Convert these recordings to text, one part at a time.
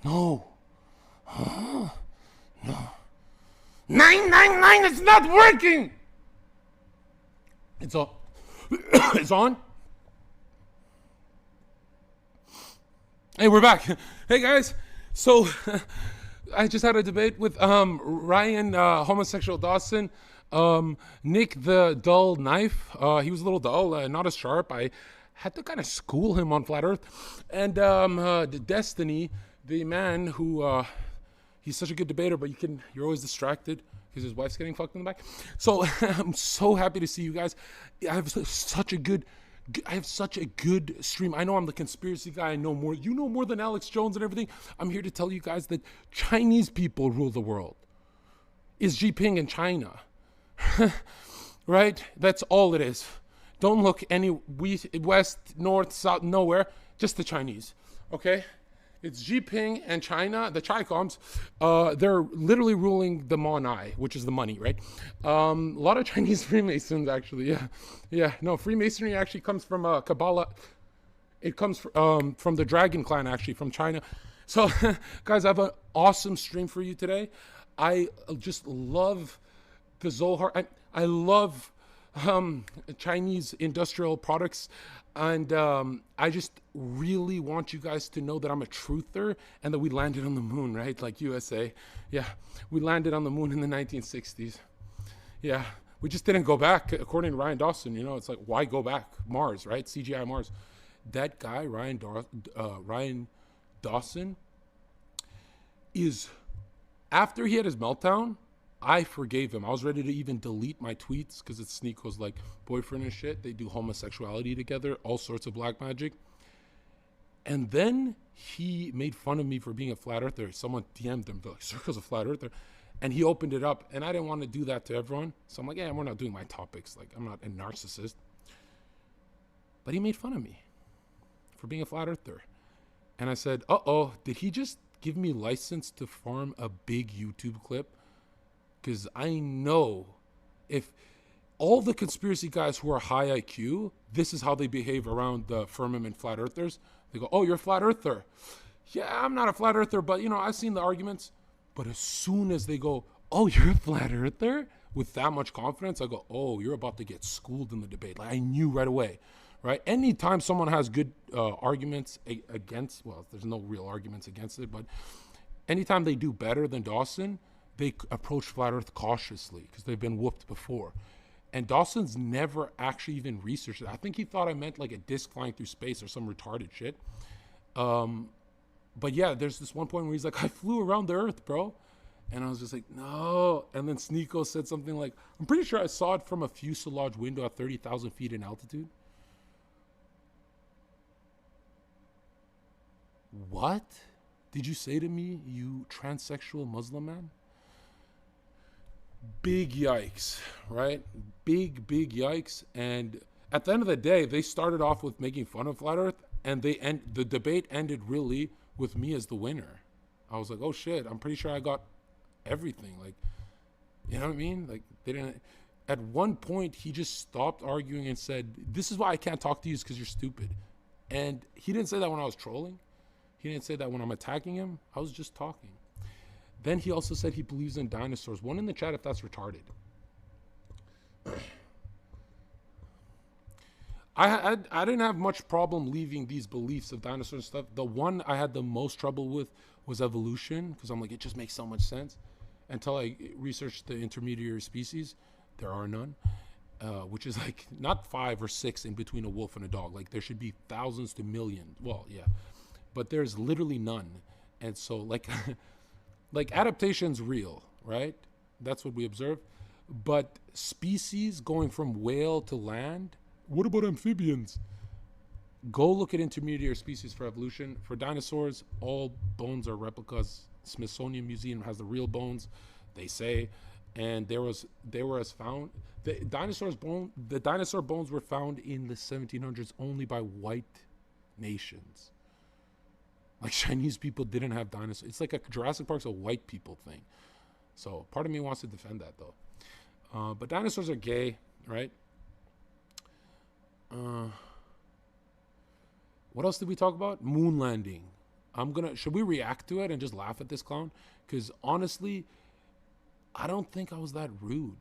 No. 999, it's not working. It's on. It's on. Hey, we're back. Hey guys. So I just had a debate with Ryan homosexual Dawson. Nick the dull knife. He was a little dull, not as sharp. I had to kind of school him on flat Earth. And Destiny, the man who he's such a good debater, but you're always distracted because his wife's getting fucked in the back. So I'm so happy to see you guys. I have such a good stream. I know I'm the conspiracy guy. I know more. You know more than Alex Jones and everything. I'm here to tell you guys that Chinese people rule the world. Is Jinping in China? Right? That's all it is. Don't look west, north, south, nowhere. Just the Chinese. Okay? It's Jinping and China, the Chicoms. They're literally ruling the Monai, which is the money, right? A lot of Chinese Freemasons, actually. Yeah. No, Freemasonry actually comes from Kabbalah. It comes from the Dragon Clan, actually, from China. So, guys, I have an awesome stream for you today. I just love the Zohar. I love Chinese industrial products. And I just really want you guys to know that I'm a truther and that we landed on the moon, right? Like USA. Yeah, we landed on the moon in the 1960s. Yeah, we just didn't go back, according to Ryan Dawson. You know, it's like, why go back? Mars, right? CGI Mars. That guy, Ryan Dawson, is, after he had his meltdown, I forgave him. I was ready to even delete my tweets because it's SNEAKO's like boyfriend and shit. They do homosexuality together, all sorts of black magic. And then he made fun of me for being a flat earther. Someone DM'd him, like, Zherka's a flat earther. And he opened it up. And I didn't want to do that to everyone. So I'm like, yeah, we're not doing my topics. Like, I'm not a narcissist. But he made fun of me for being a flat earther. And I said, uh-oh, did he just give me license to farm a big YouTube clip? Because I know if all the conspiracy guys who are high IQ, this is how they behave around the firmament flat earthers. They go, oh, you're a flat earther. Yeah, I'm not a flat earther, but, you know, I've seen the arguments. But as soon as they go, oh, you're a flat earther, with that much confidence, I go, oh, you're about to get schooled in the debate. Like, I knew right away, right? Anytime someone has good arguments against, well, there's no real arguments against it, but anytime they do better than Dawson, they approach flat earth cautiously because they've been whooped before. And Dawson's never actually even researched it. I think he thought I meant like a disc flying through space or some retarded shit. But yeah, there's this one point where he's like, I flew around the earth, bro. And I was just like, no. And then SNEAKO said something like, I'm pretty sure I saw it from a fuselage window at 30,000 feet in altitude. What did you say to me, you transsexual Muslim man? Big yikes, right? Big yikes. And at the end of the day, they started off with making fun of flat earth, and the debate ended really with me as the winner. I was like, oh shit, I'm pretty sure I got everything. Like, you know what I mean? Like, they didn't. At one point, he just stopped arguing and said, this is why I can't talk to you, is because you're stupid. And he didn't say that when I was trolling. He didn't say that when I'm attacking him. I was just talking. Then he also said he believes in dinosaurs. One in the chat if that's retarded. I didn't have much problem leaving these beliefs of dinosaurs and stuff. The one I had the most trouble with was evolution, because I'm like, it just makes so much sense. Until I researched the intermediary species, there are none. Which is like not 5 or 6 in between a wolf and a dog. Like there should be thousands to millions. Well, yeah. But there's literally none. And so like... like adaptation's real, right? That's what we observe. But species going from whale to land, what about amphibians? Go look at intermediate species for evolution. For dinosaurs, all bones are replicas. Smithsonian Museum has the real bones, they say. And the dinosaur bones were found in the 1700s only by white nations. Like Chinese people didn't have dinosaurs. It's like a Jurassic Park's a white people thing. So part of me wants to defend that though. But dinosaurs are gay, right? What else did we talk about? Moon landing. Should we react to it and just laugh at this clown? Because honestly, I don't think I was that rude.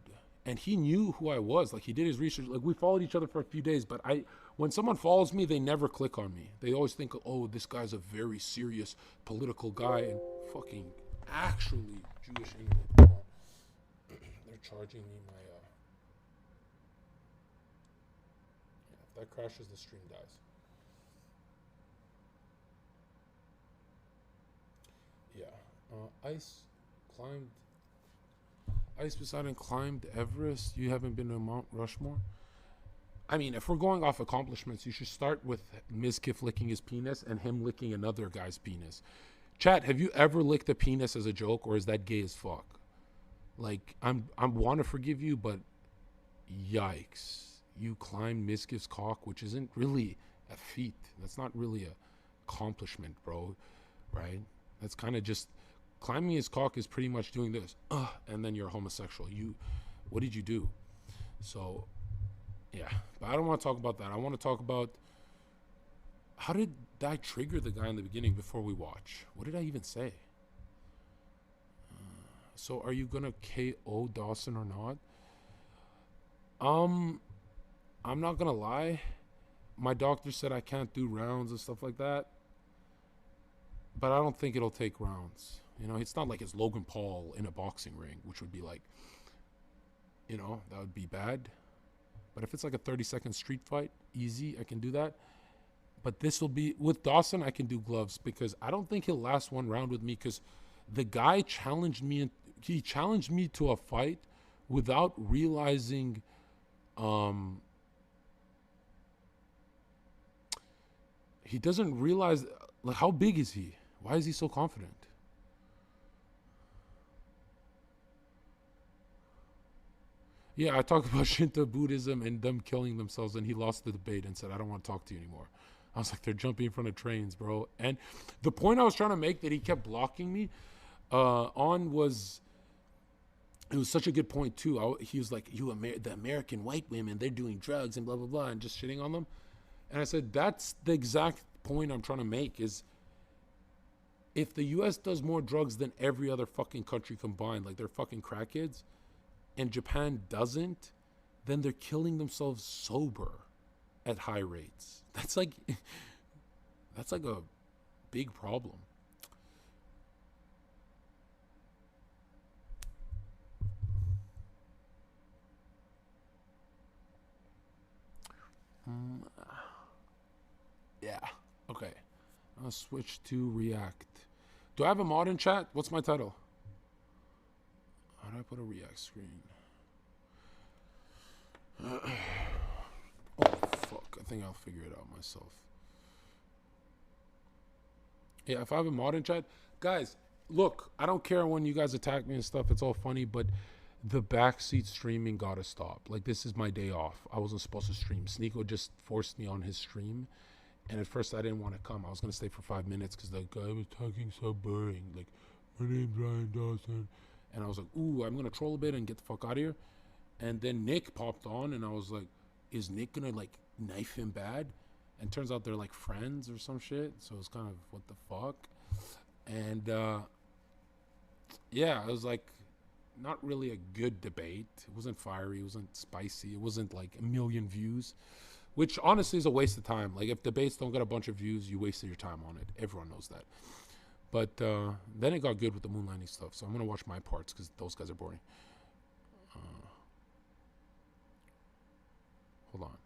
And he knew who I was. Like, he did his research. Like, we followed each other for a few days, but when someone follows me, they never click on me. They always think, oh, this guy's a very serious political guy, and fucking actually Jewish England. They're charging me my, if that crashes, the stream dies. Yeah. Ice Poseidon climbed Everest. You haven't been to Mount Rushmore? I mean, if we're going off accomplishments, you should start with Mizkif licking his penis and him licking another guy's penis. Chat, have you ever licked a penis as a joke, or is that gay as fuck? Like, I want to forgive you, but yikes. You climbed Mizkif's cock, which isn't really a feat. That's not really a accomplishment, bro. Right? That's kind of just... Climbing his cock is pretty much doing this, and then you're a homosexual. What did you do? So, yeah. But I don't want to talk about that. I want to talk about, how did I trigger the guy in the beginning before we watch? What did I even say? So, are you going to KO Dawson or not? I'm not going to lie. My doctor said I can't do rounds and stuff like that. But I don't think it'll take rounds. You know, it's not like it's Logan Paul in a boxing ring, which would be like, you know, that would be bad. But if it's like a 30-second street fight, easy, I can do that. But this will be, with Dawson, I can do gloves, because I don't think he'll last one round with me, because the guy challenged me, he challenged me to a fight without realizing, he doesn't realize, like, how big is he? Why is he so confident? Yeah, I talked about Shinto Buddhism and them killing themselves, and he lost the debate and said, I don't want to talk to you anymore. I was like, they're jumping in front of trains, bro. And the point I was trying to make that he kept blocking me on was, it was such a good point, too. He was like, the American white women, they're doing drugs and blah, blah, blah, and just shitting on them. And I said, that's the exact point I'm trying to make, is if the U.S. does more drugs than every other fucking country combined, like they're fucking crackheads, and Japan doesn't, then they're killing themselves sober at high rates. That's like a big problem. Yeah. Okay. I'll switch to React. Do I have a mod in chat? What's my title? How do I put a React screen? Oh, fuck. I think I'll figure it out myself. Yeah, if I have a mod in chat. Guys, look, I don't care when you guys attack me and stuff. It's all funny, but the backseat streaming gotta stop. Like, this is my day off. I wasn't supposed to stream. SNEAKO just forced me on his stream. And at first, I didn't want to come. I was going to stay for 5 minutes because the guy was talking so boring. Like, my name's Ryan Dawson. And I was like, ooh, I'm going to troll a bit and get the fuck out of here. And then Nick popped on, and I was like, is Nick going to, like, knife him bad? And turns out they're, like, friends or some shit. So it's kind of, what the fuck? And, yeah, it was, like, not really a good debate. It wasn't fiery. It wasn't spicy. It wasn't, like, a million views. Which, honestly, is a waste of time. Like, if debates don't get a bunch of views, you wasted your time on it. Everyone knows that. But then it got good with the moon landing stuff. So I'm going to watch my parts because those guys are boring. Hold on.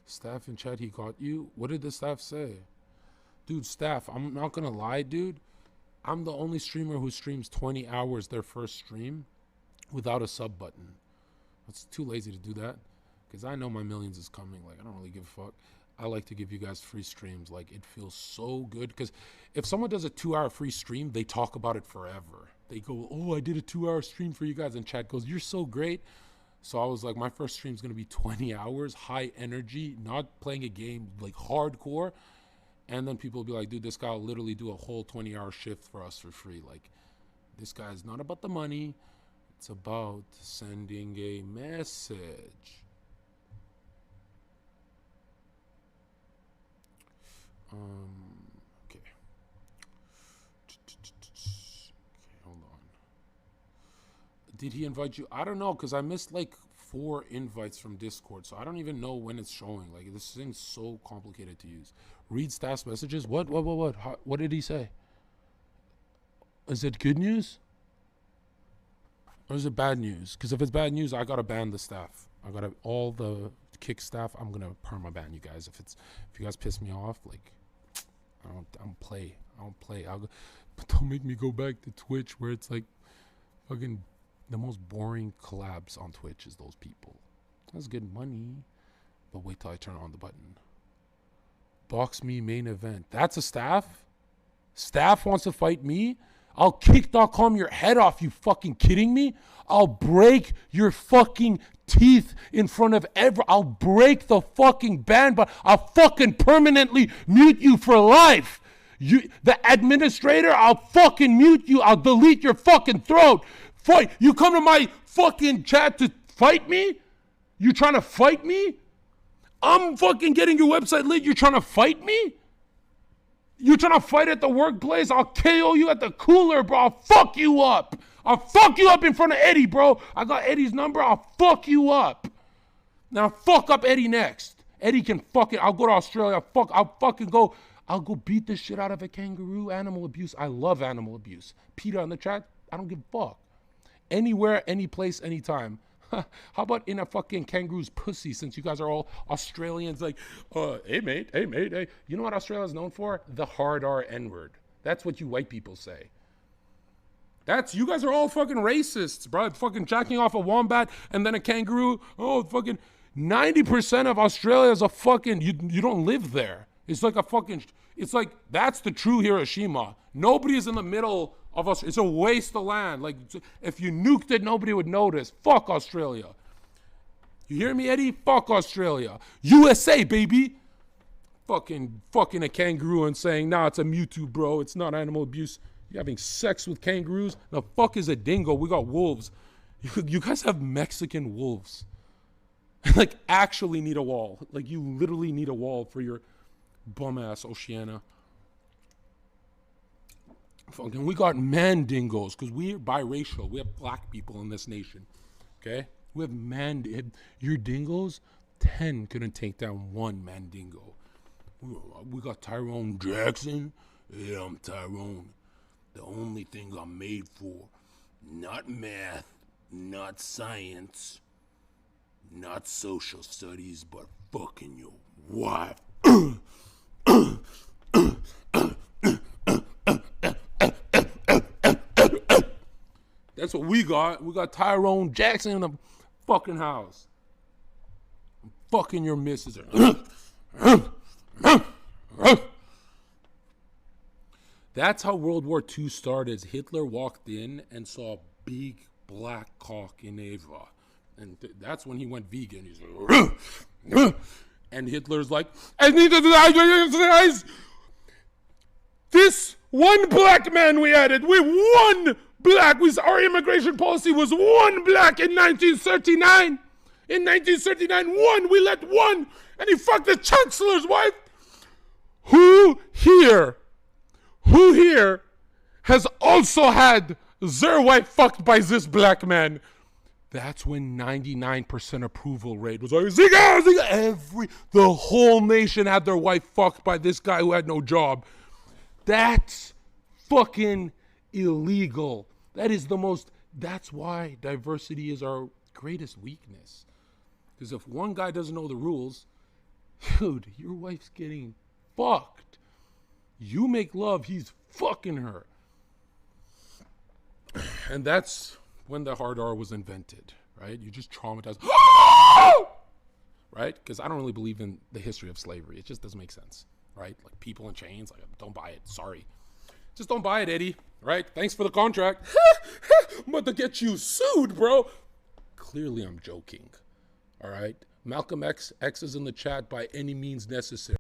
Staff in chat, he got you? What did the staff say? Dude, staff, I'm not going to lie, dude. I'm the only streamer who streams 20 hours their first stream without a sub button. It's too lazy to do that because I know my millions is coming. Like, I don't really give a fuck. I like to give you guys free streams. Like, it feels so good because if someone does a 2-hour free stream, they talk about it forever. They go, oh, I did a 2-hour stream for you guys. And chat goes, you're so great. So I was like, my first stream is going to be 20 hours, high energy, not playing a game, like hardcore. And then people will be like, dude, this guy will literally do a whole 20-hour shift for us for free. Like, this guy's not about the money. It's about sending a message. Did he invite you? I don't know, because I missed like 4 invites from Discord, so I don't even know when it's showing. Like, this thing's so complicated to use. Read staff's messages. What? What did he say? Is it good news? Or is it bad news? Because if it's bad news, I gotta ban the staff. I gotta all the kick staff. I'm gonna perma-ban you guys. If you guys piss me off, like I don't play. But don't make me go back to Twitch where it's like fucking the most boring collabs on Twitch is those people. That's good money, but wait till I turn on the button. Box me main event. That's a staff. Staff wants to fight me. I'll kick.com your head off, you fucking kidding me? I'll break your fucking teeth in front of I'll break the fucking ban, but I'll fucking permanently mute you for life. The administrator, I'll fucking mute you. I'll delete your fucking throat. Fight. You come to my fucking chat to fight me? You trying to fight me? I'm fucking getting your website lit. You're trying to fight me? You're trying to fight at the workplace? I'll KO you at the cooler, bro. I'll fuck you up. I'll fuck you up in front of Eddie, bro. I got Eddie's number. I'll fuck you up. Now fuck up Eddie next. Eddie can fucking, I'll go to Australia. I'll go beat the shit out of a kangaroo. Animal abuse. I love animal abuse. Peter in the chat, I don't give a fuck. Anywhere, any place, anytime. How about in a fucking kangaroo's pussy, since you guys are all Australians, like, hey mate, hey. You know what Australia's known for? The hard R N-word. That's what you white people say. You guys are all fucking racists, bro. Fucking jacking off a wombat and then a kangaroo. Oh, fucking 90% of Australia is a fucking, you don't live there. It's like a fucking, it's like, that's the true Hiroshima. Nobody is in the middle of us. It's a waste of land. Like, if you nuked it, nobody would notice. Fuck Australia. You hear me, Eddie? Fuck Australia. USA, baby. Fucking a kangaroo and saying, nah, it's a Mewtwo, bro. It's not animal abuse. You're having sex with kangaroos? The fuck is a dingo? We got wolves. You guys have Mexican wolves. Like, actually need a wall. Like, you literally need a wall for your bum-ass Oceania. Fucking, we got mandingos because we're biracial. We have black people in this nation. Okay? We have your dingoes, 10 couldn't take down one mandingo. We got Tyrone Jackson. Yeah, I'm Tyrone. The only thing I'm made for, not math, not science, not social studies, but fucking your wife. That's what we got. We got Tyrone Jackson in the fucking house. I'm fucking your missus. That's how World War II started. Hitler walked in and saw a big black cock in Ava. And that's when he went vegan. He's like, and Hitler's like, I need to this one black man we added. We one black. Our immigration policy was one black in 1939. In 1939, we let one. And he fucked the chancellor's wife. Who here has also had their wife fucked by this black man? That's when 99% approval rate was like, Ziga, Ziga. The whole nation had their wife fucked by this guy who had no job. That's fucking illegal. That's why diversity is our greatest weakness. Because if one guy doesn't know the rules, dude, your wife's getting fucked. You make love, he's fucking her. And that's when the hard R was invented, right? You just traumatize, right? Because I don't really believe in the history of slavery. It just doesn't make sense, right? Like people in chains, like don't buy it, sorry. Just don't buy it, Eddie, right? Thanks for the contract. I'm about to get you sued, bro. Clearly I'm joking, all right? Malcolm X is in the chat by any means necessary.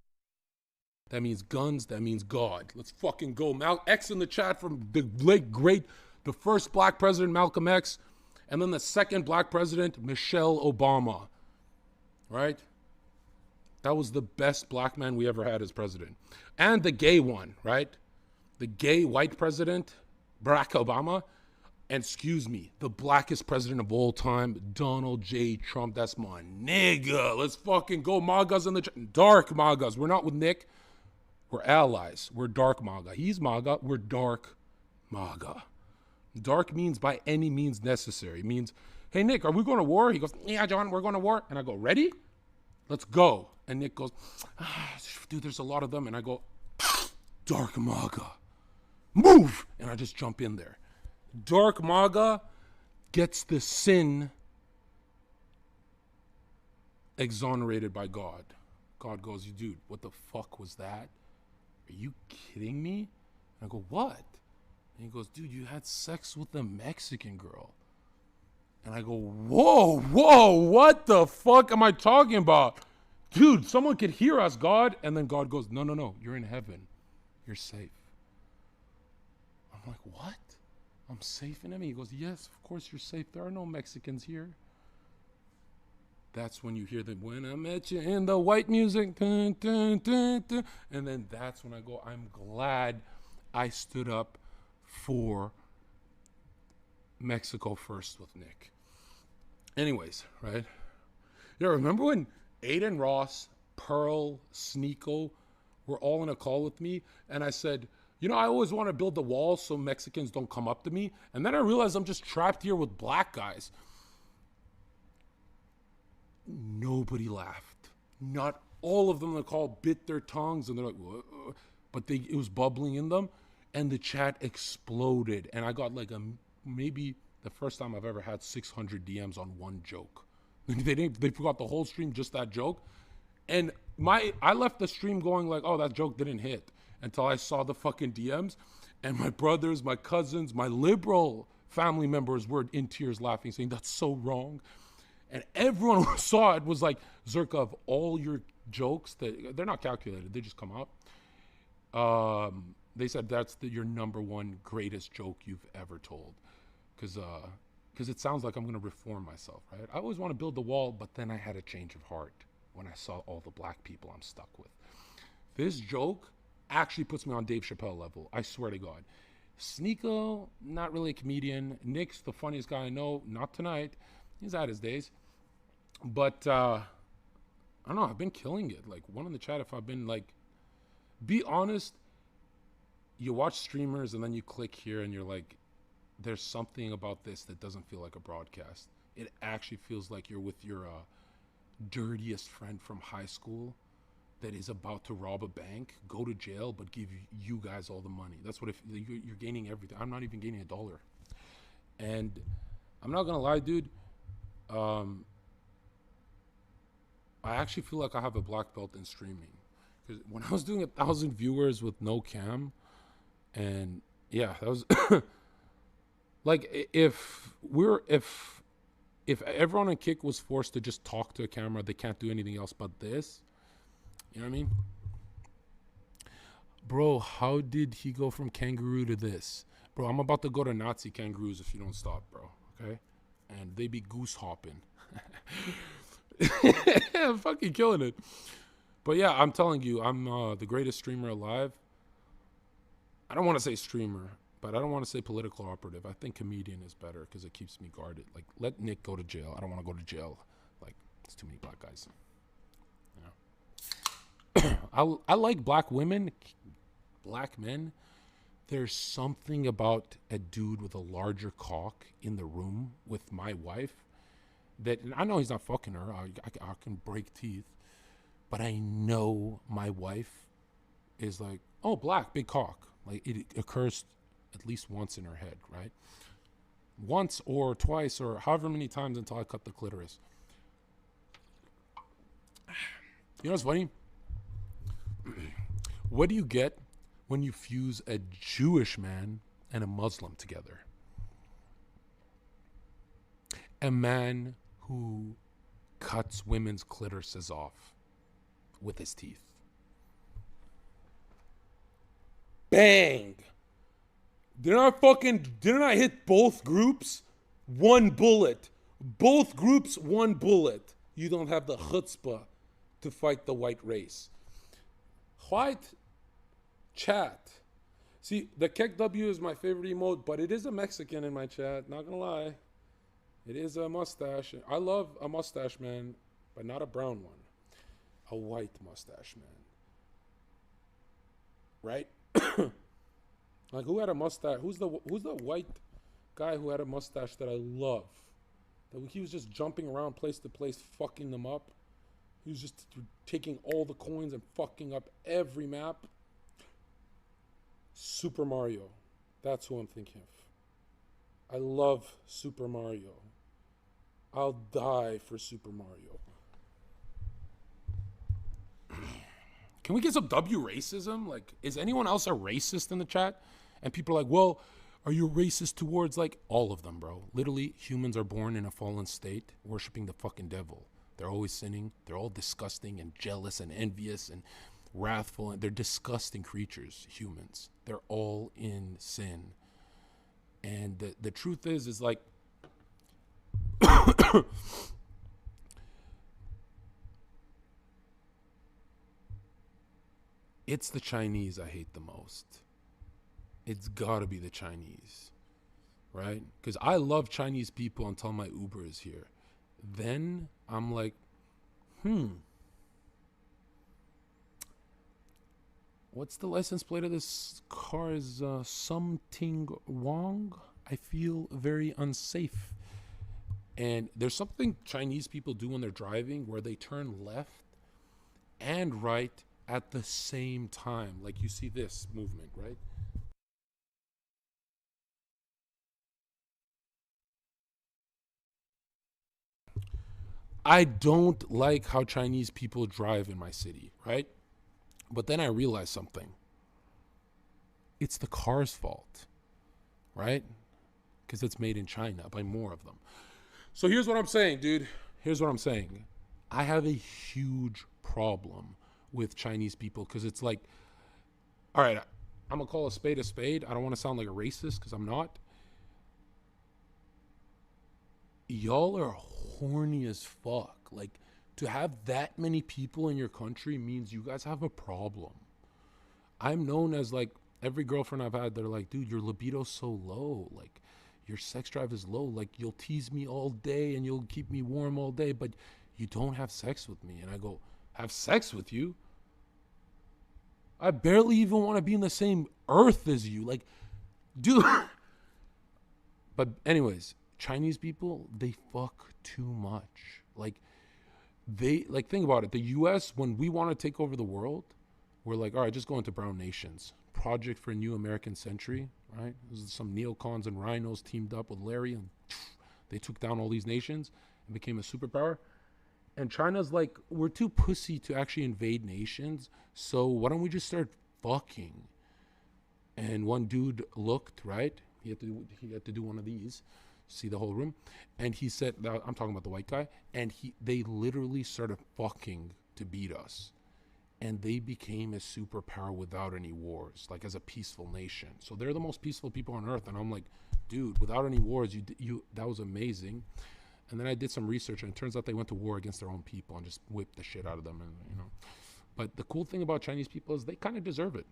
That means guns, that means God. Let's fucking go. X in the chat from the late great, the first black president, Malcolm X, and then the second black president, Michelle Obama, right? That was the best black man we ever had as president. And the gay one, right? The gay white president, Barack Obama. And excuse me, the blackest president of all time, Donald J. Trump. That's my nigga. Let's fucking go. MAGAs in the dark MAGAs. We're not with Nick. We're allies. We're dark MAGA. He's MAGA. We're dark MAGA. Dark means by any means necessary. It means, hey, Nick, are we going to war? He goes, yeah, John, we're going to war. And I go, ready? Let's go. And Nick goes, dude, there's a lot of them. And I go, dark MAGA. Move. And I just jump in there. Dark MAGA gets the sin exonerated by God. God goes, dude, what the fuck was that? Are you kidding me? And I go, what? And he goes, dude, you had sex with a Mexican girl. And I go, whoa, what the fuck am I talking about? Dude, someone could hear us, God. And then God goes, no, you're in heaven. You're safe. I'm like, what? I'm safe in heaven? He goes, yes, of course you're safe. There are no Mexicans here. That's when you hear the, when I met you in the white music. Dun, dun, dun, dun. And then that's when I go, I'm glad I stood up for Mexico first with Nick. Anyways, right? Yeah, remember when Aiden Ross, Pearl, SNEAKO were all in a call with me? And I said, I always want to build the wall so Mexicans don't come up to me. And then I realized I'm just trapped here with black guys. Nobody laughed. Not all of them in the call bit their tongues and they're like, what? But it was bubbling in them. And the chat exploded. And I got like maybe the first time I've ever had 600 DMs on one joke. They forgot the whole stream, just that joke. And I left the stream going like, oh, that joke didn't hit, until I saw the fucking DMs. And my brothers, my cousins, my liberal family members were in tears laughing, saying, that's so wrong. And everyone who saw it was like, Zherka, of all your jokes, they're not calculated, they just come out. They said that's your number one greatest joke you've ever told. Because it sounds like I'm going to reform myself, right? I always want to build the wall, but then I had a change of heart when I saw all the black people I'm stuck with. This joke actually puts me on Dave Chappelle level. I swear to God. SNEAKO, not really a comedian. Nick's the funniest guy I know. Not tonight. He's had his days. But, I don't know. I've been killing it. Like, one in the chat, if I've been like, be honest, you watch streamers and then you click here and you're like, there's something about this that doesn't feel like a broadcast. It actually feels like you're with your dirtiest friend from high school that is about to rob a bank, go to jail, but give you guys all the money. That's what you're gaining everything. I'm not even gaining $1. And I'm not gonna lie, dude. I actually feel like I have a black belt in streaming. Because when I was doing 1,000 viewers with no cam, and yeah, that was like if everyone in Kick was forced to just talk to a camera, they can't do anything else but this. You know what I mean? Bro, how did he go from kangaroo to this? Bro, I'm about to go to Nazi kangaroos if you don't stop, bro. Okay? And they be goose hopping. I'm fucking killing it. But yeah, I'm telling you, I'm the greatest streamer alive. I don't want to say streamer, but I don't want to say political operative. I think comedian is better because it keeps me guarded. Like, let Nick go to jail. I don't want to go to jail. Like, it's too many black guys. You know? I like black women, black men. There's something about a dude with a larger cock in the room with my wife that, and I know he's not fucking her. I can break teeth. But I know my wife is like, oh, black, big cock. Like, it occurs at least once in her head, right? Once or twice or however many times until I cut the clitoris. You know what's funny? What do you get when you fuse a Jewish man and a Muslim together? A man who cuts women's clitorises off with his teeth. Bang! Didn't I hit both groups? One bullet. Both groups, one bullet. You don't have the chutzpah to fight the white race. White chat. See, the Kek W is my favorite emote, but it is a Mexican in my chat. Not gonna lie, it is a mustache. I love a mustache man, but not a brown one. A white mustache man, right? Like who had a mustache? Who's the white guy who had a mustache that I love? That he was just jumping around place to place, fucking them up. He was just taking all the coins and fucking up every map. Super Mario. That's who I'm thinking of. I love Super Mario. I'll die for Super Mario. Can we get some W racism? Like, is anyone else a racist in the chat? And people are like, well, are you racist towards like all of them, bro? Literally, humans are born in a fallen state, worshiping the fucking devil. They're always sinning. They're all disgusting and jealous and envious and wrathful. And they're disgusting creatures, humans. They're all in sin. And the truth is like, it's the Chinese I hate the most. It's gotta be the Chinese, right? Because I love Chinese people until my Uber is here. Then I'm like, what's the license plate of this car? Is something wrong? I feel very unsafe. And there's something Chinese people do when they're driving where they turn left and right at the same time. Like you see this movement, right? I don't like how Chinese people drive in my city, right? But then I realized something. It's the car's fault, right? Because it's made in China by more of them. So here's what I'm saying, dude. Here's what I'm saying. I have a huge problem with Chinese people because it's like, all right, I'm going to call a spade a spade. I don't want to sound like a racist because I'm not. Y'all are horny as fuck. Like, to have that many people in your country means you guys have a problem. I'm known as like, every girlfriend I've had, they're like, dude, your libido's so low. Like, your sex drive is low. Like, you'll tease me all day and you'll keep me warm all day, but you don't have sex with me. And I go, have sex with you? I barely even want to be in the same earth as you. Like, dude. But anyways, Chinese people, they fuck too much. Like, think about it. The US, when we want to take over the world, we're like, all right, just go into brown nations. Project for a new American century, right? Some neocons and rhinos teamed up with Larry and they took down all these nations and became a superpower. And China's like, we're too pussy to actually invade nations, so why don't we just start fucking? And one dude looked, right? He had to do one of these, see the whole room, and he said, I'm talking about the white guy, and they literally started fucking to beat us. And they became a superpower without any wars, like as a peaceful nation. So they're the most peaceful people on earth. And I'm like, dude, without any wars, that was amazing. And then I did some research, and it turns out they went to war against their own people and just whipped the shit out of them. And but the cool thing about Chinese people is they kind of deserve it,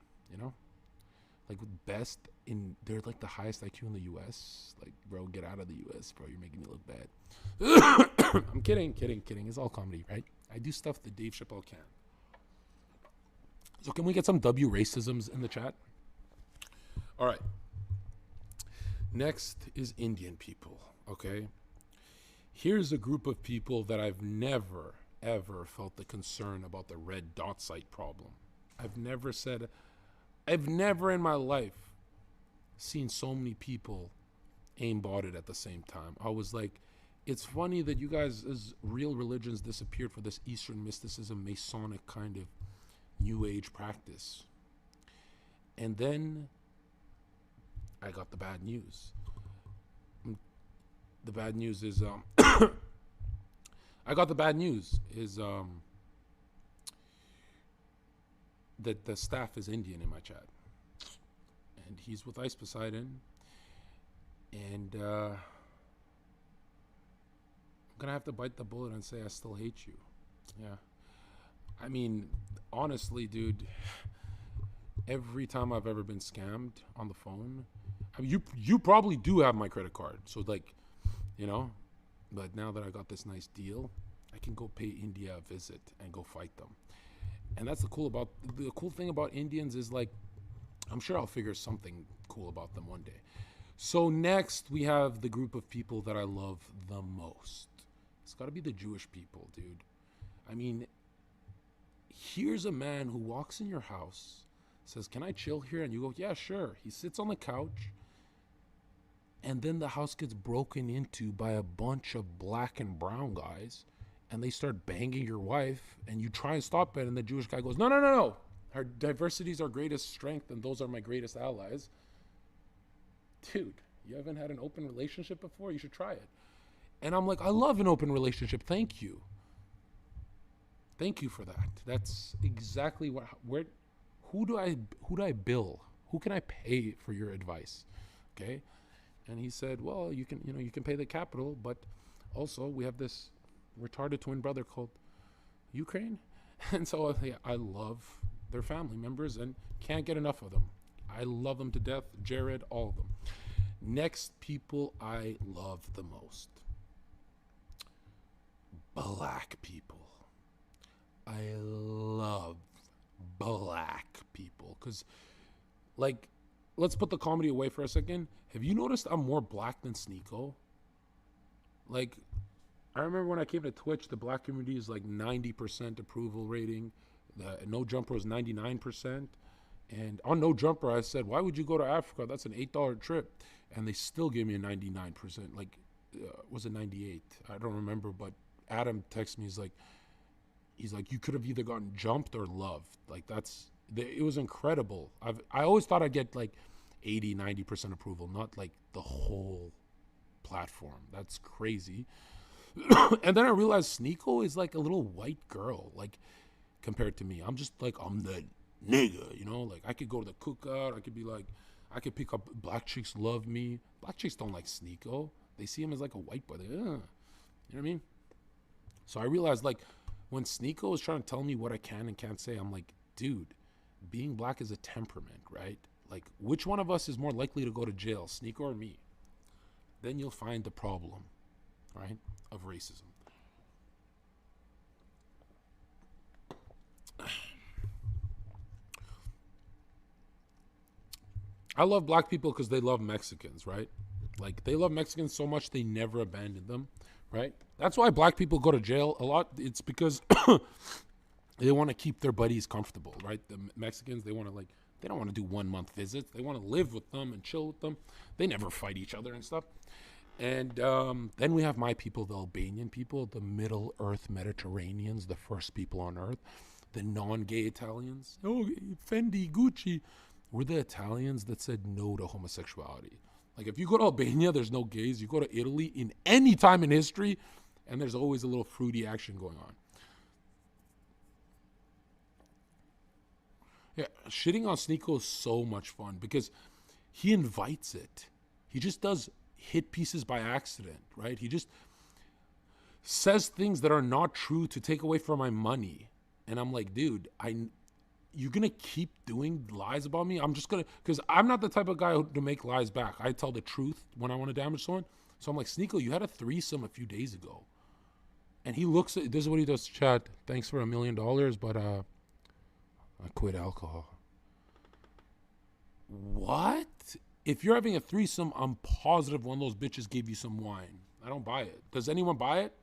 Like they're like the highest IQ in the U.S. Like, bro, get out of the U.S., bro. You're making me look bad. I'm kidding. It's all comedy, right? I do stuff that Dave Chappelle can't. So can we get some W racisms in the chat? All right. Next is Indian people, okay? Here's a group of people that I've never, ever felt the concern about the red dot site problem. I've never in my life seen so many people aimbot it at the same time. I was like, it's funny that you guys, as real religions, disappeared for this Eastern mysticism, Masonic kind of New Age practice. And then I got the bad news. The bad news is that the staff is Indian in my chat, and he's with Ice Poseidon, and I'm gonna have to bite the bullet and say I still hate you. Yeah, I mean, honestly, dude, every time I've ever been scammed on the phone, I mean, you probably do have my credit card, so like, you know, but now that I got this nice deal, I can go pay India a visit and go fight them. And that's the cool thing about Indians is like, I'm sure I'll figure something cool about them one day. So next we have the group of people that I love the most. It's got to be the Jewish people, dude. I mean, here's a man who walks in your house, says, "Can I chill here?" And you go, "Yeah, sure." He sits on the couch, and then the house gets broken into by a bunch of black and brown guys, and they start banging your wife, and you try and stop it, and the Jewish guy goes, "No, no, no, no. Our diversity is our greatest strength, and those are my greatest allies." Dude, you haven't had an open relationship before? You should try it. And I'm like, I love an open relationship. Thank you. Thank you for that. That's exactly who do I bill? Who can I pay for your advice? Okay? And he said, "Well, you can pay the capital, but also we have this retarded twin brother called Ukraine." And so yeah, I love their family members and can't get enough of them. I love them to death. Jared, all of them. Next people I love the most. Black people. I love black people. Because, like, let's put the comedy away for a second. Have you noticed I'm more black than SNEAKO? Like, I remember when I came to Twitch, the black community is like 90% approval rating. The No Jumper was 99%. And on No Jumper, I said, "Why would you go to Africa? That's an $8 trip." And they still gave me a 99%. Like, was it 98? I don't remember. But Adam texted me. He's like, "You could have either gotten jumped or loved." Like, it was incredible. I always thought I'd get like 80, 90% approval, not like the whole platform. That's crazy. And then I realized SNEAKO is like a little white girl, like, compared to me. I'm just like, I'm the nigga, you know? Like, I could go to the cookout. I could pick up black chicks love me. Black chicks don't like SNEAKO. They see him as like a white boy. You know what I mean? So I realized, like, when SNEAKO is trying to tell me what I can and can't say, I'm like, dude, being black is a temperament, right? Like, which one of us is more likely to go to jail, SNEAKO or me? Then you'll find the problem, right, of racism. I love black people because they love Mexicans, right? Like, they love Mexicans so much they never abandoned them, right? That's why black people go to jail a lot. It's because they want to keep their buddies comfortable, right? The Mexicans, they want to, like, they don't want to do 1 month visits. They want to live with them and chill with them. They never fight each other and stuff. And then we have my people, the Albanian people, the Middle Earth Mediterraneans, the first people on Earth, the non-gay Italians. Oh, Fendi, Gucci. We're the Italians that said no to homosexuality. Like, if you go to Albania, there's no gays. You go to Italy in any time in history, and there's always a little fruity action going on. Yeah, shitting on SNEAKO is so much fun because he invites it. He just does hit pieces by accident, right? He just says things that are not true to take away from my money. And I'm like, dude, you're going to keep doing lies about me? I'm just going to, because I'm not the type of guy to make lies back. I tell the truth when I want to damage someone. So I'm like, SNEAKO, you had a threesome a few days ago. And he looks at, this is what he does, chat. "Thanks for $1 million, but I quit alcohol." What? If you're having a threesome, I'm positive one of those bitches gave you some wine. I don't buy it. Does anyone buy it?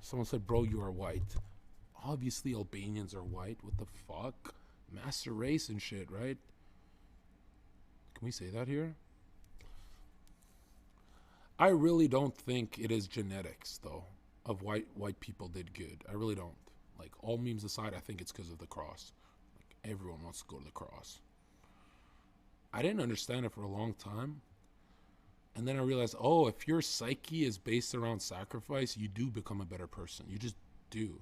Someone said, "Bro, you are white." Obviously, Albanians are white. What the fuck? Master race and shit, right? Can we say that here? I really don't think it is genetics, though, of white people did good. I really don't. Like, all memes aside, I think it's because of the cross. Like, everyone wants to go to the cross. I didn't understand it for a long time. And then I realized, oh, if your psyche is based around sacrifice, you do become a better person. You just do.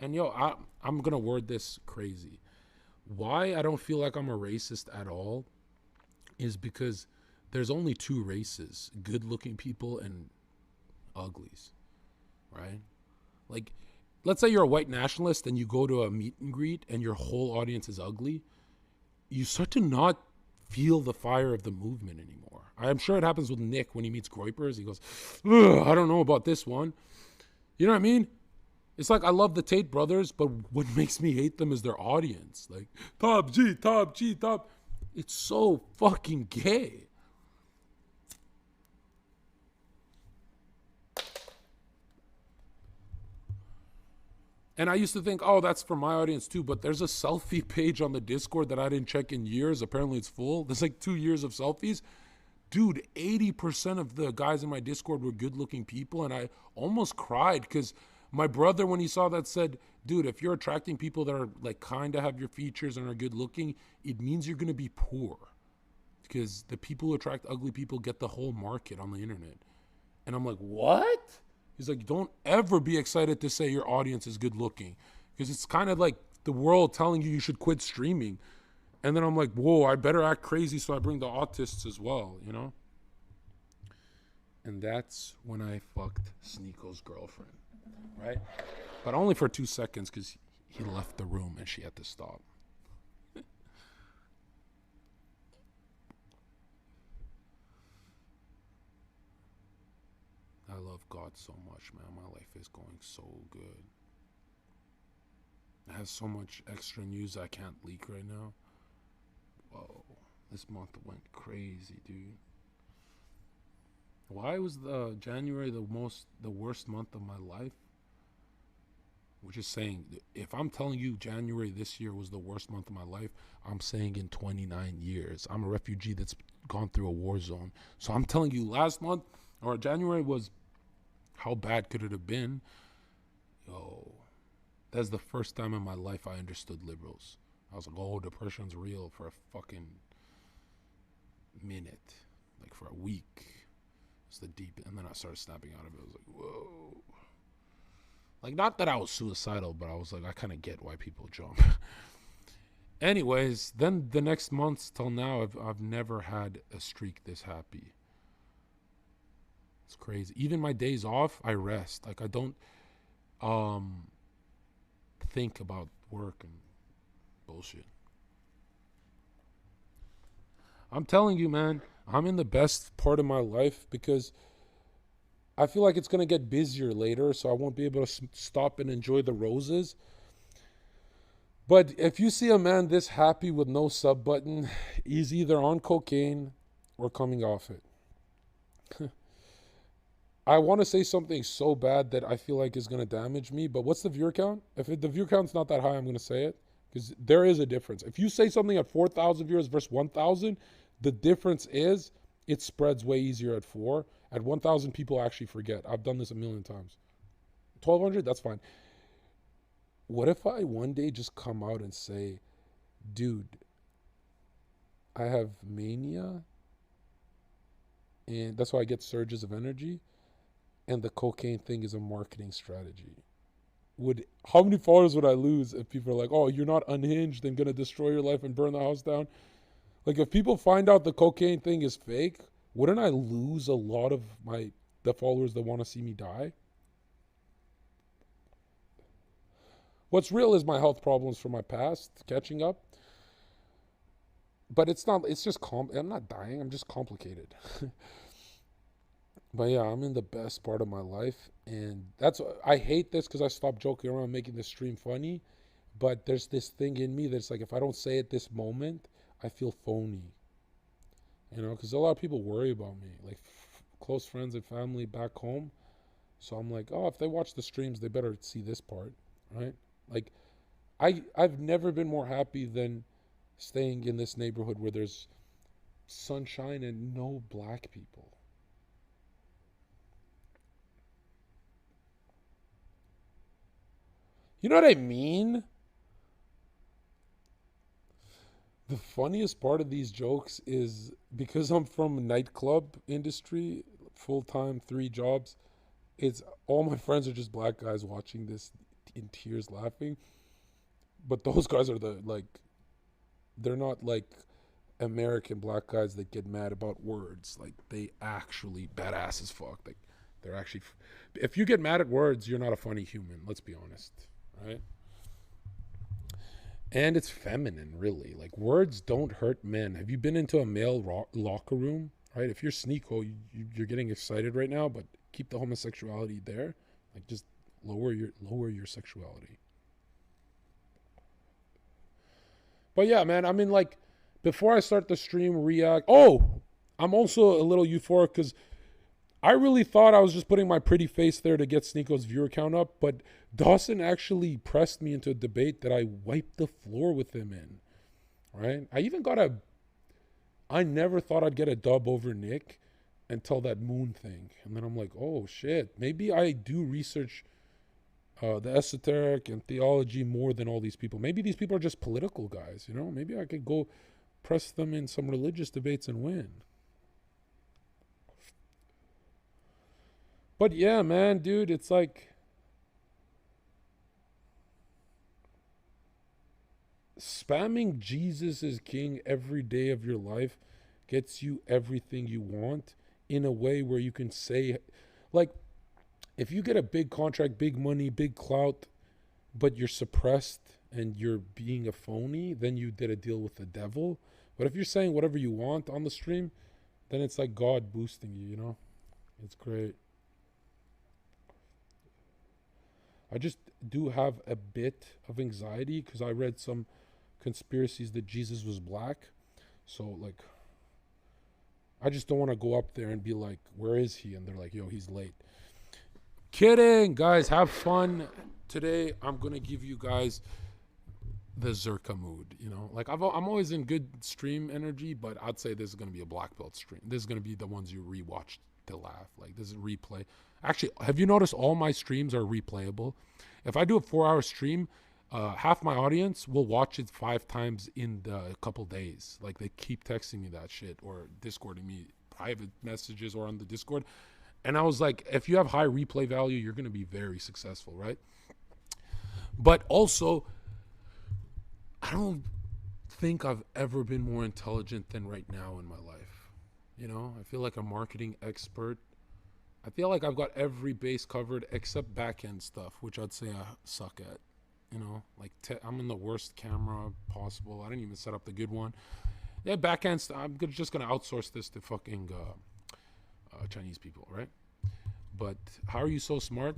And yo, I'm going to word this crazy. Why I don't feel like I'm a racist at all is because there's only two races: good looking people and uglies, right? Like let's say you're a white nationalist and you go to a meet and greet and your whole audience is ugly, you start to not feel the fire of the movement anymore. I'm sure it happens with Nick when he meets Groypers. He goes, I don't know about this one. You know what I mean? It's like I love the Tate brothers, but what makes me hate them is their audience. Like, top G, top G, top. It's so fucking gay. And I used to think, oh, that's for my audience too. But there's a selfie page on the Discord that I didn't check in years. Apparently it's full. There's like 2 years of selfies. Dude, 80% of the guys in my Discord were good looking people. And I almost cried because my brother, when he saw that, said, dude, if you're attracting people that are like kind of have your features and are good looking, it means you're going to be poor. Because the people who attract ugly people get the whole market on the internet. And I'm like, what? He's like, don't ever be excited to say your audience is good looking. Because it's kind of like the world telling you should quit streaming. And then I'm like, whoa, I better act crazy so I bring the autists as well, you know? And that's when I fucked SNEAKO's girlfriend, right? But only for 2 seconds because he left the room and she had to stop. I love God so much, man. My life is going so good. It has so much extra news I can't leak right now. Whoa, this month went crazy, dude. Why was the January the worst month of my life? Which is saying, if I'm telling you January this year was the worst month of my life, I'm saying in 29 years. I'm a refugee that's gone through a war zone. So I'm telling you last month, or January was, how bad could it have been? Yo, that's the first time in my life I understood liberals. I was like, oh, depression's real for a fucking minute. Like for a week. It's the deep, and then I started snapping out of it. I was like, whoa. Like, not that I was suicidal, but I was like, I kind of get why people jump. Anyways, then the next months till now, I've never had a streak this happy. It's crazy. Even my days off, I rest. Like, I don't think about work and bullshit. I'm telling you, man, I'm in the best part of my life because I feel like it's going to get busier later, so I won't be able to stop and enjoy the roses. But if you see a man this happy with no sub button, he's either on cocaine or coming off it. I want to say something so bad that I feel like is going to damage me, but what's the viewer count? If the viewer count's not that high, I'm going to say it, because there is a difference. If you say something at 4,000 viewers versus 1,000, the difference is it spreads way easier at 4. At 1,000, people actually forget. I've done this a million times. 1,200, that's fine. What if I one day just come out and say, dude, I have mania, and that's why I get surges of energy, and the cocaine thing is a marketing strategy? How many followers would I lose if people are like, oh, you're not unhinged and gonna destroy your life and burn the house down? Like, if people find out the cocaine thing is fake, wouldn't I lose a lot of the followers that want to see me die? What's real is my health problems from my past catching up. But it's just I'm not dying, I'm just complicated. But yeah, I'm in the best part of my life, and I hate this because I stopped joking around making the stream funny, but there's this thing in me that's like, if I don't say it this moment, I feel phony. You know, because a lot of people worry about me, like close friends and family back home. So I'm like, oh, if they watch the streams, they better see this part, right? Like, I've never been more happy than staying in this neighborhood where there's sunshine and no black people. You know what I mean? The funniest part of these jokes is because I'm from a nightclub industry, full-time, 3 jobs, it's all my friends are just black guys watching this in tears laughing. But those guys are they're not like American black guys that get mad about words. Like, they actually badass as fuck. Like, they're actually, if you get mad at words, you're not a funny human. Let's be honest, right? And it's feminine, really. Like, words don't hurt men. Have you been into a male locker room, right? If you're SNEAKO, you're getting excited right now, but keep the homosexuality there. Like, just lower your sexuality. But yeah, man, I mean, like, before I start the stream, react. Oh, I'm also a little euphoric because I really thought I was just putting my pretty face there to get SNEAKO's viewer count up, but Dawson actually pressed me into a debate that I wiped the floor with him in, right? I never thought I'd get a dub over Nick until that moon thing. And then I'm like, oh shit, maybe I do research the esoteric and theology more than all these people. Maybe these people are just political guys, you know? Maybe I could go press them in some religious debates and win. But yeah, man, dude, it's like spamming Jesus is king every day of your life gets you everything you want in a way where you can say, like, if you get a big contract, big money, big clout, but you're suppressed and you're being a phony, then you did a deal with the devil. But if you're saying whatever you want on the stream, then it's like God boosting you, you know? It's great. I just do have a bit of anxiety because I read some conspiracies that Jesus was black. So, like, I just don't want to go up there and be like, where is he? And they're like, yo, he's late. Kidding, guys. Have fun. Today, I'm going to give you guys the Zherka mood, you know? Like, I'm always in good stream energy, but I'd say this is going to be a black belt stream. This is going to be the ones you rewatch to laugh. Like, this is replay. Actually, have you noticed all my streams are replayable? If I do a 4-hour stream, half my audience will watch it 5 times in the couple days. Like, they keep texting me that shit or Discording me private messages or on the Discord. And I was like, if you have high replay value, you're going to be very successful, right? But also, I don't think I've ever been more intelligent than right now in my life. You know, I feel like a marketing expert. I feel like I've got every base covered except back-end stuff, which I'd say I suck at. You know, like I'm in the worst camera possible. I didn't even set up the good one. Yeah, back-end stuff. I'm just going to outsource this to fucking Chinese people, right? But how are you so smart?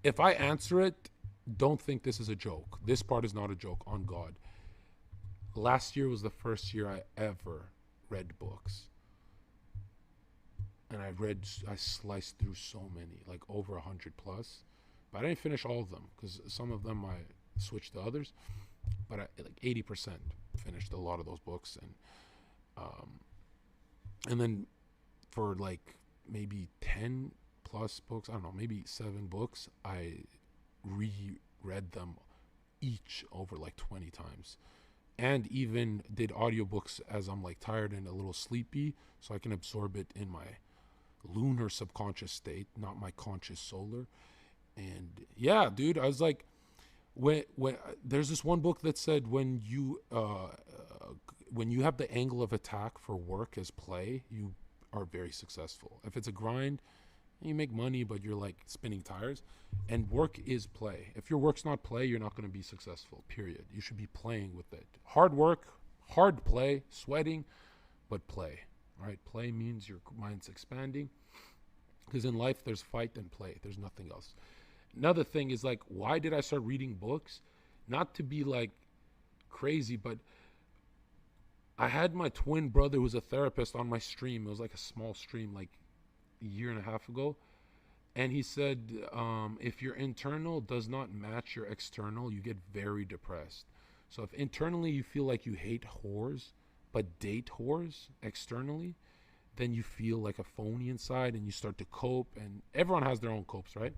If I answer it, don't think this is a joke. This part is not a joke, on God. Last year was the first year I ever read books. And I sliced through so many, like over 100 plus. But I didn't finish all of them because some of them I switched to others. But I like 80% finished a lot of those books. And then for like maybe 10 plus books, I don't know, maybe 7 books, I reread them each over like 20 times. And even did audiobooks as I'm like tired and a little sleepy so I can absorb it in my lunar subconscious state, not my conscious solar. And yeah, dude, I was like, when there's this one book that said when you have the angle of attack for work as play, you are very successful. If it's a grind, you make money, but you're like spinning tires. And work is play. If your work's not play, you're not going to be successful, period. You should be playing with it. Hard work, hard play, sweating, but play. Right? Play means your mind's expanding. Because in life, there's fight and play. There's nothing else. Another thing is like, why did I start reading books? Not to be like crazy, but I had my twin brother who was a therapist on my stream. It was like a small stream like a year and a half ago. And he said, if your internal does not match your external, you get very depressed. So if internally you feel like you hate whores, but date whores externally, then you feel like a phony inside and you start to cope. And everyone has their own copes, right?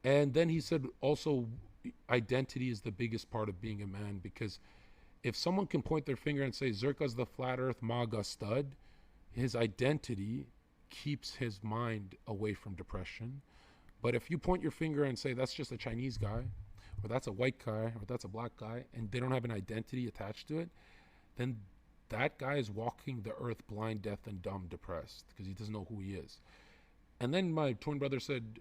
And then he said also identity is the biggest part of being a man, because if someone can point their finger and say Zherka's the flat earth MAGA stud, his identity keeps his mind away from depression. But if you point your finger and say that's just a Chinese guy, or that's a white guy, or that's a black guy, and they don't have an identity attached to it, then that guy is walking the earth blind, deaf, and dumb, depressed because he doesn't know who he is. And then my twin brother said,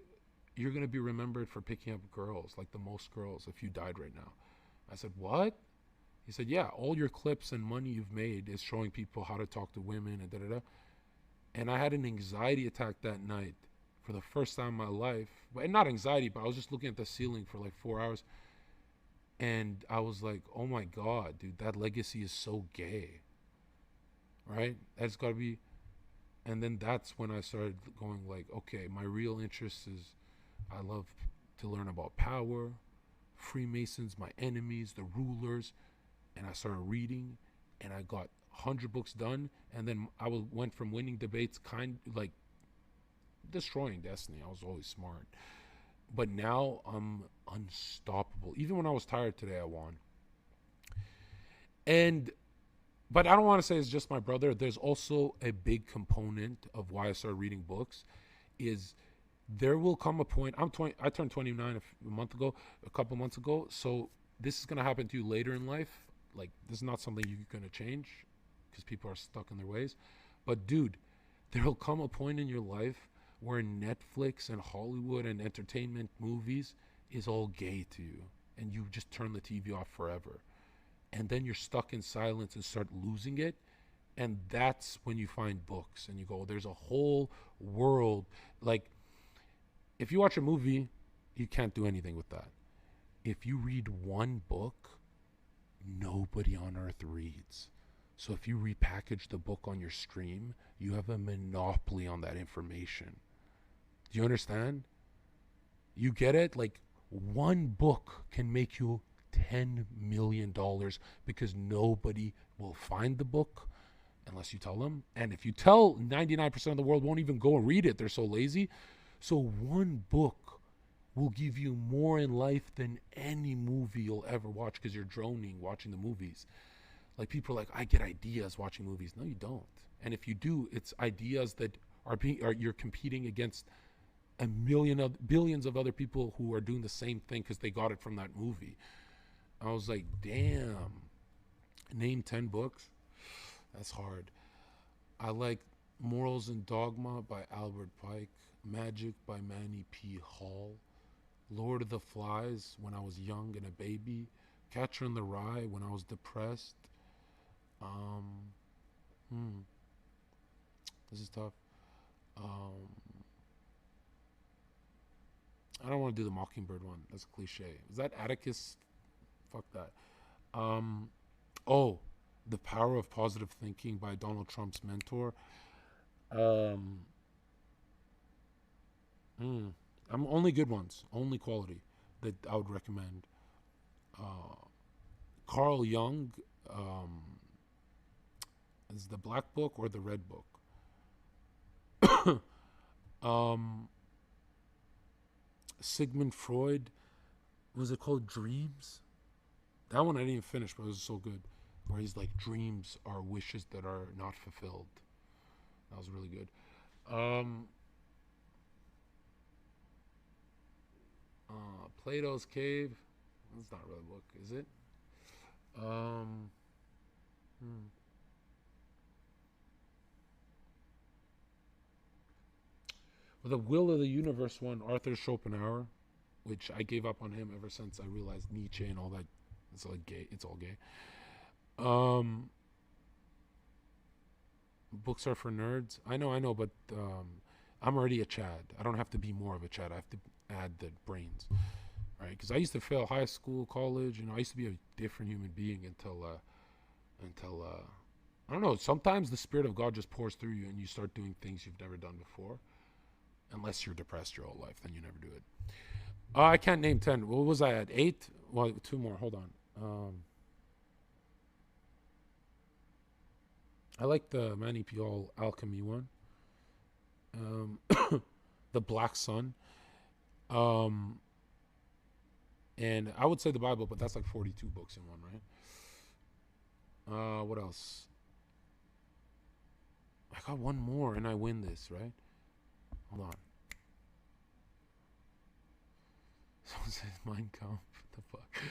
you're going to be remembered for picking up girls, like the most girls, if you died right now. I said, what? He said, yeah, all your clips and money you've made is showing people how to talk to women and da-da-da. And I had an anxiety attack that night for the first time in my life. And not anxiety, but I was just looking at the ceiling for like 4 hours. And I was like, oh my God, dude, that legacy is so gay. Right? That's got to be. And then that's when I started going like, okay, my real interest is I love to learn about power, Freemasons, my enemies, the rulers. And I started reading, and I got 100 books done. And then I went from winning debates, like destroying destiny. I was always smart. But now I'm unstoppable. Even when I was tired today, I won. But I don't want to say it's just my brother. There's also a big component of why I started reading books is there will come a point. I turned 29 a couple months ago. So this is going to happen to you later in life. Like, this is not something you're going to change because people are stuck in their ways. But dude, there'll come a point in your life where Netflix and Hollywood and entertainment movies is all gay to you. And you just turn the TV off forever. And then you're stuck in silence and start losing it. And that's when you find books and you go, there's a whole world. Like, if you watch a movie, you can't do anything with that. If you read one book, nobody on earth reads. So if you repackage the book on your stream, you have a monopoly on that information. Do you understand? You get it? Like, one book can make you $10 million because nobody will find the book unless you tell them. And if you tell, 99% of the world won't even go and read it. They're so lazy. So one book will give you more in life than any movie you'll ever watch because you're droning watching the movies. Like, people are like, I get ideas watching movies. No, you don't. And if you do, it's ideas that you're competing against billions of other people who are doing the same thing because they got it from that movie. I was like, damn. Name 10 books? That's hard. I like Morals and Dogma by Albert Pike, Magic by Manny P. Hall, Lord of the Flies when I was young and a baby, Catcher in the Rye when I was depressed. This is tough. I don't want to do the Mockingbird one. That's a cliche. Is that Atticus? Fuck that. The Power of Positive Thinking by Donald Trump's mentor. I'm only good ones, only quality that I would recommend. Carl Jung, is the Black Book or the Red Book? Sigmund Freud, was it called Dreams? That one I didn't even finish, but it was so good. Where he's like, dreams are wishes that are not fulfilled. That was really good. Plato's Cave. That's not really a book, is it? Well, the Will of the Universe one, Arthur Schopenhauer, which I gave up on him ever since I realized Nietzsche and all that. It's all gay. It's all gay. Books are for nerds. I know, but I'm already a Chad. I don't have to be more of a Chad. I have to add the brains, right? Because I used to fail high school, college. I used to be a different human being until I don't know. Sometimes the Spirit of God just pours through you, and you start doing things you've never done before. Unless you're depressed your whole life, then you never do it. I can't name 10. What was I at? 8? Well, 2 more. Hold on. I like the Manny P. Hall Alchemy one. The Black Sun. And I would say the Bible, but that's like 42 books in one, right? What else? I got one more and I win this, right? Hold on. Someone says Mein Kampf. What the fuck?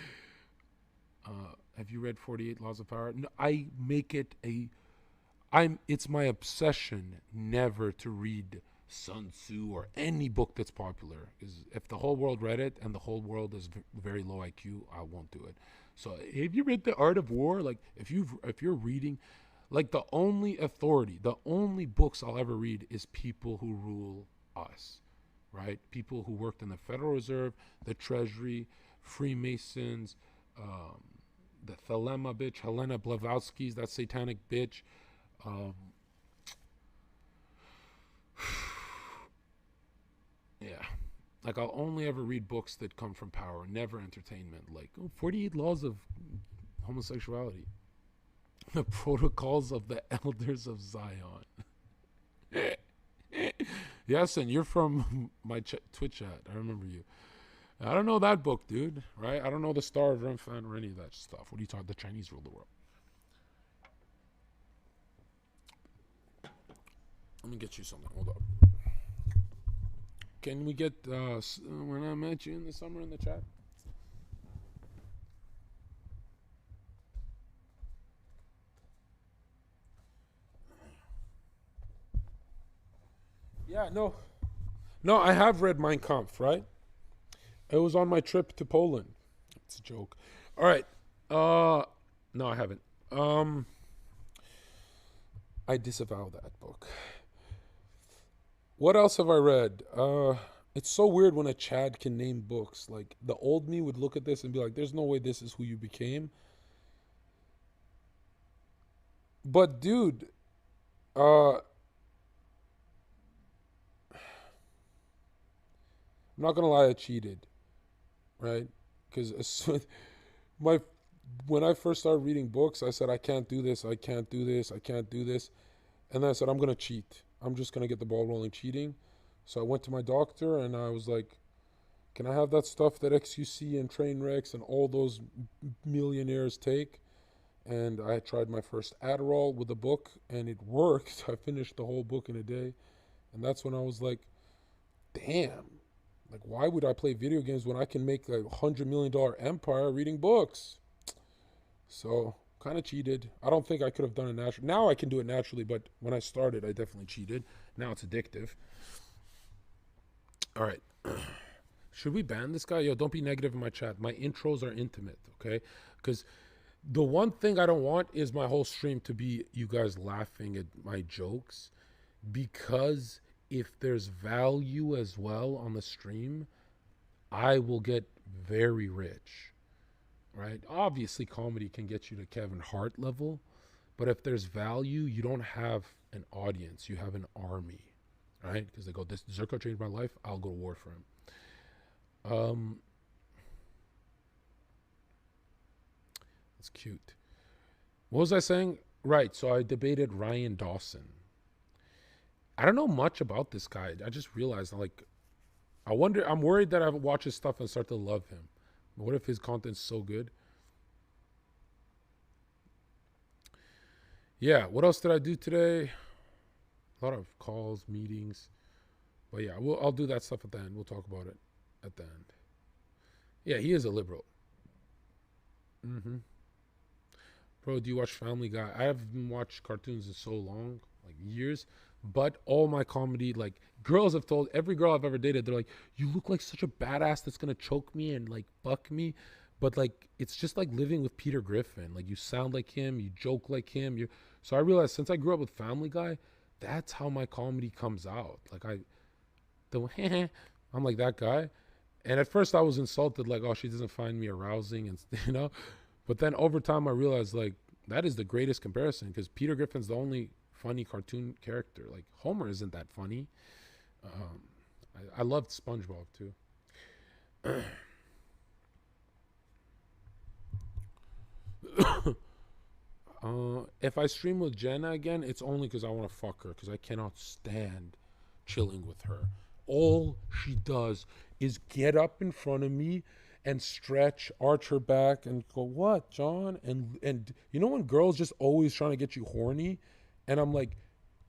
Have you read 48 Laws of Power? No, I make it a it's my obsession never to read Sun Tzu or any book that's popular. Because if the whole world read it and the whole world is very low IQ, I won't do it. So have you read The Art of War? Like if you're reading, like the only authority, the only books I'll ever read is people who rule us, right? People who worked in the Federal Reserve, the Treasury, Freemasons, um, the Thelema bitch, Helena Blavatsky's, that satanic bitch. Um, yeah. Like, I'll only ever read books that come from power, never entertainment. Like, 48 Laws of Homosexuality. The Protocols of the Elders of Zion. Yes, and you're from my Twitch chat. I remember you. I don't know that book, dude, right? I don't know the Star of Remphan or any of that stuff. What are you talking? The Chinese rule the world. Let me get you something. Hold up. Can we get when I met you in the summer in the chat? Yeah, no. No, I have read Mein Kampf, right? It was on my trip to Poland. It's a joke. All right. No, I haven't. I disavow that book. What else have I read? It's so weird when a Chad can name books. Like, the old me would look at this and be like, there's no way this is who you became. But, dude, I'm not going to lie, I cheated, right? Because my when I first started reading books, I said, I can't do this, I can't do this, I can't do this. And then I said, I'm going to cheat. I'm just going to get the ball rolling cheating. So I went to my doctor and I was like, can I have that stuff that XUC and Trainwrecks and all those millionaires take? And I tried my first Adderall with a book and it worked. I finished the whole book in a day. And that's when I was like, damn, like, why would I play video games when I can make a $100 million empire reading books? So, kind of cheated. I don't think I could have done it naturally. Now I can do it naturally, but when I started, I definitely cheated. Now it's addictive. All right. Should we ban this guy? Yo, don't be negative in my chat. My intros are intimate, okay? Because the one thing I don't want is my whole stream to be you guys laughing at my jokes. Because if there's value as well on the stream, I will get very rich. Right? Obviously, comedy can get you to Kevin Hart level, but if there's value, you don't have an audience, you have an army, right? Because they go, this Zherka changed my life, I'll go to war for him. It's cute. What was I saying? Right, so I debated Ryan Dawson. I don't know much about this guy. I just realized, like, I'm worried that I watch his stuff and start to love him. What if his content's so good? Yeah, what else did I do today? A lot of calls, meetings. But yeah, I'll do that stuff at the end. We'll talk about it at the end. Yeah, he is a liberal. Bro, do you watch Family Guy? I haven't watched cartoons in so long, like years. But all my comedy, like, girls have told, every girl I've ever dated, they're like, you look like such a badass that's gonna choke me and like fuck me. But like, it's just like living with Peter Griffin. Like, you sound like him, you joke like him. So I realized since I grew up with Family Guy, that's how my comedy comes out. Like, I'm like that guy. And at first I was insulted, like, oh, she doesn't find me arousing, and But then over time I realized, like, that is the greatest comparison, because Peter Griffin's the only funny cartoon character. Like, Homer isn't that funny. I loved SpongeBob too. If I stream with Jenna again, it's only because I want to fuck her, because I cannot stand chilling with her. All she does is get up in front of me and stretch, arch her back, and go, what, John? And you know when girls just always trying to get you horny? And I'm like,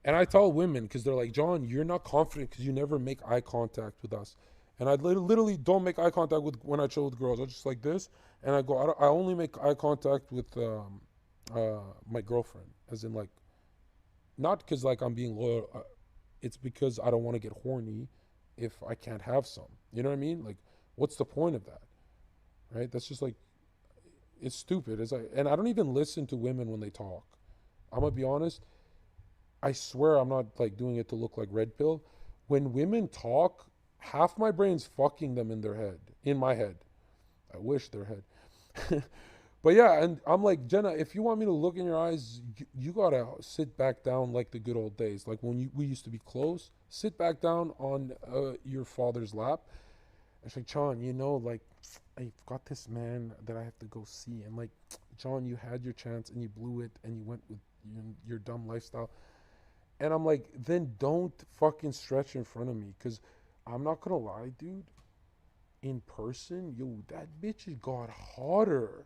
and I tell women, because they're like, John, you're not confident because you never make eye contact with us. And I literally don't make eye contact with when I chill with girls. I just like this, and I go. I only make eye contact with my girlfriend, as in like, not because like I'm being loyal. It's because I don't want to get horny if I can't have some. You know what I mean? Like, what's the point of that? Right? That's just like, it's stupid. And I don't even listen to women when they talk. I'm gonna be honest. I swear I'm not like doing it to look like red pill. When women talk, half my brain's fucking them in their head, in my head. I wish their head. But yeah, and I'm like, Jenna, if you want me to look in your eyes, you gotta sit back down like the good old days, like when we used to be close. Sit back down on your father's lap. And she's like, John, like, I've got this man that I have to go see, and like, John, you had your chance and you blew it, and you went with your dumb lifestyle. And I'm like, then don't fucking stretch in front of me, because I'm not gonna lie, dude. In person, yo, that bitch has got hotter.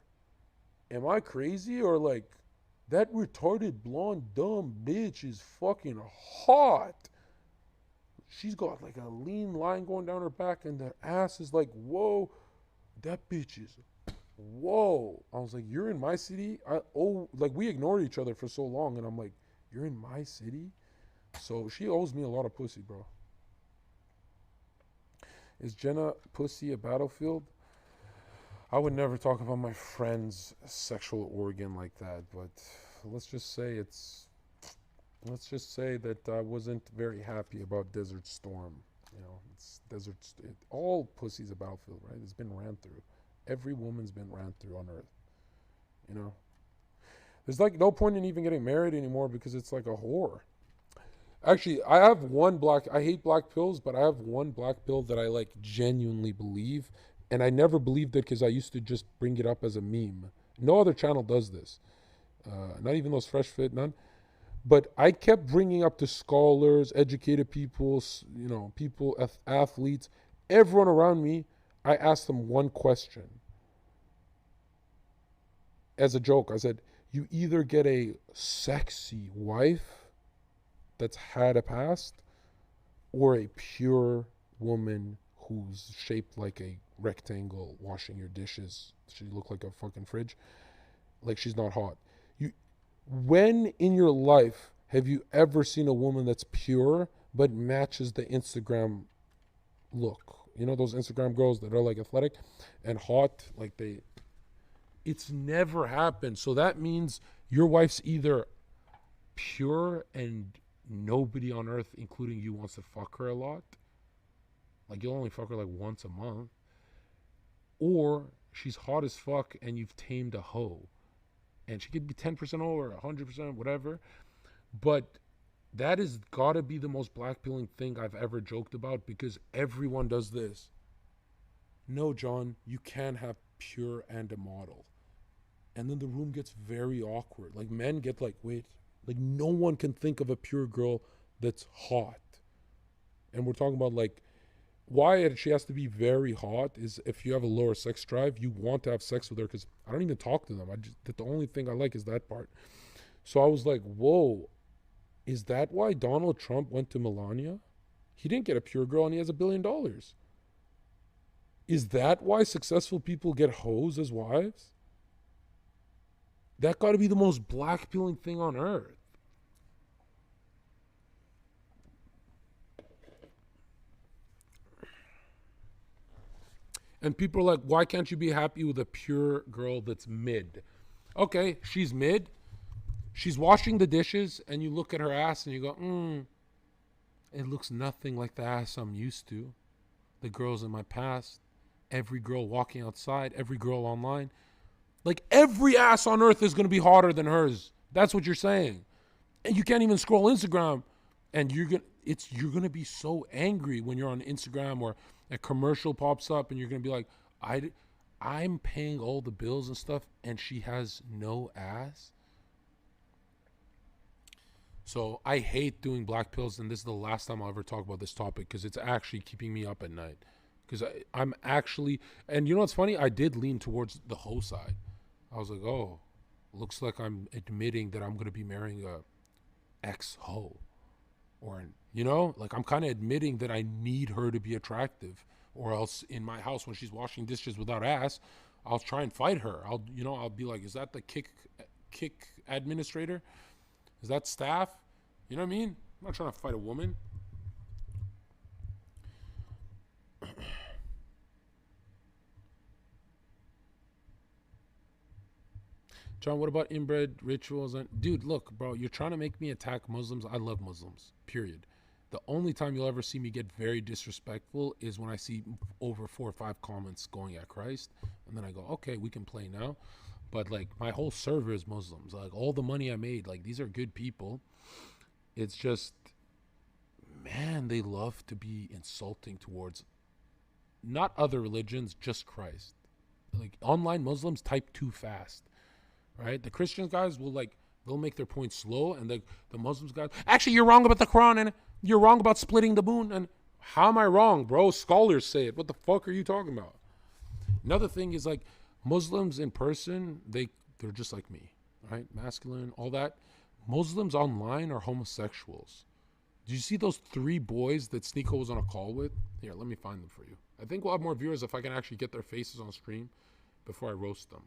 Am I crazy? Or like, that retarded blonde dumb bitch is fucking hot. She's got like a lean line going down her back, and the ass is like, whoa, that bitch is, whoa. I was like, you're in my city? Like, we ignored each other for so long, and I'm like, you're in my city? So she owes me a lot of pussy, bro. Is Jenna pussy a battlefield? I would never talk about my friend's sexual organ like that, but let's just say that I wasn't very happy about Desert Storm. It's all pussy's a battlefield, right? It's been ran through. Every woman's been ran through on Earth. There's like no point in even getting married anymore because it's like a whore. Actually, I hate black pills, but I have one black pill that I like genuinely believe. And I never believed it because I used to just bring it up as a meme. No other channel does this. Not even those Fresh Fit, none. But I kept bringing up to scholars, educated people, athletes, everyone around me. I asked them one question. As a joke, I said, you either get a sexy wife that's had a past, or a pure woman who's shaped like a rectangle washing your dishes. She look like a fucking fridge. Like, she's not hot. When in your life have you ever seen a woman that's pure but matches the Instagram look? Those Instagram girls that are like athletic and hot, like it's never happened. So that means your wife's either pure and nobody on earth, including you, wants to fuck her a lot. Like, you'll only fuck her like once a month. Or she's hot as fuck and you've tamed a hoe. And she could be 10% or 100%, whatever. But that has got to be the most blackpilling thing I've ever joked about, because everyone does this. No, John, you can't have pure and a model. And then the room gets very awkward. Like, men get like, wait, like, no one can think of a pure girl that's hot. And we're talking about like, why she has to be very hot is if you have a lower sex drive, you want to have sex with her, because I don't even talk to them. The only thing I like is that part. So I was like, whoa, is that why Donald Trump went to Melania? He didn't get a pure girl and he has $1 billion. Is that why successful people get hoes as wives? That got to be the most blackpilling thing on earth. And people are like, why can't you be happy with a pure girl that's mid? Okay, she's mid. She's washing the dishes, and you look at her ass and you go, it looks nothing like the ass I'm used to. The girls in my past, every girl walking outside, every girl online. Like, every ass on earth is going to be hotter than hers. That's what you're saying. And you can't even scroll Instagram. And you're going to be so angry when you're on Instagram or a commercial pops up and you're going to be like, I'm paying all the bills and stuff and she has no ass. So I hate doing black pills, and this is the last time I'll ever talk about this topic because it's actually keeping me up at night. Because I'm actually, and you know what's funny? I did lean towards the hoe side. I was like, oh, looks like I'm admitting that I'm going to be marrying a ex-hoe. Or, like, I'm kind of admitting that I need her to be attractive Or else in my house when she's washing dishes without ass, I'll try and fight her. I'll be like, is that the kick administrator? Is that staff? You know what I mean? I'm not trying to fight a woman. John, what about inbred rituals? Dude, look, bro, you're trying to make me attack Muslims. I love Muslims, period. The only time you'll ever see me get very disrespectful is when I see over 4 or 5 comments going at Christ. And then I go, okay, we can play now. But like my whole server is Muslims. Like all the money I made, like these are good people. It's just, man, they love to be insulting towards not other religions, just Christ. Like online Muslims type too fast. Right? The Christian guys will they'll make their point slow, and the Muslims guys, actually, you're wrong about the Quran, and you're wrong about splitting the moon. And how am I wrong, bro? Scholars say it. What the fuck are you talking about? Another thing is like Muslims in person, they're just like me, right? Masculine, all that. Muslims online are homosexuals. Did you see those 3 boys that SNEAKO was on a call with? Here, let me find them for you. I think we'll have more viewers if I can actually get their faces on stream before I roast them.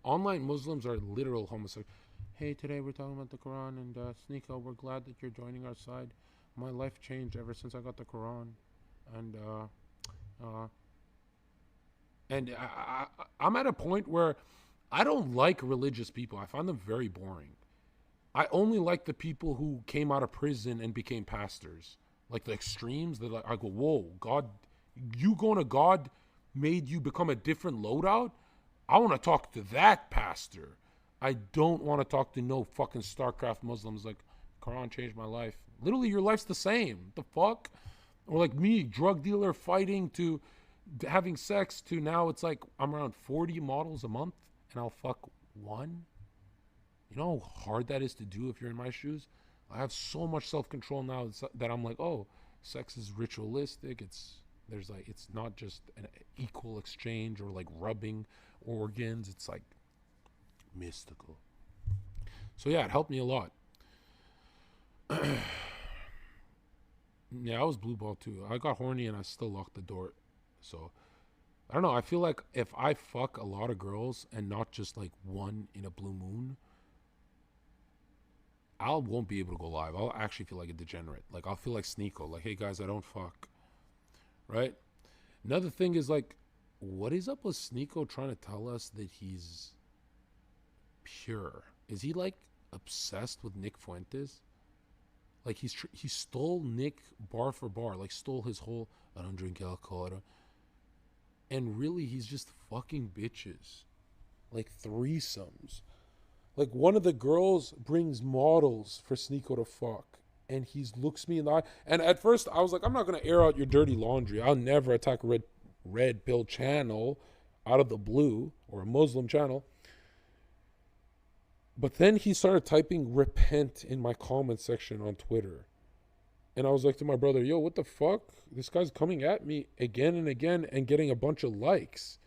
Online Muslims are literal homosexuals. Hey, today we're talking about the Quran, and SNEAKO, we're glad that you're joining our side. My life changed ever since I got the Quran, and I'm at a point where I don't like religious people. I find them very boring. I only like the people who came out of prison and became pastors, like the extremes. That I go, whoa, God, you going to God made you become a different loadout? I want to talk to that pastor. I don't want to talk to no fucking StarCraft Muslims like, Quran changed my life. Literally, your life's the same. The fuck? Or like me, drug dealer fighting to having sex to now it's like I'm around 40 models a month and I'll fuck one. You know how hard that is to do if you're in my shoes? I have so much self-control now that I'm like, oh, sex is ritualistic. It's not just an equal exchange or like rubbing organs. It's like mystical. So yeah, it helped me a lot. Yeah, I was blue ball too. I got horny and I still locked the door. So I don't know. I feel like if I fuck a lot of girls and not just like one in a blue moon, I won't be able to go live. I'll actually feel like a degenerate. Like I'll feel like SNEAKO. Like, hey guys, I don't fuck. Right? Another thing is like, what is up with SNEAKO trying to tell us that he's pure? Is he like obsessed with Nick Fuentes? Like he stole Nick bar for bar, like stole his whole, I don't drink alcohol. And really he's just fucking bitches. Like threesomes. Like one of the girls brings models for SNEAKO to fuck. And he looks me in the eye. And at first I was like, I'm not going to air out your dirty laundry. I'll never attack a red pill channel out of the blue, or a Muslim channel. But then he started typing repent in my comment section on Twitter. And I was like to my brother, yo, what the fuck? This guy's coming at me again and again and getting a bunch of likes.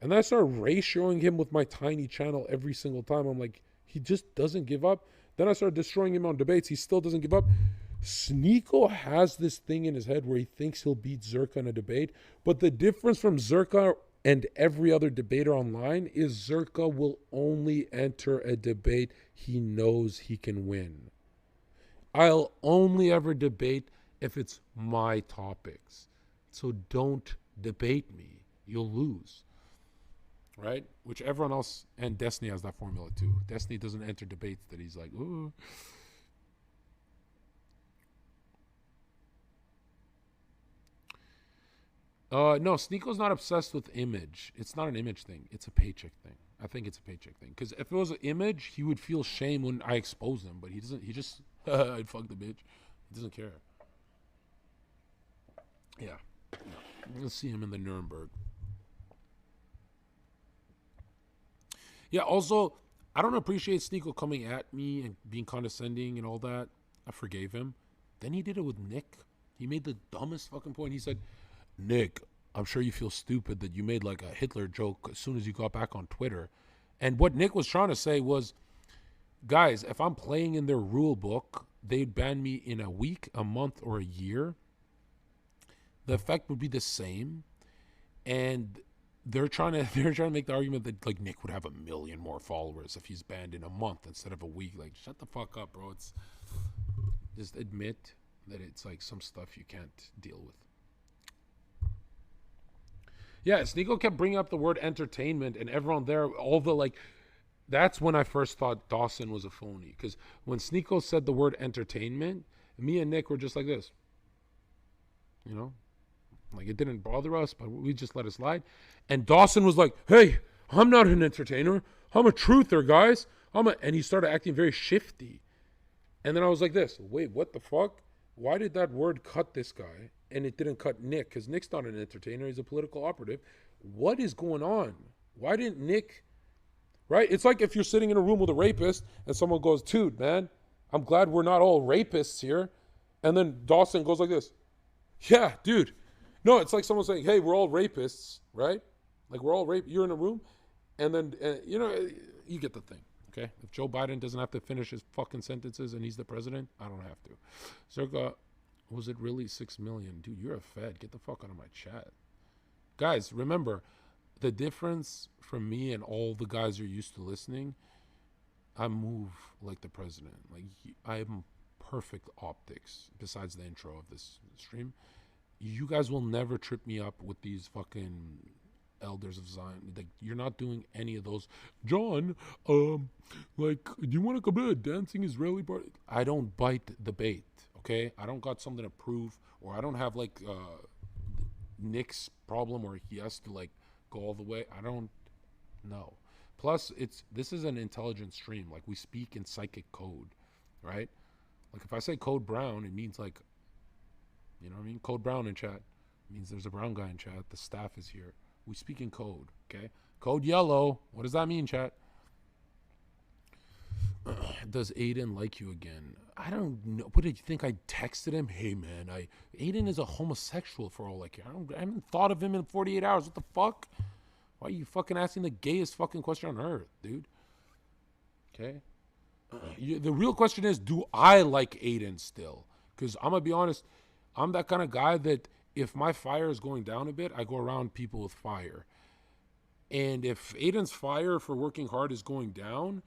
And then I started ratioing him with my tiny channel every single time. I'm like, he just doesn't give up. Then I started destroying him on debates. He still doesn't give up. SNEAKO has this thing in his head where he thinks he'll beat Zherka in a debate. But the difference from Zherka and every other debater online is Zherka will only enter a debate he knows he can win. I'll only ever debate if it's my topics. So don't debate me. You'll lose. Right? Which everyone else, and Destiny has that formula too. Destiny doesn't enter debates that he's like, ooh. No, SNEAKO's not obsessed with image. It's not an image thing. It's a paycheck thing. I think it's a paycheck thing. Because if it was an image, he would feel shame when I expose him. But he doesn't. He just, I'd fuck the bitch. He doesn't care. Yeah. Let's see him in the Nuremberg. Yeah, also, I don't appreciate SNEAKO coming at me and being condescending and all that. I forgave him. Then he did it with Nick. He made the dumbest fucking point. He said, Nick, I'm sure you feel stupid that you made like a Hitler joke as soon as you got back on Twitter. And what Nick was trying to say was, guys, if I'm playing in their rule book, they'd ban me in a week, a month, or a year. the effect would be the same, and they're trying to make the argument that like Nick would have 1 million more followers if he's banned in a month instead of a week. Like, shut the fuck up, bro. It's just admit that it's like some stuff you can't deal with. Yeah, SNEAKO kept bringing up the word entertainment, and everyone there, all the like, that's when I first thought Dawson was a phony. Because when SNEAKO said the word entertainment, me and Nick were just like this. You know? Like, it didn't bother us, but we just let it slide. And Dawson was like, hey, I'm not an entertainer. I'm a truther, guys. And he started acting very shifty. And then I was like this, wait, what the fuck? Why did that word cut this guy? And it didn't cut Nick, because Nick's not an entertainer. He's a political operative. What is going on? Why didn't Nick, right? It's like if you're sitting in a room with a rapist and someone goes, dude, man, I'm glad we're not all rapists here. And then Dawson goes like this. Yeah, dude. No, it's like someone saying, hey, we're all rapists, right? Like, we're all you're in a room. And then, you know, you get the thing, okay? If Joe Biden doesn't have to finish his fucking sentences and he's the president, I don't have to. Zherka, was it really 6 million? Dude, you're a Fed. Get the fuck out of my chat. Guys, remember, the difference from me and all the guys you're used to listening, I move like the president. Like, I am perfect optics, besides the intro of this stream. You guys will never trip me up with these fucking elders of Zion. Like, you're not doing any of those. John, like, do you want to come to a dancing Israeli party? I don't bite the bait, okay? I don't got something to prove, or I don't have, like, Nick's problem where he has to, like, go all the way. I don't know. Plus, this is an intelligent stream. Like, we speak in psychic code, right? Like, if I say code brown, it means, like, you know what I mean? Code brown in chat. It means there's a brown guy in chat. The staff is here. We speak in code, okay? Code yellow. What does that mean, chat? Does Aiden like you again? I don't know. What did you think? I texted him? Hey, man, Aiden is a homosexual for all I care. I haven't thought of him in 48 hours. What the fuck? Why are you fucking asking the gayest fucking question on earth, dude? Okay? The real question is, do I like Aiden still? Because I'm going to be honest, I'm that kind of guy that if my fire is going down a bit, I go around people with fire. And if Aiden's fire for working hard is going down,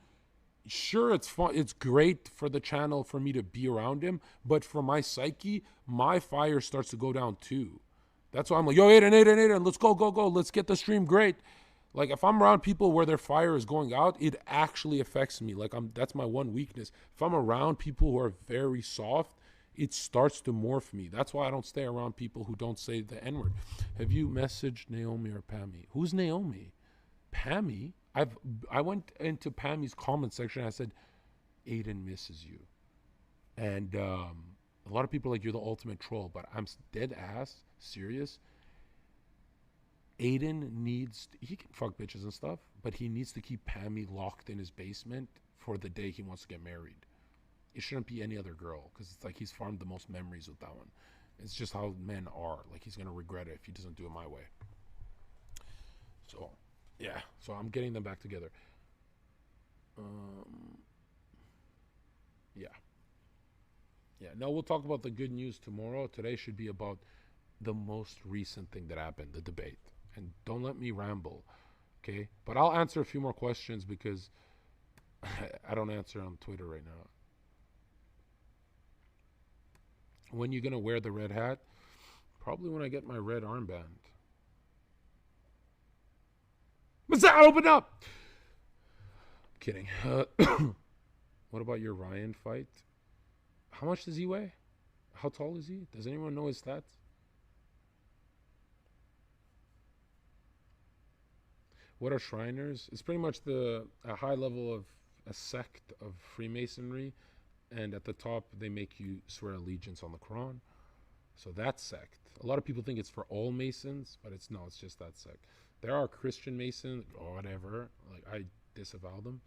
sure, it's fun. It's great for the channel for me to be around him. But for my psyche, my fire starts to go down too. That's why I'm like, yo, Aiden, let's go. Let's get the stream great. Like, if I'm around people where their fire is going out, it actually affects me. Like, that's my one weakness. If I'm around people who are very soft, it starts to morph me. That's why I don't stay around people who don't say the N-word. Have you messaged Naomi or Pammy? Who's Naomi? Pammy? I went into Pammy's comment section and I said, Aiden misses you. And a lot of people are like, you're the ultimate troll. But I'm dead ass serious. Aiden he can fuck bitches and stuff, but he needs to keep Pammy locked in his basement for the day he wants to get married. It shouldn't be any other girl, because it's like he's farmed the most memories with that one. It's just how men are. Like, he's going to regret it if he doesn't do it my way. So, yeah. So I'm getting them back together. Yeah. Yeah. No, we'll talk about the good news tomorrow. Today should be about the most recent thing that happened, the debate. And don't let me ramble, okay? But I'll answer a few more questions because I don't answer on Twitter right now. When you going to wear the red hat? Probably when I get my red armband. What's that? Open up! Kidding. What about your Ryan fight? How much does he weigh? How tall is he? Does anyone know his stats? What are Shriners? It's pretty much a high level of a sect of Freemasonry. And at the top, they make you swear allegiance on the Quran. So that sect. A lot of people think it's for all Masons, but it's just that sect. There are Christian Masons, or whatever. Like, I disavow them.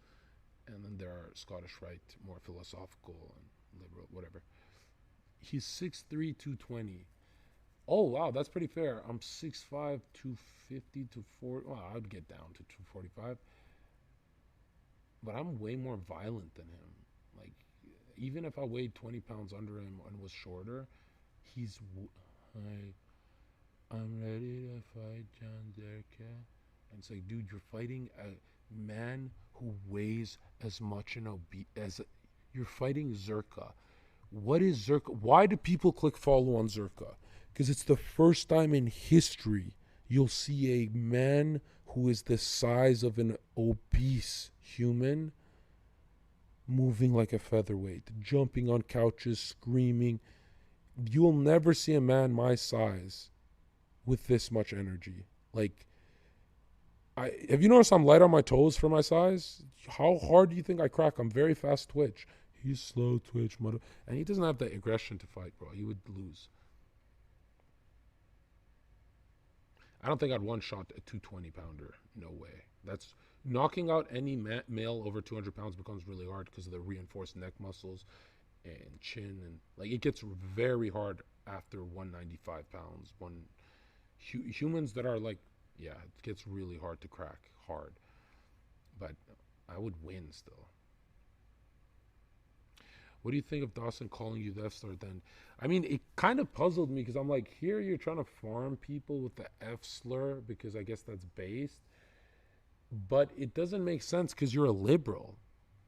And then there are Scottish Rite, more philosophical and liberal, whatever. He's 6'3", 220. Oh, wow, that's pretty fair. I'm 6'5", 250 to 40. Well, I'd get down to 245. But I'm way more violent than him. Like, even if I weighed 20 pounds under him and was shorter, I'm ready to fight John Zherka. And it's like, dude, you're fighting a man who weighs as much an as you're fighting Zherka. What is Zherka? Why do people click follow on Zherka? Because it's the first time in history you'll see a man who is the size of an obese human moving like a featherweight, jumping on couches, screaming. You'll never see a man my size with this much energy. Like, have you noticed I'm light on my toes for my size? How hard do you think I crack? I'm very fast twitch. He's slow twitch, and he doesn't have the aggression to fight, bro. He would lose. I don't think I'd one shot a 220 pounder. No way. That's knocking out any male over 200 pounds becomes really hard because of the reinforced neck muscles and chin, and like it gets very hard after 195 pounds. Humans that are like, yeah, it gets really hard to crack hard, but I would win still. What do you think of Dawson calling you the F slur then? I mean, it kind of puzzled me because I'm like, here you're trying to farm people with the F slur because I guess that's based, but it doesn't make sense because you're a liberal,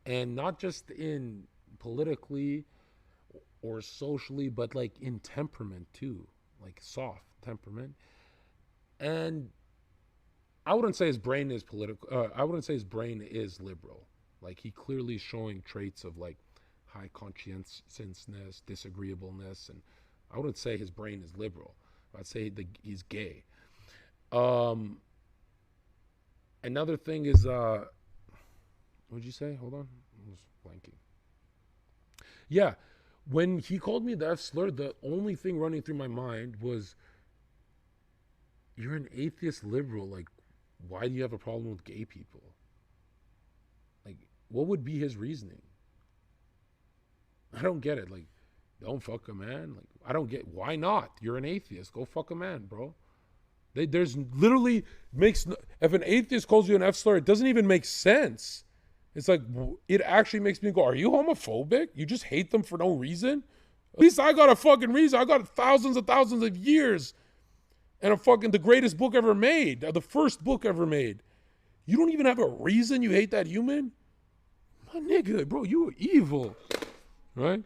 and not just in politically or socially, but like in temperament too, like soft temperament. And I wouldn't say his brain is political. I wouldn't say his brain is liberal. Like he clearly is showing traits of like high conscientiousness, disagreeableness, and I wouldn't say his brain is liberal. I'd say he's gay. Another thing is, what'd you say? Hold on, I was blanking. Yeah, when he called me the F slur, the only thing running through my mind was, you're an atheist liberal. Like, why do you have a problem with gay people? Like, what would be his reasoning? I don't get it. Like, don't fuck a man. Like, I don't get, why not? You're an atheist. Go fuck a man, bro. There's literally if an atheist calls you an F slur, it doesn't even make sense. It's like, it actually makes me go, are you homophobic? You just hate them for no reason? At least I got a fucking reason. I got thousands and thousands of years and the greatest book ever made, the first book ever made. You don't even have a reason you hate that human? My nigga, bro, you are evil. Right?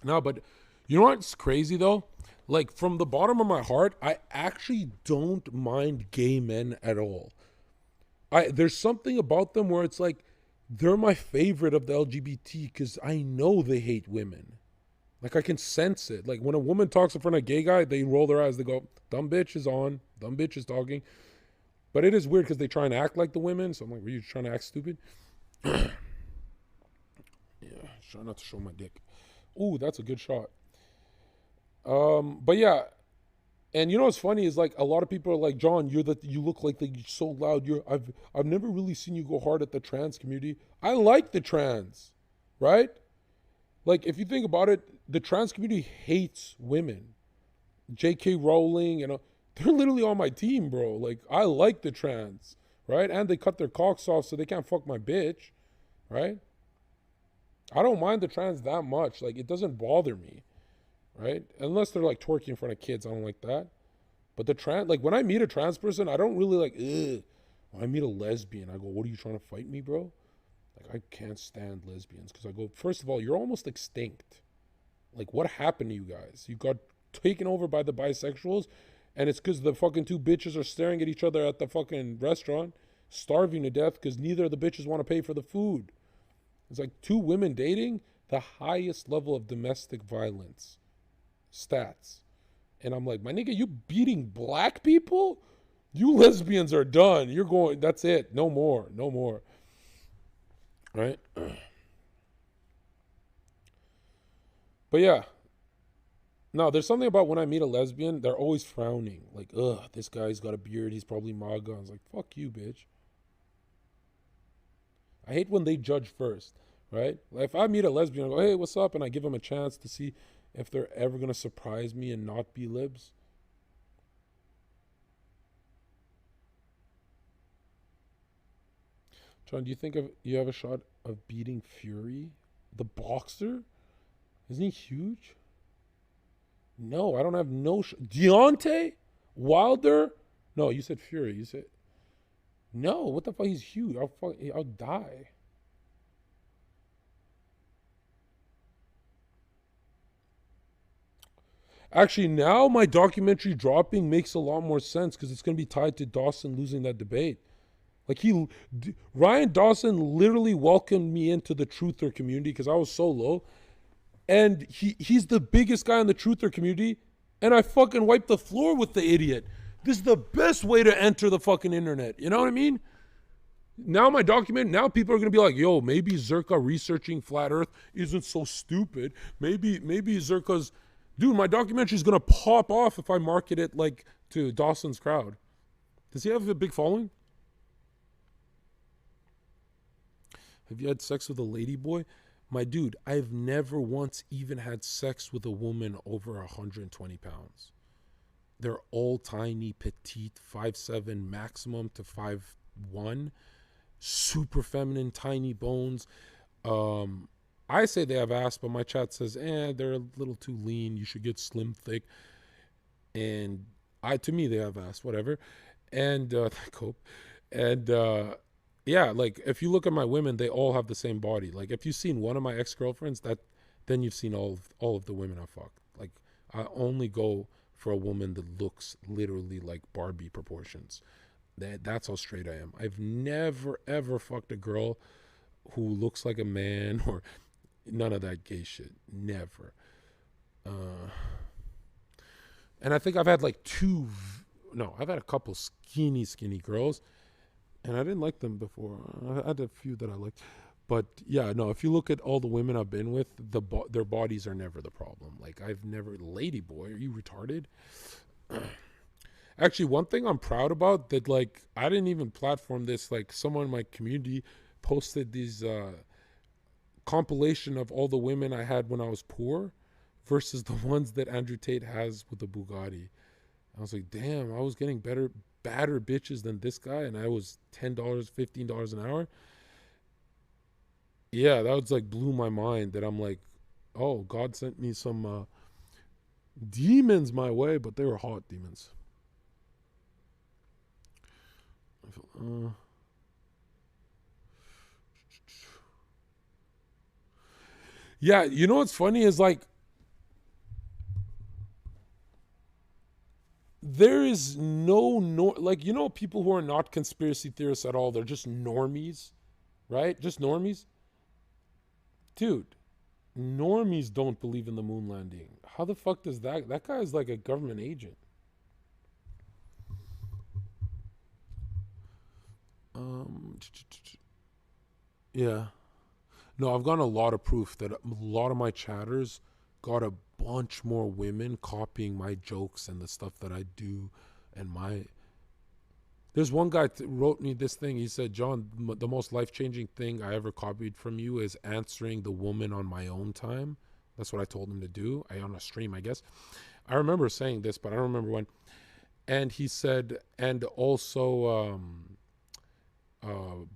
No, but you know what's crazy though? Like, from the bottom of my heart, I actually don't mind gay men at all. There's something about them where it's like, they're my favorite of the LGBT because I know they hate women. Like, I can sense it. Like, when a woman talks in front of a gay guy, they roll their eyes. They go, dumb bitch is on. Dumb bitch is talking. But it is weird because they try and act like the women. So I'm like, were you trying to act stupid? Yeah, try not to show my dick. Ooh, that's a good shot. But yeah, and you know what's funny is like a lot of people are like, John, you look like you're so loud. I've never really seen you go hard at the trans community. I like the trans, right? Like, if you think about it, the trans community hates women. J.K. Rowling and they're literally on my team, bro. Like, I like the trans, right? And they cut their cocks off so they can't fuck my bitch, right? I don't mind the trans that much. Like, it doesn't bother me, right? Unless they're like twerking in front of kids, I don't like that. But the trans, like, when I meet a trans person, I don't really like, ugh. When I meet a lesbian, I go, what are you trying to fight me, bro? Like, I can't stand lesbians because I go, first of all, you're almost extinct. Like, what happened to you guys? You got taken over by the bisexuals, and it's because the fucking two bitches are staring at each other at the fucking restaurant, starving to death because neither of the bitches want to pay for the food. It's like two women dating, the highest level of domestic violence stats. And I'm like, my nigga, you beating black people? You lesbians are done. You're going, that's it. No more. No more. Right? But yeah. No, there's something about when I meet a lesbian, they're always frowning. Like, ugh, this guy's got a beard. He's probably MAGA. I was like, fuck you, bitch. I hate when they judge first, right? Like, if I meet a lesbian, I go, hey, what's up? And I give them a chance to see if they're ever going to surprise me and not be libs. John, do you think you have a shot of beating Fury? The boxer? Isn't he huge? No, I don't have no... Deontay Wilder? No, you said Fury. You said... No, what the fuck? He's huge. I'll die. Actually, now my documentary dropping makes a lot more sense because it's going to be tied to Dawson losing that debate. Like Ryan Dawson literally welcomed me into the truther community because I was so low. And he's the biggest guy in the truther community. And I fucking wiped the floor with the idiot. This is the best way to enter the fucking internet. You know what I mean? Now now people are going to be like, yo, maybe Zherka researching flat earth isn't so stupid. Maybe Zherka's... Dude, my documentary is going to pop off if I market it like to Dawson's crowd. Does he have a big following? Have you had sex with a lady boy? My dude, I've never once even had sex with a woman over 120 pounds. They're all tiny, petite, 5'7", maximum to 5'1", super feminine, tiny bones. I say they have ass, but my chat says, they're a little too lean. You should get slim, thick. And to me, they have ass, whatever. And cope. And yeah, like if you look at my women, they all have the same body. Like if you've seen one of my ex-girlfriends, then you've seen all of the women I fucked. Like I only go for a woman that looks literally like Barbie proportions. That's how straight I am. I've never ever fucked a girl who looks like a man or none of that gay shit. Never. And I think I've had like I've had a couple skinny girls, and I didn't like them before. I had a few that I liked. But yeah, no, if you look at all the women I've been with, their bodies are never the problem. Like I've never... Lady boy, are you retarded? Actually, one thing I'm proud about that, like, I didn't even platform this. Like someone in my community posted these compilation of all the women I had when I was poor versus the ones that Andrew Tate has with the Bugatti. I was like, damn, I was getting badder bitches than this guy, and I was $10, $15 an hour. Yeah, that was like blew my mind that I'm like, oh, God sent me some demons my way, but they were hot demons. Yeah, you know what's funny is like, there is like, you know, people who are not conspiracy theorists at all, they're just normies, right? Just normies. Dude, normies don't believe in the moon landing. How the fuck does that guy is like a government agent. Yeah. No, I've gotten a lot of proof that a lot of my chatters got a bunch more women copying my jokes and the stuff that I do. And there's one guy wrote me this thing. He said, John, the most life-changing thing I ever copied from you is answering the woman on my own time. That's what I told him to do. On a stream, I guess. I remember saying this, but I don't remember when. And he said, and also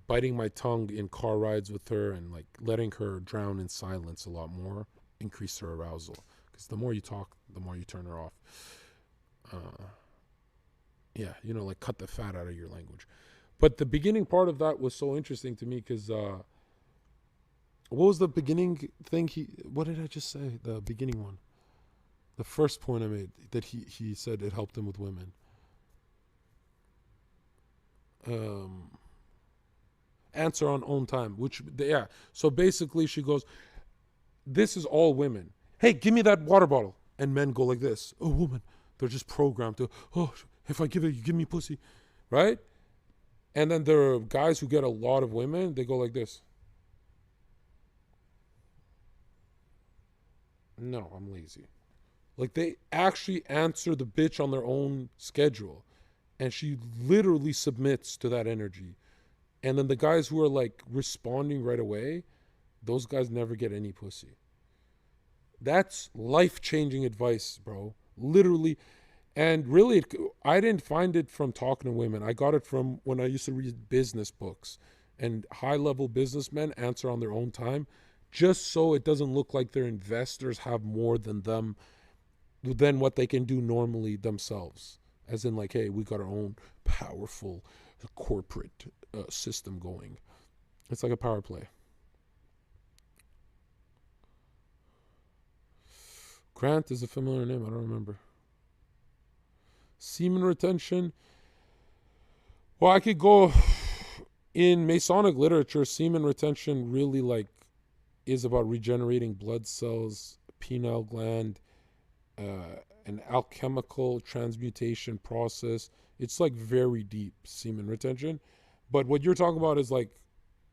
biting my tongue in car rides with her and like letting her drown in silence a lot more increased her arousal. Because the more you talk, the more you turn her off. Yeah, you know, like cut the fat out of your language. But the beginning part of that was so interesting to me because what was the beginning thing? What did I just say? The beginning one. The first point I made, that he said it helped him with women. Answer on own time, which, yeah. So basically she goes, this is all women. Hey, give me that water bottle. And men go like this. Oh, woman. They're just programmed to, oh, if I give it, you give me pussy. Right? And then there are guys who get a lot of women. They go like this. No, I'm lazy. Like they actually answer the bitch on their own schedule. And she literally submits to that energy. And then the guys who are like responding right away, those guys never get any pussy. That's life-changing advice, bro. Literally. And really, I didn't find it from talking to women. I got it from when I used to read business books. And high-level businessmen answer on their own time. just so it doesn't look like their investors have more than what they can do normally themselves. As in, like, hey, we got our own powerful corporate system going. It's like a power play. Grant is a familiar name. I don't remember. Semen retention. Well, I could go in Masonic literature. Semen retention really like is about regenerating blood cells, pineal gland, an alchemical transmutation process. It's like very deep semen retention. But what you're talking about is like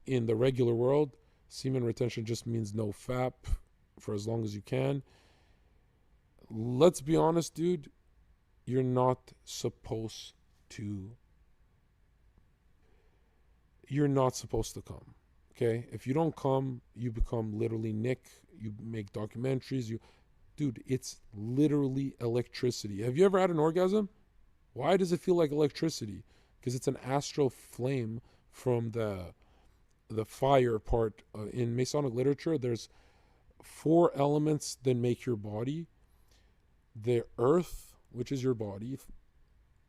in the regular world, semen retention just means no FAP for as long as you can. Let's be honest, dude. You're not supposed to. You're not supposed to come. Okay? If you don't come, you become literally Nick. You make documentaries. Dude, it's literally electricity. Have you ever had an orgasm? Why does it feel like electricity? Because it's an astral flame from the fire part. In Masonic literature, there's 4 elements that make your body. The earth, which is your body.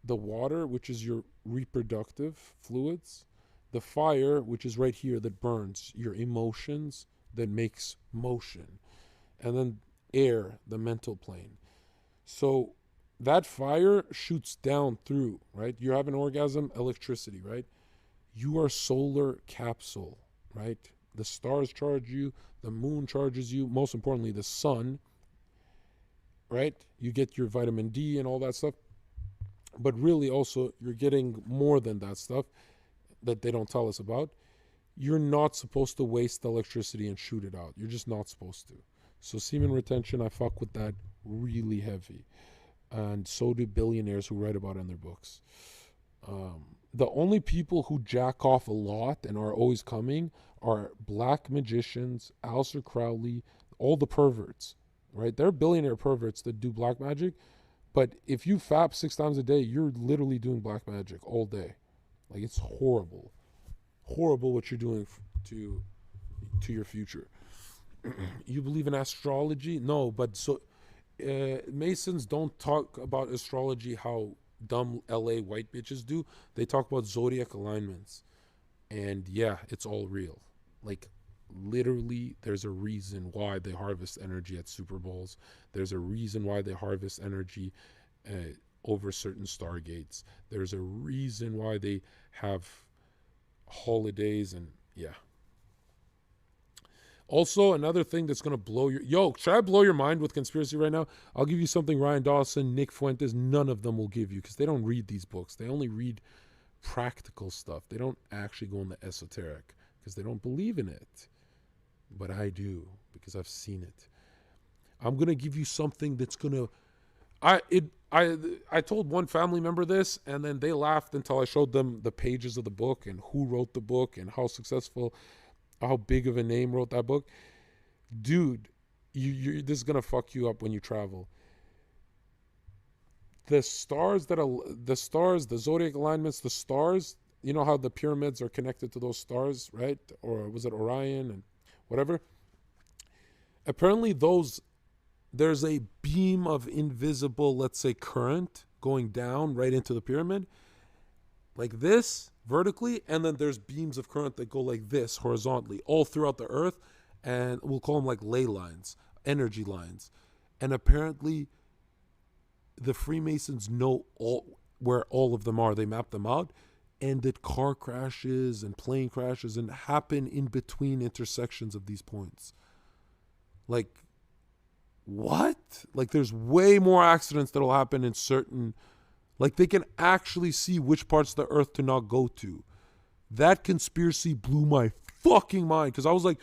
The water, which is your reproductive fluids. The fire, which is right here, that burns your emotions, that makes motion. And then air, the mental plane. So that fire shoots down through, right? You have an orgasm, electricity, right? You are solar capsule, right? The stars charge you, the moon charges you, most importantly, the sun, right? You get your vitamin D and all that stuff. But really also, you're getting more than that stuff that they don't tell us about. You're not supposed to waste electricity and shoot it out. You're just not supposed to. So semen retention, I fuck with that really heavy. And so do billionaires who write about it in their books. The only people who jack off a lot and are always coming are black magicians, Aleister Crowley, all the perverts, right? They're billionaire perverts that do black magic. But if you fap 6 times a day, you're literally doing black magic all day. Like, it's horrible. Horrible what you're doing to your future. You believe in astrology? No, but so Masons don't talk about astrology how dumb LA white bitches do. They talk about zodiac alignments. And yeah, it's all real. Like, literally, there's a reason why they harvest energy at Super Bowls. There's a reason why they harvest energy over certain stargates. There's a reason why they have holidays, and yeah. Also, another thing that's going to blow should I blow your mind with conspiracy right now? I'll give you something Ryan Dawson, Nick Fuentes, none of them will give you because they don't read these books. They only read practical stuff. They don't actually go in the esoteric because they don't believe in it. But I do because I've seen it. I'm going to give you something that's going to... I told one family member this, and then they laughed until I showed them the pages of the book and who wrote the book and how successful, how big of a name wrote that book. Dude, this is going to fuck you up when you travel. The zodiac alignments, the stars, you know how the pyramids are connected to those stars, right? Or was it Orion and whatever? Apparently there's a beam of invisible, let's say, current going down right into the pyramid, like this, vertically, and then there's beams of current that go like this, horizontally, all throughout the earth, and we'll call them like ley lines, energy lines. And apparently the Freemasons know where all of them are. They map them out, and that car crashes and plane crashes and happen in between intersections of these points. Like, what? Like, there's way more accidents that'll happen in certain... Like, they can actually see which parts of the earth to not go to. That conspiracy blew my fucking mind. Because I was like,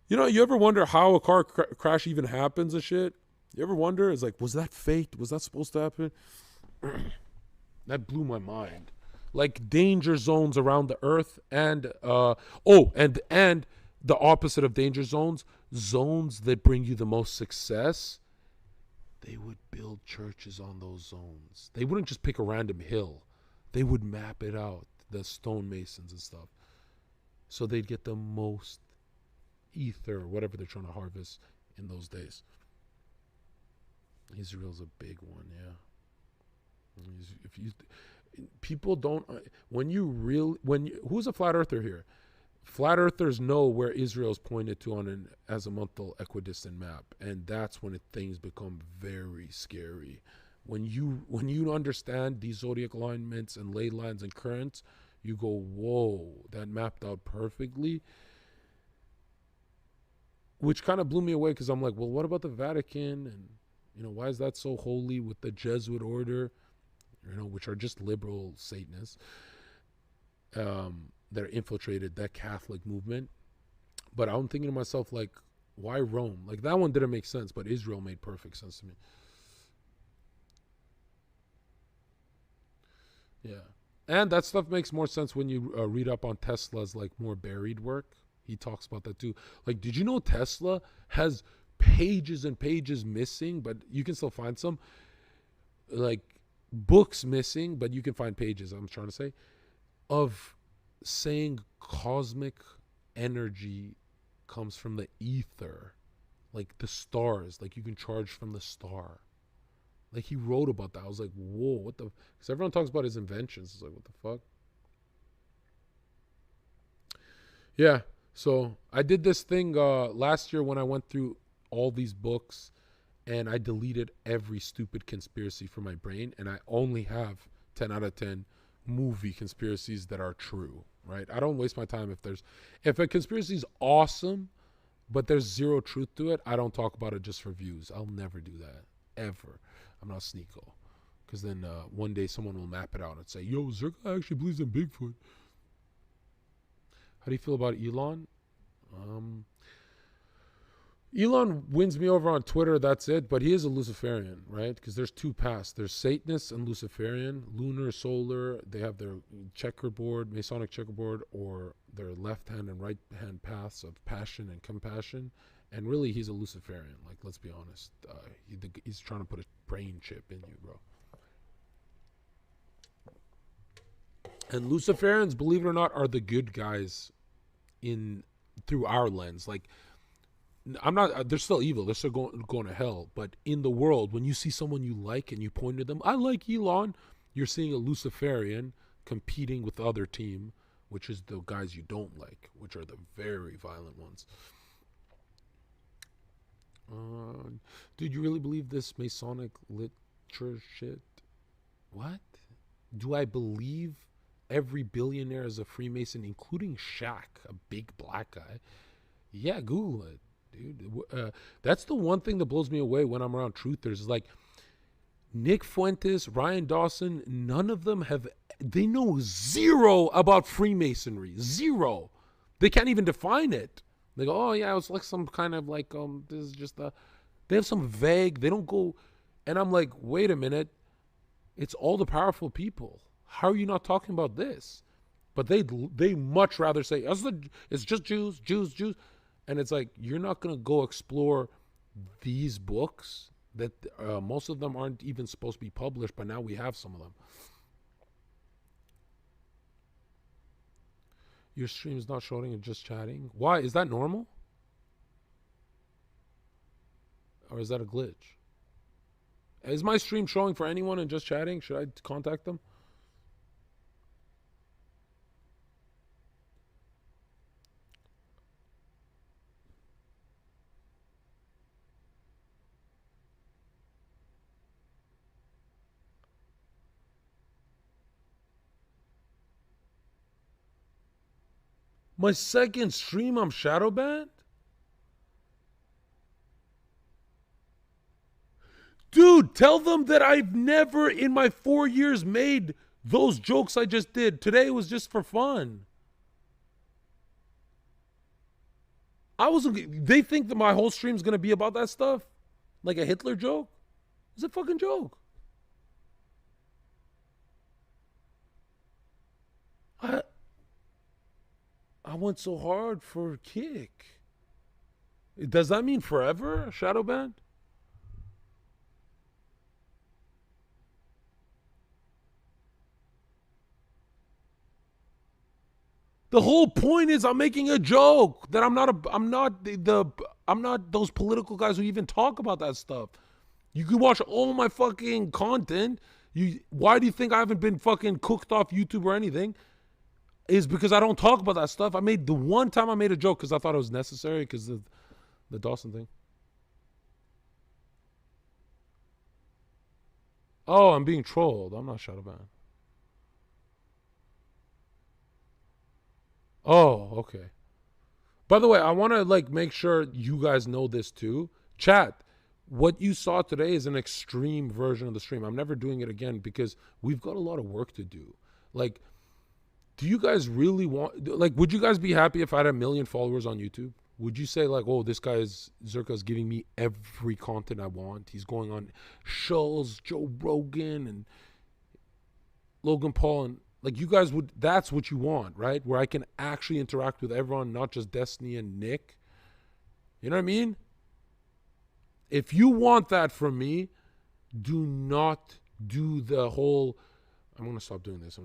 you know, you ever wonder how a car crash even happens and shit? You ever wonder? It's like, was that fate? Was that supposed to happen? That blew my mind. Like, danger zones around the earth and... and the opposite of danger zones that bring you the most success, they would build churches on those zones. They wouldn't just pick a random hill. They would map it out, the stonemasons and stuff. So they'd get the most ether or whatever they're trying to harvest in those days. Israel's a big one, yeah. If you people don't who's a flat earther here? Flat earthers know where Israel's pointed to on an azimuthal equidistant map, and that's when things become very scary. When you understand these zodiac alignments and ley lines and currents, you go, whoa, that mapped out perfectly. Which kind of blew me away, because I'm like, well, what about the Vatican? And why is that so holy with the Jesuit order? Which are just liberal Satanists that are infiltrated that Catholic movement. But I'm thinking to myself, like, why Rome? Like, that one didn't make sense, but Israel made perfect sense to me. Yeah. And that stuff makes more sense when you read up on Tesla's, like, more buried work. He talks about that too. Like, did you know Tesla has pages and pages missing, but you can still find some? Like, books missing, but you can find pages, I'm trying to say, of saying cosmic energy comes from the ether, like the stars, like you can charge from the star. Like, he wrote about that. I was like, whoa, what the? Because everyone talks about his inventions. It's like, what the fuck? Yeah. So I did this thing last year when I went through all these books, and I deleted every stupid conspiracy from my brain, and I only have 10 out of 10 movie conspiracies that are true, right? I don't waste my time if a conspiracy is awesome, but there's zero truth to it, I don't talk about it just for views. I'll never do that, ever. I'm not SNEAKO. Because then one day someone will map it out and say, yo, Zherka actually believes in Bigfoot. How do you feel about Elon? Elon wins me over on Twitter, that's it, but he is a Luciferian, right? Because there's two paths. There's Satanists and Luciferian, lunar, solar. They have their checkerboard, Masonic checkerboard, or their left-hand and right-hand paths of passion and compassion. And really, he's a Luciferian. Like, let's be honest. He's trying to put a brain chip in you, bro. And Luciferians, believe it or not, are the good guys through our lens. Like, they're still evil. They're still going to hell. But in the world, when you see someone you like and you point to them, I like Elon, you're seeing a Luciferian competing with the other team, which is the guys you don't like, which are the very violent ones. Dude, you really believe this Masonic literature shit? What? Do I believe every billionaire is a Freemason, including Shaq, a big black guy? Yeah, Google it. Dude, that's the one thing that blows me away when I'm around truthers. Is like Nick Fuentes, Ryan Dawson, none of them they know zero about Freemasonry. Zero. They can't even define it. They go, oh yeah, it's like some kind of like, this is just they have some vague, they don't go, and I'm like, wait a minute, it's all the powerful people. How are you not talking about this? But they much rather say, it's just Jews. And it's like, you're not going to go explore these books that most of them aren't even supposed to be published, but now we have some of them. Your stream is not showing and just chatting. Why? Is that normal? Or is that a glitch? Is my stream showing for anyone and just chatting? Should I contact them? My second stream, I'm shadow banned? Dude, tell them that I've never in my 4 years made those jokes I just did. Today was just for fun. They think that my whole stream's going to be about that stuff? Like a Hitler joke? It's a fucking joke. I went so hard for a kick. Does that mean forever, shadow banned? The whole point is I'm making a joke that I'm not those political guys who even talk about that stuff. You can watch all my fucking content. Why do you think I haven't been fucking cooked off YouTube or anything? Is because I don't talk about that stuff. I made the one time I made a joke because I thought it was necessary because of the Dawson thing. Oh, I'm being trolled. I'm not Shadowban. Oh, okay. By the way, I want to make sure you guys know this too. Chat, what you saw today is an extreme version of the stream. I'm never doing it again because we've got a lot of work to do. Do you guys really want, would you guys be happy if I had 1 million followers on YouTube? Would you say oh, this guy Zherka's giving me every content I want. He's going on shows, Joe Rogan and Logan Paul, and you guys would, that's what you want, right? Where I can actually interact with everyone, not just Destiny and Nick. You know what I mean? If you want that from me, do not do the whole, I'm going to stop doing this.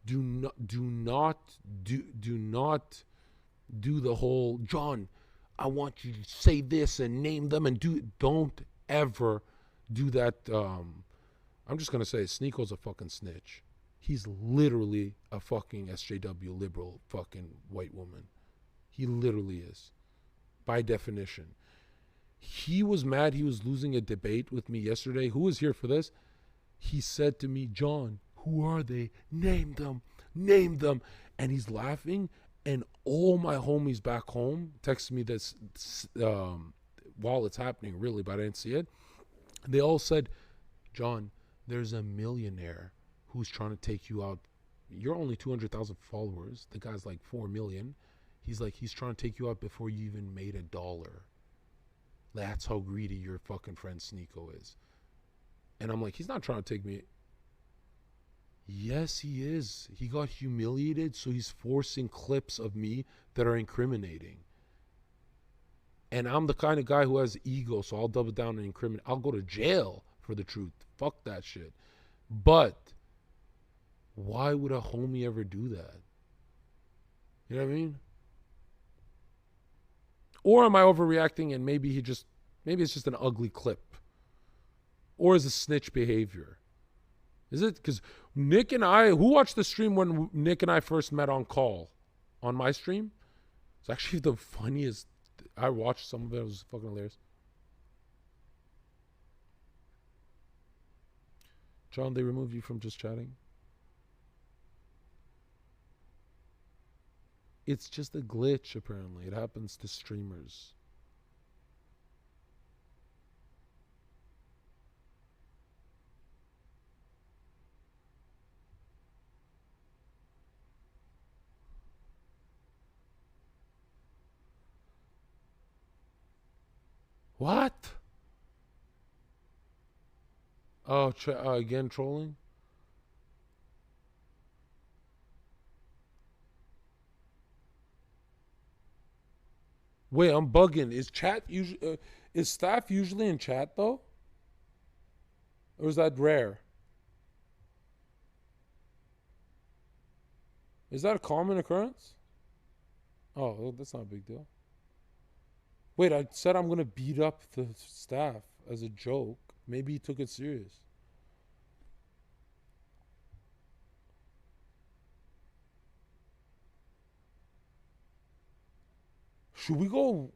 Do not do the whole, John, I want you to say this and name them and don't ever do that. I'm just going to say SNEAKO's a fucking snitch. He's literally a fucking SJW liberal fucking white woman. He literally is, by definition. He was mad he was losing a debate with me yesterday. Who was here for this? He said to me, John, who are they? Name them. Name them. And he's laughing. And all my homies back home texted me this while it's happening, really, but I didn't see it. They all said, John, there's a millionaire who's trying to take you out. You're only 200,000 followers. The guy's 4 million. He's trying to take you out before you even made $1. That's how greedy your fucking friend SNEAKO is. And I'm he's not trying to take me. Yes, he is. He got humiliated, so he's forcing clips of me that are incriminating. And I'm the kind of guy who has ego, so I'll double down and incriminate. I'll go to jail for the truth. Fuck that shit. But why would a homie ever do that? You know what I mean? Or am I overreacting and maybe it's just an ugly clip? Or is it snitch behavior? Is it? Because Nick and I, who watched the stream when Nick and I first met on call? On my stream? It's actually the funniest. I watched some of it. It was fucking hilarious. John, they removed you from just chatting? It's just a glitch, apparently. It happens to streamers. What? Oh, again trolling? Wait, I'm bugging. Is chat usually? Is staff usually in chat though? Or is that rare? Is that a common occurrence? Oh, that's not a big deal. Wait, I said I'm gonna beat up the staff as a joke. Maybe he took it serious. Should we go?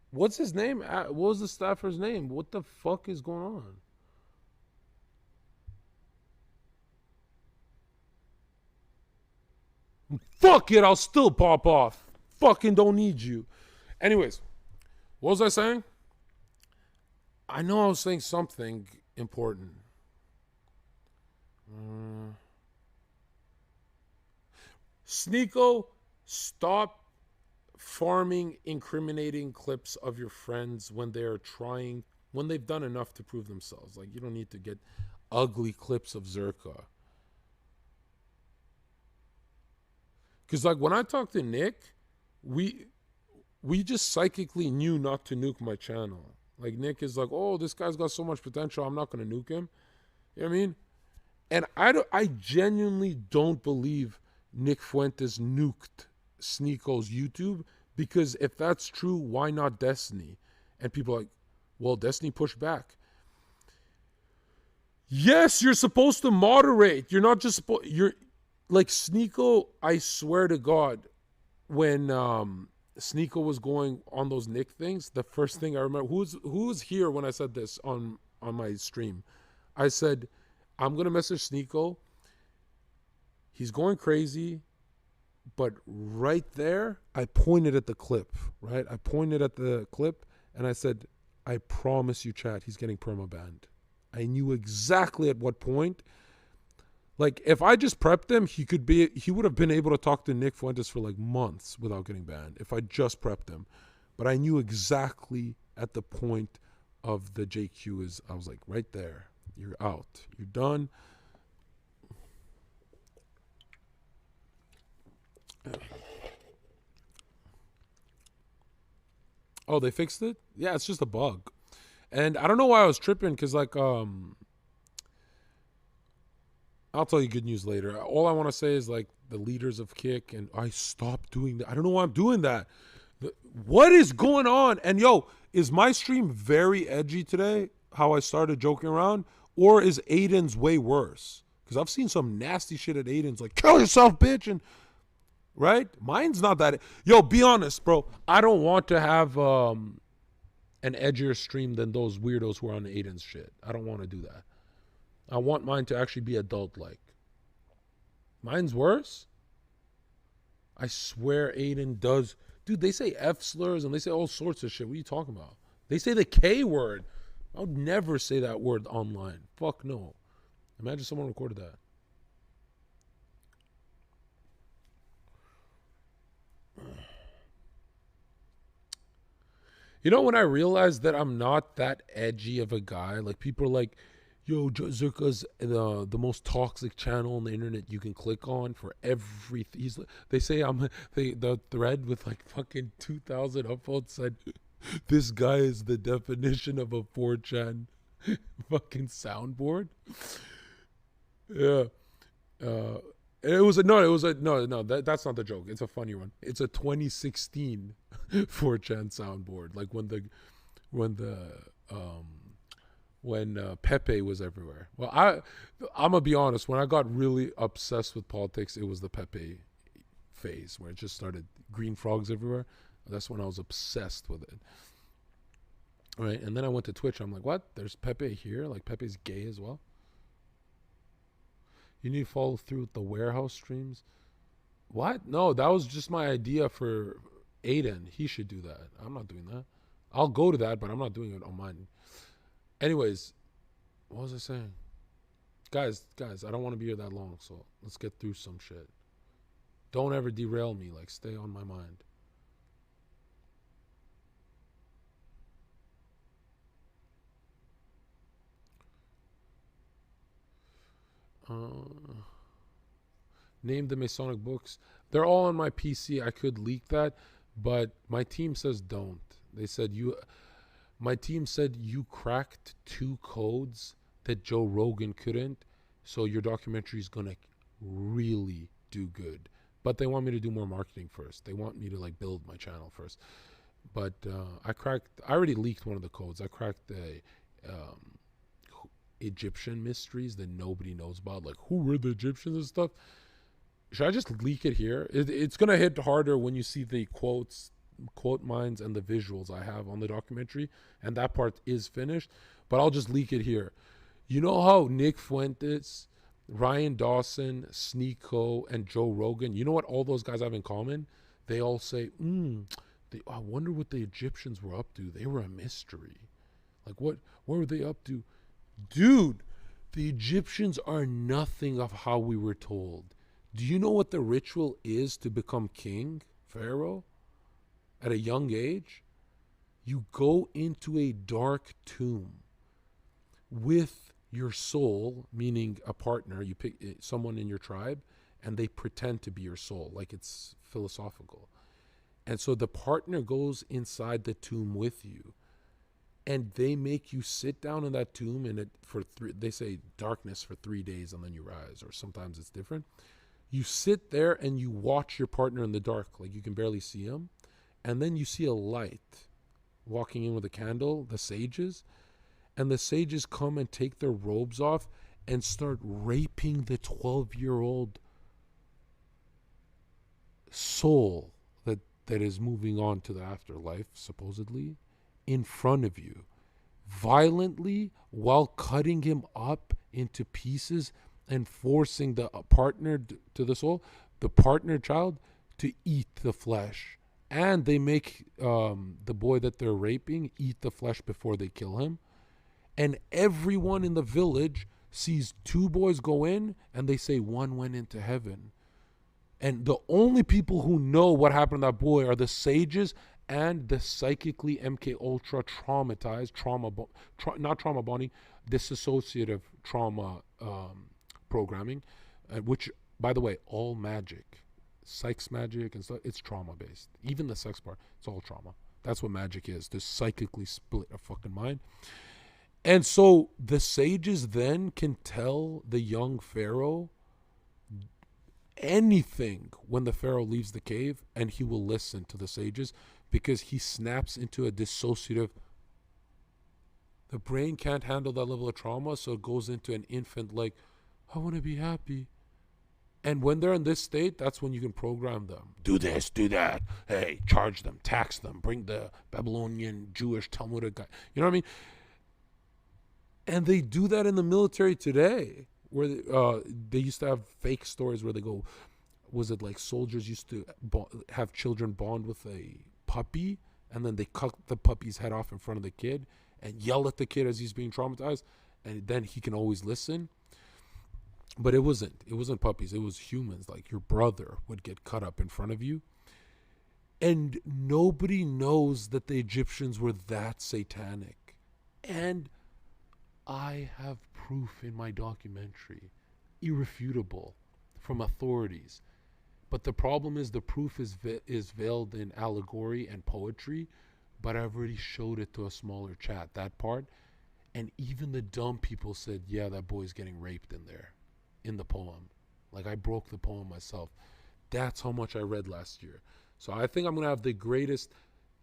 What's his name? What was the staffer's name? What the fuck is going on? Fuck it, I'll still pop off. Fucking don't need you. Anyways, what was I saying? I know I was saying something important. SNEAKO, stop farming incriminating clips of your friends when they've done enough to prove themselves. You don't need to get ugly clips of Zherka. Because when I talked to Nick, we just psychically knew not to nuke my channel. Nick is oh, this guy's got so much potential, I'm not going to nuke him. You know what I mean? And I genuinely don't believe Nick Fuentes nuked SNEAKO's YouTube, because if that's true, why not Destiny? And people are like, well, Destiny pushed back. Yes, you're supposed to moderate. You're not just supposed. You're like SNEAKO. I swear to God, when SNEAKO was going on those Nick things, the first thing I remember, who's here when I said this on my stream, I said, I'm gonna message SNEAKO. He's going crazy, but right there, I pointed at the clip. Right, I pointed at the clip, and I said, I promise you, chat, he's getting permabanned. I knew exactly at what point. Like, if I just prepped him, he would have been able to talk to Nick Fuentes for like months without getting banned if I just prepped him. But I knew exactly at the point of the JQ I was like, right there, you're out, you're done. Oh, they fixed it? Yeah, it's just a bug. And I don't know why I was tripping, because like I'll tell you good news later. All I want to say is like the leaders of Kick, and I stopped doing that. I don't know why I'm doing that. What is going on? And yo, is my stream very edgy today? How I started joking around? Or is Aiden's way worse? Because I've seen some nasty shit at Aiden's, like, kill yourself, bitch. And right? Mine's not that. Yo, be honest, bro. I don't want to have an edgier stream than those weirdos who are on Aiden's shit. I don't want to do that. I want mine to actually be adult-like. Mine's worse? I swear Aiden does. Dude, they say F slurs and they say all sorts of shit. What are you talking about? They say the K word. I would never say that word online. Fuck no. Imagine someone recorded that. You know, when I realized that I'm not that edgy of a guy, like people are like, yo, Zherka's the most toxic channel on the internet you can click on for everything. They say the thread with like fucking 2,000 upvotes said, this guy is the definition of a 4chan fucking soundboard. Yeah. That's not the joke. It's a funny one. It's a 2016 4chan soundboard. Like when Pepe was everywhere. Well, I'm gonna be honest. When I got really obsessed with politics, it was the Pepe phase where it just started green frogs everywhere. That's when I was obsessed with it. All right, and then I went to Twitch. I'm like, what? There's Pepe here? Like Pepe's gay as well? You need to follow through with the warehouse streams. What? No, that was just my idea for Aiden. He should do that. I'm not doing that. I'll go to that, but I'm not doing it on mine. Anyways, what was I saying? Guys, I don't want to be here that long, so let's get through some shit. Don't ever derail me. Like, stay on my mind. Name the Masonic books. They're all on my PC. I could leak that, but my team says don't. They said my team said you cracked 2 codes that Joe Rogan couldn't, so your documentary is gonna really do good. But they want me to do more marketing first. They want me to like build my channel first. But I already leaked one of the codes. I cracked the Egyptian mysteries that nobody knows about, like who were the Egyptians and stuff. Should I just leak it here? It's gonna hit harder when you see the quote mines and the visuals I have on the documentary, and that part is finished, but I'll just leak it here. You know how Nick Fuentes, Ryan Dawson, SNEAKO, and Joe Rogan, you know what all those guys have in common? They all say, I wonder what the Egyptians were up to. They were a mystery. Like what were they up to? Dude, the Egyptians are nothing of how we were told. Do you know what the ritual is to become king, pharaoh, at a young age? You go into a dark tomb with your soul, meaning a partner. You pick someone in your tribe, and they pretend to be your soul, like it's philosophical. And so the partner goes inside the tomb with you, and they make you sit down in that tomb, and they say darkness for 3 days, and then you rise, or sometimes it's different. You sit there and you watch your partner in the dark, like you can barely see him, and then you see a light walking in with a candle, the sages, and the sages come and take their robes off and start raping the 12-year-old soul that is moving on to the afterlife, supposedly, in front of you, violently, while cutting him up into pieces and forcing the partner to the soul, the partner child, to eat the flesh. And they make the boy that they're raping eat the flesh before they kill him. And everyone in the village sees two boys go in, and they say one went into heaven. And the only people who know what happened to that boy are the sages and the psychically MK Ultra traumatized, not trauma bonding, dissociative trauma programming, which, by the way, all magic, psych's magic and stuff, it's trauma based. Even the sex part, it's all trauma. That's what magic is, to psychically split a fucking mind. And so the sages then can tell the young pharaoh anything when the pharaoh leaves the cave, and he will listen to the sages because he snaps into a dissociative. The brain can't handle that level of trauma, so it goes into an infant like, I want to be happy. And when they're in this state, that's when you can program them. Do this, do that. Hey, charge them, tax them, bring the Babylonian Jewish Talmudic guy. You know what I mean? And they do that in the military today, where they used to have fake stories where they go, was it like soldiers used to have children bond with a puppy, and then they cut the puppy's head off in front of the kid and yell at the kid as he's being traumatized, and then he can always listen. But it wasn't puppies, it was humans. Like your brother would get cut up in front of you. And nobody knows that the Egyptians were that satanic. And I have proof in my documentary, irrefutable, from authorities. But the problem is the proof is veiled in allegory and poetry, but I've already showed it to a smaller chat, that part. And even the dumb people said, yeah, that boy's getting raped in there, in the poem. Like, I broke the poem myself. That's how much I read last year. So I think I'm going to have the greatest,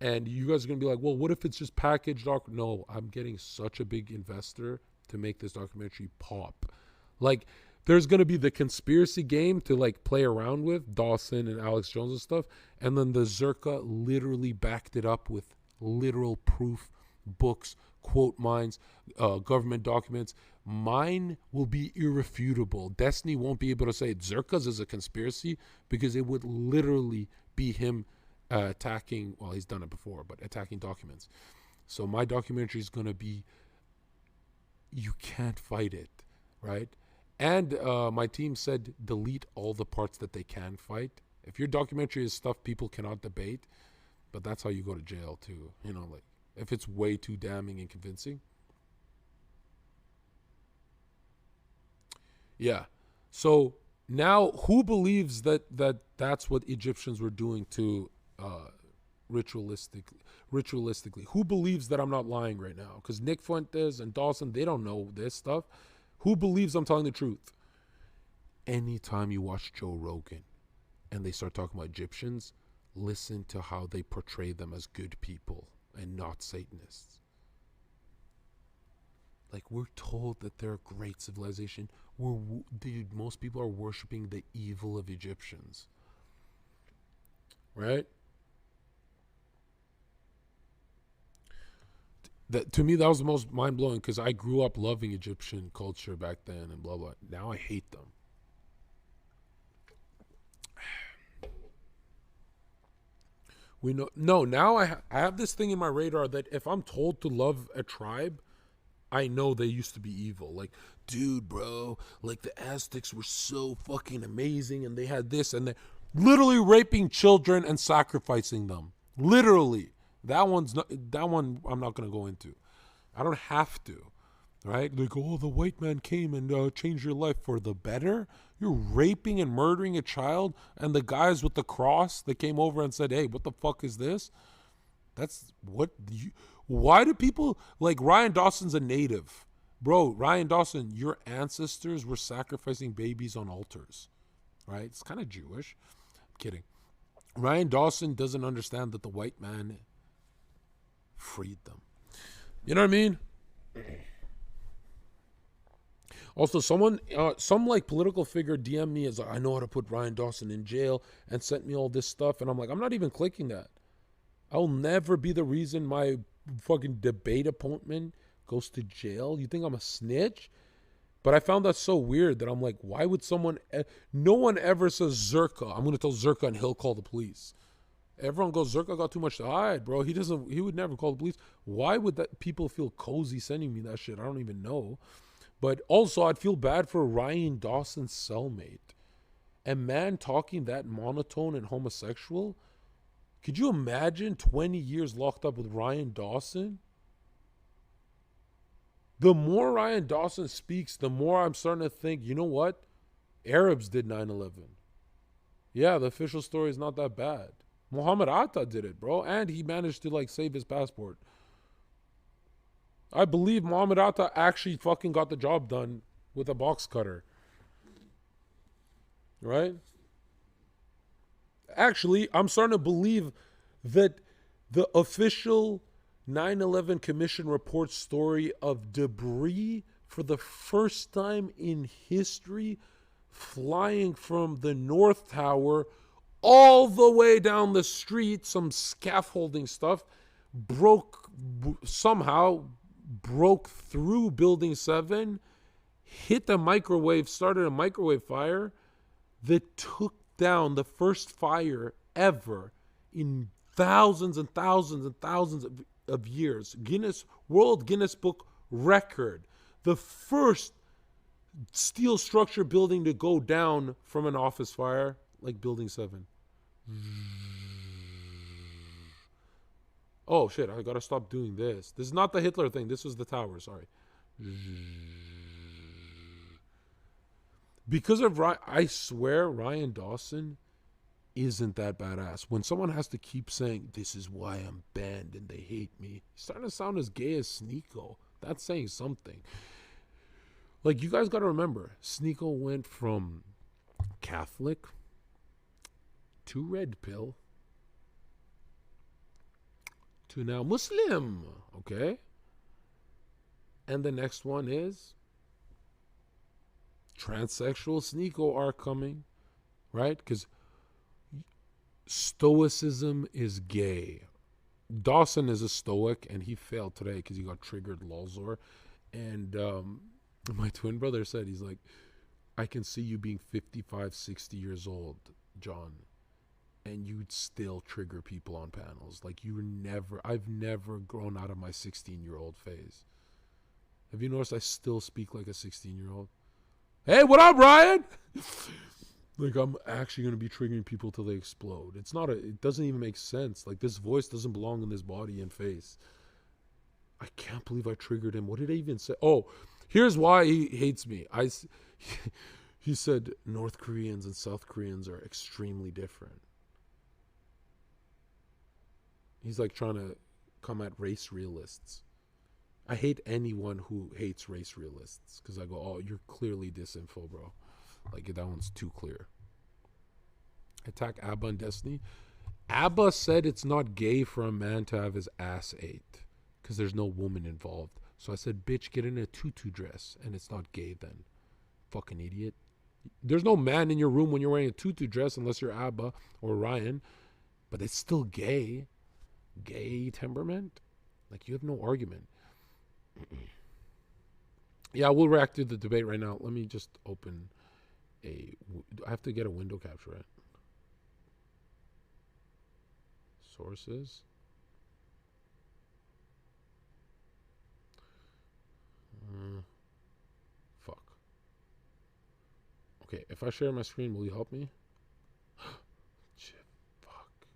and you guys are going to be like, well, what if it's just packaged? No, I'm getting such a big investor to make this documentary pop. Like, there's going to be the conspiracy game to like play around with, Dawson and Alex Jones and stuff. And then the Zherka literally backed it up with literal proof, books, quote mines, government documents. Mine will be irrefutable. Destiny won't be able to say Zherka's is a conspiracy, because it would literally be him attacking, well, he's done it before, but attacking documents. So my documentary is going to be, you can't fight it, right? And my team said delete all the parts that they can fight. If your documentary is stuff people cannot debate, but that's how you go to jail too. You know, like if it's way too damning and convincing. Yeah. So now who believes that that's what Egyptians were doing to ritualistically? Who believes that I'm not lying right now? Because Nick Fuentes and Dawson, they don't know this stuff. Who believes I'm telling the truth? Anytime you watch Joe Rogan and they start talking about Egyptians, listen to how they portray them as good people and not Satanists. Like, we're told that they're a great civilization. Dude, most people are worshiping the evil of Egyptians. Right? To me, that was the most mind-blowing, because I grew up loving Egyptian culture back then and blah, blah. Now I hate them. Now I have this thing in my radar that if I'm told to love a tribe, I know they used to be evil. Like, dude, bro, like the Aztecs were so fucking amazing, and they had this, and they literally raping children and sacrificing them. Literally. That one I'm not going to go into. I don't have to, right? Like, oh, the white man came and changed your life for the better. You're raping and murdering a child, and the guys with the cross that came over and said, hey, what the fuck is this? Why do people, like Ryan Dawson's a native. Bro, Ryan Dawson, your ancestors were sacrificing babies on altars. right? It's kind of Jewish. I'm kidding. Ryan Dawson doesn't understand that the white man freed them. You know what I mean? Also, some like political figure DM me as like, I know how to put Ryan Dawson in jail and sent me all this stuff. And I'm like, I'm not even clicking that. I'll never be the reason my fucking debate opponent goes to jail. You think I'm a snitch? But I found that so weird that I'm like, why would someone... No one ever says Zherka. I'm going to tell Zherka and he'll call the police. Everyone goes, Zherka got too much to hide, bro. He would never call the police. Why would that people feel cozy sending me that shit? I don't even know. But also, I'd feel bad for Ryan Dawson's cellmate. A man talking that monotone and homosexual? Could you imagine 20 years locked up with Ryan Dawson? The more Ryan Dawson speaks, the more I'm starting to think, you know what? Arabs did 9/11. Yeah, the official story is not that bad. Muhammad Atta did it, bro. And he managed to, like, save his passport. I believe Muhammad Atta actually fucking got the job done with a box cutter. Right? Actually, I'm starting to believe that the official 9/11 Commission report story of debris for the first time in history flying from the North Tower all the way down the street, some scaffolding stuff, somehow broke through Building 7, hit the microwave, started a microwave fire that took down the first fire ever in thousands and thousands and thousands of years. World Guinness Book record. The first steel structure building to go down from an office fire like Building 7. Oh shit, I gotta stop doing this. This is not the Hitler thing. This was the tower, sorry. Because of I swear Ryan Dawson isn't that badass. When someone has to keep saying, this is why I'm banned and they hate me, he's starting to sound as gay as SNEAKO. That's saying something. Like, you guys got to remember, SNEAKO went from Catholic to red pill to now Muslim, okay? And the next one is transsexual SNEAKO are coming, right? Because stoicism is gay. Dawson is a stoic, and he failed today because he got triggered, lolzor. And my twin brother said, he's like, I can see you being 55, 60 years old, John, and you'd still trigger people on panels. Like, I've never grown out of my 16-year-old phase. Have you noticed I still speak like a 16-year-old? Hey, what up, Ryan? Like, I'm actually going to be triggering people till they explode. It doesn't even make sense. Like, this voice doesn't belong in this body and face. I can't believe I triggered him. What did I even say? Oh, here's why he hates me. He said North Koreans and South Koreans are extremely different. He's like trying to come at race realists. I hate anyone who hates race realists because I go, oh, you're clearly disinfo, bro. Like, that one's too clear. Attack Abba and Destiny. Abba said it's not gay for a man to have his ass ate because there's no woman involved. So I said, bitch, get in a tutu dress and it's not gay then. Fucking idiot. There's no man in your room when you're wearing a tutu dress unless you're Abba or Ryan. But it's still gay. Gay temperament. Like, you have no argument. Yeah, we'll react to the debate right now. Let me just open I have to get a window capture, right? Sources. Fuck. Okay, if I share my screen, will you help me? Shit, fuck.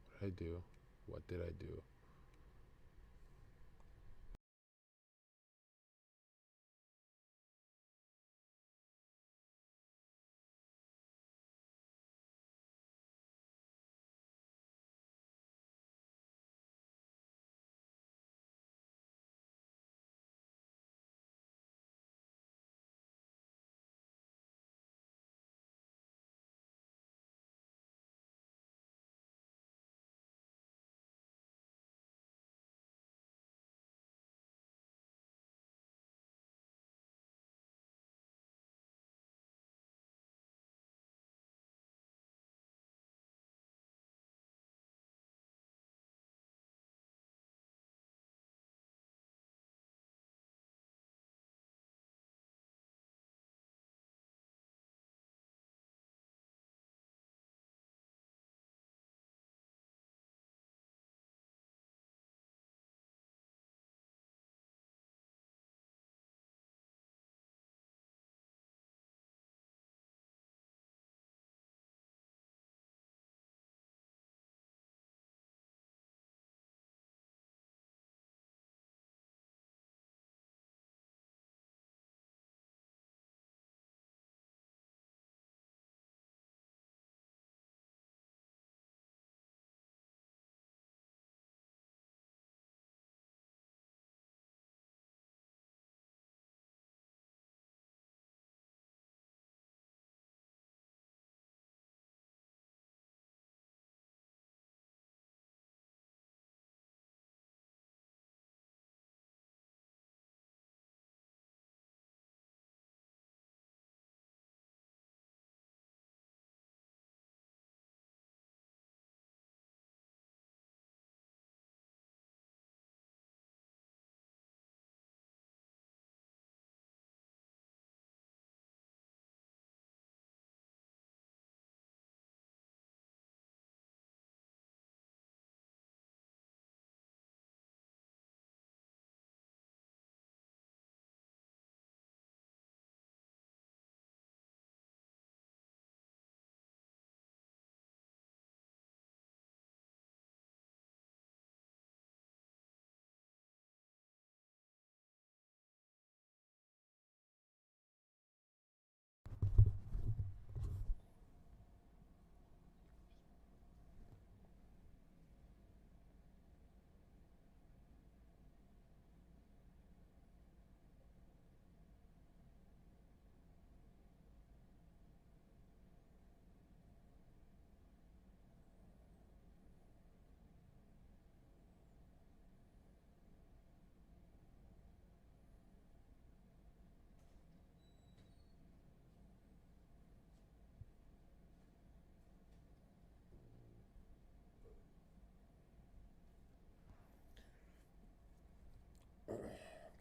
What did I do? What did I do?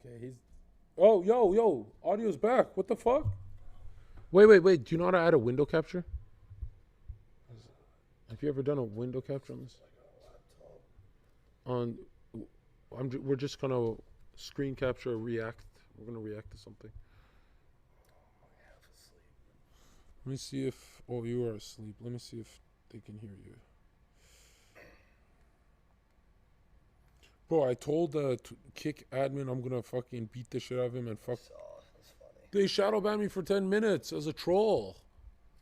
Okay, he's. Oh, yo, audio's back. What the fuck? Wait. Do you know how to add a window capture? Have you ever done a window capture on this? We're just gonna screen capture, react. We're gonna react to something. Let me see if. Oh, you are asleep. Let me see if they can hear you. Bro, I told Kick admin I'm gonna fucking beat the shit out of him and fuck. That's funny. They shadow banned me for 10 minutes as a troll.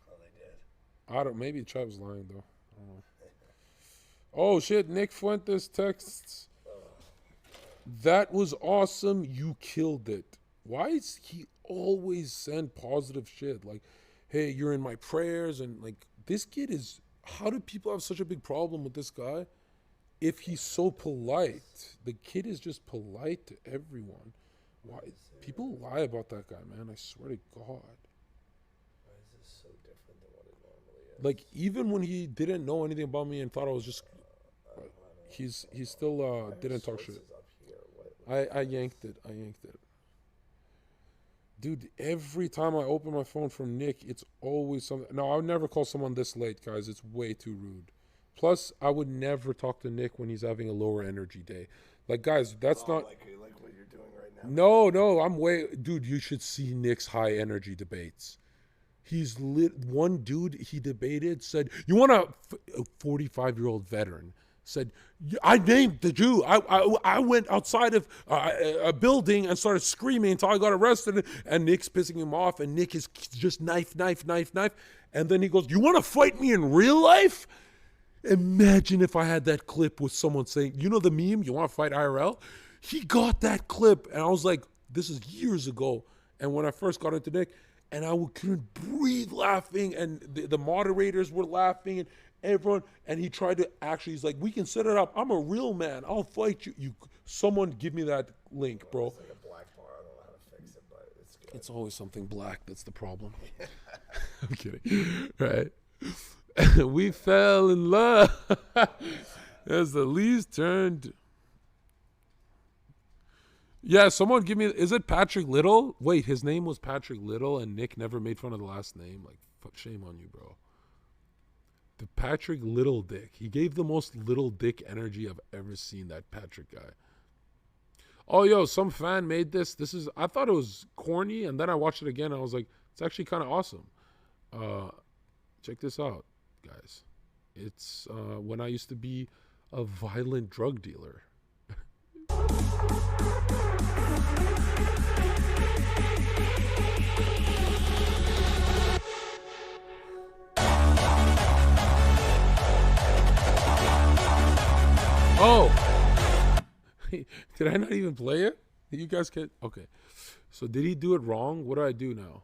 Oh, they did. I don't. Maybe the chat was lying though. I don't know. Oh shit! Nick Fuentes texts. That was awesome. You killed it. Why is he always send positive shit? Like, hey, you're in my prayers, and like this kid is. How do people have such a big problem with this guy? If he's so polite, the kid is just polite to everyone. Why people lie about that guy, man? I swear to God. Why is this so different than what it normally is? Like even when he didn't know anything about me and thought I was just, he's still didn't talk shit. I yanked it. Dude, every time I open my phone from Nick, it's always something. No, I would never call someone this late, guys. It's way too rude. Plus, I would never talk to Nick when he's having a lower energy day. Like, guys, that's not... Like what you're doing right now. No, I'm way... Dude, you should see Nick's high energy debates. He's lit... One dude he debated said, you want a 45-year-old veteran said, I named the Jew. I went outside of a building and started screaming until I got arrested. And Nick's pissing him off. And Nick is just knife. And then he goes, you want to fight me in real life? Imagine if I had that clip with someone saying, you know the meme, you want to fight IRL? He got that clip. And I was like, this is years ago. And when I first got into Nick, and I couldn't breathe laughing. And the moderators were laughing. And everyone, and he tried to actually, he's like, we can set it up. I'm a real man. I'll fight you. Someone give me that link, bro. It's like a black bar. I don't know how to fix it, but it's good. It's always something black. That's the problem. I'm kidding. Right. We fell in love as the leaves turned. Yeah, someone give me, is it Patrick Little? Wait, his name was Patrick Little and Nick never made fun of the last name? Like, shame on you, bro. The Patrick Little Dick. He gave the most little dick energy I've ever seen, that Patrick guy. Oh, yo, some fan made this. I thought it was corny, and then I watched it again, and I was like, it's actually kind of awesome. Check this out, guys. It's when I used to be a violent drug dealer. Oh, did I not even play it? Did you guys get? Okay. So did he do it wrong? What do I do now?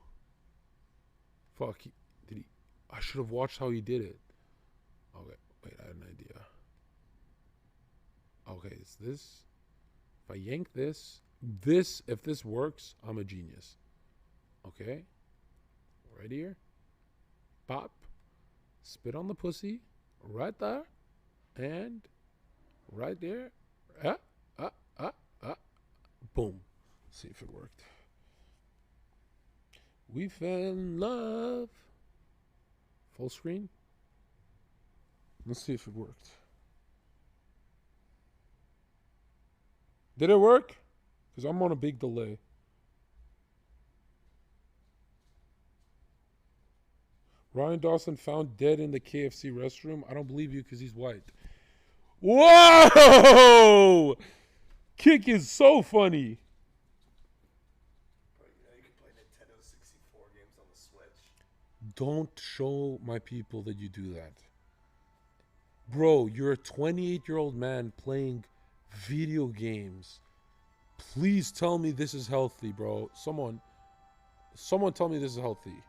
Fuck. Did he? I should have watched how he did it. Okay. Wait, I had an idea. Okay, it's this. If I yank this, if this works, I'm a genius. Okay. Right here. Pop. Spit on the pussy. Right there. And right there. Boom. See if it worked. We fell in love. Full screen. Let's see if it worked. Did it work? Because I'm on a big delay. Ryan Dawson found dead in the KFC restroom. I don't believe you because he's white. Whoa! Kick is so funny. But, you can play Nintendo 64 games on the Switch. Don't show my people that you do that. Bro, you're a 28-year-old man playing video games. Please tell me this is healthy, bro. Someone tell me this is healthy.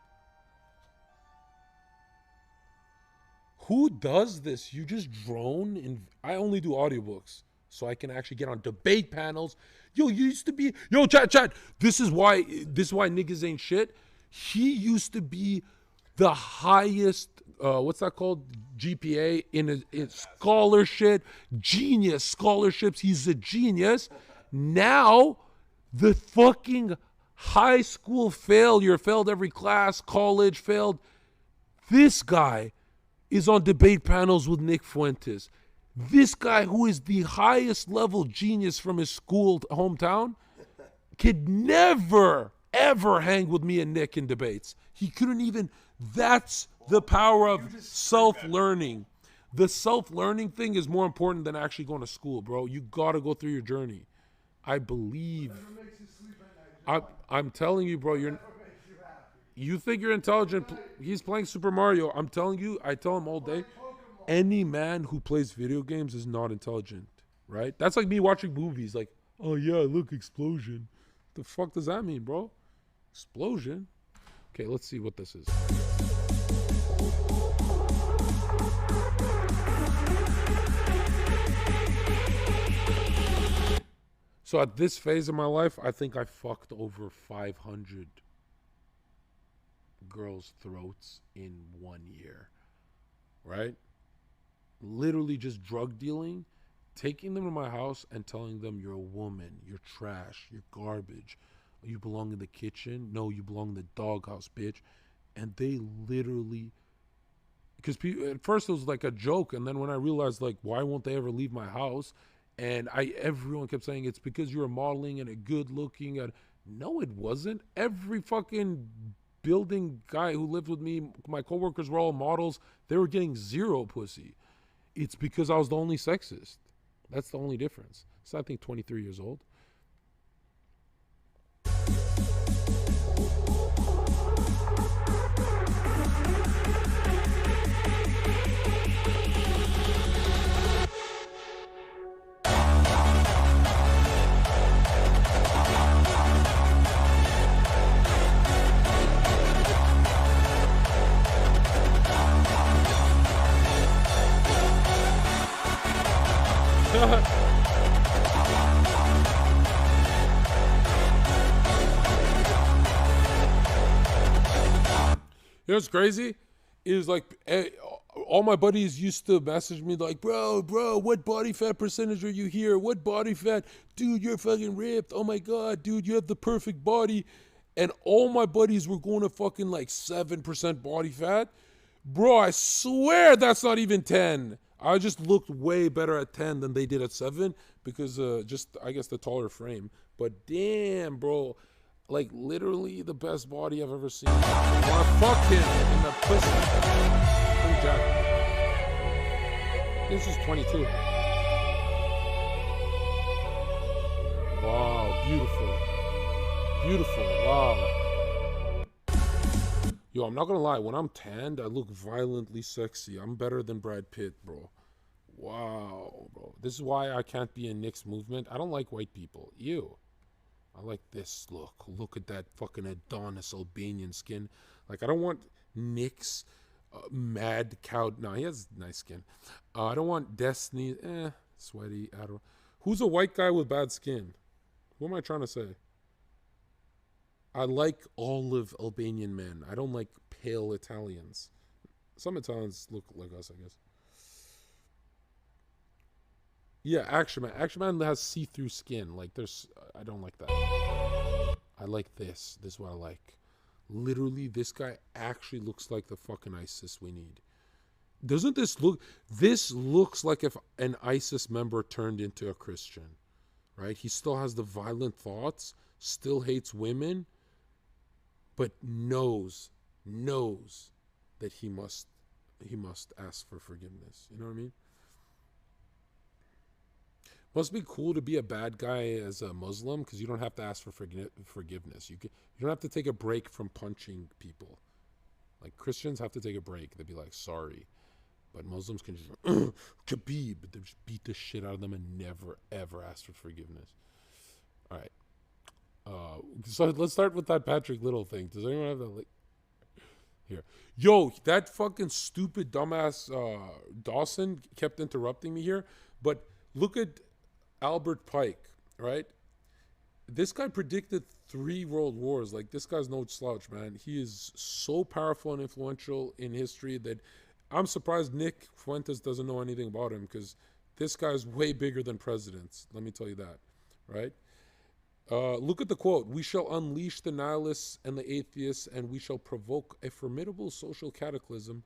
Who does this? You just drone in. I only do audiobooks, so I can actually get on debate panels. Yo, you used to be. Yo, chat. This is why niggas ain't shit. He used to be the highest. What's that called? GPA in scholarship, genius scholarships. He's a genius. Now, The fucking high school failure, failed every class, college failed. This guy is on debate panels with Nick Fuentes. This guy, who is the highest level genius from his school hometown, could never, ever hang with me and Nick in debates. He couldn't even. That's the power of self-learning. The self-learning thing is more important than actually going to school, bro. You got to go through your journey. I believe. I'm telling you, bro, you think you're intelligent. He's playing Super Mario. I'm telling you, I tell him all day, any man who plays video games is not intelligent, right? That's like me watching movies like, oh yeah, look, explosion. The fuck does that mean, bro? Explosion? Okay, let's see what this is. So at this phase of my life, I think I fucked over 500 girls' throats in 1 year, right? Literally just drug dealing, taking them to my house and telling them you're a woman, you're trash, you're garbage, you belong in the kitchen, no, you belong in the doghouse, bitch. And they literally, because at first it was like a joke, and then when I realized, like, why won't they ever leave my house? And everyone kept saying it's because you're modeling and a good looking. And no, it wasn't. Every fucking building guy who lived with me, my coworkers were all models. They were getting zero pussy. It's because I was the only sexist. That's the only difference. So I think 23 years old. You know what's crazy? Is like all my buddies used to message me like, bro, what body fat percentage are you here? What body fat? Dude, you're fucking ripped. Oh my God, dude, you have the perfect body. And all my buddies were going to fucking like 7% body fat. Bro, I swear that's not even 10. I just looked way better at 10 than they did at 7 because just, I guess, the taller frame. But damn, bro. Like, literally the best body I've ever seen. I want to fuck him in the pussy. Pretty jacked. This is 22. Wow, beautiful. Beautiful, wow. Yo, I'm not gonna lie. When I'm tanned, I look violently sexy. I'm better than Brad Pitt, bro. Wow, bro. This is why I can't be in Nick's movement. I don't like white people. Ew. I like this look. Look at that fucking Adonis Albanian skin. Like, I don't want Nick's mad cow. No, he has nice skin. I don't want Destiny. Sweaty. I don't. Who's a white guy with bad skin? What am I trying to say? I like olive Albanian men. I don't like pale Italians. Some Italians look like us, I guess. Yeah, Action Man. Action Man has see-through skin. Like, I don't like that. I like this. This is what I like. Literally, this guy actually looks like the fucking ISIS we need. Doesn't this look... This looks like if an ISIS member turned into a Christian. Right? He still has the violent thoughts. Still hates women. But knows that he must ask for forgiveness. You know what I mean? Must be cool to be a bad guy as a Muslim because you don't have to ask for forgiveness. You don't have to take a break from punching people. Like, Christians have to take a break. They'd be like, sorry. But Muslims can just, Khabib. They just beat the shit out of them and never, ever ask for forgiveness. All right. So let's start with that Patrick Little thing. Does anyone have that? Like, here. Yo, that fucking stupid dumbass Dawson kept interrupting me here. But look at Albert Pike, right? This guy predicted 3 world wars. Like, this guy's no slouch, man. He is so powerful and influential in history that I'm surprised Nick Fuentes doesn't know anything about him because this guy's way bigger than presidents. Let me tell you that, right? Look at the quote. We shall unleash the nihilists and the atheists, and we shall provoke a formidable social cataclysm,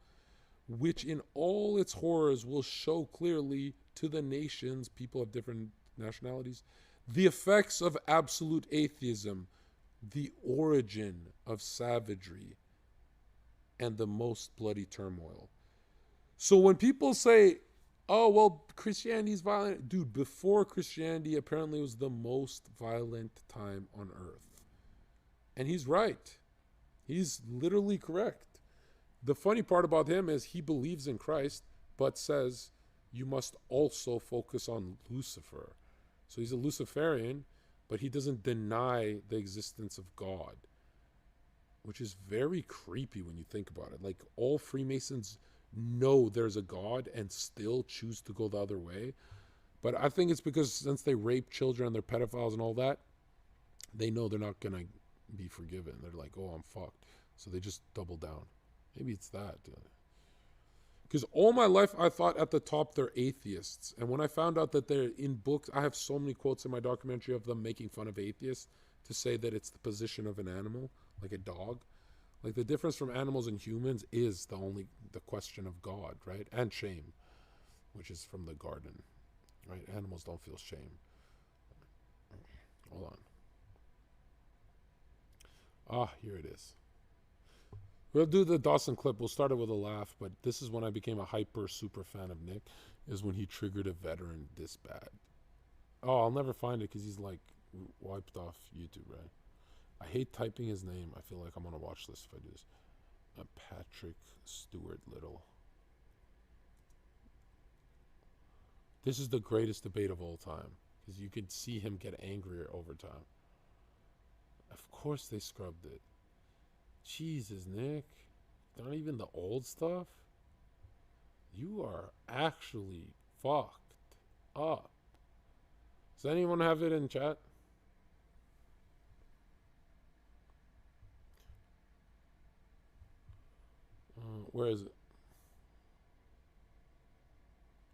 which in all its horrors will show clearly to the nations, people of different nationalities, the effects of absolute atheism, the origin of savagery, and the most bloody turmoil. So when people say, oh, well, Christianity is violent. Dude, before Christianity, apparently was the most violent time on earth. And he's right. He's literally correct. The funny part about him is he believes in Christ, but says you must also focus on Lucifer. So he's a Luciferian, but he doesn't deny the existence of God, which is very creepy when you think about it. Like, all Freemasons know there's a God and still choose to go the other way. But I think it's because since they rape children and they're pedophiles and all that, they know they're not going to be forgiven. They're like, oh, I'm fucked. So they just double down. Maybe it's that. Because all my life I thought at the top they're atheists. And when I found out that they're in books, I have so many quotes in my documentary of them making fun of atheists to say that it's the position of an animal, like a dog. Like, the difference from animals and humans is the question of God, right? And shame, which is from the garden, right? Animals don't feel shame. Hold on. Ah, here it is. We'll do the Dawson clip. We'll start it with a laugh, but this is when I became a hyper super fan of Nick, is when he triggered a veteran this bad. Oh, I'll never find it because he's like wiped off YouTube, right? I hate typing his name. I feel like I'm going to watch this if I do this. Patrick Stewart Little. This is the greatest debate of all time, because you could see him get angrier over time. Of course they scrubbed it. Jesus, Nick. Not even the old stuff? You are actually fucked up. Does anyone have it in chat? Where is it?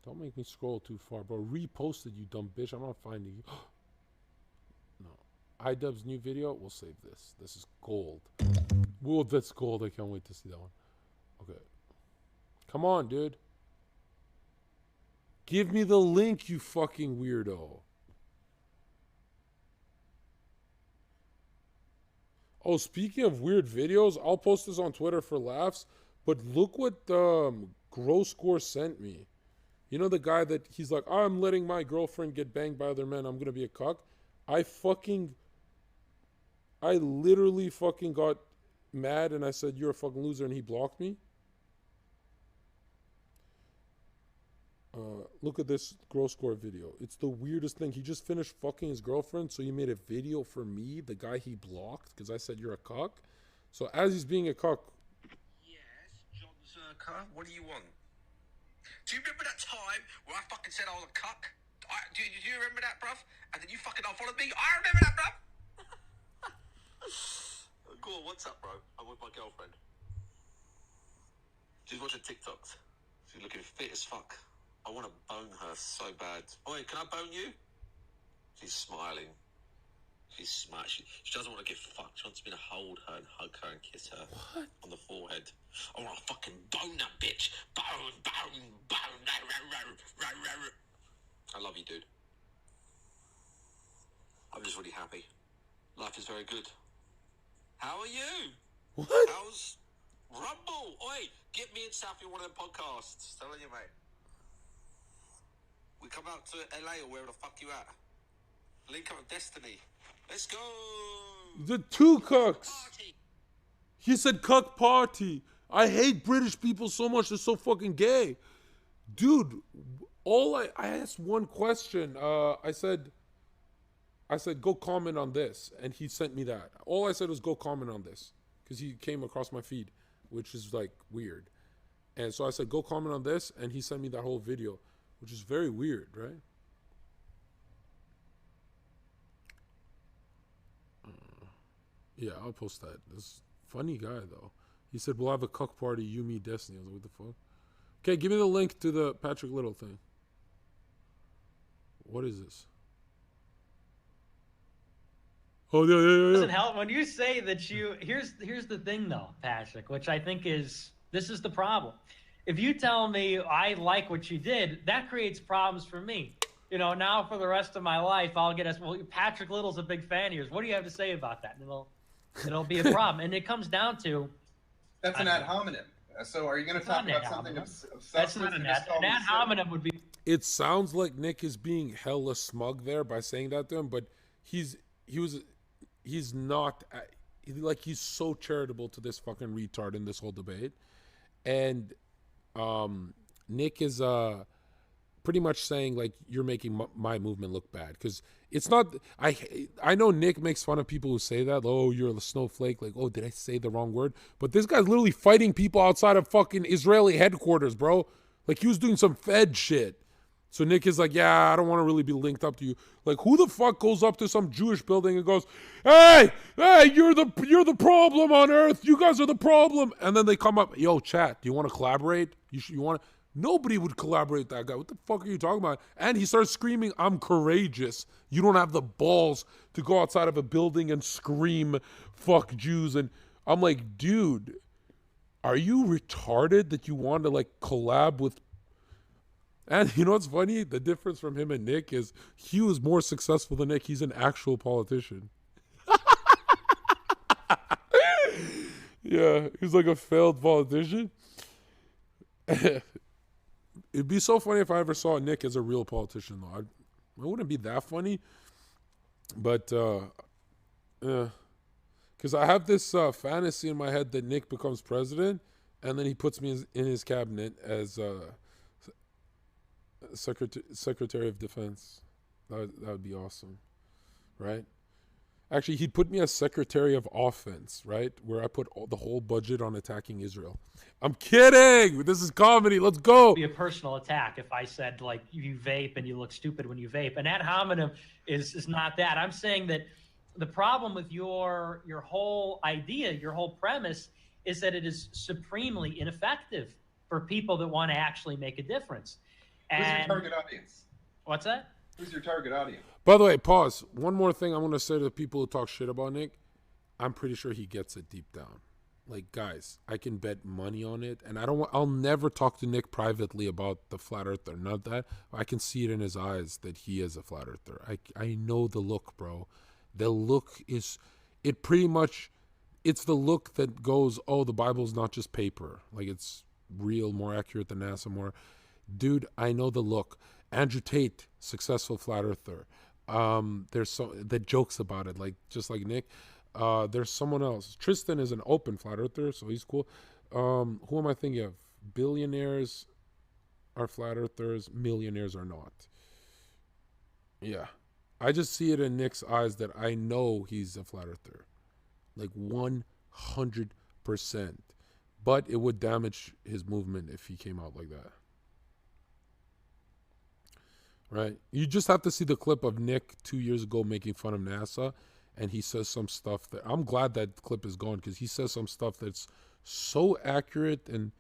Don't make me scroll too far, bro. Reposted, you dumb bitch. I'm not finding you. No. iDubbbz's new video. We'll save this. This is gold. Whoa, that's gold. I can't wait to see that one. Okay. Come on, dude. Give me the link, you fucking weirdo. Oh, speaking of weird videos, I'll post this on Twitter for laughs. But look what Grosscore sent me. You know the guy that he's like, I'm letting my girlfriend get banged by other men. I'm going to be a cuck. I literally fucking got mad and I said, you're a fucking loser, and he blocked me. Look at this Grosscore video. It's the weirdest thing. He just finished fucking his girlfriend, so he made a video for me, the guy he blocked, because I said, you're a cuck. So as he's being a cuck, Jon Zherka, what do you want? Do you remember that time where I fucking said I was a cuck? Do you remember that, bruv? And then you fucking unfollowed me? I remember that, bruv! Go on, what's up, bro? I'm with my girlfriend. She's watching TikToks. She's looking fit as fuck. I want to bone her so bad. Oi, can I bone you? She's smiling. She's smart. She doesn't want to get fucked. She wants me to hold her and hug her and kiss her on the forehead. I want to fucking bone that bitch. Bone, bone, bone. I love you, dude. I'm just really happy. Life is very good. How are you? what? How's Rumble? Oi, get me and Safi on one of them podcasts. Telling you, mate. We come out to LA or wherever the fuck you at. Link up with Destiny. Let's go. The two cucks. Party. He said cuck party. I hate British people so much. They're so fucking gay. Dude, I asked one question. I said, go comment on this. And he sent me that. All I said was go comment on this. Because he came across my feed, which is like weird. And so I said, go comment on this. And he sent me that whole video, which is very weird, right? Yeah, I'll post that. This funny guy, though. He said, we'll have a cuck party, you, me, Destiny. I was like, what the fuck? Okay, give me the link to the Patrick Little thing. What is this? Oh yeah. Doesn't help when you say that you. Here's the thing though, Patrick, which I think is this is the problem. If you tell me I like what you did, that creates problems for me. You know, now for the rest of my life, I'll get us. Well, Patrick Little's a big fan of yours. What do you have to say about that? And it'll be a problem. And it comes down to That's an ad hominem. So are you going to talk about something of That's not an ad hominem would be. It sounds like Nick is being hella smug there by saying that to him, but he's not like he's so charitable to this fucking retard in this whole debate, and Nick is pretty much saying like you're making my movement look bad because it's not. I know Nick makes fun of people who say that. Oh, you're a snowflake. Like, oh, did I say the wrong word? But this guy's literally fighting people outside of fucking Israeli headquarters, bro. Like he was doing some Fed shit. So Nick is like, yeah, I don't want to really be linked up to you. Like, who the fuck goes up to some Jewish building and goes, hey, you're the problem on Earth. You guys are the problem. And then they come up, yo, chat, do you want to collaborate? You want to? Nobody would collaborate with that guy. What the fuck are you talking about? And he starts screaming, I'm courageous. You don't have the balls to go outside of a building and scream, fuck Jews. And I'm like, dude, are you retarded that you want to like collab with? And you know what's funny? The difference from him and Nick is he was more successful than Nick. He's an actual politician. Yeah, he's like a failed politician. It'd be so funny if I ever saw Nick as a real politician, though. It wouldn't be that funny. But, because I have this fantasy in my head that Nick becomes president, and then he puts me in his cabinet as Secretary of Defense. That would be awesome, right? Actually, he'd put me as Secretary of Offense, right? Where I put the whole budget on attacking Israel. I'm kidding. This is comedy. Let's go. Be a personal attack if I said like you vape and you look stupid when you vape. And ad hominem is not that. I'm saying that the problem with your whole idea, your whole premise, is that it is supremely ineffective for people that want to actually make a difference. Who's your target audience? What's that? Who's your target audience? By the way, pause. One more thing I want to say to the people who talk shit about Nick. I'm pretty sure he gets it deep down. Like, guys, I can bet money on it. And I'll never talk to Nick privately about the flat earther. Not that. I can see it in his eyes that he is a flat earther. I know the look, bro. The look is, it pretty much, it's the look that goes, oh, the Bible's not just paper. Like, it's real, more accurate than NASA, more. Dude, I know the look. Andrew Tate, successful flat earther. There's so that jokes about it, like just like Nick. There's someone else. Tristan is an open flat earther, so he's cool. Who am I thinking of? Billionaires are flat earthers. Millionaires are not. Yeah, I just see it in Nick's eyes that I know he's a flat earther, like 100%. But it would damage his movement if he came out like that. Right? You just have to see the clip of Nick 2 years ago making fun of NASA, and he says some stuff that I'm glad that clip is gone because he says some stuff that's so accurate and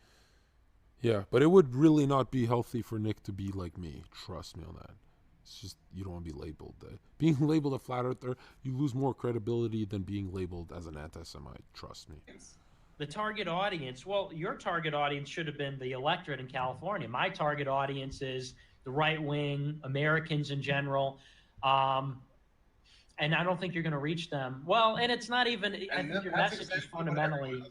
yeah, but it would really not be healthy for Nick to be like me. Trust me on that. It's just you don't want to be labeled. Being labeled a flat earther, you lose more credibility than being labeled as an anti-Semite. Trust me. The target audience, well, your target audience should have been the electorate in California. My target audience is the right wing, Americans in general. And I don't think you're going to reach them. Well, and it's not even, I think your message is fundamentally.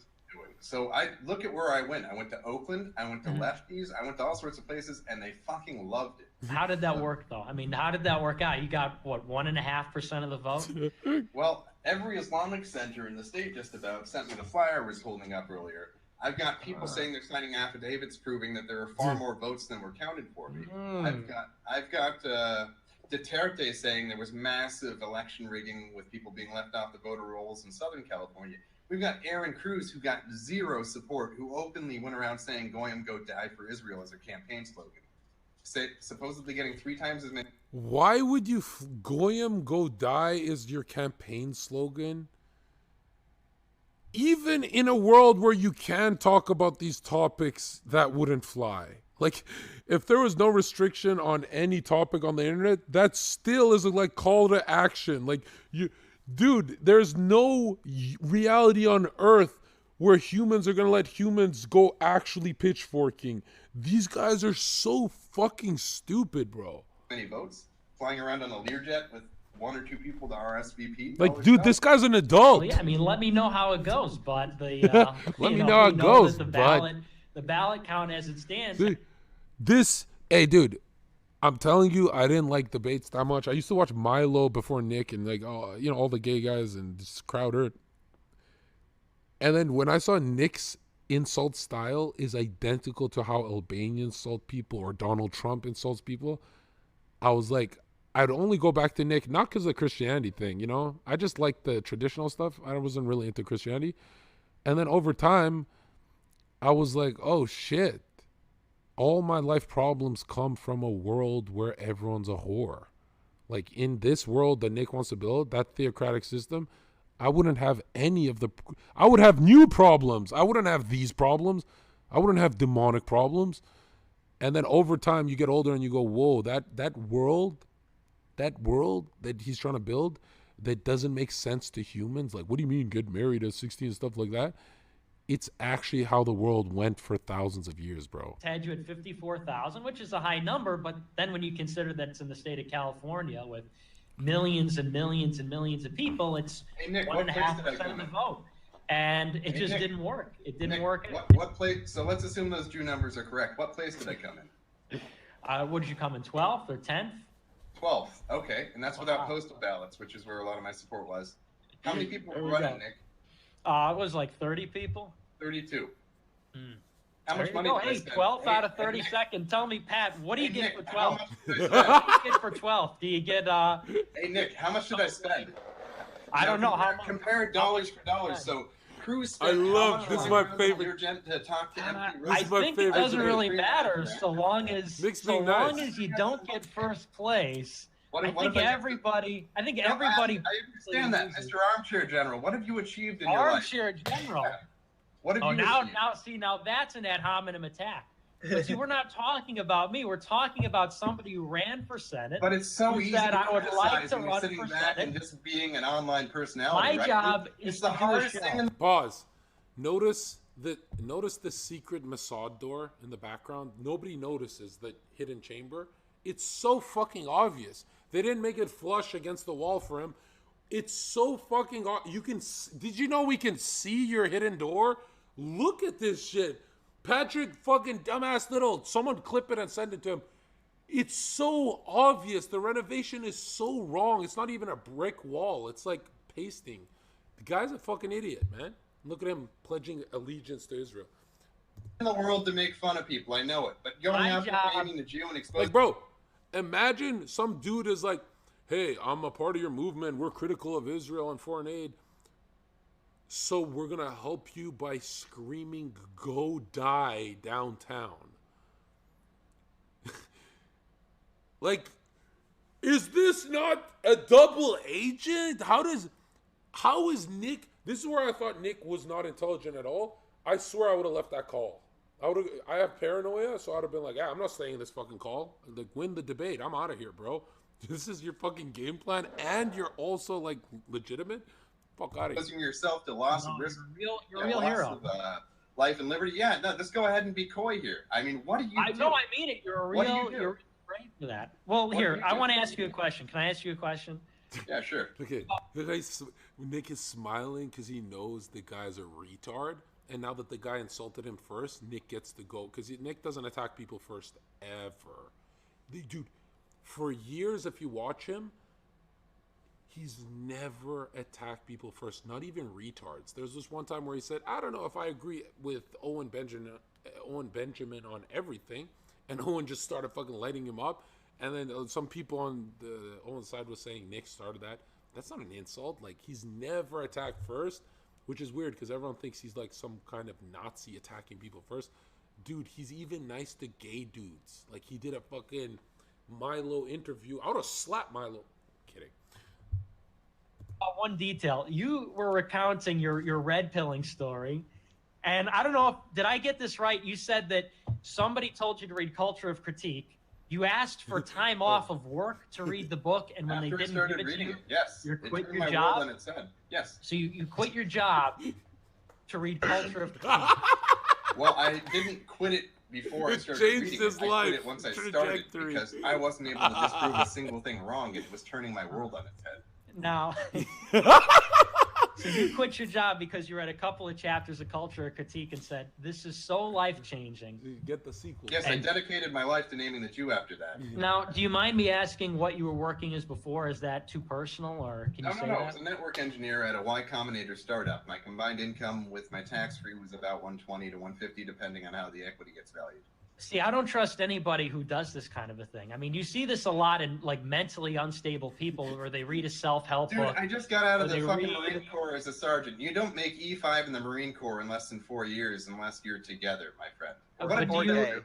So I look at where I went. I went to Oakland. I went to lefties. I went to all sorts of places, and they fucking loved it. How did that work, though? I mean, how did that work out? You got, what, 1.5% of the vote? Well, every Islamic center in the state just about sent me the flyer I was holding up earlier. I've got people saying they're signing affidavits proving that there are far more votes than were counted for me. I've got Duterte saying there was massive election rigging with people being left off the voter rolls in Southern California. We've got Aaron Cruz, who got zero support, who openly went around saying "Goyim go die for Israel" as a campaign slogan. Supposedly getting 3 times as many. Why would you Goyim go die is your campaign slogan? Even in a world where you can talk about these topics, that wouldn't fly. Like, if there was no restriction on any topic on the internet, that still is a like call to action. Like Dude, there's no reality on Earth where humans are gonna let humans go actually pitchforking. These guys are so fucking stupid, bro. Many votes flying around on a Learjet with 1 or 2 people to RSVP. Like, dude, this guy's an adult. Well, yeah, I mean, let me know how it goes, but the Let you me know how it we goes, that bud. the ballot count as it stands. See, hey, dude, I'm telling you, I didn't like debates that much. I used to watch Milo before Nick and like, oh, you know, all the gay guys and just Crowder. And then when I saw Nick's insult style is identical to how Albania insult people or Donald Trump insults people, I was like, I'd only go back to Nick, not because of the Christianity thing, you know? I just like the traditional stuff. I wasn't really into Christianity. And then over time, I was like, oh, shit. All my life problems come from a world where everyone's a whore. Like, in this world that Nick wants to build, that theocratic system, I wouldn't have any of the... I would have new problems. I wouldn't have these problems. I wouldn't have demonic problems. And then over time, you get older and you go, whoa, that world that he's trying to build that doesn't make sense to humans. Like, what do you mean get married at 60 and stuff like that? It's actually how the world went for thousands of years, bro. Had you at 54,000, which is a high number, but then when you consider that it's in the state of California with millions and millions and millions of people, it's Hey, Nick, 1.5% of the vote. And it just Nick, didn't work. It didn't Nick, work. What place? So let's assume those Jew numbers are correct. What place did I come in? What did you come in, 12th or 10th? 12th. Okay, and that's without Wow. postal ballots, which is where a lot of my support was. How many people There were we running, go. Nick? It was like 30 people. 32. Hmm. How There much you money go. did I Hey, spend? 12th out of Hey, 32nd. Tell me, Pat, what do you hey, get Nick, for how 12th? much did I What spend? do you get for 12th? Do you get Hey, Nick, how much did I spend? I don't know how much. Compare dollars for dollars. So Cruz spent I how love- much this on is my Cruz favorite. to talk to empty I rooms? is my think it favorite doesn't debate. really matter so long as Nick's so being long nice. as you don't get first place. What I if- what think if I- everybody. I think No, everybody. I understand that, Mr. Armchair General. What have you achieved in your life? Armchair general. What have Oh, you now achieved? that's an ad hominem attack. But see, we're not talking about me. We're talking about somebody who ran for Senate. But it's so who easy said, to "I would like criticize to when you're run sitting for back Senate." and just being an online personality. My right? job It's is the to do a hardest show. thing in Pause. Notice the secret Mossad door in the background. Nobody notices the hidden chamber. It's so fucking obvious. They didn't make it flush against the wall for him. It's so fucking you can. Did you know we can see your hidden door? Look at this shit. Patrick fucking dumbass little. Someone clip it and send it to him. It's so obvious. The renovation is so wrong. It's not even a brick wall. It's like pasting. The guy's a fucking idiot, man. Look at him pledging allegiance to Israel. the world to make fun of people. I know it. But going My after job- naming the Jew and exposing Like, bro, imagine some dude is like, hey, I'm a part of your movement. We're critical of Israel and foreign aid. So we're going to help you by screaming, go die downtown. Like, is this not a double agent? How is Nick, this is where I thought Nick was not intelligent at all. I swear I would have left that call. I have paranoia, so I'd have been like, yeah, I'm not staying in this fucking call. Like, win the debate. I'm out of here, bro. This is your fucking game plan, and you're also, like, legitimate? Fuck out of here. exposing yourself to loss of No, risk. you're a yeah, real loss hero. Of, life and liberty. Yeah, no, just go ahead and be coy here. I mean, what do you I do? know, I mean it. You're a What do you real. do? You're great for that. Well, What here, do you I do? want to ask you a question. Can I ask you a question? Yeah, sure. Okay, Nick is smiling because he knows the guy's a retard. And now that the guy insulted him first, Nick gets to go. Because Nick doesn't attack people first, ever. Dude, for years, if you watch him, he's never attacked people first. Not even retards. There's this one time where he said, I don't know if I agree with Owen Benjamin on everything. And Owen just started fucking lighting him up. And then some people on the Owen side was saying Nick started that. That's not an insult. Like, he's never attacked first, which is weird because everyone thinks he's like some kind of Nazi attacking people first. Dude, he's even nice to gay dudes. Like, he did a fucking Milo interview. I would have slapped Milo. Kidding. One detail. You were recounting your red pilling story. And I don't know did I get this right? You said that somebody told you to read Culture of Critique. You asked for time off of work to read the book, and when After they I didn't started give it to reading you, it, yes. you It quit turned your my job? world on its head. Yes. So you quit your job to read Culture of Critique. Well, I didn't quit it before I It started changed reading his it. I life quit it once I started trajectory. because I wasn't able to disprove a single thing wrong, and it was turning my world on its head. Now, so you quit your job because you read a couple of chapters of Culture of Critique and said, this is so life-changing. You get the sequel. Yes, I dedicated my life to naming the Jew after that. Now, do you mind me asking what you were working as before? Is that too personal, or can you say No. I was that? a network engineer at a Y Combinator startup. My combined income with my tax-free was about 120 to 150, depending on how the equity gets valued. See, I don't trust anybody who does this kind of a thing. I mean, you see this a lot in like mentally unstable people where they read a self-help Dude, book. I just got out of Or the they fucking read- Marine Corps as a sergeant. You don't make E5 in the Marine Corps in less than 4 years unless you're together, my friend. Okay, What a do board you- to do.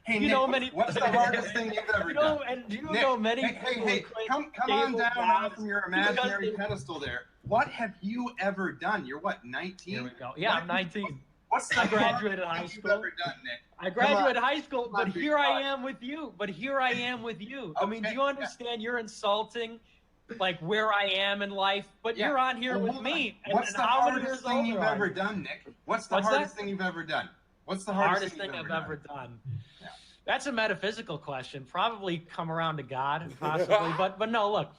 Hey, you Nick, know what's- many- what's the hardest thing you've ever done? And do you Nick, know many hey, people hey, who quit come on stable down jobs off from your because imaginary they- pedestal there. What have you ever done? You're what, 19? Here we go. Yeah, I'm 19. What's the I graduated hardest high thing school. you've ever done, Nick? I graduated on. high school, Come on, but big here I guy. am with you. I mean, do Okay, you understand? You're insulting, like where I am in life, but Yeah. you're on here Well, with hold on. me. What's and the how many years hardest thing older you've are ever you? done, Nick? What's the What's hardest that? thing you've ever done? What's the Hardest thing thing you've I've ever done. Yeah. That's a metaphysical question. Probably come around to God, possibly. but no, look.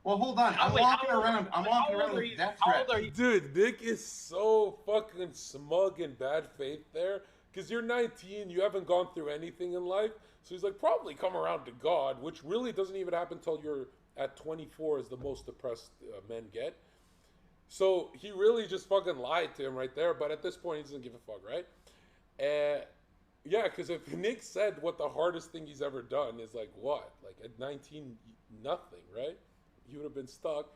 Well, hold on. I'm Wait, walking how old- around. I'm how walking old around are with you? death How old threats. are you? Dude, Nick is so fucking smug and bad faith there. Because you're 19, you haven't gone through anything in life. So he's like, probably come around to God, which really doesn't even happen until you're at 24 is the most depressed men get. So he really just fucking lied to him right there. But at this point, he doesn't give a fuck, right? Yeah, because if Nick said what the hardest thing he's ever done is like what? Like at 19, nothing, right? He would have been stuck.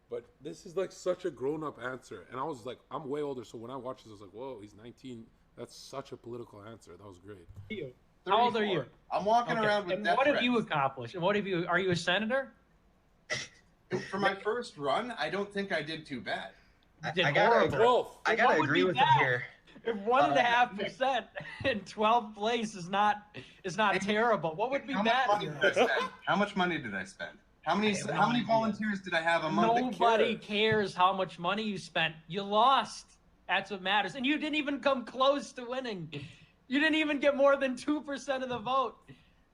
But this is like such a grown-up answer. And I was like, I'm way older. So when I watched this, I was like, whoa, he's 19. That's such a political answer. That was great. How old are you? I'm walking Okay. around with And death what have threats. you accomplished? And what have you? Are you a senator? For my first run, I don't think I did too bad. You did I gotta horrible. agree. Wolf. I What gotta would agree be with him bad? here. If 1.5% in 12th place is not terrible, what would be How much bad? money did I spend? How much money did I spend? How many have no how many idea. volunteers did I have a month? Nobody cares how much money you spent. You lost. That's what matters. And you didn't even come close to winning. You didn't even get more than 2% of the vote.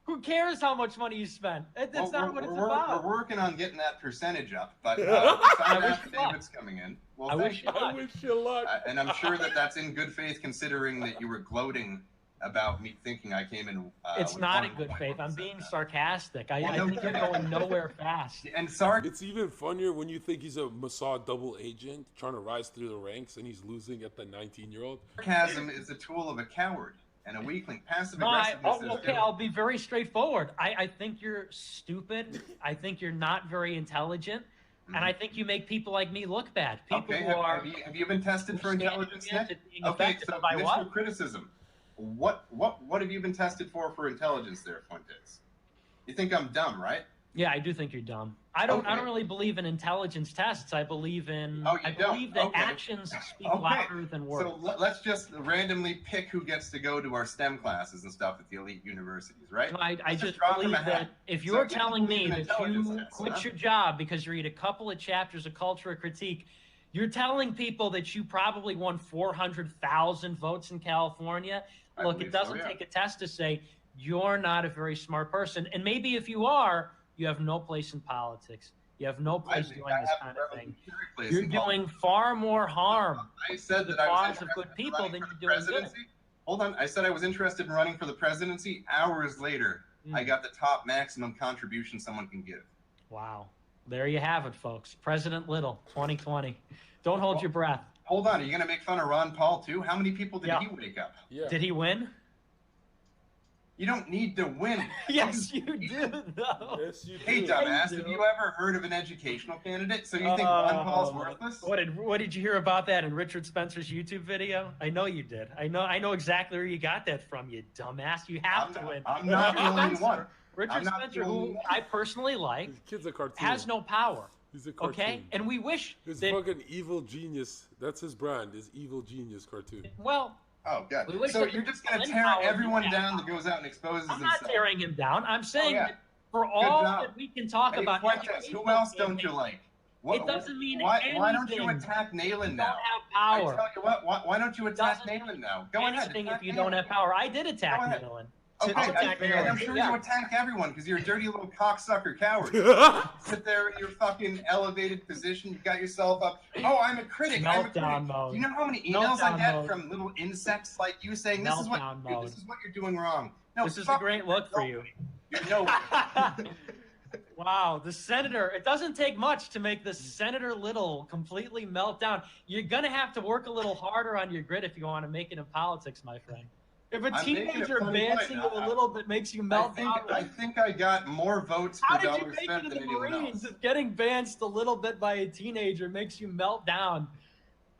Who cares how much money you spent? That's not what it's about. We're working on getting that percentage up, but signed I wish you luck. affidavits coming in. Well, I thank wish you. you I luck. wish you luck. And I'm sure that that's in good faith, considering that you were gloating about me thinking I came in. It's with not in 1 good point faith. I'm 1%. being sarcastic. I no think you're kidding. going nowhere fast. And sorry, It's even funnier when you think he's a Mossad double agent trying to rise through the ranks and he's losing at the 19-year-old. sarcasm is a tool of a coward and a weakling. Passive No, aggressiveness is okay, I'll be very straightforward. I think you're stupid. I think you're not very intelligent. And I think you make people like me look bad. People Okay, who are have you been tested for standing intelligence against yet? it being Okay, affected so by initial what? criticism. What have you been tested for intelligence there, Fuentes? You think I'm dumb, right? Yeah, I do think you're dumb. I don't Okay. really believe in intelligence tests. I believe in Oh, you I don't? believe that Okay. actions speak Okay. louder than words. So let's just randomly pick who gets to go to our STEM classes and stuff at the elite universities, right? I Let's just draw from believe a hat. that if So you're you telling believe me in that intelligence you tests, quit huh? your job because you read a couple of chapters of Culture of Critique, you're telling people that you probably won 400,000 votes in California. I Look, believe it so, doesn't yeah. take a test to say you're not a very smart person. And maybe if you are, you have no place in politics. You have no I place think doing I this have kind a of thing. revolutionary place You're in politics. doing far more harm I said to the that I was cause of interested good in people running than for you're the doing good. presidency. Hold on, I said I was interested in running for the presidency. Hours later, I got the top maximum contribution someone can give. Wow. There you have it, folks. President Little, 2020. Don't hold your breath. Hold on, are you going to make fun of Ron Paul too? How many people did Yeah. he wake up? Yeah. Did he win? You don't need to win. Yes, you did, though. Yes, you do. Hey, dumbass, do. have you ever heard of an educational candidate? So you think Ron Paul's worthless? What did you hear about that in Richard Spencer's YouTube video? I know you did. I know exactly where you got that from, you dumbass. You have to win. I'm not the only one. Richard I'm not Spencer, the only who one. I personally like, The kid's a cartoon. has no power. He's a cartoon. Okay? And we wish His that, fucking evil genius. That's his brand. His evil genius cartoon. well, Oh, God. We wish So that you're the just going to Berlin tear Power everyone did down that. that goes out and exposes I'm himself. not tearing him down. I'm saying yeah. that for all job. that we can talk Hey, about. Fuentes, who educational else don't you standpoint, like? It doesn't mean why don't you anything. attack Nayland You now? don't have I power. tell you what, why don't you attack Doesn't Nayland now? Go ahead. Anything attack if you Nayland. don't have power. I did attack Go ahead. Nayland. Okay, I'll attack and I'm Nayland. sure Yeah. you attack everyone because you're a dirty little cocksucker coward. Sit there in your fucking elevated position. You got yourself up. Oh, I'm a critic. I'm a critic. Meltdown mode. Do you know how many emails I Meltdown get mode. from little insects like you saying this is what Meltdown you do, mode. this is what you're doing wrong? No, This is a fuck great look for you. No. Wow, the senator. It doesn't take much to make the Senator Little completely melt down. You're going to have to work a little harder on your grit if you want to make it in politics, my friend. If a I'm making a teenager funny advancing point. you a little bit makes you melt down, I think I got more votes how per did you dollar make spent it than in the anyone Marines else. if getting banced a little bit by a teenager makes you melt down?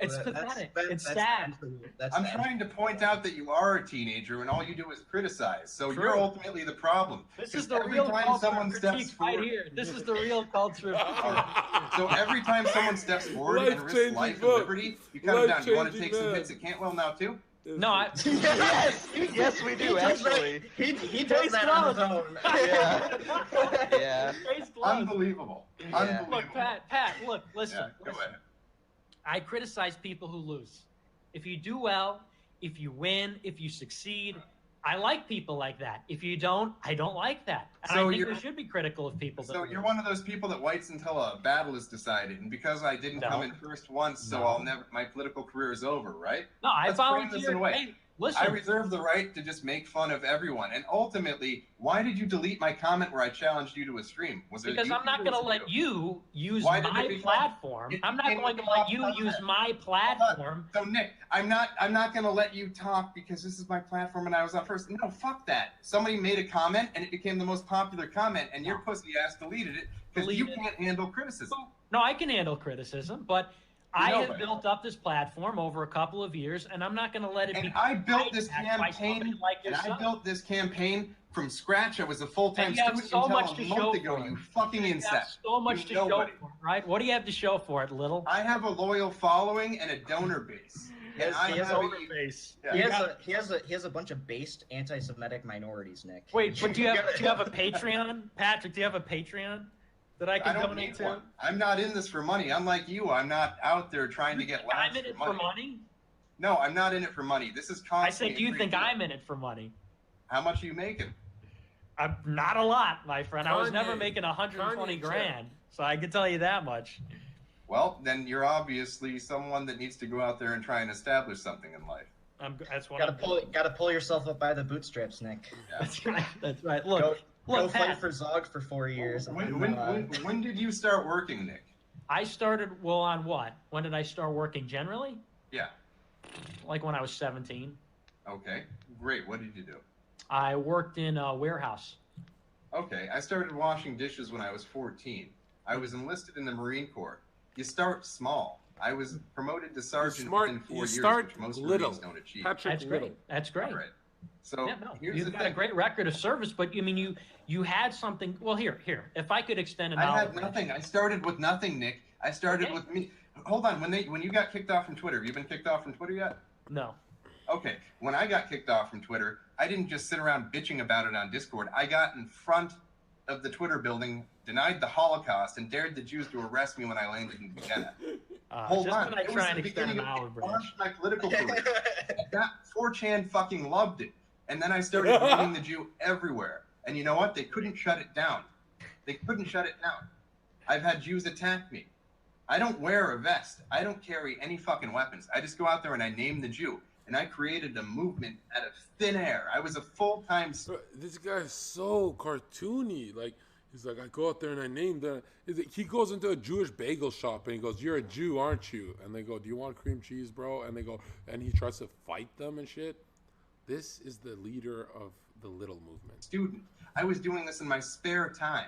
It's Well, that's- pathetic. that- It's that's sad. That's I'm the trying to point out that you are a teenager and all you do is criticize. So True. you're ultimately the problem. This 'Cause is the every real time culture someone of steps critique right forward- here. This is the real culture of critique. So every time someone steps forward and risks Life-changing life and book. liberty, you cut them down. You want to Life-changing take some man. hits at Cantwell now too? No, I. Yes, we do, actually. He does that on his own. Yeah. Yeah. Case closed. Unbelievable. Unbelievable. Look, Pat, look, listen. Yeah, go ahead. I criticize people who lose. If you do well, if you win, if you succeed, I like people like that. If you don't, I don't like that. And So I think you're- we should be critical of people that So lose. you're one of those people that waits until a battle is decided, and because I didn't No. come in first once, so No. I'll never. My political career is over, right? No, I Let's frame this in volunteered. a way. Hey, listen. I reserve the right to just make fun of everyone. And ultimately, why did you delete my comment where I challenged you to a stream? Was it Because I'm not going to let you use Why did it my become- platform. it I'm not became going to a let you problem. use my platform. So Nick, I'm not going to let you talk because this is my platform and I was on first. No, fuck that. Somebody made a comment and it became the most popular comment, and your pussy ass deleted it because you Deleted. can't handle criticism. No, I can handle criticism, but I know have that. built up this platform over a couple of years, and I'm not going to let it be. And I built this hijacked by somebody campaign. like And I yourself. built this campaign from scratch. I was a full-time And you have student so until much to a show month ago. for it. You fucking You have insect. so much to show nobody. for it, right? What do you have to show for it, Little? I have a loyal following and a donor base. And I he has have a a- Donor base. Yeah. He has a bunch of based anti-Semitic minorities, Nick. Wait, but do you have a Patreon, Patrick? Do you have a Patreon that I I can don't donate need to? one. I'm not in this for money. Unlike you, I'm not out there trying to get I'm laughs in it for money. No, I'm not in it for money. This is I constantly. said, do you free think deal. I'm in it for money? How much are you making? I'm not a lot, my friend. I was never Kanye. making 120 Kanye, grand, so I can tell you that much. Well, then you're obviously someone that needs to go out there and try and establish something in life. That's what Gotta pull yourself up by the bootstraps, Nick. That's right. That's right. Look, Go look, fight Pat, for Zog for 4 years. When did you start working, Nick? I started on what? When did I start working generally? Yeah. Like when I was 17. Okay. Great. What did you do? I worked in a warehouse. Okay. I started washing dishes when I was 14. I was enlisted in the Marine Corps. You start small. I was promoted to sergeant smart. within 4 You years, start which most little. Marines don't achieve. Patrick That's Little. great. That's great. All right. So Yeah, no, here's you've the got a thing. great record of service, but I mean, you had something. Well, here, if I could extend an I olive had branch. nothing. I started with nothing, Nick. I started Okay. with me. Hold on. When you got kicked off from Twitter, have you been kicked off from Twitter yet? No. Okay. When I got kicked off from Twitter, I didn't just sit around bitching about it on Discord. I got in front of the Twitter building, denied the Holocaust, and dared the Jews to arrest me when I landed in Vienna. Hold just on. when I It was try the and extend beginning an of olive branch. launched my political career. That 4chan fucking loved it. And then I started hating the Jew everywhere. And you know what? They couldn't shut it down. They couldn't shut it down. I've had Jews attack me. I don't wear a vest. I don't carry any fucking weapons. I just go out there and I name the Jew. And I created a movement out of thin air. I was a full-time... Bro, this guy is so cartoony. Like, he's like, I go out there and I name the. He goes into a Jewish bagel shop and he goes, "You're a Jew, aren't you?" And they go, "Do you want cream cheese, bro?" And they go, and he tries to fight them and shit. This is the leader of the Little movement. student. I was doing this in my spare time.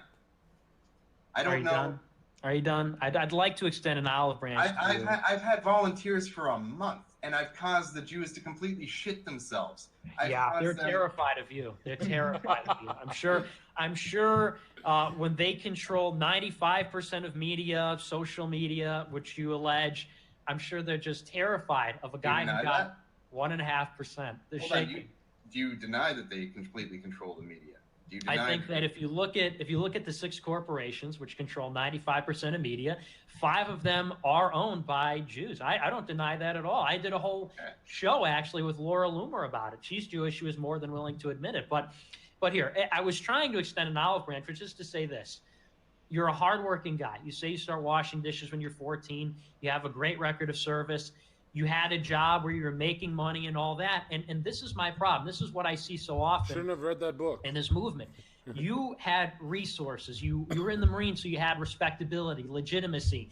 I Are don't you know. done? Are you done? I'd like to extend an olive branch. to you. I've had volunteers for a month, and I've caused the Jews to completely shit themselves. I've Yeah, caused they're them- terrified of you. They're terrified of you. I'm sure. When they control 95% of media, social media, which you allege, I'm sure they're just terrified of a guy deny who got. that? 1.5%. They're Hold on, shaking. do you deny that they completely control the media? Do you deny I think that if you look at the 6 corporations which control 95% of media, 5 of them are owned by Jews. I don't deny that at all. I did a whole show actually with Laura Loomer about it. She's Jewish. She was more than willing to admit it. But here, I was trying to extend an olive branch, which is to say this. You're a hardworking guy. You say you start washing dishes when you're 14. You have a great record of service. You had a job where you were making money and all that. And this is my problem. This is what I see so often. Shouldn't have read that book. In this movement. You had resources. You were in the Marines, so you had respectability, legitimacy.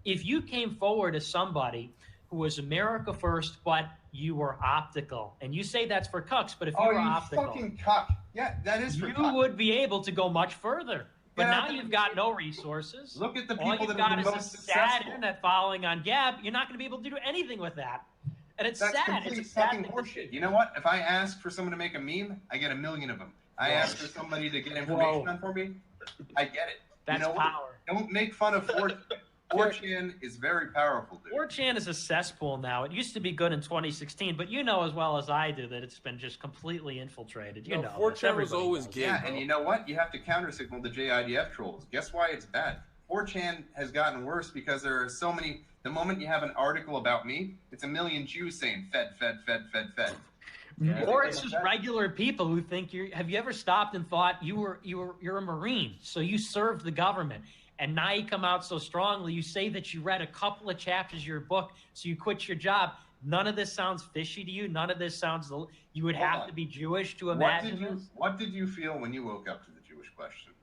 If you came forward as somebody who was America first, but you were optical, and you say that's for cucks, but if you were optical, fucking cuck. Yeah, that is for you cuck. would be able to go much further. But Yeah, now you've got no resources. Look at the All people you've that are got the is most a sad successful. internet following on Gab. You're not going to be able to do anything with that. And it's That's sad. complete It's a sad fucking thing. horseshit. You know what? If I ask for someone to make a meme, I get 1 million of them. I ask for somebody to get information on for me, I get it. That's you know power. What? Don't make fun of 4chan. 4chan is very powerful, dude. 4chan is a cesspool now. It used to be good in 2016, but you know as well as I do that it's been just completely infiltrated. You No, know, 4chan this. was Everybody always knows. gay. Yeah, bro. and you know what? You have to counter-signal the JIDF trolls. Guess why it's bad? 4chan has gotten worse because there are so many. The moment you have an article about me, it's 1 million Jews saying fed, fed, fed, fed, fed. Or it's just regular people who think you're. Have you ever stopped and thought you're a Marine, so you served the government, and now you come out so strongly. You say that you read a couple of chapters of your book, so you quit your job. None of this sounds fishy to you. None of this sounds. You would have to be Jewish to imagine this. What did you feel when you woke up to the Jewish question?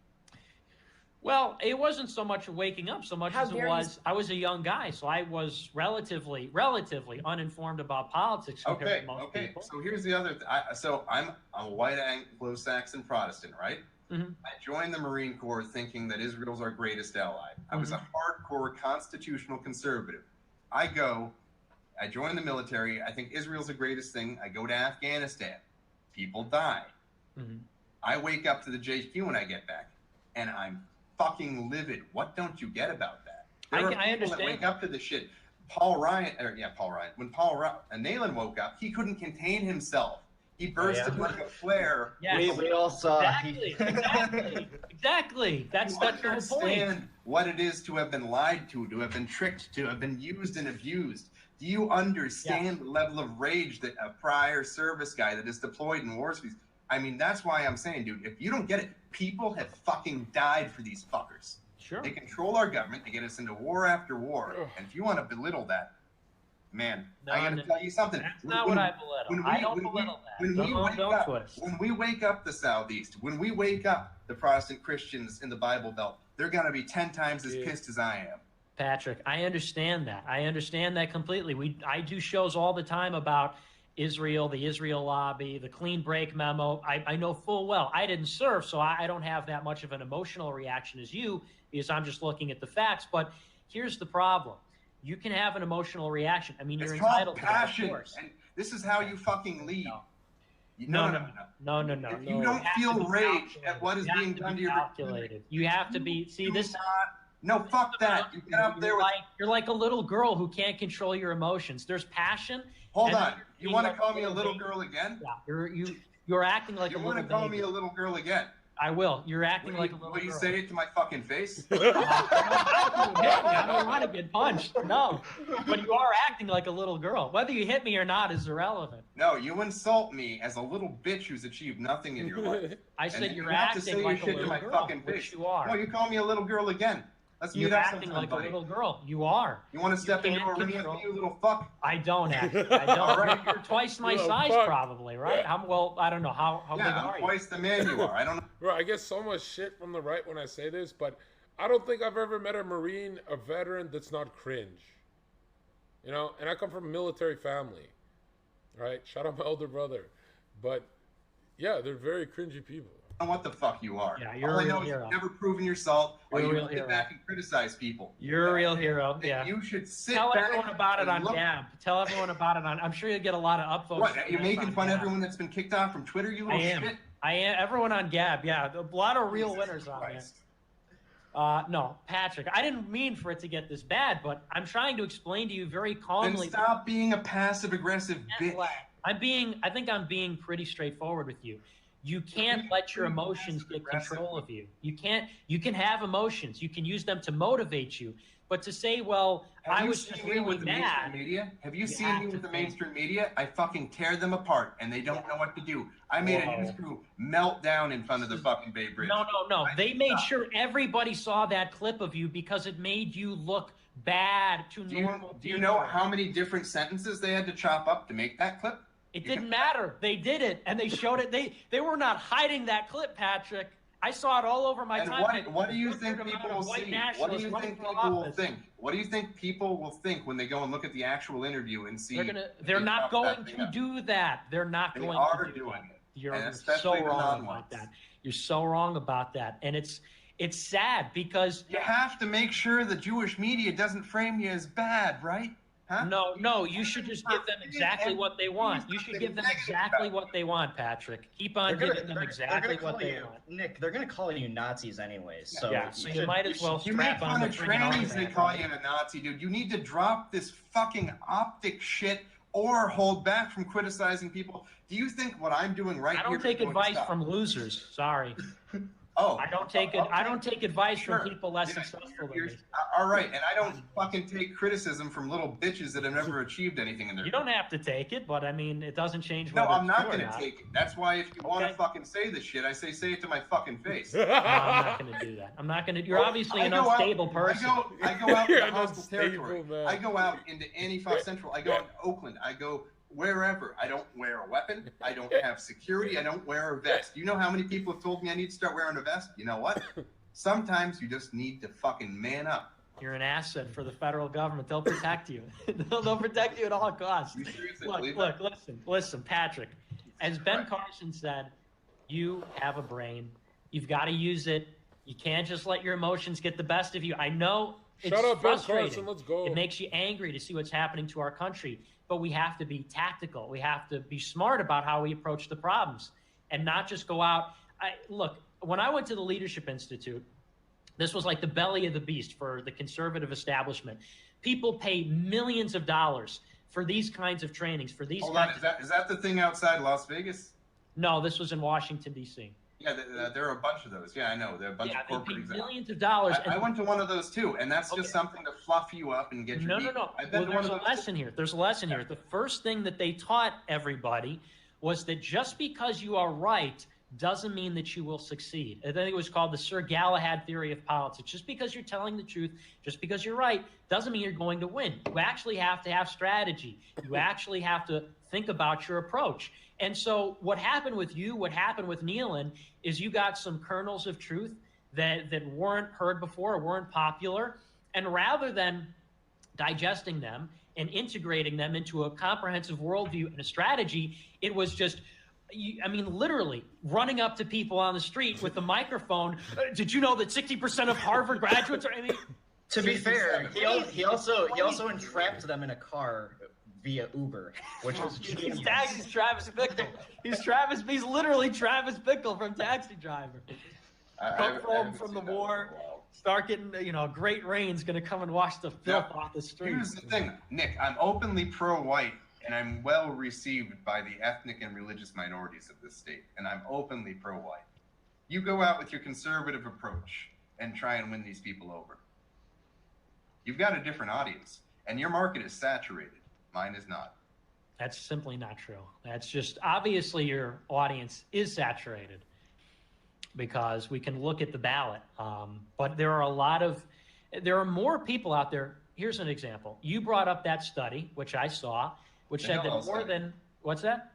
Well, it wasn't so much waking up so much How as it dare you was I was a young guy, so I was relatively uninformed about politics compared to most people. So here's the other. So I'm a white Anglo-Saxon Protestant, right? Mhm. I joined the Marine Corps thinking that Israel's our greatest ally. I was a hardcore constitutional conservative. I join the military. I think Israel's the greatest thing. I go to Afghanistan. People die. I wake up to the JQ when I get back, and I'm fucking livid. What don't you get about that? There are people understand. that wake up to this shit. Paul Ryan. When Nayland woke up, he couldn't contain himself. He bursted like a flare. Yes. We all saw. Exactly. That's the whole point. Understand what it is to have been lied to have been tricked, to have been used and abused. Do you understand the level of rage that a prior service guy that is deployed in wars? I mean, that's why I'm saying, dude, if you don't get it, people have fucking died for these fuckers. Sure. They control our government. They get us into war after war. And if you want to belittle that, man, I got to tell you something. That's not what I belittle. I don't belittle that. When we wake up the Southeast, when we wake up the Protestant Christians in the Bible Belt, they're going to be 10 times as pissed as I am. Patrick, I understand that. I understand that completely. I do shows all the time about Israel, the Israel lobby, the clean break memo. I know full well. I didn't serve, so I don't have that much of an emotional reaction as you, because I'm just looking at the facts. But here's the problem. You can have an emotional reaction. I mean, you're entitled to that, of course. And this is how you fucking lead. No. If you don't feel rage at what is being done to your calculated. You have to be. See this. No, fuck that. You get up there with. You're like a little girl who can't control your emotions. There's passion. Hold on. You want to call me a little girl again? Yeah. You're acting like a little. You want to call me a little girl again? I will. You're acting like a little girl. Will you say it to my fucking face? I don't want to get punched. No. But you are acting like a little girl. Whether you hit me or not is irrelevant. No, you insult me as a little bitch who's achieved nothing in your life. I said you you're have to acting say like your a shit to little my girl, fucking which face. you are. No, you call me a little girl again. Let's meet You're up acting sometime, like buddy. a little girl. You are. You want to step into can't a ring with control- me, you little fuck? I don't actually. I don't. All right. You're twice my Little size, fuck. probably, right? I don't know. How big Yeah, are I'm you? twice the man you are. I don't know. Bro, I get so much shit from the right when I say this, but I don't think I've ever met a Marine, a veteran that's not cringe. You know, and I come from a military family, right? Shout out my older brother. But yeah, they're very cringy people. What the fuck you are. Yeah, you're All a I know real is hero. you've never proven yourself, or You're a you real sit hero. back and criticize people. You're a real hero. And Yeah. You should sit Tell back everyone about it and on look. Gab. Tell everyone about it on. I'm sure you'll get a lot of upvotes. What, are you making fun of Gab. everyone that's been kicked off from Twitter, you little shit? I am. Everyone on Gab. Yeah, a lot of real winners on there. Christ. No, Patrick, I didn't mean for it to get this bad, but I'm trying to explain to you very Then calmly. stop being a passive-aggressive bitch. I think I'm being pretty straightforward with you. You can't let your emotions get control of you. You can have emotions. You can use them to motivate you. But to say, well, I was just really mad. Have you seen me with the mainstream media? I fucking tear them apart, and they don't know what to do. I made a news crew melt down in front of the fucking Bay Bridge. No. They made sure everybody saw that clip of you because it made you look bad to normal people. Do you know how many different sentences they had to chop up to make that clip? It didn't matter. They did it, and they showed it. They were not hiding that clip, Patrick. I saw it all over my timeline. What do you think people will see? What do you think people will think? What do you think people will think when they go and look at the actual interview and see? They're not going to do that. They're not going to do that. They are doing it. You're so wrong about that. You're so wrong about that, and it's sad because you have to make sure the Jewish media doesn't frame you as bad, right? Huh? No, you should just give them exactly what they want. You should give them exactly what they want, Patrick. Keep on giving them exactly what they want. Nick, they're going to call you Nazis anyways. So, so you might as well strap on the trannies. They call you a Nazi, dude. You need to drop this fucking optic shit or hold back from criticizing people. Do you think what I'm doing right here? I don't take advice from losers. Sorry. I don't take advice from people less successful than me. All right, and I don't fucking take criticism from little bitches that have never achieved anything in their life. You don't have to take it, but I mean, it doesn't change. No, I'm not going to take it. That's why if you want to fucking say this shit, I say it to my fucking face. No, I'm not going to do that. I'm not going to. You're obviously an unstable person. I go out into hostile territory. I go out into Antifa Central. I go into Oakland. I go wherever. I don't wear a weapon. I don't have security. I don't wear a vest. You know how many people have told me I need to start wearing a vest? You know what? Sometimes you just need to fucking man up. You're an asset for the federal government. They'll protect you. They'll protect you at all costs. You seriously Look, listen, Patrick. As Ben Carson said, you have a brain. You've got to use it. You can't just let your emotions get the best of you. I know it's frustrating. Ben Carson, let's go. It makes you angry to see what's happening to our country. But we have to be tactical. We have to be smart about how we approach the problems and not just go out. Look, when I went to the Leadership Institute, this was like the belly of the beast for the conservative establishment. People pay millions of dollars for these kinds of trainings, for these. Hold on, is that the thing outside Las Vegas? No, this was in Washington, D.C. Yeah, there are a bunch of those. Yeah, I know. There are a bunch of corporate they pay exams. millions of dollars. I went to one of those too, and that's just something to fluff you up and get your No. Well, there's a lesson here. There's a lesson here. The first thing that they taught everybody was that just because you are right doesn't mean that you will succeed. I think it was called the Sir Galahad theory of politics. Just because you're telling the truth, just because you're right, doesn't mean you're going to win. You actually have to have strategy. You actually have to think about your approach. And so what happened with you, what happened with Nealon, is you got some kernels of truth that weren't heard before, weren't popular. And rather than digesting them and integrating them into a comprehensive worldview and a strategy, it was just, literally running up to people on the street with the microphone. Did you know that 60% of Harvard graduates are? To be fair, he also entrapped them in a car via Uber, which was he's Travis Bickle. He's literally Travis Bickle from Taxi Driver. Come home from the war, start getting, great rain's going to come and wash the filth off the streets. Here's the thing, Nick, I'm openly pro-white, and I'm well received by the ethnic and religious minorities of this state, and I'm openly pro-white. You go out with your conservative approach and try and win these people over. You've got a different audience, and your market is saturated. Mine is not. That's simply not true. That's just, obviously your audience is saturated because we can look at the ballot. But there are more people out there. Here's an example. You brought up that study, which I saw, which said that more than, what's that?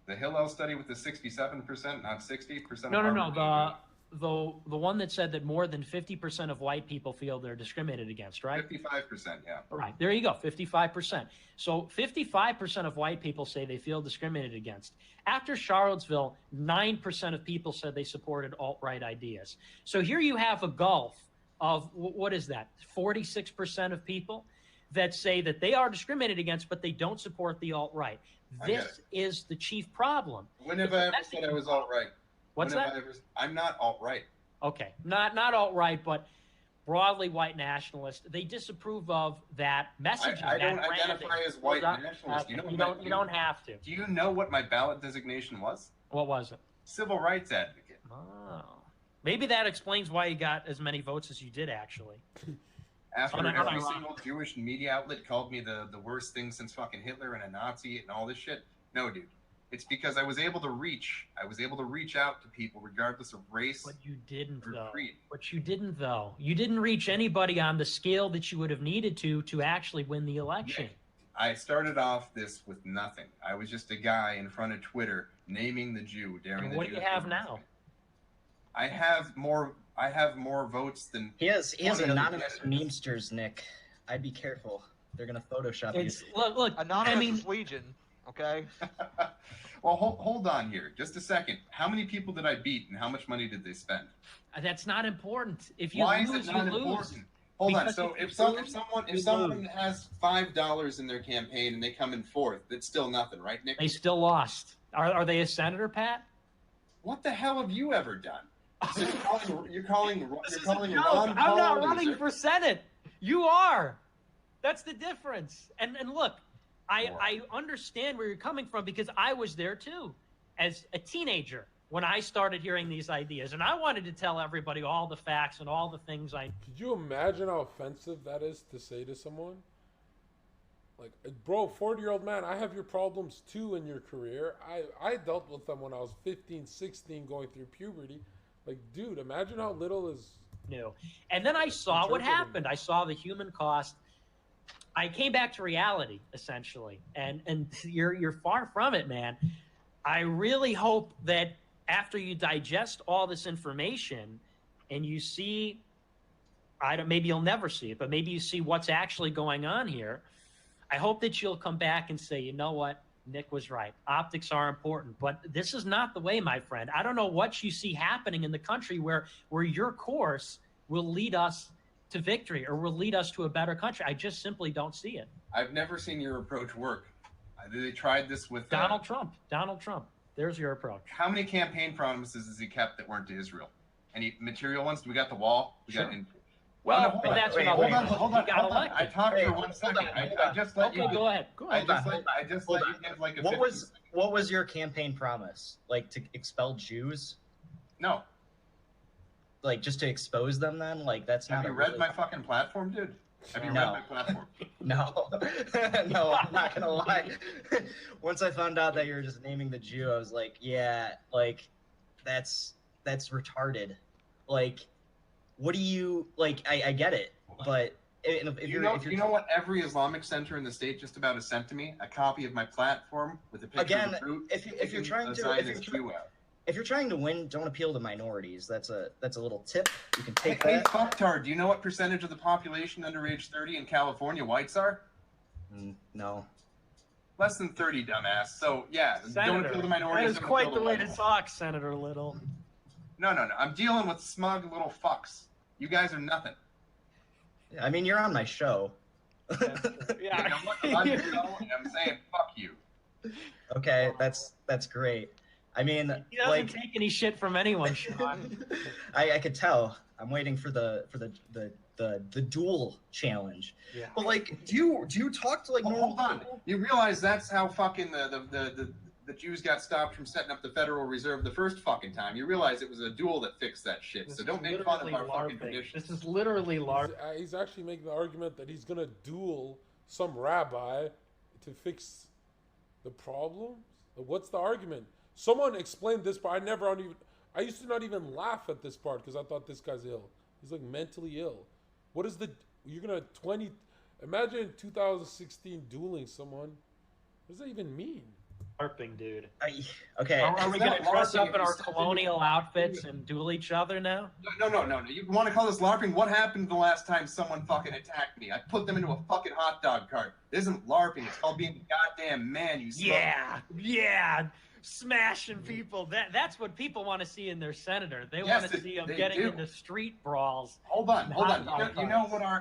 The Hillel study with the 67%, not 60%. No. The one that said that more than 50% of white people feel they're discriminated against, right? 55%, yeah. Right. There you go, 55%. So 55% of white people say they feel discriminated against. After Charlottesville, 9% of people said they supported alt-right ideas. So here you have a gulf of, what is that, 46% of people that say that they are discriminated against, but they don't support the alt-right. This is the chief problem. When have I ever said I was alt-right? What's that? I'm not alt-right. Okay, not alt-right, but broadly white nationalist. They disapprove of that messaging. I don't that branding. identify as white nationalist. You know You what don't. You don't have to. Do you know what my ballot designation was? What was it? Civil rights advocate. Oh, maybe that explains why you got as many votes as you did, actually. After every single Jewish media outlet called me the worst thing since fucking Hitler and a Nazi and all this shit. No, dude. It's because I was able to reach out to people regardless of race. But you didn't, though. Creed. You didn't reach anybody on the scale that you would have needed to actually win the election. Yeah. I started off this with nothing. I was just a guy in front of Twitter naming the Jew during the. What do you have now? I have more votes than. He has anonymous memesters, Nick. I'd be careful. They're gonna Photoshop you. Look. Anonymous is Legion. Okay. Well, hold on here, just a second. How many people did I beat, and how much money did they spend? That's not important. If you Why lose, is it not you important? lose. Hold on. Because So if someone has $5 in their campaign and they come in fourth, that's still nothing, right, Nick? They still lost. Are they a senator, Pat? What the hell have you ever done? So you're calling No, Ron I'm not Paul running for Senate. You are. That's the difference. And look, I understand where you're coming from because I was there too, as a teenager when I started hearing these ideas, and I wanted to tell everybody all the facts and all the things I. Could you imagine how offensive that is to say to someone? Like, bro, 40-year-old man, I have your problems too in your career. I dealt with them when I was 15, 16, going through puberty. Like, dude, imagine how little is new. And then I saw what happened. I saw the human cost. I came back to reality, essentially, and you're far from it, man. I really hope that after you digest all this information and you see, maybe you'll never see it, but maybe you see what's actually going on here. I hope that you'll come back and say, you know what, Nick was right. Optics are important, but this is not the way, my friend. I don't know what you see happening in the country where your course will lead us to victory or will lead us to a better country. I just simply don't see it. I've never seen your approach work. They tried this with Donald Trump. There's your approach. How many campaign promises has he kept that weren't to Israel? Any material ones? We got the wall. We got. Well, but that's hold on. I talked for 1 second. I just let you. Go ahead. I just let you give like a. What was your campaign promise? Like to expel Jews? No. Like just to expose them? Then like that's not. Have you read my fucking platform, dude? Have you read my platform? No, no, I'm not gonna lie. Once I found out that you were just naming the Jew, I was like, yeah, like that's retarded. Like, what do you like? I get it, but if you know what every Islamic center in the state just about has sent to me? A copy of my platform with a picture of the fruit. If you're trying to win, don't appeal to minorities. That's a little tip. You can take that. Hey, fucktard, do you know what percentage of the population under age 30 in California whites are? No. Less than 30, dumbass. So, yeah, don't appeal to minorities. That is quite the way to talk, Senator Little. No. I'm dealing with smug little fucks. You guys are nothing. I mean, you're on my show. Yeah. I'm on your show, and I'm saying fuck you. Okay, that's great. I mean, he doesn't take any shit from anyone, Sean. I could tell. I'm waiting for the duel challenge. Yeah. But like, do you talk to like normal hold on. people? You realize that's how fucking the Jews got stopped from setting up the Federal Reserve the first fucking time. You realize it was a duel that fixed that shit. So don't make fun of our fucking traditions. This is literally LARP. He's actually making the argument that he's gonna duel some rabbi to fix the problems. What's the argument? Someone explained this part. I used to not even laugh at this part because I thought this guy's ill. He's like mentally ill. What is imagine 2016 dueling someone. What does that even mean? LARPing, dude. Okay. Are we going to dress up in our colonial outfits and duel each other now? No. You want to call this LARPing? What happened the last time someone fucking attacked me? I put them into a fucking hot dog cart. It isn't LARPing. It's called being a goddamn man, you smoke. Yeah. Smashing people. That's what people want to see in their senator. They want to see them getting into street brawls. Hold on.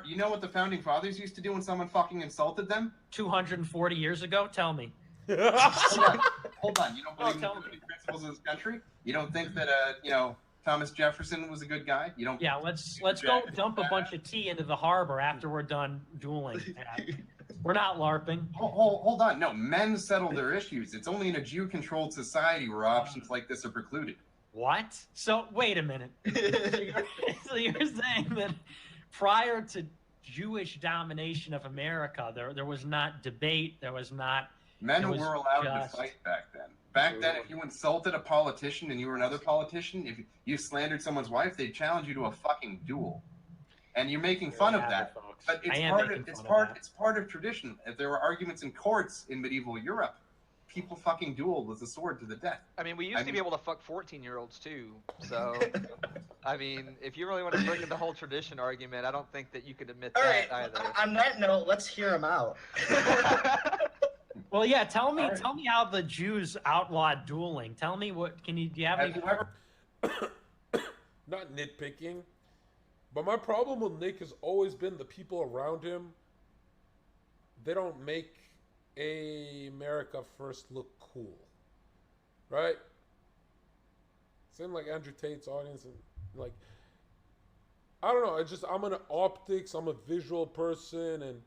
You know what the founding fathers used to do when someone fucking insulted them? 240 years ago? Tell me. Hold on. You don't believe in the principles of this country? You don't think that Thomas Jefferson was a good guy. You don't. Yeah, let's go dump a bunch of tea into the harbor after we're done dueling. We're not LARPing. Hold on. No, men settle their issues. It's only in a Jew-controlled society where options like this are precluded. What? So wait a minute. So you're saying that prior to Jewish domination of America, there was not debate. There was not. Men were allowed to fight back then. Back then, if you insulted a politician and you were another politician, if you slandered someone's wife, they'd challenge you to a fucking duel. And you're making fun of that. But it's part of tradition. If there were arguments in courts in medieval Europe, people fucking dueled with a sword to the death. I mean, we used to be able to fuck 14-year-olds too. So, I mean, if you really want to bring in the whole tradition argument, I don't think that you could admit that either. On that note, let's hear him out. Well, yeah. Tell me how the Jews outlawed dueling. Tell me do you have any? Not nitpicking, but my problem with Nick has always been the people around him. They don't make America First look cool, right? Same like Andrew Tate's audience, and like, I don't know. I'm an optics. I'm a visual person, and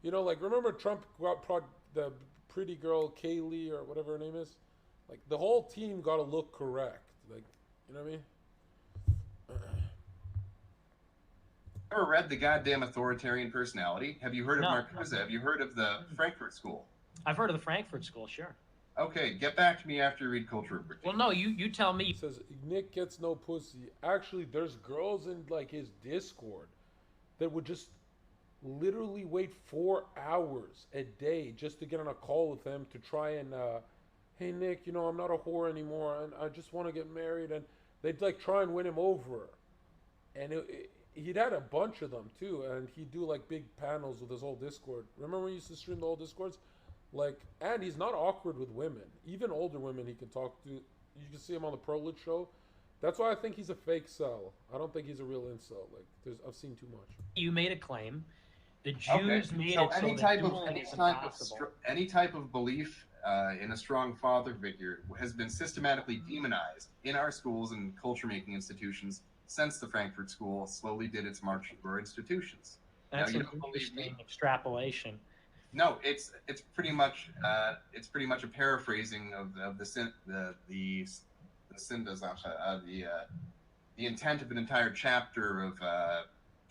like remember Trump got the pretty girl Kaylee or whatever her name is, like the whole team got to look correct. Like, you know what I mean? Ever read The Goddamn Authoritarian Personality? Have you heard of Marcuse? Have you heard of the Frankfurt School? I've heard of the Frankfurt School, sure. Okay, get back to me after you read Culture Routine. Well, no, you tell me. He says Nick gets no pussy. Actually, there's girls in like his Discord that would just literally wait 4 hours a day just to get on a call with him to try and, hey Nick, I'm not a whore anymore, and I just want to get married, and they'd like try and win him over, and he'd had a bunch of them too, and he'd do like big panels with his whole Discord. Remember when he used to stream the whole Discords? Like, and he's not awkward with women, even older women he can talk to. You can see him on the Prolit show. That's why I think he's a fake cell. I don't think he's a real incel. Like, I've seen too much. You made a claim. The Jews made so it so any type of belief in a strong father figure has been systematically demonized in our schools and culture-making institutions since the Frankfurt School slowly did its march through our institutions. That's an interesting extrapolation. No, it's pretty much a paraphrasing of the intent of an entire chapter of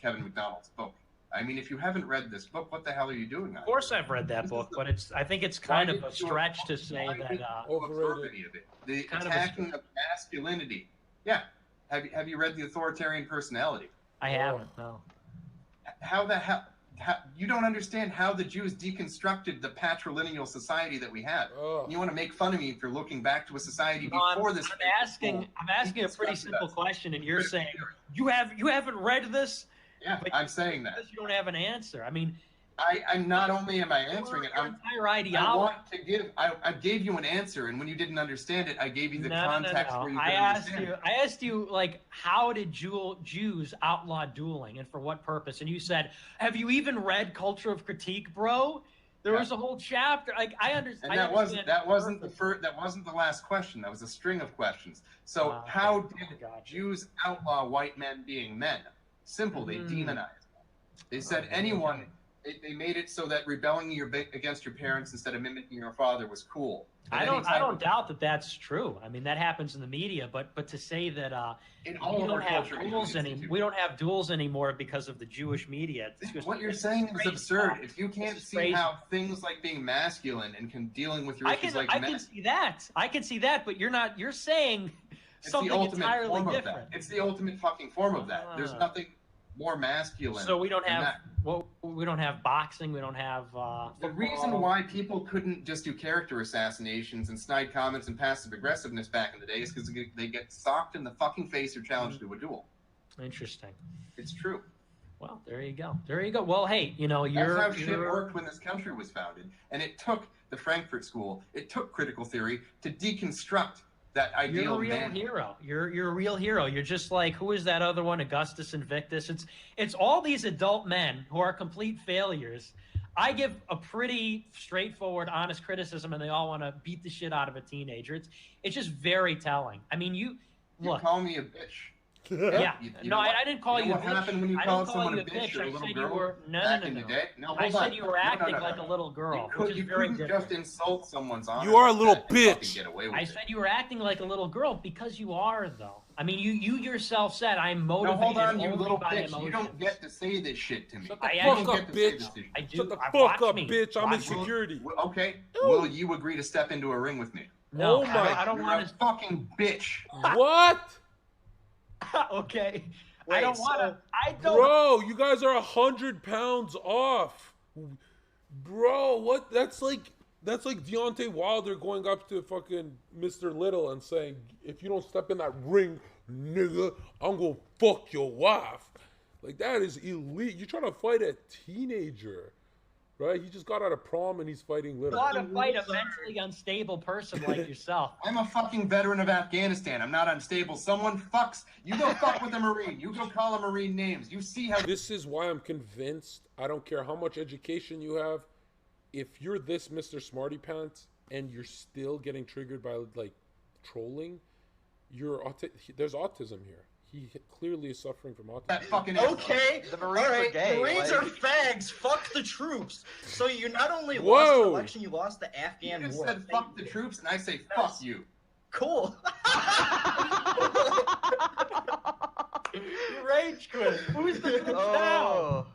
Kevin MacDonald's book. I mean, if you haven't read this book, what the hell are you doing? Of course, I've read that book, but I think it's kind of a stretch to say that overrated. The attacking of masculinity. Yeah, have you read The Authoritarian Personality? I haven't. No. How the hell? You don't understand how the Jews deconstructed the patrilineal society that we have. You want to make fun of me for looking back to a society before this. I'm asking a pretty simple question, and you're saying you haven't read this. Yeah, I'm saying that. Because you don't have an answer. I mean, I'm not only am I answering it, entire ideology. I gave you an answer, and when you didn't understand it, I gave you the context where you couldn't understand. I asked you, like, how did Jews outlaw dueling, and for what purpose? And you said, "Have you even read Culture of Critique, bro?" There was a whole chapter. Like, I understand. And that wasn't the last question. That was a string of questions. So how did Jews outlaw white men being men? Simple. They demonized them. They said anyone. They made it so that rebelling against your parents instead of mimicking your father was cool. I don't doubt that that's true. I mean, that happens in the media, but to say that we don't have duels anymore because of the Jewish media. What you're saying is absurd. If you can't see how things like being masculine and dealing with your issues like men. I can see that, but you're saying something entirely different. It's the ultimate fucking form of that. There's nothing more masculine. So we don't have we don't have boxing. We don't have. The reason why people couldn't just do character assassinations and snide comments and passive aggressiveness back in the day is because they get socked in the fucking face or challenged to a duel. Interesting. It's true. Well, there you go. There you go. Well, hey, that's how shit worked when this country was founded, and it took the Frankfurt School, it took critical theory to deconstruct that ideal. You're a real hero. You're a real hero. You're just like, who is that other one? Augustus Invictus. It's all these adult men who are complete failures. I give a pretty straightforward, honest criticism, and they all want to beat the shit out of a teenager. It's just very telling. I mean, You Look. call me a bitch. Yeah. You No, know what? I didn't call You you know a what happened bitch. when you I called didn't call someone you a a bitch bitch. or a I little said you girl were no, back no, in no, the no. day? No, I hold said on. you were No, acting no, no, like no. a little girl, You, which could, is you very couldn't different. just insult someone's honor. You are a like little that and fucking bitch. Get away with I it. said you were acting like a little girl because you are, though. I mean, you yourself said I'm No, motivated hold on, you only little by bitch. emotions. You don't get to say this shit to me. Shut the I fuck actually- up, bitch. I do. Shut the I- fuck watch up, me. bitch. I'm in Watch me. security. Okay, will you agree to step into a ring with me? No, Oh my- I don't You're want a to. fucking bitch. What? Okay. I Wait, don't want to. so- I don't. Bro, you guys are 100 pounds off. Bro, what? That's like Deontay Wilder going up to fucking Mr. Little and saying, if you don't step in that ring, nigga, I'm gonna fuck your wife. Like, that is elite. You're trying to fight a teenager, right? He just got out of prom and he's fighting I Little. want to fight a mentally unstable person like yourself. I'm a fucking veteran of Afghanistan. I'm not unstable. Someone fucks. You go fuck with a Marine. You go call a Marine names. You see how. This is why I'm convinced, I don't care how much education you have, if you're this Mr. Smarty Pants and you're still getting triggered by like trolling, there's autism here. He clearly is suffering from autism. That fucking Okay, The Marines all are right. gay, Marines like- are fags. Fuck the troops. So you not only lost Whoa. the election, you lost the You Afghan just war. said fuck the troops, and I say fuck you. Cool. Rage quit. Who's the troops now?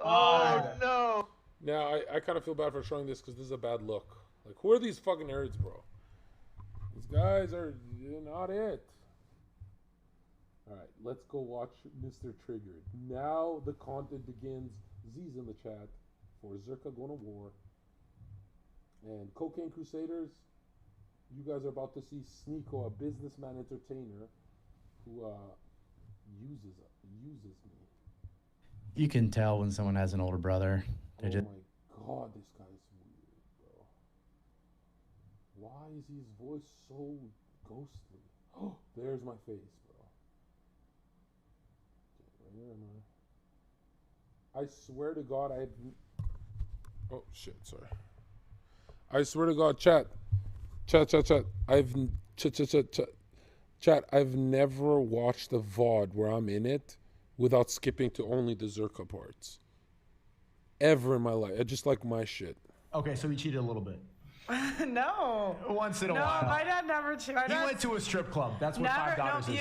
Oh no. Now, I kind of feel bad for showing this because this is a bad look. Like, who are these fucking nerds, bro? These guys are not it. All right, let's go watch Mr. Triggered. Now the content begins. Z's in the chat for Zherka going to war. And Cocaine Crusaders, you guys are about to see SNEAKO, a businessman entertainer who uses me. You can tell when someone has an older brother. Oh They're just my god, this guy's weird, bro. Why is his voice so ghostly? Oh, there's my face, bro. Okay, where am I? I swear to God, oh shit, sorry. I swear to God, chat. Chat, I've never watched a VOD where I'm in it without skipping to only the Zherka parts. Ever in my life. I just like my shit. Okay, so he cheated a little bit. No. Once in a No, while. my dad never cheated. He went to a strip club. That's what Never. $5 No, is. do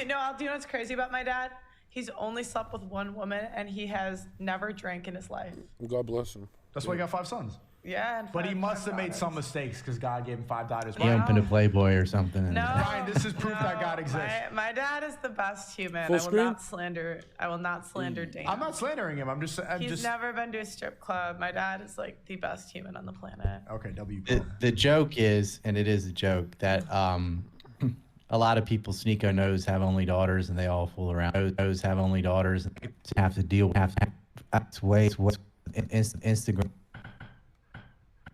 you know what's crazy about my dad? He's only slept with one woman, and he has never drank in his life. God bless him. That's why he got 5 sons. Yeah. And But he five- must five have made daughters. some mistakes because God gave him $5. he opened a Playboy or something. and- No. Ryan, this is proof that no, God exists. My dad is the best human. Full I will screen? not slander. I will not slander Dana. I'm not slandering him. I'm just. He's never been to a strip club. My dad is like the best human on the planet. Okay, W. The joke is, and it is a joke, that a lot of people SNEAKO knows have only daughters and they all fool around. Knows have only daughters and have to deal with Instagram.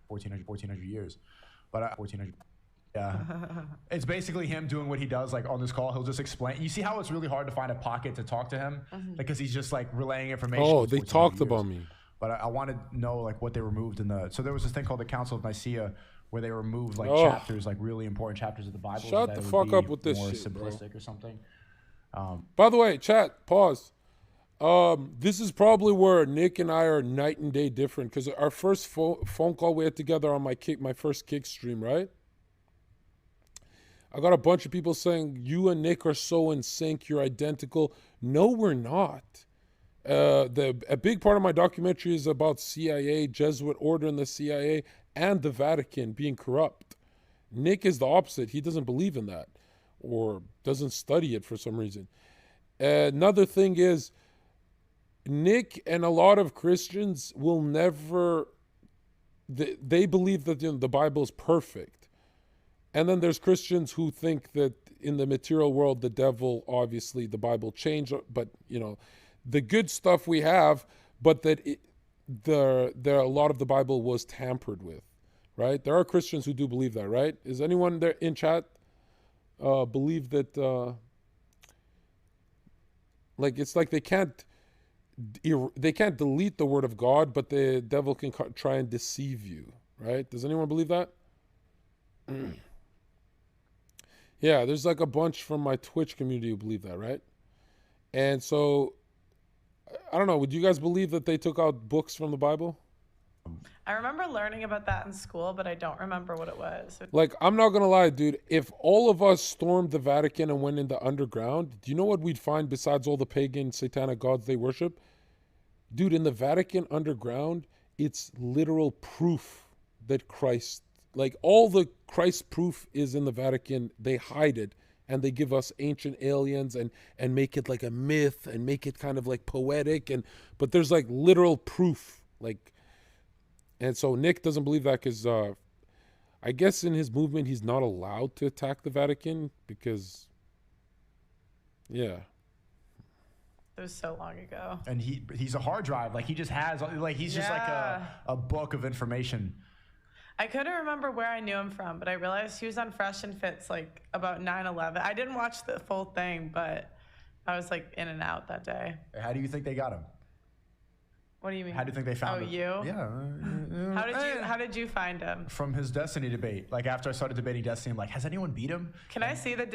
1400 years. But 1400. Yeah. It's basically him doing what he does, like on this call. He'll just explain. You see how it's really hard to find a pocket to talk to him? Because he's just like relaying information. Oh, with they 1400 talked years. about me. But I wanted to know like what they removed in the. So there was this thing called the Council of Nicaea where they removed like Oh. chapters, like really important chapters of the Bible. so Shut that the it fuck would be up with this more shit, bro. simplistic or something. By the way, chat, pause. This is probably where Nick and I are night and day different because our first phone call we had together on my first kick stream, right? I got a bunch of people saying you and Nick are so in sync, you're identical. No, we're not. A big part of my documentary is about CIA, Jesuit order in the CIA, and the Vatican being corrupt. Nick is the opposite. He doesn't believe in that or doesn't study it for some reason. Another thing is Nick and a lot of Christians will never, they believe that the Bible is perfect. And then there's Christians who think that in the material world, the devil, obviously the Bible changed, but the good stuff we have, but that there a lot of the Bible was tampered with, right? There are Christians who do believe that, right? Is anyone there in chat believe that, like, it's like they can't delete the word of God, but the devil can try and deceive you, right? Does anyone believe that? Yeah, there's like a bunch from my Twitch community who believe that, right? And so, I don't know, would you guys believe that they took out books from the Bible? I remember learning about that in school, but I don't remember what it was. Like, I'm not gonna lie, dude, if all of us stormed the Vatican and went in the underground, do you know what we'd find besides all the pagan satanic gods they worship? Dude, in the Vatican underground, it's literal proof that Christ, like all the Christ proof is in the Vatican. They hide it and they give us ancient aliens and make it like a myth and make it kind of like poetic, but there's like literal proof, like. And so Nick doesn't believe that because I guess in his movement he's not allowed to attack the Vatican because, yeah. It was so long ago. And he's a hard drive. Like he just has like he's just like a book of information. I couldn't remember where I knew him from, but I realized he was on Fresh and Fit's like about 9/11. I didn't watch the full thing, but I was like in and out that day. How do you think they got him? What do you mean? How do you think they found him? Oh, you? Yeah. How did you find him? From his Destiny debate. Like after I started debating Destiny, I'm like, has anyone beat him? Can I see the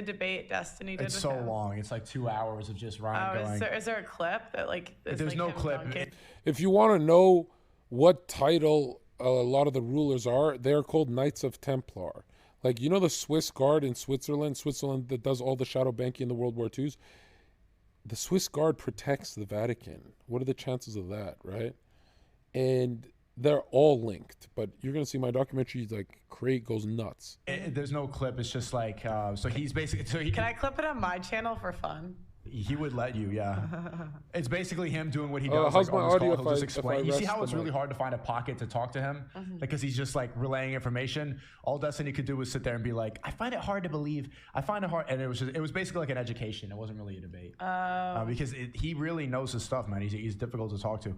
debate Destiny did? It's with so him? long. It's like 2 hours of just Ryan going. Is there a clip that like? Is There's like no him clip. dunking? If you want to know what title a lot of the rulers are, they're called Knights of Templar. Like, you know the Swiss Guard in Switzerland that does all the shadow banking in the World War IIs? The Swiss Guard protects the Vatican. What are the chances of that, right? And they're all linked. But you're going to see my documentary, like, Craig goes nuts. There's no clip. It's just like, so he's basically... Can I clip it on my channel for fun? He would let you, yeah. It's basically him doing what he does. How's like, my on his audio call, he'll just if I explain. You see rest how it's the really mic? hard to find a pocket to talk to him? Because he's just like relaying information. All Destiny could do was sit there and be like, I find it hard to believe. I find it hard. And it was basically like an education. It wasn't really a debate. Because he really knows his stuff, man. He's difficult to talk to.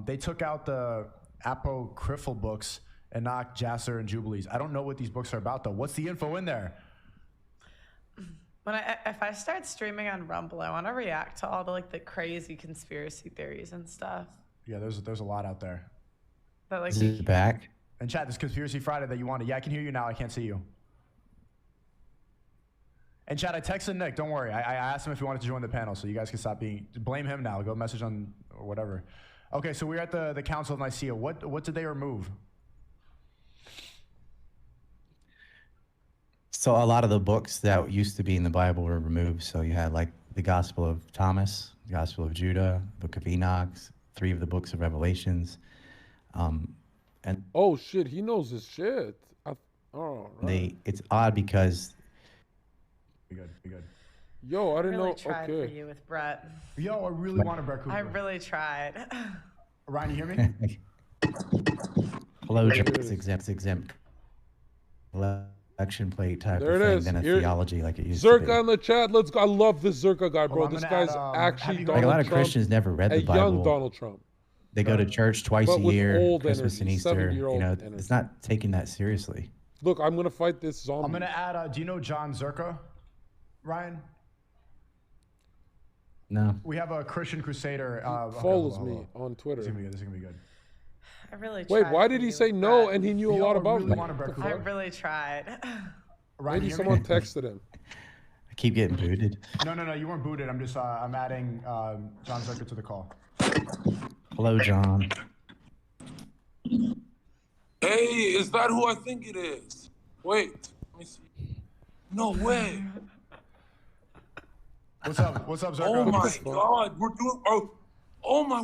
They took out the apocryphal books, Enoch, Jasser, and Jubilees. I don't know what these books are about, though. What's the info in there? If I start streaming on Rumble, I want to react to all the crazy conspiracy theories and stuff. Yeah, there's a lot out there. That like Is it back? And chat, this Conspiracy Friday that you wanted. Yeah, I can hear you now. I can't see you. And chat, I texted Nick. Don't worry. I asked him if he wanted to join the panel, so you guys can stop blame him now. Go message on or whatever. Okay, so we're at the Council of Nicaea. What did they remove? So a lot of the books that used to be in the Bible were removed. So you had like the Gospel of Thomas, the Gospel of Judah, Book of Enoch, 3 of the books of Revelations. And oh shit, he knows his shit. Right. It's odd because Be good. Yo, I didn't really know. tried Okay. for you with Brett. Yo, I really wanted Brett Cooper. I really tried. Ryan, you hear me? hello, exempt election plate type There of it thing is. than a Here- theology like it used to be. Zherka in the chat. Let's go. I love this Zherka guy, bro. I'm This gonna guy's add, actually have you- Donald Like a lot of Trump, Christians never read a the young Bible. Donald Trump. They go to church twice But a with year, old Christmas energy, and Easter. 70-year-old You know, energy. it's not taking that seriously. Look, I'm gonna fight this zombie. I'm gonna add. Do you know John Zherka, Ryan? No. We have a Christian Crusader. Follows hold me on Twitter. This is gonna be good. I really Wait, tried why for did he you say with no Brett. and he knew a Yo, lot I about really me? wanted Brett I Cooper. really tried. Ryan, Maybe you hear me? someone texted him. I keep getting booted. No, you weren't booted. I'm just I'm adding John Zherka to the call. Hello, John. Hey, is that who I think it is? Wait, let me see. No way. What's up, Zherka? Oh my God, we're doing.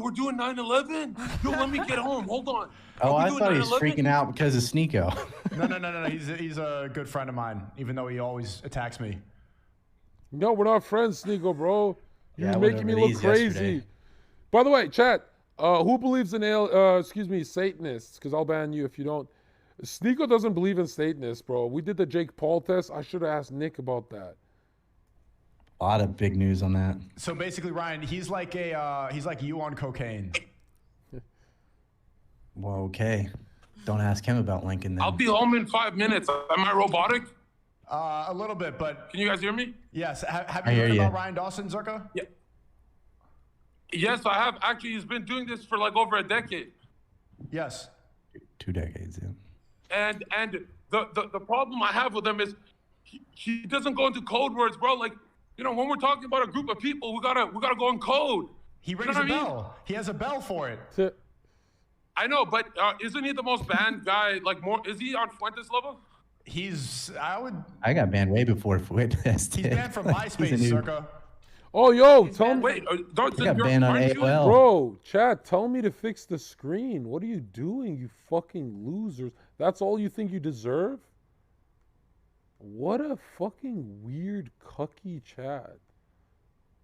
We're doing 9/11. Yo, let me get home. Hold on. Oh, Are we I doing thought he was 9/11? freaking out because of SNEAKO. No. He's a good friend of mine, even though he always attacks me. No, we're not friends, SNEAKO, bro. You're Yeah, I making me went over look these crazy. yesterday. By the way, chat, who believes in Satanists? Because I'll ban you if you don't. SNEAKO doesn't believe in Satanists, bro. We did the Jake Paul test. I should have asked Nick about that. A lot of big news on that. So basically, Ryan, he's like you on cocaine. Well, okay. Don't ask him about Lincoln then. I'll be home in 5 minutes. Am I robotic? A little bit, but Can you guys hear me? yes. Have I you hear heard you. about Ryan Dawson, Zherka? Yeah. Yes, I have. Actually, he's been doing this for like over a decade. Yes. 2 decades, yeah. And the problem I have with him is he doesn't go into code words, bro. Like, you know, when we're talking about a group of people, we gotta go in code. He rings a bell. He has a bell for it. I know, but isn't he the most banned guy? Like, more is he on Fuentes level? I got banned way before Fuentes. He's banned from MySpace, Zherka. Oh, yo, tell me. Wait, don't I got banned on AOL. Bro, chat, tell me to fix the screen. What are you doing, you fucking losers? That's all you think you deserve? What a fucking weird, cucky chat.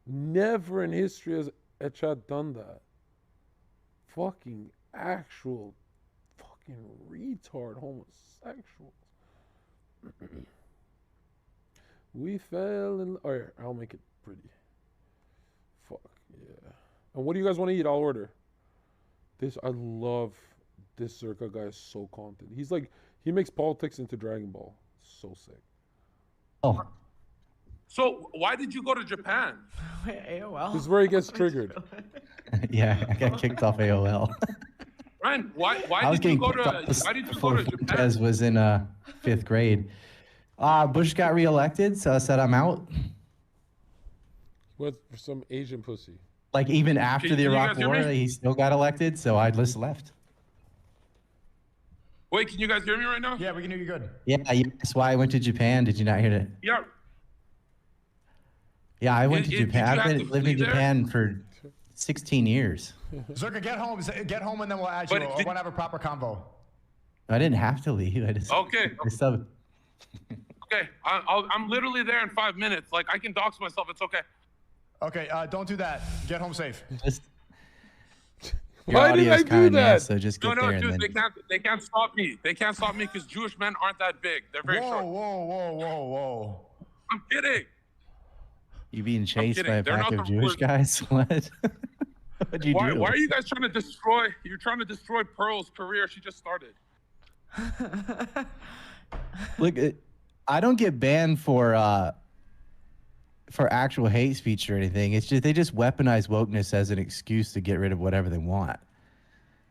Never in history has a chat done that. Fucking actual fucking retard homosexuals. We fell in... Alright, I'll make it pretty. Fuck, yeah. And what do you guys want to eat? I'll order. This, I love this Zherka guy is so content. He's like, he makes politics into Dragon Ball. So sick. Oh. So why did you go to Japan? Wait, AOL? This is where he gets triggered. Yeah, I got kicked off AOL. Ryan, why did you go to Japan? Fuentes was in 5th grade. Bush got reelected, so I said I'm out. What, for some Asian pussy? Like, even after the Iraq War, he still got elected, so I just left. Wait, can you guys hear me right now? Yeah, we can hear you good. Yeah, that's why I went to Japan. Did you not hear that? Yeah. Yeah, I went to Japan. I've been living in Japan for 16 years. Zherka, get home, and then we'll add you. I want to have a proper convo. I didn't have to leave. I just Okay. Okay, I'm literally there in 5 minutes. Like, I can dox myself. It's okay. Okay, don't do that. Get home safe. Why did I do that? So just get No, there dude, and then... they can't stop me. They can't stop me because Jewish men aren't that big. They're very short. Whoa. I'm kidding. You being chased by a pack of Jewish guys? What? What'd you do? Why are you guys trying to destroy? You're trying to destroy Pearl's career. She just started. Look, I don't get banned for actual hate speech or anything. It's just they just weaponize wokeness as an excuse to get rid of whatever they want.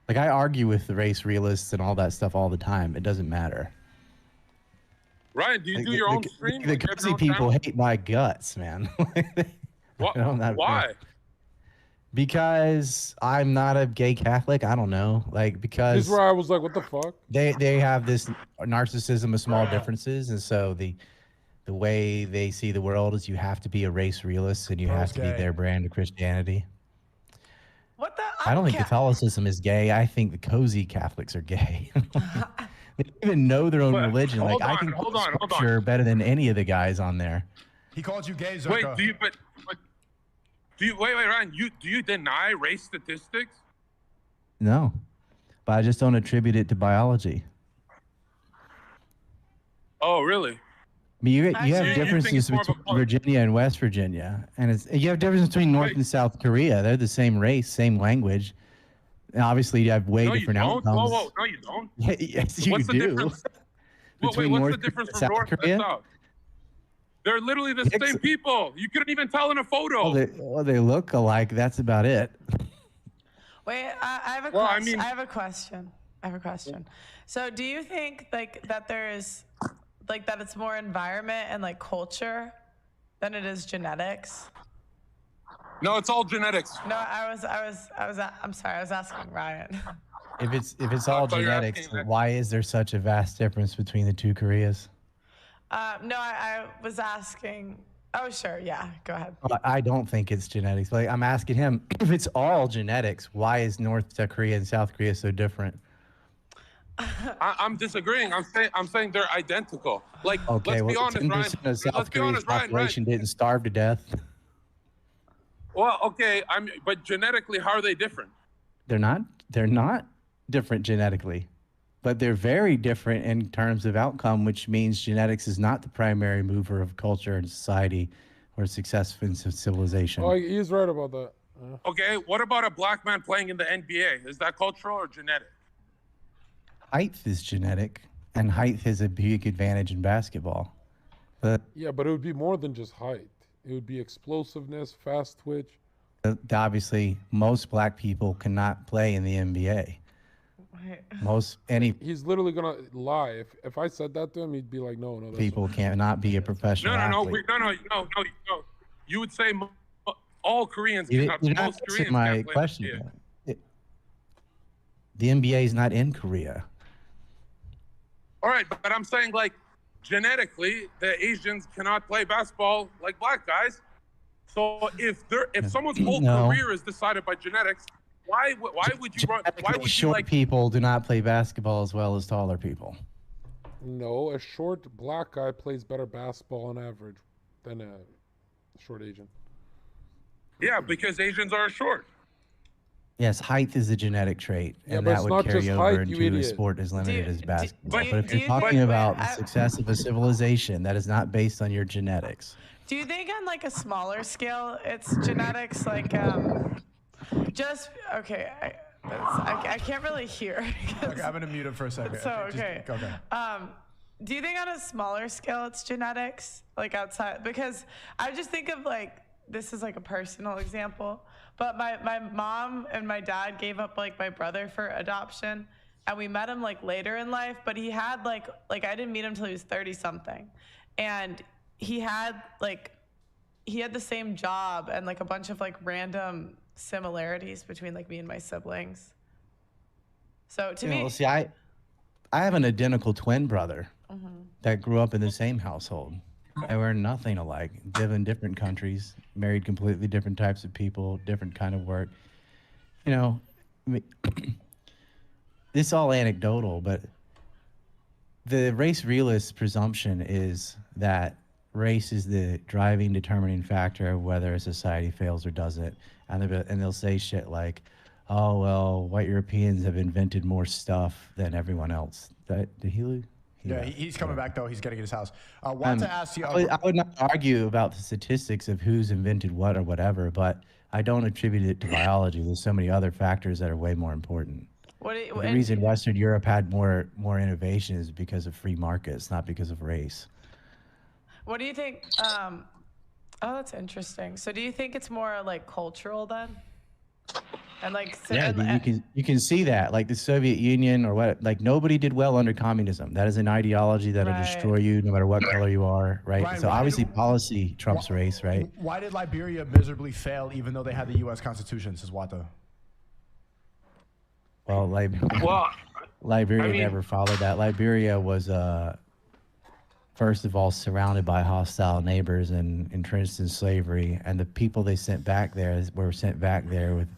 Like, I argue with the race realists and all that stuff all the time. It doesn't matter. Ryan, do you do your own stream? The crazy people hate my guts, man. Why? Because I'm not a gay Catholic. I don't know. Like, because this is where I was like, what the fuck? They have this narcissism of small differences, and so the way they see the world is you have to be a race realist and you have to be their brand of Christianity. What the? I don't think Catholicism is gay. I think the cozy Catholics are gay. They don't even know their own religion. Like, I can quote scripture better than any of the guys on there. He called you gay, Zherka. Wait, Ryan, do you deny race statistics? No, but I just don't attribute it to biology. Oh, really? I mean, you have differences between Virginia and West Virginia, and you have differences between North and South Korea. They're the same race, same language. And obviously, you have way different outcomes. Whoa, no, you don't. Yes, you what's do. The difference? What's the difference from North and South? They're literally the same people. You couldn't even tell in a photo. They look alike. That's about it. Wait, I have a question. I have a question. So, do you think that there is that it's more environment and culture than it is genetics? No, it's all genetics. No, I'm sorry. I was asking Ryan. If it's all genetics, why is there such a vast difference between the two Koreas? No, I was asking. Oh, sure. Yeah, go ahead. I don't think it's genetics. Like, I'm asking him, if it's all genetics, why is North Korea and South Korea so different? I'm disagreeing. I'm saying they're identical. Like, okay, let's be honest, 10% of South Korea's population didn't starve to death. Well, okay, but genetically, how are they different? They're not different genetically, but they're very different in terms of outcome, which means genetics is not the primary mover of culture and society or success in civilization. Oh, he's right about that. Okay, what about a black man playing in the NBA? Is that cultural or genetic? Height is genetic, and height has a big advantage in basketball. But yeah, but it would be more than just height. It would be explosiveness, fast twitch. Obviously, most black people cannot play in the NBA. He's literally gonna lie. If I said that to him, he'd be like, no, that's people cannot be a professional athlete. No. You would say all Koreans You're cannot. not Most answering Koreans my can't play question. The NBA is not in Korea. All right, but I'm saying like genetically, the Asians cannot play basketball like black guys. So if someone's whole career is decided by genetics, why would you run? Why would short people do not play basketball as well as taller people? No, a short black guy plays better basketball on average than a short Asian. Yeah, because Asians are short. Yes, height is a genetic trait, and but that it's would not carry just over height, into you a idiot. sport as limited as basketball. but But if do you're you talking think- about the I- success of a civilization, that is not based on your genetics. Do you think on like a smaller scale, it's genetics? Like, just okay. I can't really hear. Okay, I'm gonna mute him for a second. So okay. Okay. Do you think on a smaller scale it's genetics, like outside? Because I just think of like, this is like a personal example, but my mom and my dad gave up like my brother for adoption, and we met him like later in life, but he had like I didn't meet him till he was 30 something, and he had the same job and like a bunch of like random similarities between like me and my siblings. So to me, See, I have an identical twin brother that grew up in the same household. And we're nothing alike. Live in different countries, married completely different types of people, different kind of work. You know, this is all anecdotal, but the race realist presumption is that race is the driving, determining factor of whether a society fails or doesn't. And they'll say shit like, oh, well, white Europeans have invented more stuff than everyone else. Did he lose? Yeah, he's coming back though. He's getting in his house. Want to ask you. I would not argue about the statistics of who's invented what or whatever, but I don't attribute it to biology. There's so many other factors that are way more important. The reason Western Europe had more innovation is because of free markets, not because of race. what do you think? Oh, that's interesting. So do you think it's more like cultural then? And like, you can see that, like the Soviet Union or what, like nobody did well under communism. That is an ideology that'll destroy you no matter what color you are, right? Ryan, so obviously policy trumps race, right? Why did Liberia miserably fail even though they had the U.S. Constitution, says Wata? Well, Liberia never followed that. Liberia was, first of all, surrounded by hostile neighbors and entrenched in slavery, and the people they sent back there were sent back there with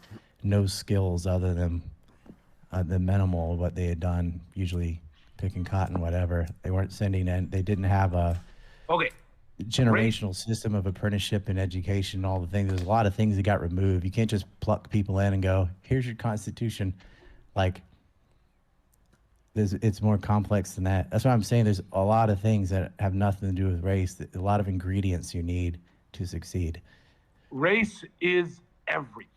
no skills other than the minimal what they had done, usually picking cotton, whatever. They weren't sending in. They didn't have a generational system of apprenticeship and education. All the things. There's a lot of things that got removed. You can't just pluck people in and go, "Here's your constitution." Like, it's more complex than that. That's why I'm saying there's a lot of things that have nothing to do with race. A lot of ingredients you need to succeed. Race is everything.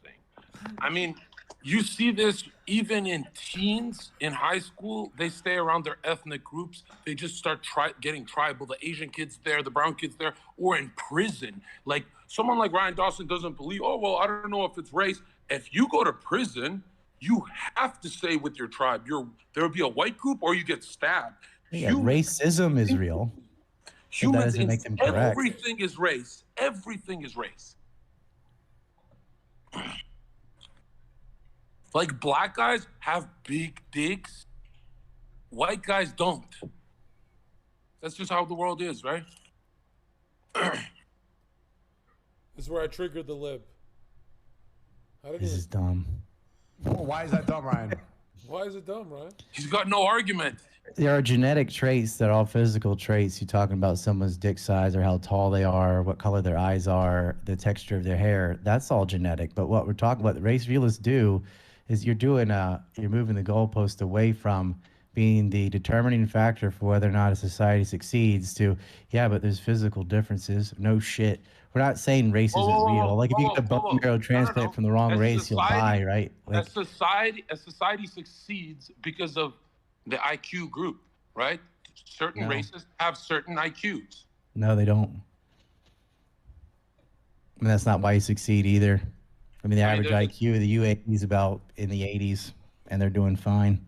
I mean, you see this even in teens in high school. They stay around their ethnic groups. They just start getting tribal. The Asian kids there, the brown kids there, or in prison. Like someone like Ryan Dawson doesn't believe, oh, well, I don't know if it's race. If you go to prison, you have to stay with your tribe. There will be a white group or you get stabbed. Yeah, racism is real. But that doesn't make them correct. Everything is race. Everything is race. Like black guys have big dicks. White guys don't. That's just how the world is, right? This is where I triggered the lib. This is dumb. Well, why is that dumb, Ryan? Why is it dumb, Ryan? He's got no argument. There are genetic traits that are all physical traits. You're talking about someone's dick size or how tall they are, what color their eyes are, the texture of their hair. That's all genetic. But what we're talking about, the race realists do, is you're moving the goalpost away from being the determining factor for whether or not a society succeeds to, yeah, but there's physical differences. No shit. We're not saying race isn't real. Like if you get a bone marrow transplant from the wrong race, you'll die, right? Like, a society succeeds because of the IQ group, right? Certain races have certain IQs. No, they don't. I mean, that's not why you succeed either. I mean, the average IQ of the UAE is about in the 80s, and they're doing fine.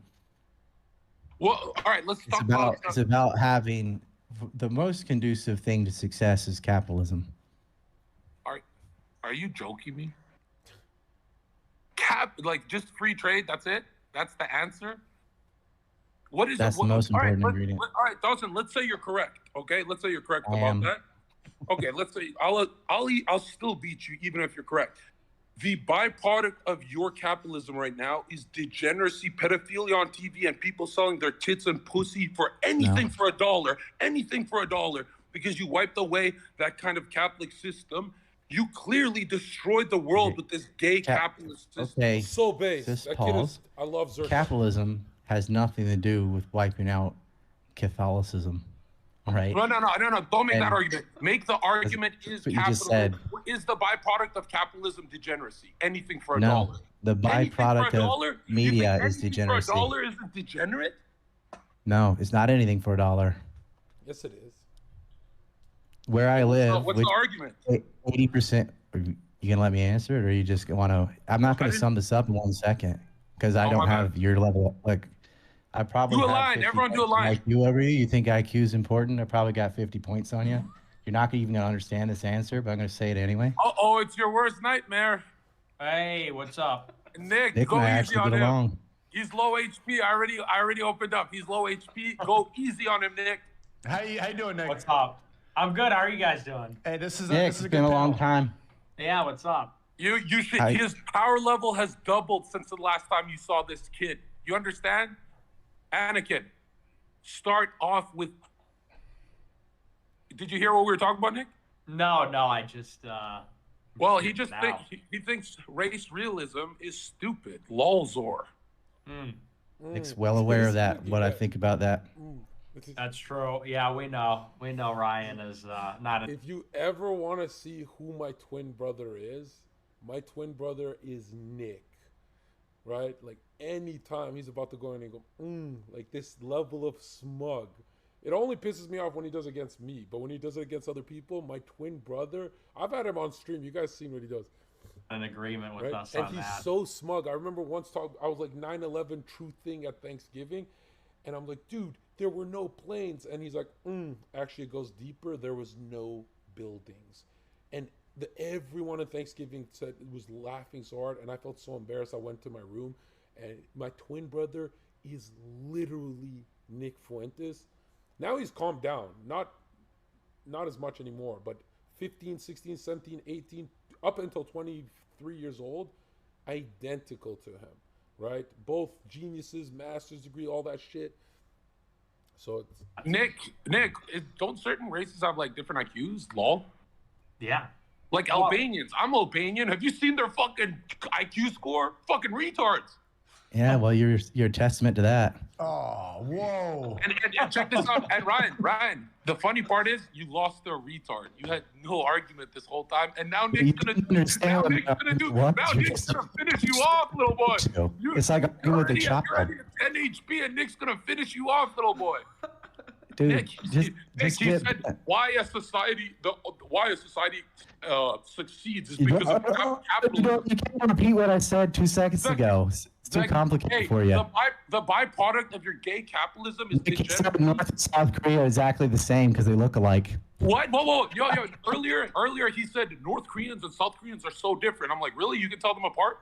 Well, all right, let's talk about. It's about having the most conducive thing to success is capitalism. Are you joking me? Like just free trade. That's it. That's the answer. What is That's the most important ingredient. All right, Dawson. Let's say you're correct. Okay, let's say you're correct about that. Okay, let's say I'll still beat you even if you're correct. The byproduct of your capitalism right now is degeneracy, pedophilia on TV, and people selling their tits and pussy for anything for $1, anything for $1, because you wiped away that kind of Catholic system. You clearly destroyed the world with this gay capitalist system. Okay. So base. I love Zherka. Capitalism has nothing to do with wiping out Catholicism. All right. No. Don't make that argument. Make the argument is capitalism. Is the byproduct of capitalism degeneracy? Anything for $1. No, the byproduct of media is degeneracy. For $1 isn't degenerate? No, it's not anything for $1. Yes, it is. Where I live, what's the argument? 80%. You gonna let me answer it, or you just want to? I'm not gonna sum this up in 1 second because I don't have your level. Like, I probably do a line. Everyone do a line. IQ over you. You think IQ is important? I probably got 50 points on you. You're not even gonna understand this answer, but I'm gonna say it anyway. Oh, it's your worst nightmare. Hey, what's up? Nick and go I easy actually on get him. along. He's low HP. I already opened up. He's low HP. Go easy on him, Nick. How you doing, Nick? What's up? I'm good. How are you guys doing? Hey, this is Nick, this is a it's been a long time. Yeah, what's up? You should. His power level has doubled since the last time you saw this kid. You understand? Anakin, start off with. Did you hear what we were talking about, Nick? No, I just. Well, he thinks race realism is stupid. Lolzor. Nick's well aware of that. What I think about that. That's true. Yeah, we know. We know Ryan is not. If you ever want to see who my twin brother is, my twin brother is Nick. Right? Like anytime he's about to go in and go, like this level of smug. It only pisses me off when he does it against me, but when he does it against other people, my twin brother, I've had him on stream. You guys seen what he does. An agreement with us and on he's that. so smug. I remember once I was like 9/11 true thing at Thanksgiving, and I'm like, dude, there were no planes. And he's like, actually it goes deeper. There was no buildings. And everyone at Thanksgiving said it was laughing so hard, and I felt so embarrassed. I went to my room, and my twin brother is literally Nick Fuentes. Now he's calmed down, not as much anymore, but 15, 16, 17, 18, up until 23 years old, identical to him, right? Both geniuses, master's degree, all that shit. So it's Nick, don't certain races have like different IQs? Lol. Yeah. Like Albanians. I'm Albanian. Have you seen their fucking IQ score? Fucking retards. Yeah, well, you're a testament to that. Oh, whoa. And check this out. And Ryan, the funny part is you lost to a retard. You had no argument this whole time. And now Nick's gonna finish you off, little boy. It's like I'm with a child. You're already at 10 HP and Nick's gonna finish you off, little boy. Dude, Nick, he said why a society succeeds is because of capitalism. You can't repeat what I said 2 seconds ago. It's too complicated for you. The byproduct of your gay capitalism is degeneracy. North and South Korea are exactly the same because they look alike. What? Whoa. Yo. Earlier he said North Koreans and South Koreans are so different. I'm like, really? You can tell them apart?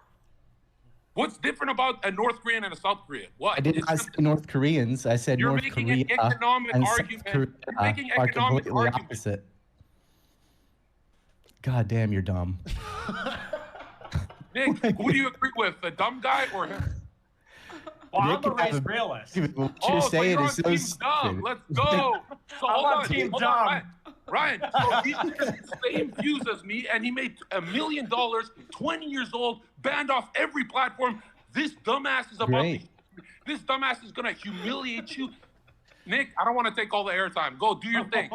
What's different about a North Korean and a South Korean? What? I didn't say North Koreans. I said North Korea an economic and argument. South Korea You're making are economic completely argument. opposite. God damn, you're dumb. Nick, who do you agree with? The dumb guy or him? Well, I'm a race realist. So you're on Team Dumb. Let's go. So hold on. Ryan, so he has the same views as me, and he made $1 million, 20 years old, banned off every platform. This dumbass is this dumbass is gonna humiliate you. Nick, I don't want to take all the airtime. Go do your thing.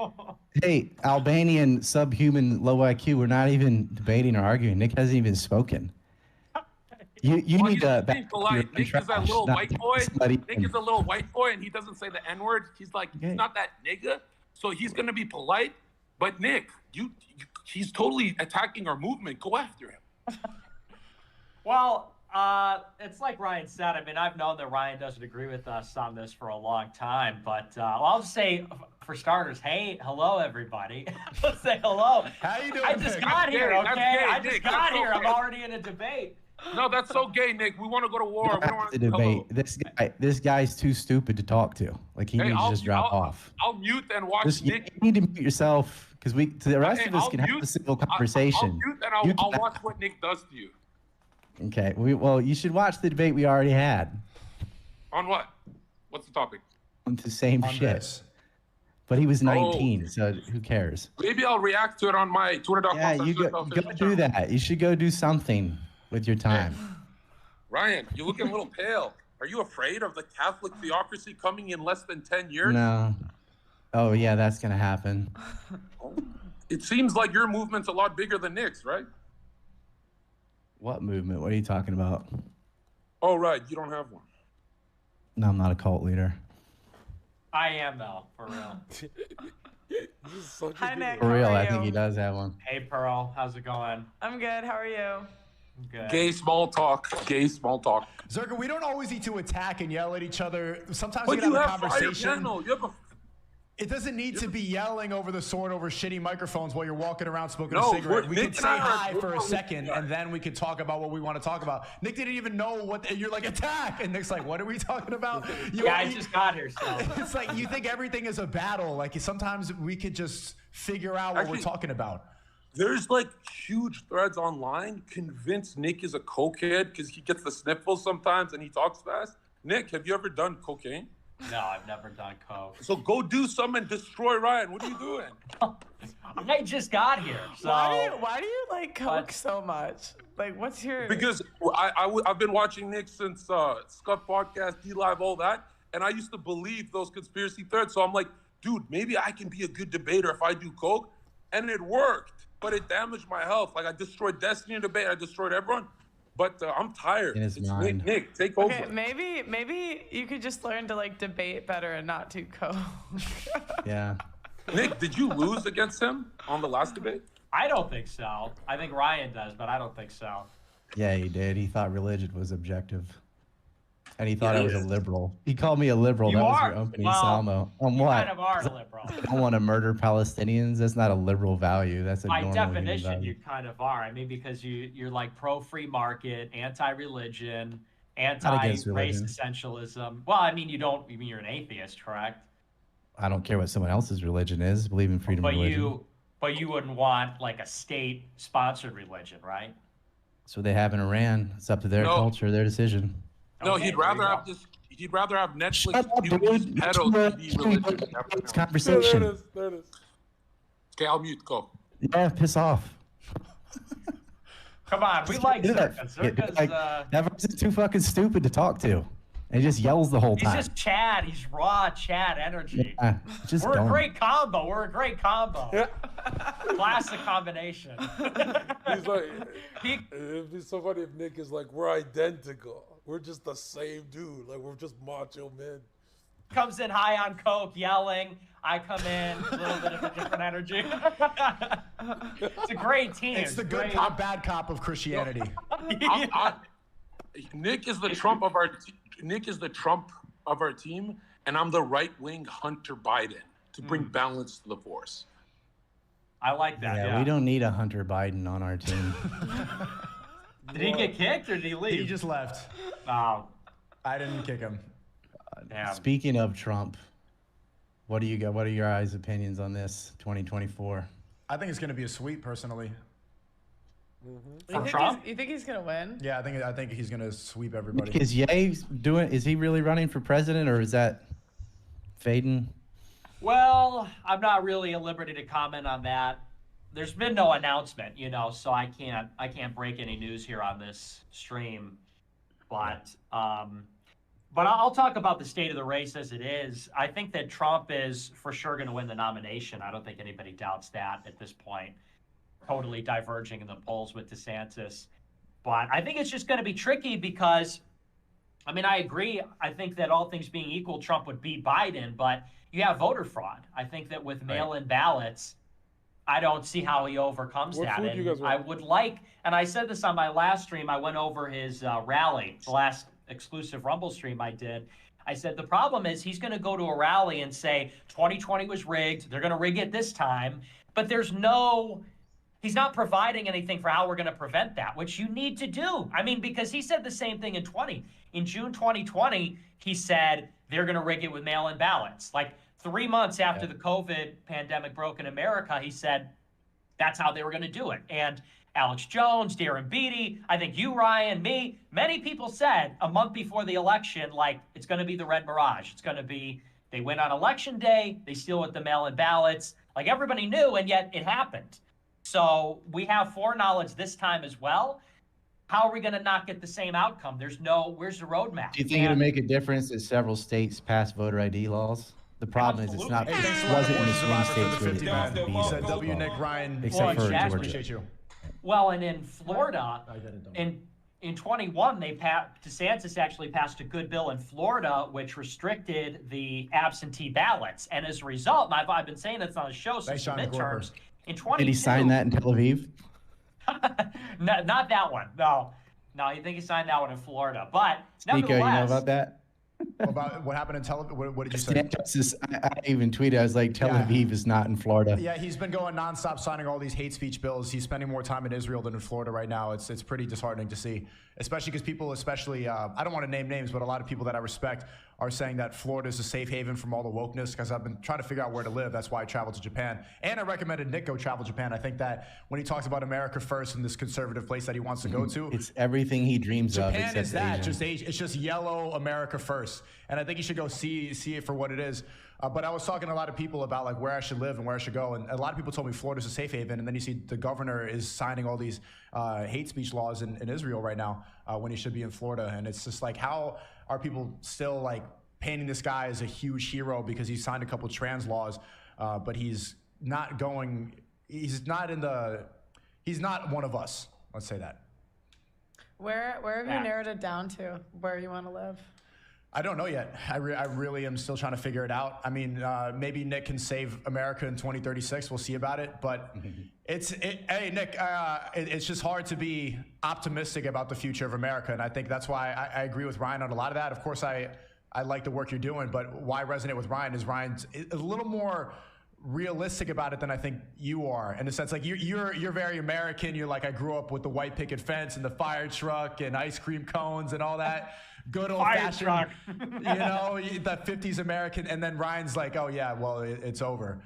Hey, Albanian, subhuman, low IQ, we're not even debating or arguing. Nick hasn't even spoken. You need to be polite. Nick is a little white boy. Nick is a little white boy, and he doesn't say the N-word. He's like, he's not that nigga, so he's gonna be polite. But Nick, he's totally attacking our movement. Go after him. Well, It's like Ryan said. I mean, I've known that Ryan doesn't agree with us on this for a long time, but I'll just say, for starters, hello, everybody. Let's say hello. How you doing? I just got here, gay. That's okay? gay, I just Nick. got That's here. so I'm gay. already in a debate. No, that's so gay, Nick. We want to go to war. You We don't don't have want to to debate. This guy's too stupid to talk to. Like he needs to just drop off. I'll mute and watch You Nick. need to mute yourself because the rest Hey, of us I'll can have mute- a civil I'll conversation. mute and You I'll can- watch what Nick does to you. Okay. Well, you should watch the debate we already had On what? What's the topic? on the same On shit. this. But he was 19, so who cares? Maybe I'll react to it on my Twitter.com. Yeah, you go do that. You should go do something with your time. Ryan, you're looking a little pale. Are you afraid of the Catholic theocracy coming in less than 10 years? No. Oh yeah, that's gonna happen. It seems like your movement's a lot bigger than Nick's, right? What movement? What are you talking about? Oh, right. You don't have one. No, I'm not a cult leader. I am, though, for real. Hi, Nick. For how real, are I think you? he does have one. Hey, Pearl. How's it going? I'm good. How are you? I'm good. Gay small talk. Gay small talk. Zherka, we don't always need to attack and yell at each other. Sometimes But we can you have a have fire conversation. channel. You have a It doesn't need to be yelling over the sword over shitty microphones while you're walking around smoking No, a cigarette. We Nick can and say I are hi for a totally second, fine. and then we can talk about what we want to talk about. Nick didn't even know what you're like, attack, and Nick's like, what are we talking about? Yeah, I just got here, so. It's like you think everything is a battle. Like sometimes we could just figure out what we're Actually- talking about. There's like huge threads online convince Nick is a cokehead because he gets the sniffles sometimes and he talks fast. Nick, have you ever done cocaine? No, I've never done coke. So go do some and destroy Ryan. What are you doing? I just got here, so. Why do you like Coke so much? Like, what's your? Because I've been watching Nick since Scuff Podcast, D-Live, all that. And I used to believe those conspiracy threads. So I'm like, dude, maybe I can be a good debater if I do coke. And it worked, but it damaged my health. Like I destroyed Destiny in debate. I destroyed everyone. But I'm tired. In his It's mind. Nick, take Okay, over. maybe you could just learn to like debate better and not do Coke. Yeah. Nick, did you lose against him on the last debate? I don't think so. I think Ryan does, but I don't think so. Yeah, he did. He thought religion was objective. And he thought I was a Yes. liberal. He called me a liberal. You that was are. your opening Well, salmo. On You what? kind of are a liberal. I don't want to murder Palestinians. That's not a liberal value. That's a By normal human definition, value. you kind of are. I mean, because you're like pro-free market, anti-religion, against anti-race religion. essentialism. Well, I mean, you mean you're an atheist, correct? I don't care what someone else's religion is. Believe in freedom But of religion. you wouldn't want like a state-sponsored religion, right? That's what they have in Iran. It's up to their No. culture, their decision. No, Okay, he'd there you rather go. have this. He'd rather have Netflix, Shut up, TV, dude. pedo TV religion. It's conversation. There it is. Okay, I'll mute. Go. Yeah, piss off. Come on, we like Do that. Zherka. Yeah, Zherka's, like, that person's too fucking stupid to talk to. And he just yells the whole he's time. just Chad. He's raw Chad energy. Yeah, it's just We're dumb. a great combo. We're a great combo. Classic combination. He's like, He- it'd be so funny if Nick is like, we're identical. We're just the same dude. Like, we're just macho men. comes in high on coke, yelling. I come in a little bit of a different energy. It's a great team. It's the good great. cop, bad cop of Christianity. Nick is the Trump of our. Nick is the Trump of our team, and I'm the right-wing Hunter Biden to bring balance to the force. I like that. Yeah, Yeah. we don't need a Hunter Biden on our team. Did he get kicked or did he leave? He just left. Oh, I didn't kick him. damn. Speaking of Trump, what do you got? What are your guys' opinions on this 2024? I think it's going to be a sweep, personally. You think he's gonna win? Yeah, I think he's going to sweep everybody. Nick, is Ye doing? Is he really running for president, or is that fading? Well, I'm not really at liberty to comment on that. There's been no announcement, so I can't break any news here on this stream. But I'll talk about the state of the race as it is. I think that Trump is for sure going to win the nomination. I don't think anybody doubts that at this point. Totally diverging in the polls with DeSantis. But I think it's just going to be tricky because, I mean, I agree. I think that all things being equal, Trump would beat Biden, but you have voter fraud. I think that with mail-in ballots, I don't see how he overcomes What that. food you And guys want? I would like, and I said this on my last stream, I went over his rally, the last exclusive Rumble stream I did. I said, the problem is he's going to go to a rally and say 2020 was rigged. They're going to rig it this time. But he's not providing anything for how we're going to prevent that, which you need to do. I mean, because he said the same thing in In June 2020, he said they're going to rig it with mail-in ballots. Like 3 months after the COVID pandemic broke in America, he said that's how they were going to do it. And Alex Jones, Darren Beatty, I think you, Ryan, me, many people said a month before the election, like, it's going to be the Red Mirage. It's going to be, they win on election day, they steal with the mail-in ballots. Like, everybody knew, and yet it happened. So we have foreknowledge this time as well. How are we going to not get the same outcome? Where's the roadmap? Do you think it'll make a difference that several states pass voter ID laws? The problem is it's not. It wasn't in the swing states where it has to be. He said, W. Nick Ryan. Except for Georgia. Appreciate you. Well, and in Florida, in 21, DeSantis actually passed a good bill in Florida, which restricted the absentee ballots. And as a result, and I've been saying this on the show since the midterms, in 22. Did he sign that in Tel Aviv? No, not that one. No, I think he signed that one in Florida. But SNEAKO, nevertheless, you know about that? About what happened in Tel Aviv? What did you say? I even tweeted, I was like, Tel Aviv is not in Florida. Yeah, he's been going nonstop signing all these hate speech bills. He's spending more time in Israel than in Florida right now. It's pretty disheartening to see, especially because people, I don't want to name names, but a lot of people that I respect are saying that Florida is a safe haven from all the wokeness, because I've been trying to figure out where to live. That's why I traveled to Japan. And I recommended Nick go travel to Japan. I think that when he talks about America first and this conservative place that he wants to go to, it's everything he dreams of. Japan is that, it's just yellow America first. And I think you should go see it for what it is. But I was talking to a lot of people about like where I should live and where I should go. And a lot of people told me Florida's a safe haven. And then you see the governor is signing all these hate speech laws in Israel right now when he should be in Florida. And it's just like, how are people still like painting this guy as a huge hero because he signed a couple trans laws, but he's not one of us. Let's say that. Where have you narrowed it down to where you want to live? I don't know yet. I really am still trying to figure it out. I mean, maybe Nick can save America in 2036. We'll see about it. But hey, Nick, it's just hard to be optimistic about the future of America. And I think that's why I agree with Ryan on a lot of that. Of course, I like the work you're doing, but why I resonate with Ryan is Ryan's a little more realistic about it than I think you are, in the sense like you're very American. You're like, I grew up with the white picket fence and the fire truck and ice cream cones and all that good old fashioned, you know, that 50s American. And then Ryan's like, oh yeah, well it's over.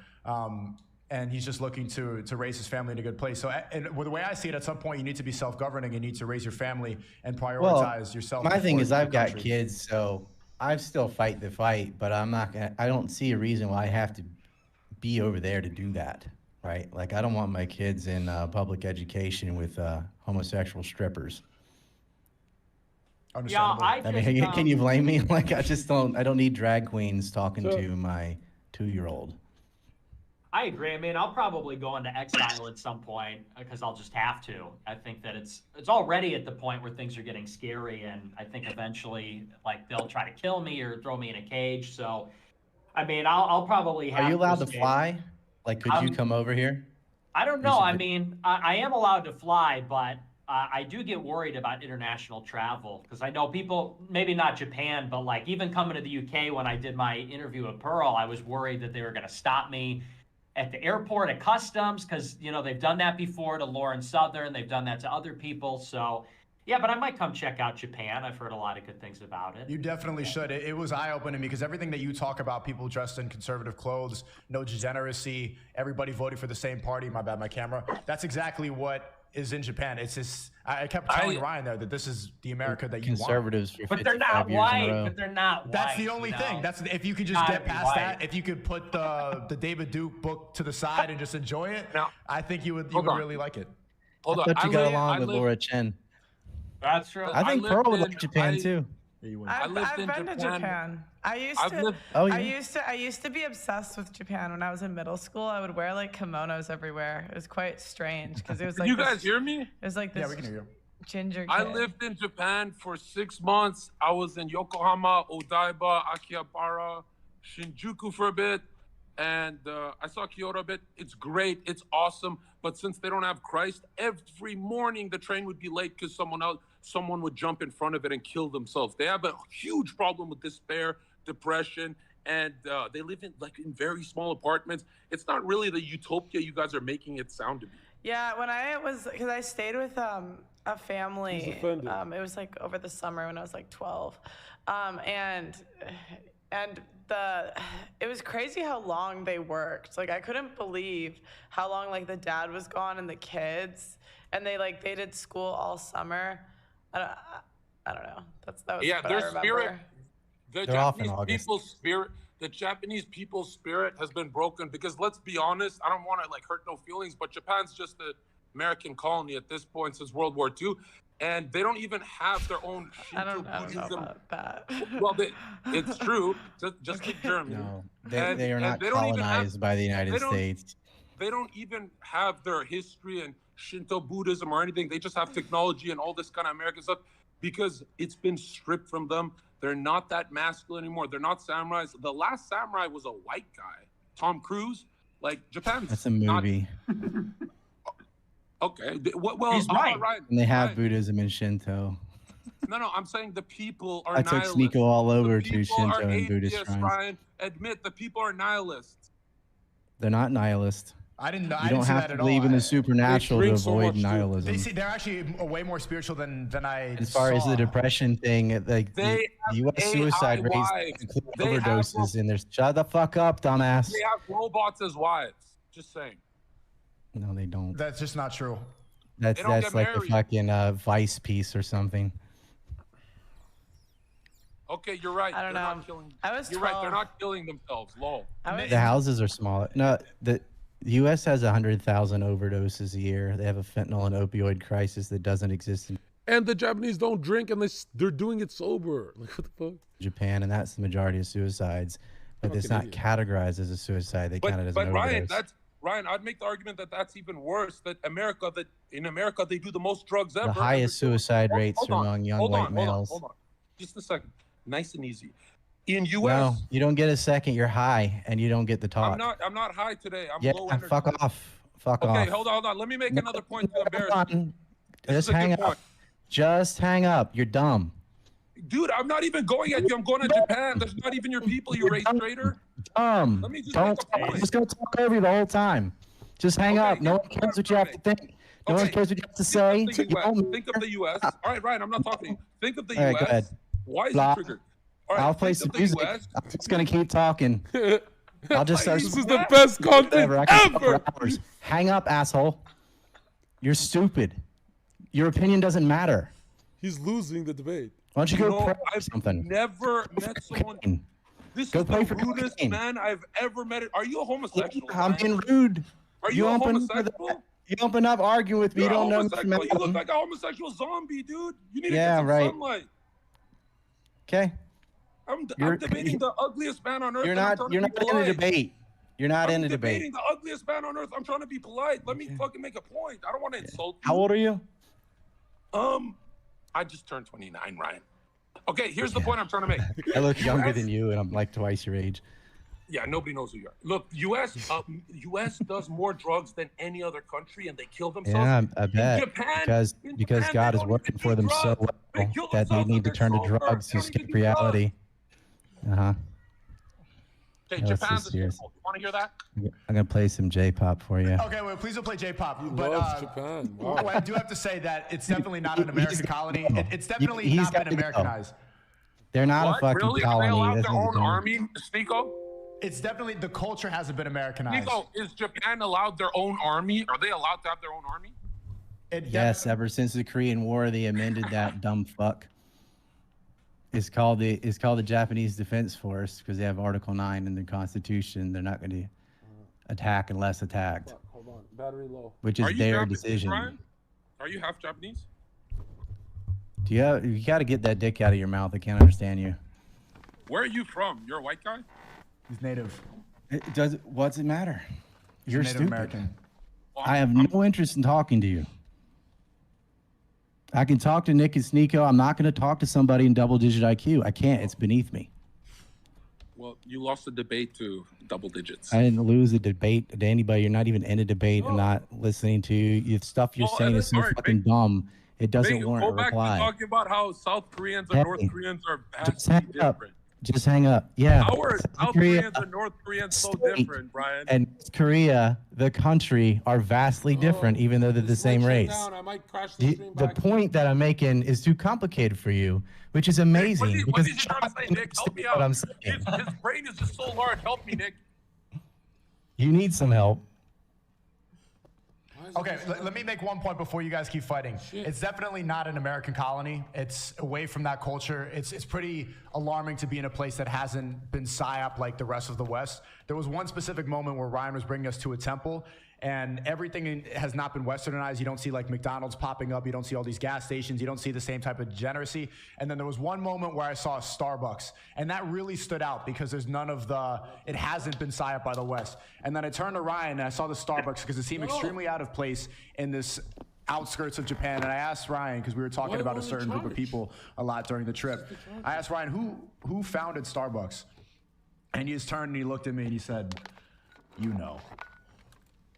And he's just looking to raise his family in a good place. So, and the way I see it, at some point you need to be self-governing. You need to raise your family and prioritize yourself. My thing is, I've got kids, so I still fight the fight, but I don't see a reason why I have to be over there to do that, right? Like, I don't want my kids in public education with homosexual strippers. Yeah, I mean, can you blame me? Like, I don't need drag queens talking to my 2-year-old. I agree. I mean, I'll probably go into exile at some point because I'll just have to. I think that it's already at the point where things are getting scary, and I think eventually, like, they'll try to kill me or throw me in a cage. So, I mean, I'll probably have. Are you allowed to fly? Like, could you come over here? I don't know. I mean, I am allowed to fly, but I do get worried about international travel because I know people, maybe not Japan, but like even coming to the UK when I did my interview with Pearl, I was worried that they were going to stop me at the airport at customs because, you know, they've done that before to Lauren Southern. They've done that to other people. So, yeah, but I might come check out Japan. I've heard a lot of good things about it. You definitely should. It was eye-opening because everything that you talk about, people dressed in conservative clothes, no degeneracy, everybody voting for the same party. My bad, my camera. That's exactly what is in Japan. It's just, I kept telling Ryan there that this is the America that you conservatives want. But they're not white. But they're not white. That's the only thing. That's if you could just get past that. If you could put the David Duke book to the side and just enjoy it, I think you would really like it. Hold on. I thought you got along with Laura Chen. That's true. I think Pearl would like Japan too. I've been to Japan. I used to be obsessed with Japan when I was in middle school. I would wear like kimonos everywhere. It was quite strange because it was like. You guys hear me? It was like this. Yeah, we can hear you. Ginger kid. I lived in Japan for 6 months. I was in Yokohama, Odaiba, Akihabara, Shinjuku for a bit. and I saw Kyoto a bit. It's great. It's awesome. But since they don't have Christ, every morning the train would be late because someone would jump in front of it and kill themselves. They have a huge problem with despair, depression, and they live in very small apartments. It's not really the utopia you guys are making it sound to be. Yeah, when I was, because I stayed with a family. It was like over the summer when I was like 12, and it was crazy how long they worked. Like I couldn't believe how long like the dad was gone and the kids, and they did school all summer. I don't know. That was yeah, what their I remember. spirit. The Japanese people's spirit has been broken because let's be honest, I don't want to hurt no feelings, but Japan's just an American colony at this point since World War II, and they don't even have their own Shinto Buddhism. About that. Well, it's true. Just like Germany. No, they are not colonized by the United States. They don't even have their history and Shinto Buddhism or anything. They just have technology and all this kind of American stuff because it's been stripped from them. They're not that masculine anymore. They're not samurais. The last samurai was a white guy, Tom Cruise. Japan's That's a movie. Okay. Well, he's right. And they have Buddhism and Shinto. No, I'm saying the people are I took nihilists. SNEAKO all over to People Shinto are and Buddhist atheists, shrines. Ryan. Admit the people are nihilists. They're not nihilist. I didn't know. You don't have to believe in the supernatural to avoid nihilism. They're actually way more spiritual than I As far as the depression thing, the U.S. suicide rates include overdoses in there. Shut the fuck up, dumbass. They have robots as wives. Just saying. No, they don't. That's just not true. That's like a fucking Vice piece or something. Okay, you're right. I don't know. You're right. They're not killing themselves. Lol. The houses are smaller. No, the U.S. has 100,000 overdoses a year. They have a fentanyl and opioid crisis that doesn't exist in And the Japanese don't drink, and they're doing it sober. Like, what the fuck? Japan, and that's the majority of suicides. But it's not categorized as a suicide. They count it as an overdose. Ryan, I'd make the argument that that's even worse. That in America they do the most drugs ever. The highest suicide rates are among young white males. Hold on. Just a second. Nice and easy. In U.S. No, you don't get a second. You're high, and you don't get the talk. I'm not high today. I'm low energy. Fuck off. Fuck off. Okay, hold on. Let me make another point to embarrass you. Just hang up. Just hang up. You're dumb. Dude, I'm not even going at you. I'm going to Japan. There's not even your people, you race traitor. Dumb. Let me just Don't talk. I'm just going to talk over you the whole time. Just hang up. No one cares what you have to think. No one cares what you have to say. Think of the U.S. All right, Ryan, I'm not talking to you. Think of the All right, U.S. go ahead. Why is it triggered? All right, I'll play some music. I'm just going to keep talking. I'll just start. This is the best content ever. Hang up, asshole. You're stupid. Your opinion doesn't matter. He's losing the debate. Why don't you go pray I've something? Never met someone. This Go is play the for rudest cocaine. man I've ever met. Are you a homosexual? I'm being rude. Are you a homosexual? You open up arguing with me. You're You don't know. homosexual. You look like a homosexual zombie, dude. You need to Yeah, get some right. sunlight. Okay. I'm debating the ugliest man on earth. You're and I'm not. trying You're to not be in a polite. debate. You're not in a I'm debating debate. the ugliest man on earth. I'm trying to be polite. Let me fucking make a point. I don't want to insult you. How old are you? I just turned 29, Ryan. Okay, here's the point I'm trying to make. I look younger than you, and I'm like twice your age. Yeah, nobody knows who you are. Look, U.S. does more drugs than any other country, and they kill themselves. Yeah, I bet. Because Japan, God they is don't working even for do them so drugs. They well kill that they themselves need when to they're turn to sober. drugs They to don't even escape do reality. Okay, Let's Japan's just a hear. symbol. You want to hear that? I'm gonna play some J-pop for you. Okay, well, please don't play J-pop. But Loves Japan. Wow. well, I do have to say that it's definitely not an American colony. It's definitely He's not been gotta go. Americanized. They're not What? a fucking Really? colony. Are they allowed That's their what own they're doing. army, SNEAKO? It's definitely the culture hasn't been Americanized. SNEAKO, is Japan allowed their own army? Are they allowed to have their own army? Yes, ever since the Korean War, they amended that dumb fuck. It's called the Japanese Defense Force because they have Article 9 in their Constitution. They're not going to attack unless attacked, Hold on. Battery low. which is Are you their Japanese, decision. Ryan? Are you half Japanese? You got to get that dick out of your mouth. I can't understand you. Where are you from? You're a white guy? He's native. What's it matter? You're Native stupid. American. I have no interest in talking to you. I can talk to Nick and SNEAKO. I'm not going to talk to somebody in double-digit IQ. I can't. It's beneath me. Well, you lost the debate to double digits. I didn't lose a debate to anybody. You're not even in a debate. I'm not listening to you. Stuff you're saying is so fucking dumb. It doesn't warrant a reply. Go back to talking about how South Koreans and North Koreans are vastly different. Just hang up. Yeah. How are South Koreans and North Koreans so different, Brian? And Korea, the country, are vastly different, even though they're the same race. I might crash the stream The point that I'm making is too complicated for you, which is amazing. What is he trying to say, Nick? Help me out. His brain is just so large. Help me, Nick. You need some help. Okay, let me make one point before you guys keep fighting. It's definitely not an American colony. It's away from that culture. It's pretty alarming to be in a place that hasn't been psyop like the rest of the West. There was one specific moment where Ryan was bringing us to a temple, and everything has not been westernized. You don't see like McDonald's popping up. You don't see all these gas stations. You don't see the same type of degeneracy. And then there was one moment where I saw a Starbucks, and that really stood out because there's none of it hasn't been psyoped by the West. And then I turned to Ryan and I saw the Starbucks because it seemed extremely out of place in this outskirts of Japan. And I asked Ryan, because we were talking about a certain group of people a lot during the trip. I asked Ryan, who founded Starbucks? And he just turned and he looked at me and he said, you know.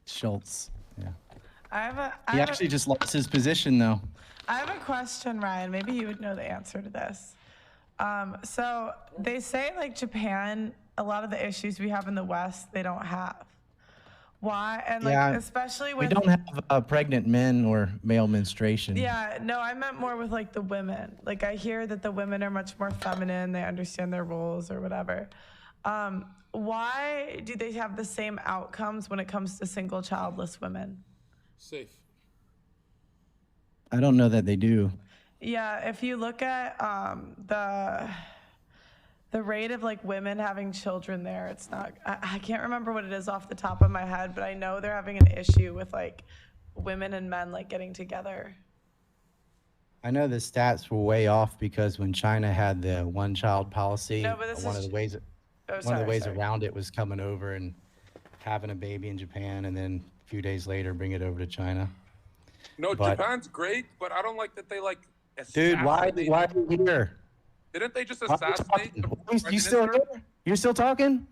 Schultz. Yeah. He actually just lost his position, though. I have a question, Ryan. Maybe you would know the answer to this. So they say, like, Japan, a lot of the issues we have in the West, they don't have. Why? And, like, especially with... We don't have pregnant men or male menstruation. Yeah, no, I meant more with, like, the women. Like, I hear that the women are much more feminine. They understand their roles or whatever. Why do they have the same outcomes when it comes to single childless women? Safe. I don't know that they do. Yeah, if you look at the rate of like women having children there, it's not, I can't remember what it is off the top of my head, but I know they're having an issue with like women and men like getting together. I know the stats were way off because when China had the one-child policy, one of the ways around it was coming over and having a baby in Japan, and then a few days later bring it over to China. No, Japan's great, but I don't like that they like. Dude, why are you here? Didn't they just assassinate? You still here? You're still talking?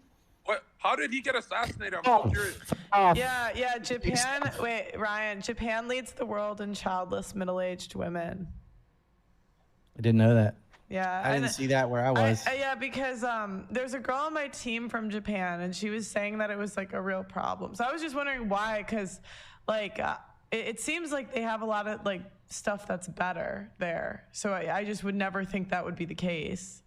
What? How did he get assassinated? I'm so curious. Yeah, Japan. Wait, Ryan. Japan leads the world in childless middle-aged women. I didn't know that. Yeah, I didn't see that where I was. Yeah, because there's a girl on my team from Japan, and she was saying that it was like a real problem. So I was just wondering why, because like it seems like they have a lot of like stuff that's better there. So I just would never think that would be the case.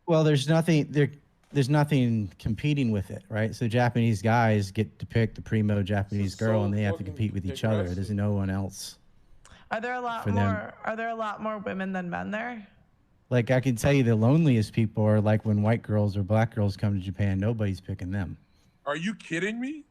Well, there's nothing competing with it, right? So Japanese guys get to pick the primo Japanese girl, and they have to compete with each other. There's no one else. Are there a lot more? Are there a lot more women than men there? Like, I can tell you the loneliest people are like when white girls or black girls come to Japan, nobody's picking them. Are you kidding me?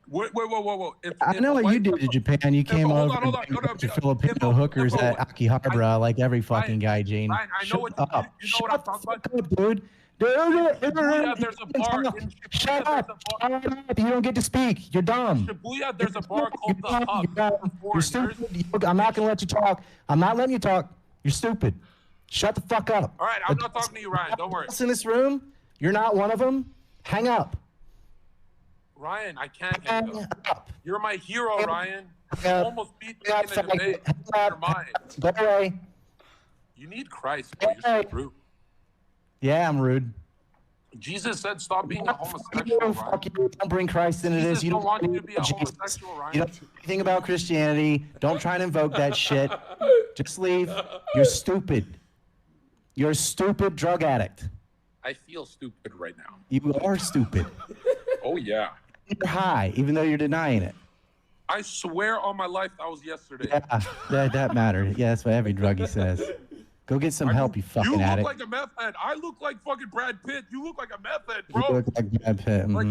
Whoa. I know what you did to Japan. You came over and to Filipino hookers at Akihabara like every fucking guy, Gene. I know what you know what I'm talking about? Dude. Shibuya, there's a bar. Shut up. You don't get to speak. You're dumb. Shibuya, there's a bar called The Hub. You're stupid. I'm not going to let you talk. I'm not letting you talk. You're stupid. Shut the fuck up. All right, I'm not talking to you, Ryan. Don't worry. In this room, you're not one of them. Hang up. Ryan, I can't hang up. You're my hero, Ryan. You almost beat me in a debate. You're mine. Go away. You need Christ, bro. You're so rude. Yeah, I'm rude. Jesus said stop being a homosexual, Ryan. Don't bring Christ into this. You don't want you to be a homosexual, Ryan. You don't know anything about Christianity. Don't try and invoke that shit. Just leave. You're stupid. You're a stupid drug addict. I feel stupid right now. You are stupid. Oh, yeah. You're high, even though you're denying it. I swear on my life that was yesterday. Yeah, that mattered. Yeah, that's what every druggie says. Go get some help, you fucking addict. You look like a meth head. I look like fucking Brad Pitt. You look like a meth head, bro. You look like Brad Pitt. Like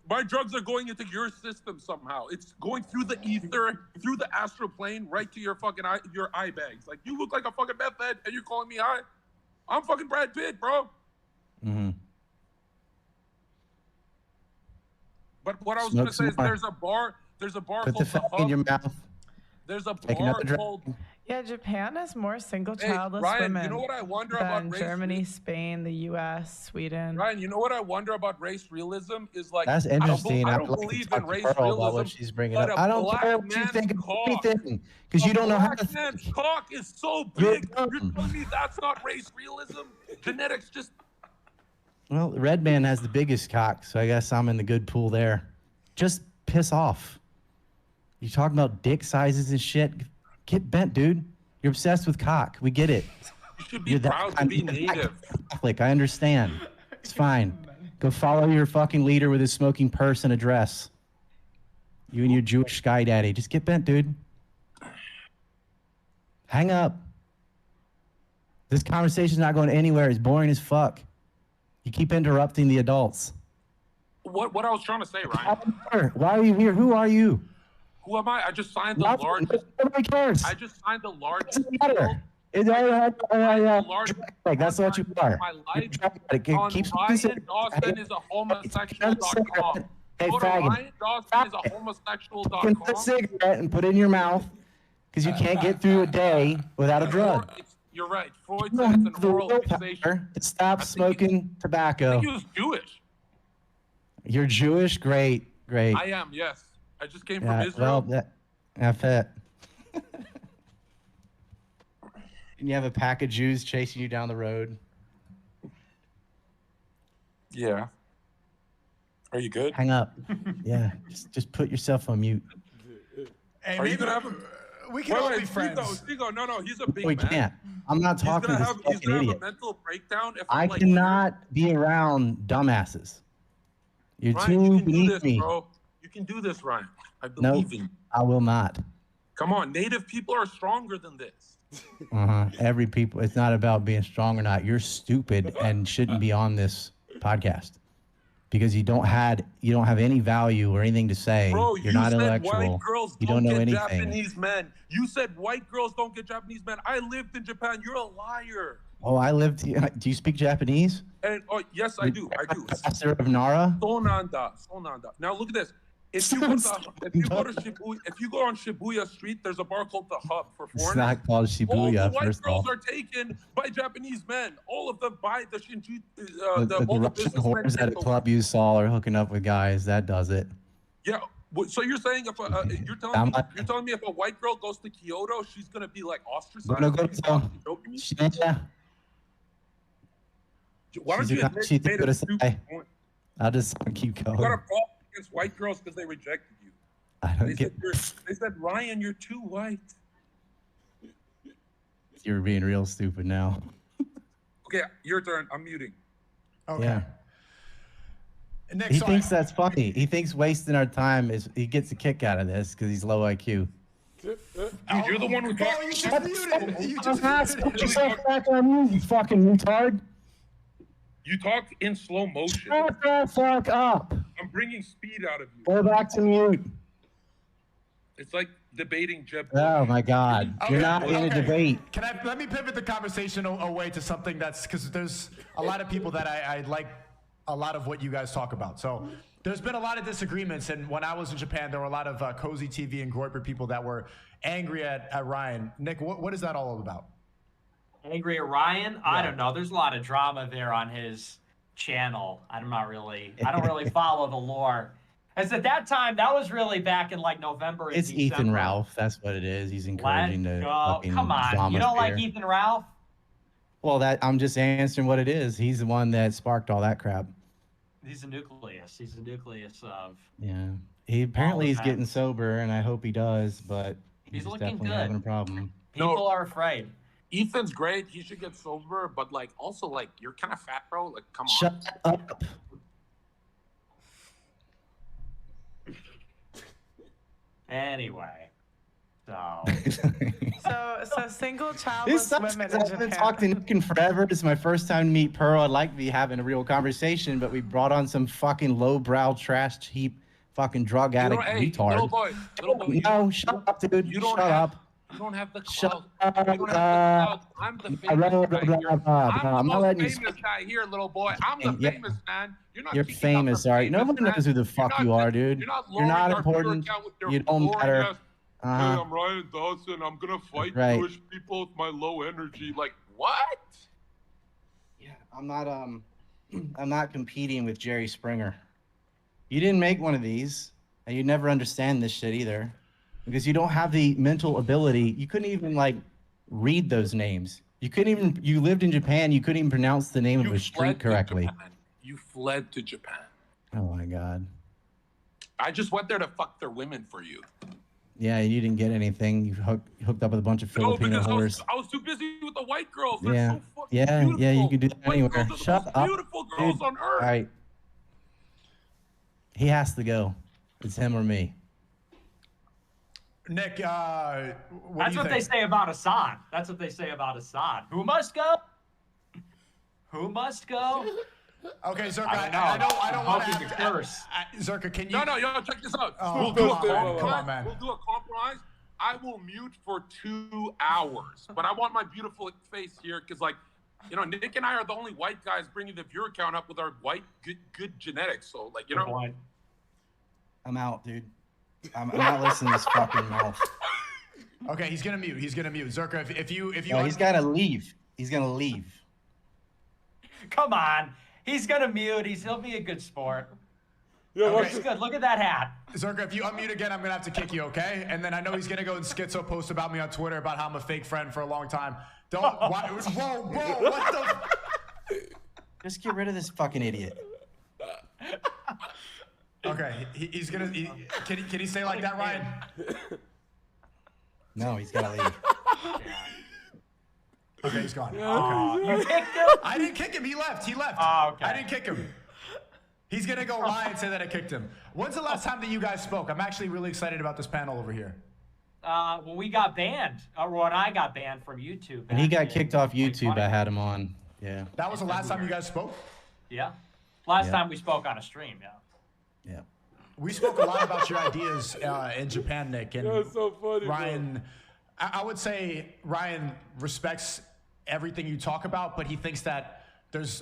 my drugs are going into your system somehow. It's going through the ether, through the astral plane, right to your fucking your eye bags. Like, you look like a fucking meth head, and you're calling me high. I'm fucking Brad Pitt, bro. Mm-hmm. But what I was gonna say is there's a bar called The Hub. In your mouth. There's a bar called Yeah, Japan has more single childless Ryan, women you know what I wonder than about race Germany, Spain, the U.S., Sweden. Ryan, you know what I wonder about race realism is like That's interesting. I I'd don't like to believe talk in to race Pearl about realism, what she's bringing but up. a I don't care black what you man's think of cock, anything because you don't know how to black man's think. cock is so You're big. You're dumb. telling me that's not race realism? Genetics just Well, the red man has the biggest cock, so I guess I'm in the good pool there. Just piss off. You talking about dick sizes and shit? Get bent, dude. You're obsessed with cock. We get it. you should be proud to be you're that native. Catholic. I understand. It's fine. Go follow your fucking leader with his smoking purse and a dress. You and your Jewish sky daddy. Just get bent, dude. Hang up. This conversation's not going anywhere. It's boring as fuck. You keep interrupting the adults. What I was trying to say, Ryan. Why are you here? Who are you? Who am I? I just signed the Nothing. largest. Nobody cares. I just signed the largest. That's what you are. My life Keep on Ryan Dawson is a homosexual.com. Hey, Go to faggot. Ryan Dawson is a homosexual.com. Put a cigarette and put it in your mouth because you can't get through a day without a drug. You're right. Freud said it's an oral fixation. Stop smoking tobacco. He was Jewish. You're Jewish? Great. I am, yes. I just came from Israel. Well, that's it. And you have a pack of Jews chasing you down the road. Yeah. Are you good? Hang up. Yeah, just put yourself on mute. Hey, Are you gonna have we can all be friends. Stigo, no, he's a big We man. can't. I'm not talking to this He's fucking gonna idiot. have a mental breakdown if I I'm like, cannot be around dumbasses. You're Ryan, too you can do beneath this, me. bro. You can do this, Ryan. I No, believe in you. I will not. Come on, native people are stronger than this. Every people. It's not about being strong or not. You're stupid and shouldn't be on this podcast because you don't have any value or anything to say. Bro, You're not said intellectual. white girls You don't know get anything. Japanese men. You said white girls don't get Japanese men. I lived in Japan. You're a liar. Oh, I lived here. Do you speak Japanese? And yes, I do. Professor of Nara? Sonanda. Now look at this. If you go on Shibuya Street, there's a bar called the Hub for foreigners. It's not called Shibuya, All the white first of all. girls are taken by Japanese men. All of them by the Shinju. The Russian whores at a club you saw are hooking up with guys. That does it. Yeah. So you're saying if you're telling me if a white girl goes to Kyoto, she's gonna be like ostracized? Yeah. Why don't you admit you made a stupid point? I'll just keep going. You got a problem against white girls because they rejected you. I don't get. They said, Ryan, you're too white. You're being real stupid now. Okay, your turn. I'm muting. Okay. Yeah. Nick, He thinks that's funny. He thinks wasting our time is. He gets a kick out of this because he's low IQ. Dude, you're the one who talked. You just muted. You just Put yourself back on mute, you fucking retard. You talk in slow motion. Shut the fuck up. I'm bringing speed out of you. Go back to mute. It's like debating Jeb. Oh my God. You're not in a debate. Let me pivot the conversation away to something that's because there's a lot of people that I like a lot of what you guys talk about. So there's been a lot of disagreements, and when I was in Japan, there were a lot of Cozy TV and Groiper people that were angry at Ryan. Nick, what is that all about? Angry at Ryan? I don't know. There's a lot of drama there on his channel. I don't really follow the lore. As at that time, that was really back in like November. It's December. Ethan Ralph. That's what it is. He's encouraging the fucking Come on. You don't like Ethan Ralph? Well, I'm just answering what it is. He's the one that sparked all that crap. He's the nucleus. He's the nucleus of. Yeah. He apparently is getting sober, and I hope he does, but he's looking definitely good. having a problem. People are afraid. Ethan's great. He should get sober, but like also like you're kind of fat, bro. Like come on. Shut up. Anyway, so single This childless sucks women 'cause in I haven't Japan. talked to Nick in forever. This is my first time to meet Pearl. I'd like to be having a real conversation, but we brought on some fucking lowbrow trash heap fucking drug addict retard. Little boy, No, shut up, dude. Shut up. You don't have the clout. Shut You don't have the clout. I'm the famous guy here. I'm not letting you famous guy here, little boy. I'm the Yeah. famous man. You're not. You're kicking out the famous, all right? famous Nobody man. knows who the fuck you are, dude. You're not You're not lowering our Twitter important. account with your You don't boring matter. ass hey, I'm Ryan Dawson. I'm gonna fight Jewish people with my low energy. Like what? Yeah, I'm not competing with Jerry Springer. You didn't make one of these, and you never understand this shit either, because you don't have the mental ability. You couldn't even like read those names. You couldn't even. You lived in Japan. You couldn't even pronounce the name of a street correctly. You fled to Japan. Oh my God. I just went there to fuck their women for you. Yeah, you didn't get anything. You hooked up with a bunch of Filipino whores. I was too busy with the white girls. They're Yeah, so fucking beautiful. yeah, you can do that anywhere. Shut up, beautiful girls on earth. All right, he has to go. It's him or me. Nick, that's what they say about Assad. That's what they say about Assad. Who must go? Who must go? Okay, Zherka, I don't want to curse. Zherka, can you? No, yo, check this out. Oh, We'll do a come on, man. We'll do a compromise. I will mute for 2 hours, but I want my beautiful face here because, like, you know, Nick and I are the only white guys bringing the viewer count up with our white good genetics. So, like, you know. I'm out, dude. I'm not listening to this fucking mouth. Okay, he's gonna mute. Zherka, if you. No, he's gotta leave. He's gonna leave. Come on. He's gonna mute. He'll be a good sport. Yeah, okay, he's good. Look at that hat. Zherka, if you unmute again, I'm gonna have to kick you, okay? And then I know he's gonna go and schizo post about me on Twitter about how I'm a fake friend for a long time. Don't. Whoa, what the? Just get rid of this fucking idiot. Okay, he's gonna. Can he say like that, Ryan? No, he's gotta leave. Okay, he's gone. You kicked him? I didn't kick him. He left. Oh, okay. I didn't kick him. He's gonna go lie and say that I kicked him. When's the last time that you guys spoke? I'm actually really excited about this panel over here. Well, we got banned. When I got banned from YouTube. And he got kicked off YouTube. I had him on. Yeah. That was the last time you guys spoke? Yeah. Last time we spoke on a stream, yeah. Yeah. We spoke a lot about your ideas in Japan, Nick. And That's so funny, Ryan, I would say Ryan respects everything you talk about, but he thinks that there's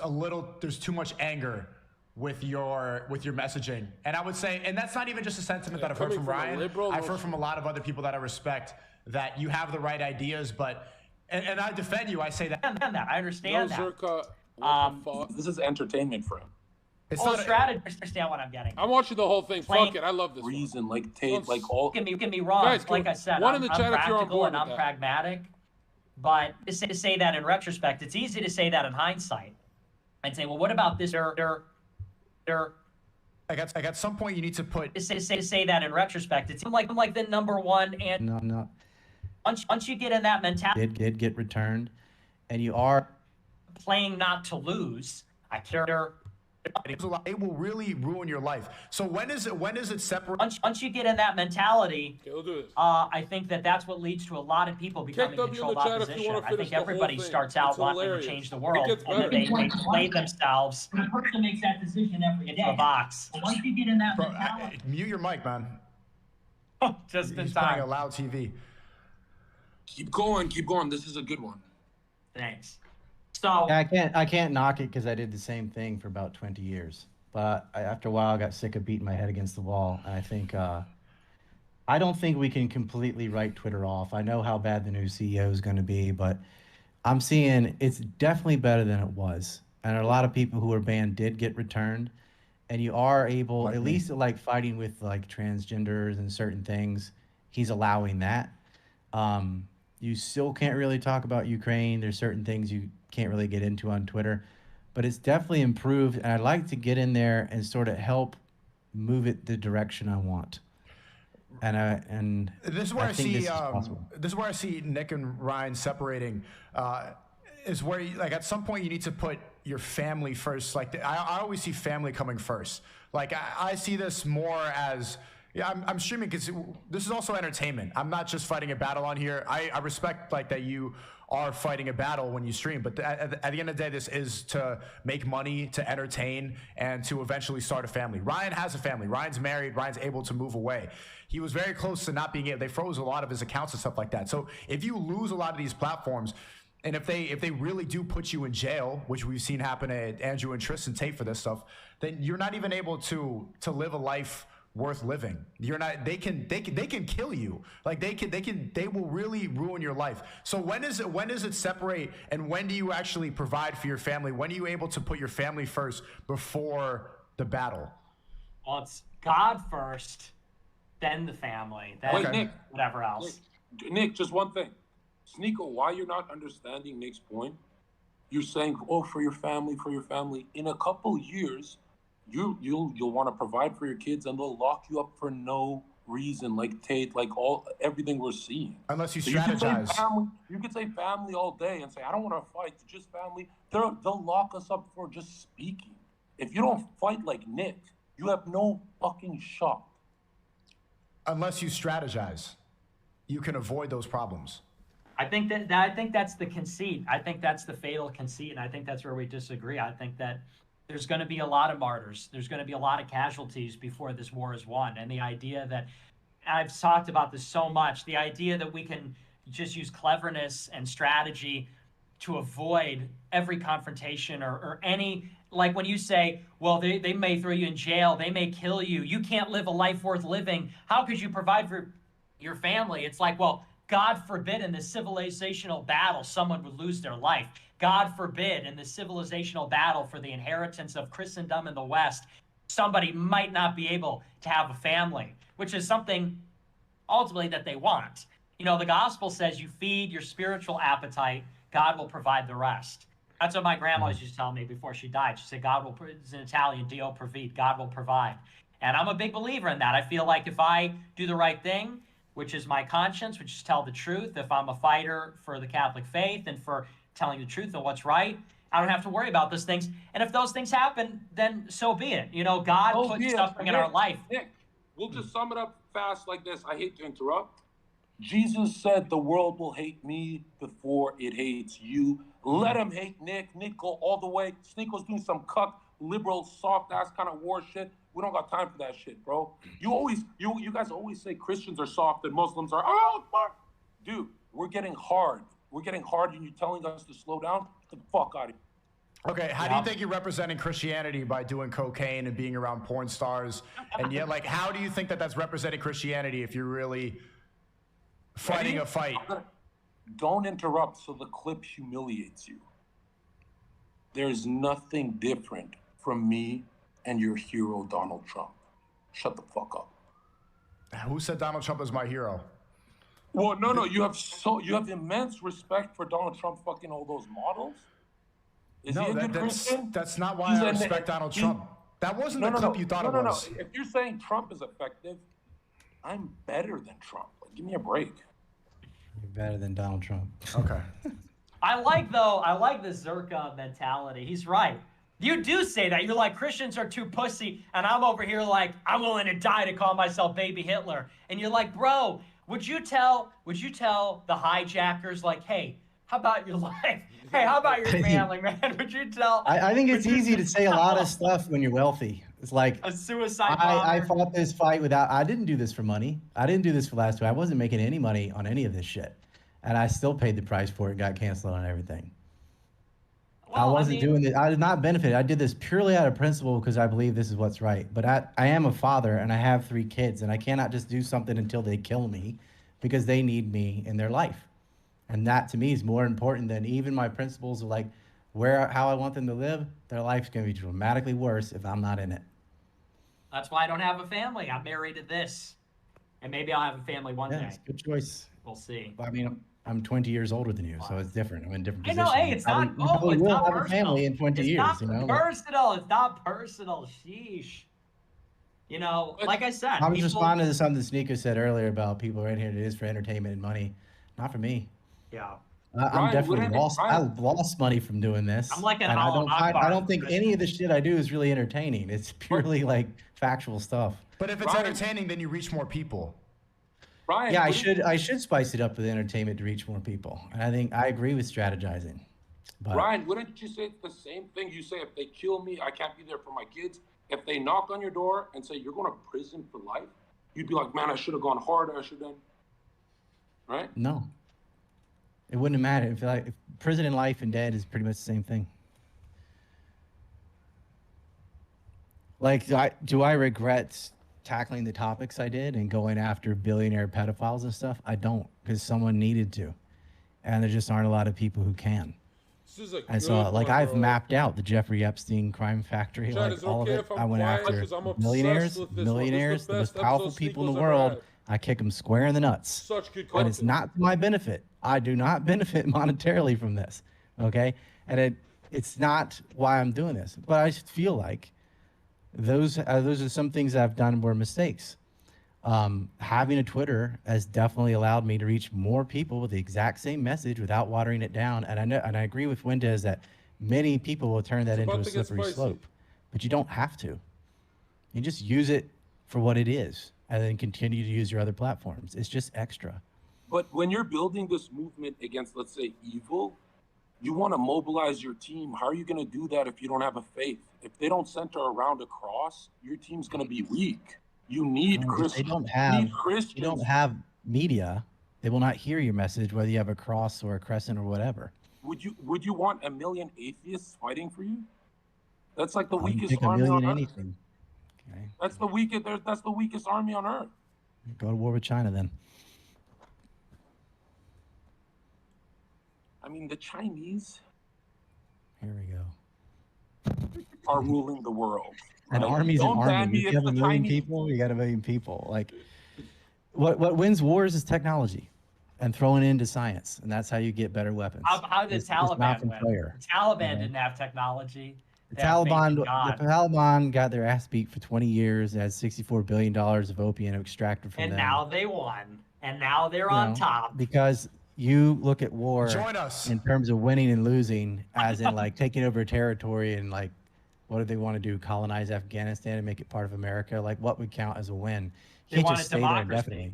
too much anger with your messaging. And I would say, and that's not even just a sentiment that I've heard from Ryan. I've heard from a lot of other people that I respect that you have the right ideas, but and I defend you. I say that. I understand that. Zherka, this is entertainment for him. It's not strategy. Understand what I'm getting. I'm watching the whole thing. Fuck it. I love this. Reason, like all. Get me wrong. Guys, like I said, one I'm in the chat if you're on practical board and with I'm that. pragmatic. But to say that in retrospect, it's easy to say that in hindsight. And say, well, what about this? At some point, you need to put. To say that in retrospect, it's like the number one. And No. once you get in that mentality, Did get returned, and you are playing not to lose. It will really ruin your life. So when is it separate? Once you get in that mentality, Okay, we'll do this. I think that's what leads to a lot of people becoming controlled opposition. I think everybody starts out wanting to change the world, and then they play themselves. The person makes that decision every day. The box. Once you get in that mentality, Mute your mic, man. Just in He's playing a time. loud TV. Keep going. This is a good one. Thanks. So Yeah, I can't knock it because I did the same thing for about 20 years. But after a while, I got sick of beating my head against the wall. And I think I don't think we can completely write Twitter off. I know how bad the new CEO is going to be, but I'm seeing it's definitely better than it was. And a lot of people who were banned did get returned. And you are able, at least like fighting with like transgenders and certain things, he's allowing that. You still can't really talk about Ukraine. There's certain things you can't really get into on Twitter, but it's definitely improved. And I'd like to get in there and sort of help move it the direction I want. And This is where I think see this is possible. this is where I see Nick and Ryan separating. Is where like at some point you need to put your family first. Like I always see family coming first. Like I see this more as. Yeah, I'm streaming because this is also entertainment. I'm not just fighting a battle on here. I respect like that you are fighting a battle when you stream, but at the end of the day, this is to make money, to entertain, and to eventually start a family. Ryan has a family. Ryan's married. Ryan's able to move away. He was very close to not being able. They froze a lot of his accounts and stuff like that. So if you lose a lot of these platforms, and if they really do put you in jail, which we've seen happen at Andrew and Tristan Tate for this stuff, then you're not even able to live a life worth living. You're not. They can kill you. Like they will really ruin your life. So when does it separate, and when do you actually provide for your family? When are you able to put your family first before the battle? Well, it's God first, then the family, then Wait, Nick, whatever else. Nick, just one thing. SNEAKO, why you're not understanding Nick's point? You're saying, oh, for your family. In a couple years, you'll want to provide for your kids, and they'll lock you up for no reason, like Tate, like everything we're seeing. Unless you strategize. You could say family all day and say, I don't want to fight, just family. They'll lock us up for just speaking. If you don't fight like Nick, you have no fucking shot. Unless you strategize, you can avoid those problems. I think that's the conceit. I think that's the fatal conceit, and I think that's where we disagree. I think that there's going to be a lot of martyrs. There's going to be a lot of casualties before this war is won. And the idea that, I've talked about this so much, the idea that we can just use cleverness and strategy to avoid every confrontation or any, like when you say, well, they may throw you in jail, they may kill you, you can't live a life worth living, how could you provide for your family? It's like, well, God forbid in this civilizational battle someone would lose their life. God forbid in the civilizational battle for the inheritance of Christendom in the West, somebody might not be able to have a family, which is something ultimately that they want. You know, the gospel says you feed your spiritual appetite, God will provide the rest. That's what my grandma used to tell me before she died. She said, God will, it's in Italian, Dio provide, God will provide. And I'm a big believer in that. I feel like if I do the right thing, which is my conscience, which is tell the truth, if I'm a fighter for the Catholic faith and for telling the truth and what's right, I don't have to worry about those things. And if those things happen, then so be it. You know, God put suffering in our life. Nick, we'll just sum it up fast like this. I hate to interrupt. Jesus said the world will hate me before it hates you. Let him hate Nick. Nick go all the way. SNEAKO's doing some cuck, liberal, soft-ass kind of war shit. We don't got time for that shit, bro. You guys always say Christians are soft and Muslims are, oh, fuck. Dude, we're getting hard. We're getting hard and you're telling us to slow down? Get the fuck out of here. Okay, how do you think you're representing Christianity by doing cocaine and being around porn stars? And yet, like, how do you think that that's representing Christianity if you're really fighting a fight? Don't interrupt so the clip humiliates you. There's nothing different from me and your hero, Donald Trump. Shut the fuck up. Who said Donald Trump is my hero? Well, no, you have immense respect for Donald Trump fucking all those models. Is he a good Christian? That's not why I respect Donald Trump. That wasn't the clip you thought it was. No. If you're saying Trump is effective, I'm better than Trump. Like, give me a break. You're better than Donald Trump. Okay. I like the Zherka mentality. He's right. You do say that. You're like, Christians are too pussy, and I'm over here like, I'm willing to die to call myself baby Hitler. And you're like, bro, would you tell the hijackers, like, hey, how about your life? Hey, how about your family, man? Would you tell? I think it's easy to say a lot of stuff when you're wealthy. It's like a suicide bomber. I fought this fight I didn't do this for money. I didn't do this for last week. I wasn't making any money on any of this shit. And I still paid the price for it, got canceled on everything. Well, I wasn't doing it. I did not benefit. I did this purely out of principle because I believe this is what's right. But I am a father and I have 3 kids and I cannot just do something until they kill me because they need me in their life. And that to me is more important than even my principles of like how I want them to live. Their life's going to be dramatically worse if I'm not in it. That's why I don't have a family. I'm married to this. And maybe I'll have a family one day. It's a good choice. We'll see. I mean, I'm 20 years older than you, so it's different. I'm in a different position. I know, hey, it's not, it's not have personal. A family in 20 years, you know? Personal. It's not personal. Sheesh. You know, like I said. I was responding to something SNEAKO said earlier about people right here. It is for entertainment and money. Not for me. Yeah. I'm definitely lost. I lost money from doing this. I'm like an I don't think any of the shit I do is really entertaining. It's purely like factual stuff. But if it's entertaining, then you reach more people. Ryan, yeah, I should spice it up with entertainment to reach more people. And I think I agree with strategizing. But Ryan, wouldn't you say the same thing you say if they kill me, I can't be there for my kids? If they knock on your door and say you're going to prison for life, you'd be like, man, I should have gone harder. I should have done. Right? No. It wouldn't matter. If prison and life and dead is pretty much the same thing. Like, do I regret tackling the topics I did and going after billionaire pedophiles and stuff. I don't, because someone needed to, and there just aren't a lot of people who can. This is a And so, good like, one, I've bro. mapped out the Jeffrey Epstein crime factory, Chad, like is it all okay of it. if I'm I went quiet? after 'Cause I'm obsessed millionaires, with this one. This is millionaires, the the most best powerful episode people in the Sneako's ever world. had. I kick them square in the nuts. Such good And it's content. not to my benefit. I do not benefit monetarily from this. Okay, and it's not why I'm doing this. But I just feel like those are some things I've done were mistakes. Having a Twitter has definitely allowed me to reach more people with the exact same message without watering it down. And I know, and I agree with Wendez that many people will turn that into a slippery slope, but you don't have to. You just use it for what it is, and then continue to use your other platforms. It's just extra. But when you're building this movement against, let's say, evil, you want to mobilize your team. How are you going to do that if you don't have a faith? If they don't center around a cross, your team's going to be weak. You need Christians. You don't have media. They will not hear your message, whether you have a cross or a crescent or whatever. Would you want 1 million atheists fighting for you? That's like the weakest Take a army million on earth. anything. Okay. That's the weakest. That's the weakest army on earth. Go to war with China then. I mean, the Chinese. Here we go. Are ruling the world. An army's an army. If you have a million people, you got a million people. Like, what wins wars is technology, and throwing into science, and that's how you get better weapons. How did Taliban win? Player. The Taliban didn't have technology. The Taliban got their ass beat for 20 years. They had $64 billion of opium extracted from them. And now they won. And now they're on top. Because you look at war Join us. in terms of winning and losing, as in like taking over territory and like, what do they want to do? Colonize Afghanistan and make it part of America? Like, what would count as a win? They Can't just stay there indefinitely.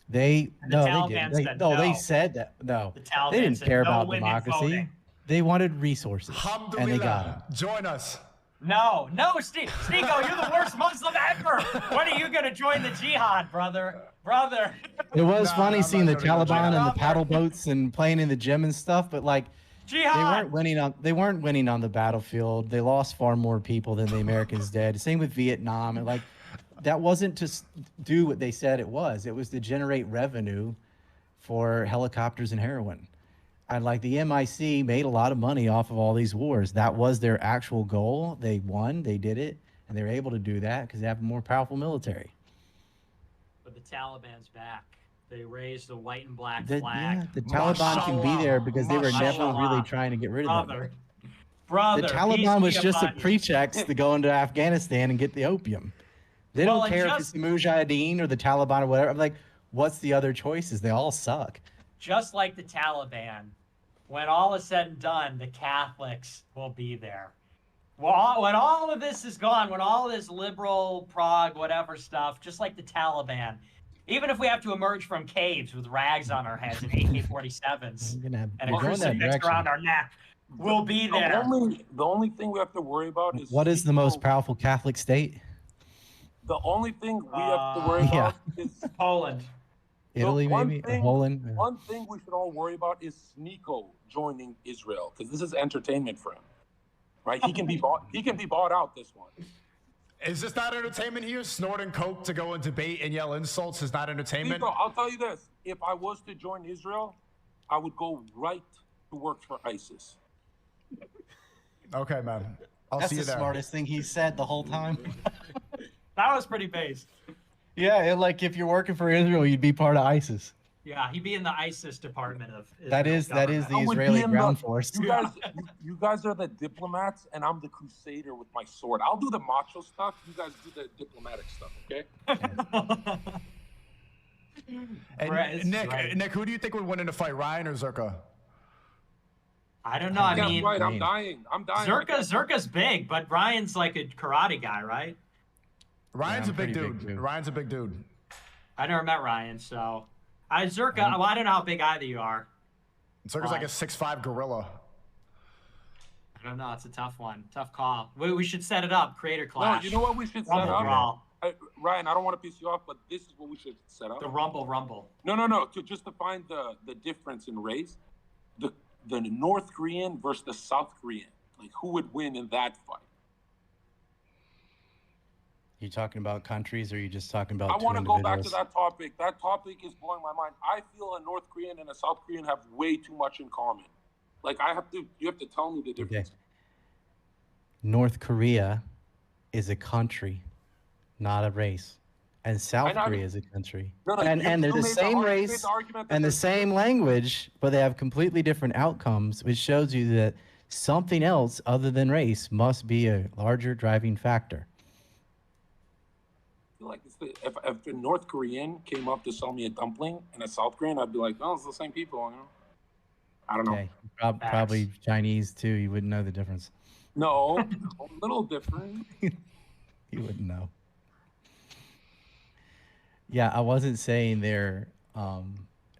They didn't. They said that. No, they didn't care about democracy. They wanted resources, and they got them. Join us. No, Sneako, you're the worst Muslim ever. When are you gonna join the jihad, brother? It was funny seeing the Taliban and the paddle boats and playing in the gym and stuff, but like, jihad. They weren't winning on the battlefield. They lost far more people than the Americans did. Same with Vietnam, and like, that wasn't to do what they said it was. It was to generate revenue for helicopters and heroin. And like the MIC made a lot of money off of all these wars. That was their actual goal. They won, they did it, and they were able to do that because they have a more powerful military. But the Taliban's back. They raised the white and black flag. Yeah, the Taliban can be there because they were never really trying to get rid of them. The Taliban was just a pretext to go into Afghanistan and get the opium. They don't care if it's the Mujahideen or the Taliban or whatever. I'm like, what's the other choices? They all suck. Just like the Taliban, when all is said and done, the Catholics will be there. Well, when all of this is gone, when all this liberal, Prague, whatever stuff, just like the Taliban, even if we have to emerge from caves with rags on our heads and AK-47s and a crucifix around our neck, we'll be there. The only thing we have to worry about is... What is the most powerful Catholic state? The only thing we have to worry about is... Poland. Italy, maybe? Poland? One thing we should all worry about is SNEAKO joining Israel, because this is entertainment for him. Right? He can be bought out this one. Is this not entertainment here? Snorting coke to go and debate and yell insults is not entertainment? SNEAKO, I'll tell you this. If I was to join Israel, I would go right to work for ISIS. Okay, man. I'll see you there. That's the smartest thing he said the whole time. That was pretty based. Yeah, like if you're working for Israel, you'd be part of ISIS. Yeah, he'd be in the ISIS department of Israel. That is the Israeli ground force. You guys are the diplomats, and I'm the crusader with my sword. I'll do the macho stuff. You guys do the diplomatic stuff, okay? And Nick, who do you think would win in a fight, Ryan or Zherka? I don't know. I mean, right. I'm dying. Zherka's big, but Ryan's like a karate guy, right? Ryan's a big dude. Ryan's a big dude. I never met Ryan, so Zherka. Well, I don't know how big either you are. Zherka's like a 6'5" gorilla. I don't know. It's a tough one. Tough call. We should set it up. Creator clash. No, you know what we should set up? Ryan, I don't want to piss you off, but this is what we should set up. The Rumble. No. Just to find the difference in race, the North Korean versus the South Korean. Like, who would win in that fight? You talking about countries, or are you just talking about I two want to go back to individuals? that topic. That topic is blowing my mind. I feel a North Korean and a South Korean have way too much in common. Like you have to tell me the difference. Okay. North Korea is a country, not a race. And South Korea is a country. And they're the same race and the same language, but they have completely different outcomes, which shows you that something else other than race must be a larger driving factor. I feel like if a North Korean came up to sell me a dumpling and a South Korean, I'd be like, oh, it's the same people, you know? I don't know. Okay. Probably Chinese too. You wouldn't know the difference. No, a little different. You wouldn't know. Yeah, I wasn't saying they're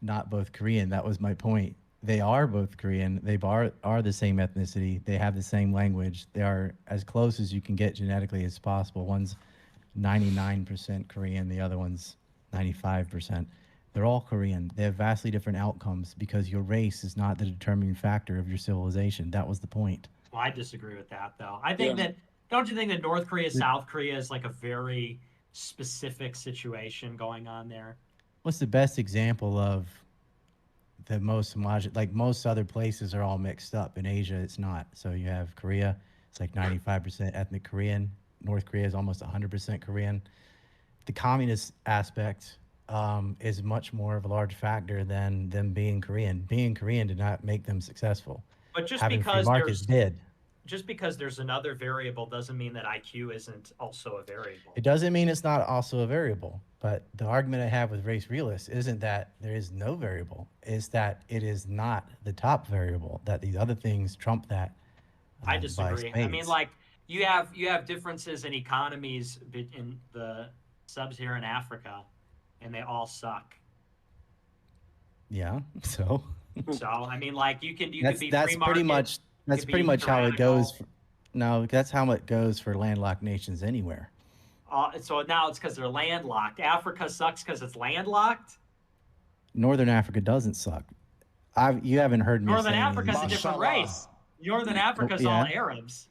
not both Korean. That was my point. They are both Korean. They are the same ethnicity. They have the same language. They are as close as you can get genetically as possible. One's 99% Korean. The other one's 95%. They're all Korean. They have vastly different outcomes because your race is not the determining factor of your civilization. That was the point. Well, I disagree with that, though. I think that, don't you think that North Korea, South Korea is like a very specific situation going on there? What's the best example of the most homogeneous? Like most other places are all mixed up. In Asia, it's not. So you have Korea. It's like 95% ethnic Korean. North Korea is almost 100% Korean. The communist aspect is much more of a large factor than them being Korean. Being Korean did not make them successful. But just Having because free markets did. Just because there's another variable doesn't mean that IQ isn't also a variable. It doesn't mean it's not also a variable. But the argument I have with race realists isn't that there is no variable. It's that it is not the top variable, that these other things trump that. I disagree. I mean, like, you have differences in economies in the sub-Saharan Africa, and they all suck. Yeah, so. So I mean, like, you could be that's free pretty market, much that's pretty much how it goes. No, that's how it goes for landlocked nations anywhere. So now it's because they're landlocked. Africa sucks because it's landlocked. Northern Africa doesn't suck. You haven't heard me. Northern Africa's a different race. Northern Africa's all Arabs.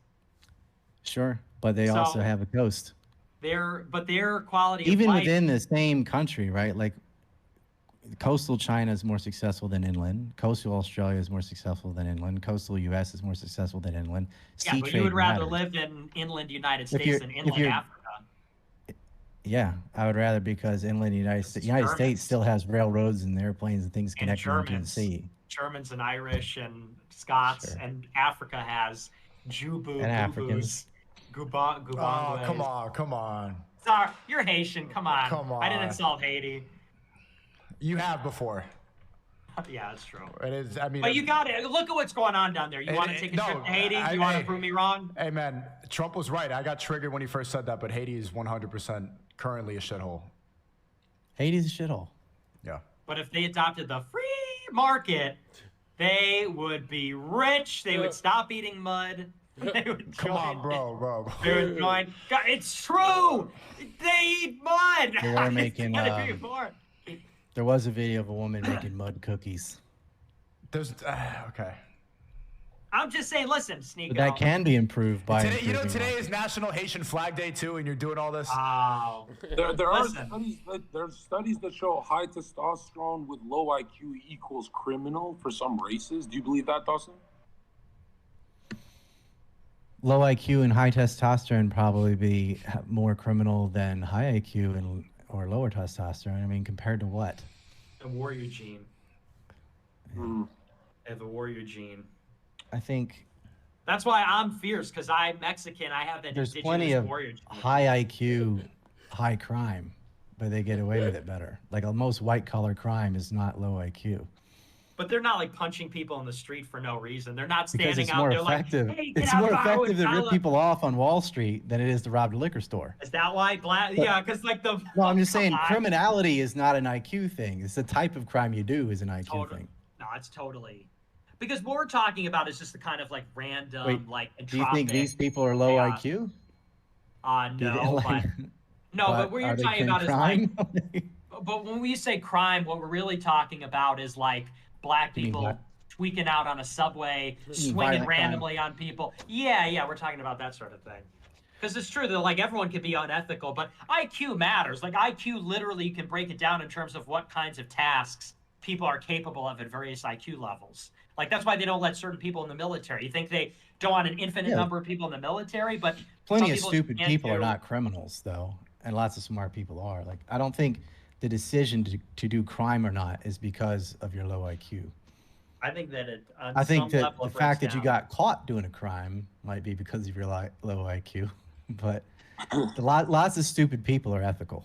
Sure, but they also have a coast. Their quality even of life, within the same country, right? Like coastal China is more successful than inland. Coastal Australia is more successful than inland. Coastal U.S. is more successful than inland. Yeah, but you would rather live in inland United States than inland Africa. Yeah, I would rather, because inland United States still has railroads and airplanes and things connecting them to the sea. Germans and Irish and Scots, and Africa has Jubu, and Africans. Gubangwe. Oh, come on. Sorry, you're Haitian. Come on. I didn't insult Haiti. You have before. Yeah, that's true. It is. I mean, but you got it. Look at what's going on down there. You want to take a trip to Haiti? You want to prove me wrong? Hey, man, Trump was right. I got triggered when he first said that, but Haiti is 100% currently a shithole. Haiti's a shithole. Yeah. But if they adopted the free market, they would be rich. They would stop eating mud. They would Come on, bro. They would join. God, it's true. They eat mud. They were making. There was a video of a woman making mud cookies. There's okay. I'm just saying, listen, SNEAKO. But that can be improved by. Today, you know, today is National Haitian Flag Day too, and you're doing all this. Oh. There are studies that show high testosterone with low IQ equals criminal for some races. Do you believe that, Dawson? Low IQ and high testosterone probably be more criminal than high IQ or lower testosterone. I mean, compared to what? The warrior gene. They have the warrior gene. I think that's why I'm fierce, because I'm Mexican. I have that. There's plenty of high IQ, high crime, but they get away with it better. Like most white collar crime is not low IQ. But they're not like punching people in the street for no reason. They're not standing out there like, hey, it's more effective to rip people off on Wall Street than it is to rob a liquor store. Is that why? Yeah, because like the. No, I'm just saying criminality is not an IQ thing. It's the type of crime you do is an IQ thing. No, it's totally. Because what we're talking about is just the kind of like random, like entropic. Do you think these people are low IQ? No, but what you're talking about is like. But when we say crime, what we're really talking about is like black people tweaking out on a subway, swinging randomly on people. Yeah, we're talking about that sort of thing. Because it's true that like everyone can be unethical, but IQ matters. Like IQ, literally, you can break it down in terms of what kinds of tasks people are capable of at various IQ levels. Like that's why they don't let certain people in the military. You think they don't want an infinite number of people in the military, but Plenty some of people stupid can't people are do- not criminals, though, and lots of smart people are. Like, I don't think the decision to do crime or not is because of your low IQ. I think that I think that the fact that you got caught doing a crime might be because of your low IQ, but lots of stupid people are ethical.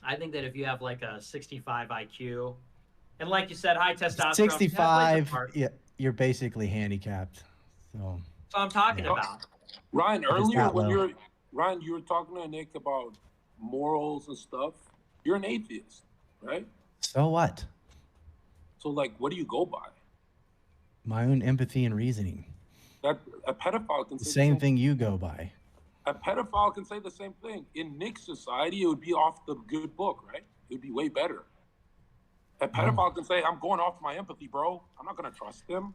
I think that if you have like a 65 IQ, and like you said, high testosterone. 65, yeah, you're basically handicapped. So I'm talking about. Ryan, earlier when you were talking to Nick about morals and stuff, you're an atheist, right? So what? So like, what do you go by? My own empathy and reasoning. That a pedophile can say The same thing you go by. A pedophile can say the same thing. In Nick's society, it would be off the good book, right? It would be way better. A pedophile can say, I'm going off my empathy, bro. I'm not going to trust him.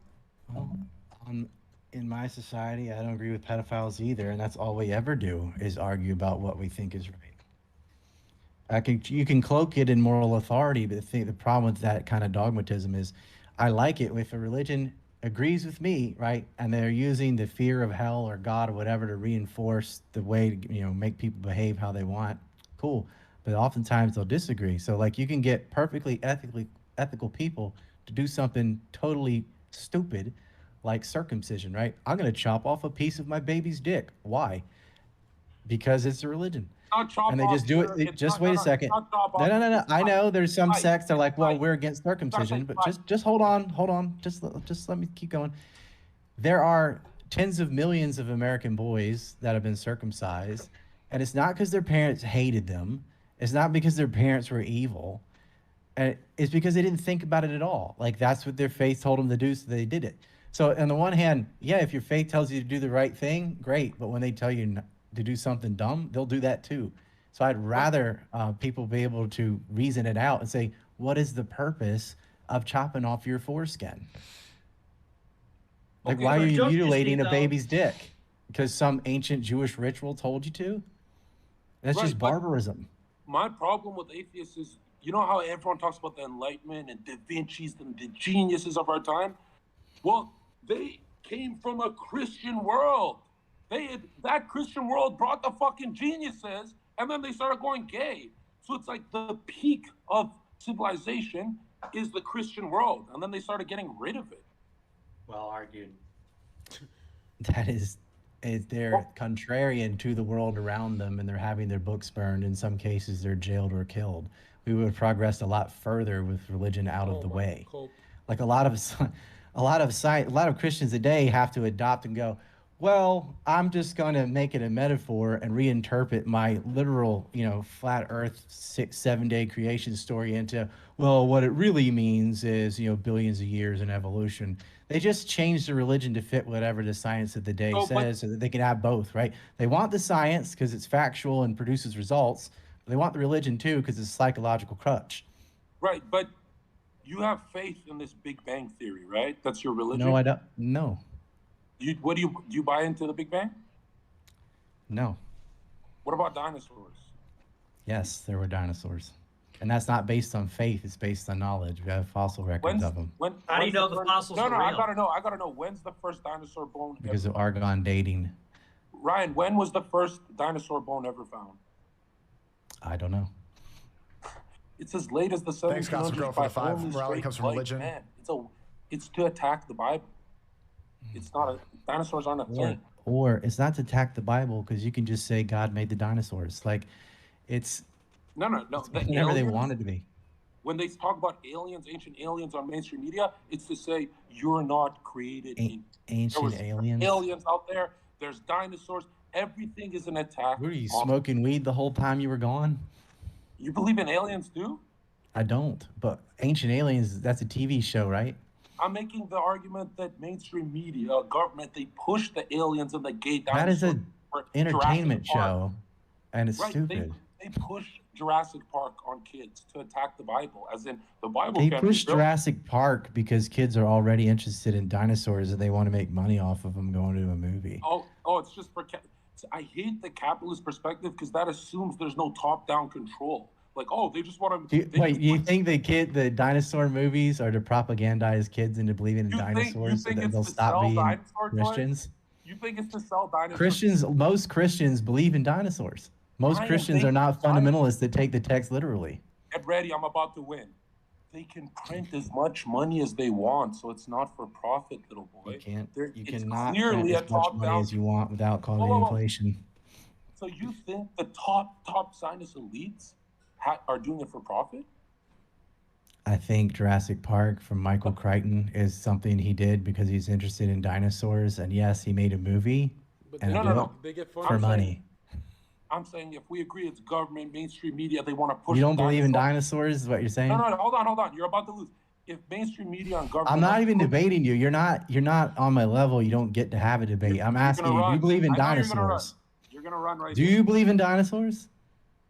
In my society, I don't agree with pedophiles either, and that's all we ever do is argue about what we think is right. You can cloak it in moral authority, but the problem with that kind of dogmatism is I like it if a religion agrees with me, right? And they're using the fear of hell or God or whatever to reinforce the way to, make people behave how they want. Cool. But oftentimes they'll disagree. So like you can get perfectly ethical people to do something totally stupid like circumcision, right? I'm going to chop off a piece of my baby's dick. Why? Because it's a religion. And they just do it. Just wait a second. No. I know there's some sects that are like, well, we're against circumcision, but just hold on. Just let me keep going. There are tens of millions of American boys that have been circumcised, and it's not because their parents hated them. It's not because their parents were evil. And it's because they didn't think about it at all. Like that's what their faith told them to do, so they did it. So on the one hand, yeah, if your faith tells you to do the right thing, great. But when they tell you to do something dumb, they'll do that too. So I'd rather people be able to reason it out and say, what is the purpose of chopping off your foreskin? Like, why are you mutilating a baby's dick? Because some ancient Jewish ritual told you to? That's just barbarism. My problem with atheists is, you know how everyone talks about the Enlightenment and Da Vinci's and the geniuses of our time? Well, they came from a Christian world. That Christian world brought the fucking geniuses, and then they started going gay. So it's like the peak of civilization is the Christian world, and then they started getting rid of it. Well argued. They're contrarian to the world around them, and they're having their books burned. In some cases, they're jailed or killed. We would have progressed a lot further with religion out of the way. Like a lot of Christians today have to adopt and go, well, I'm just going to make it a metaphor and reinterpret my literal, flat Earth 7-day creation story into, well, what it really means is, billions of years in evolution. They just changed the religion to fit whatever the science of the day says so that they can have both, right? They want the science because it's factual and produces results. But they want the religion too because it's a psychological crutch. Right, but you have faith in this Big Bang Theory, right? That's your religion? No, I don't. No. Do you buy into the Big Bang? No. What about dinosaurs? Yes, there were dinosaurs. And that's not based on faith, it's based on knowledge. We have fossil records of them. How do you know the fossils are real? I gotta know. When's the first dinosaur bone because of argon dating. Ryan, when was the first dinosaur bone ever found? I don't know. It's as late as the 1700s. Thanks, Gossip for the 5. Morality comes from religion. Man, it's to attack the Bible. It's not dinosaurs aren't a thing. Or it's not to attack the Bible because you can just say God made the dinosaurs. Like, it's no. Whatever they wanted to be. When they talk about aliens, ancient aliens on mainstream media, it's to say you're not created. Ancient aliens. Aliens out there. There's dinosaurs. Everything is an attack. Were you smoking weed the whole time you were gone? You believe in aliens too? I don't. But Ancient Aliens, that's a TV show, right? I'm making the argument that mainstream media, government, they push the aliens and the gay dinosaurs. That is an entertainment show, and it's stupid. They push Jurassic Park on kids to attack the Bible, as in the Bible. They push Jurassic Park because kids are already interested in dinosaurs and they want to make money off of them going to a movie. Oh, it's just for I hate the capitalist perspective because that assumes there's no top-down control. Like, oh, they just want to. You think the dinosaur movies are to propagandize kids into believing in dinosaurs so that they'll stop being Christians? You think it's to sell Christians, dinosaurs? most Christians believe in dinosaurs. Most Christians are not fundamentalists that take the text literally. Get ready, I'm about to win. They can print as much money as they want, so it's not for profit, little boy. You cannot print as much money as you want without causing inflation. So you think the top Zionist elites are doing it for profit? I think Jurassic Park from Michael Crichton is something he did because he's interested in dinosaurs, and yes, he made a movie They get for money. I'm saying if we agree it's government, mainstream media, they want to push. You don't believe in dinosaurs, is what you're saying? No, hold on. You're about to lose. If mainstream media and government. I'm not even debating you. You're not on my level. You don't get to have a debate. I'm asking you, do you believe in dinosaurs? You're gonna run right. Do you believe in dinosaurs?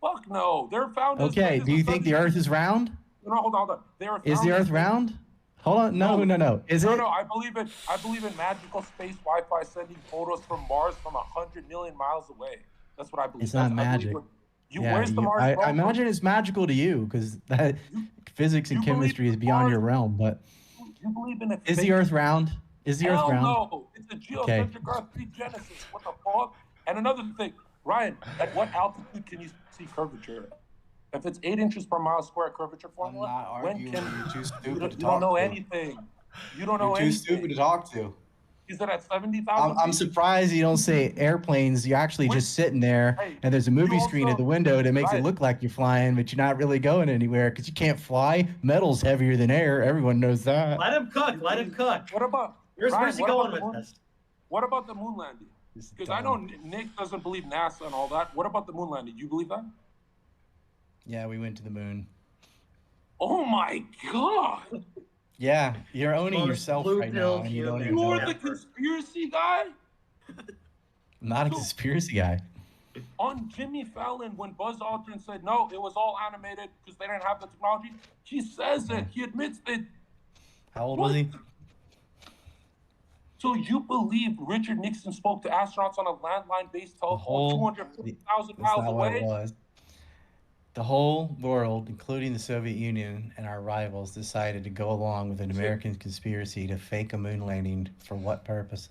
Fuck no. They're found. Okay. Do you think the Earth is round? No, hold on. Is the Earth round? Hold on. No. Is it? No. I believe in magical space Wi-Fi sending photos from Mars from 100 million miles away. That's what I believe. It's not magic. Where's the Mars? I imagine it's magical to you because that physics and chemistry is beyond your realm. But you believe in is the Earth round? Is the Earth round? No, it's a geocentric Earth pre-Genesis. What the fuck? And another thing, Ryan, at what altitude can you see curvature? If it's 8 inches per mile square curvature formula, when can you're too stupid to talk you don't know anything. You don't know anything. You're too stupid to talk to. Is it at 70,000? I'm surprised you don't say airplanes. You're actually just sitting there, and there's a movie screen at the window that makes it look like you're flying, but you're not really going anywhere because you can't fly. Metal's heavier than air. Everyone knows that. Let him cook. What about? Where's he going with this? What about the moon landing? Because I know Nick doesn't believe NASA and all that. What about the moon landing? You believe that? Yeah, we went to the moon. Oh my God! Yeah, you're owning yourself right now, and you don't even know You're the conspiracy guy? I'm not a conspiracy guy. On Jimmy Fallon, when Buzz Aldrin said, no, it was all animated because they didn't have the technology, he says it. He admits it. How old was he? So you believe Richard Nixon spoke to astronauts on a landline-based telephone 250,000 miles away? What it was. The whole world, including the Soviet Union and our rivals, decided to go along with an American conspiracy to fake a moon landing. For what purpose?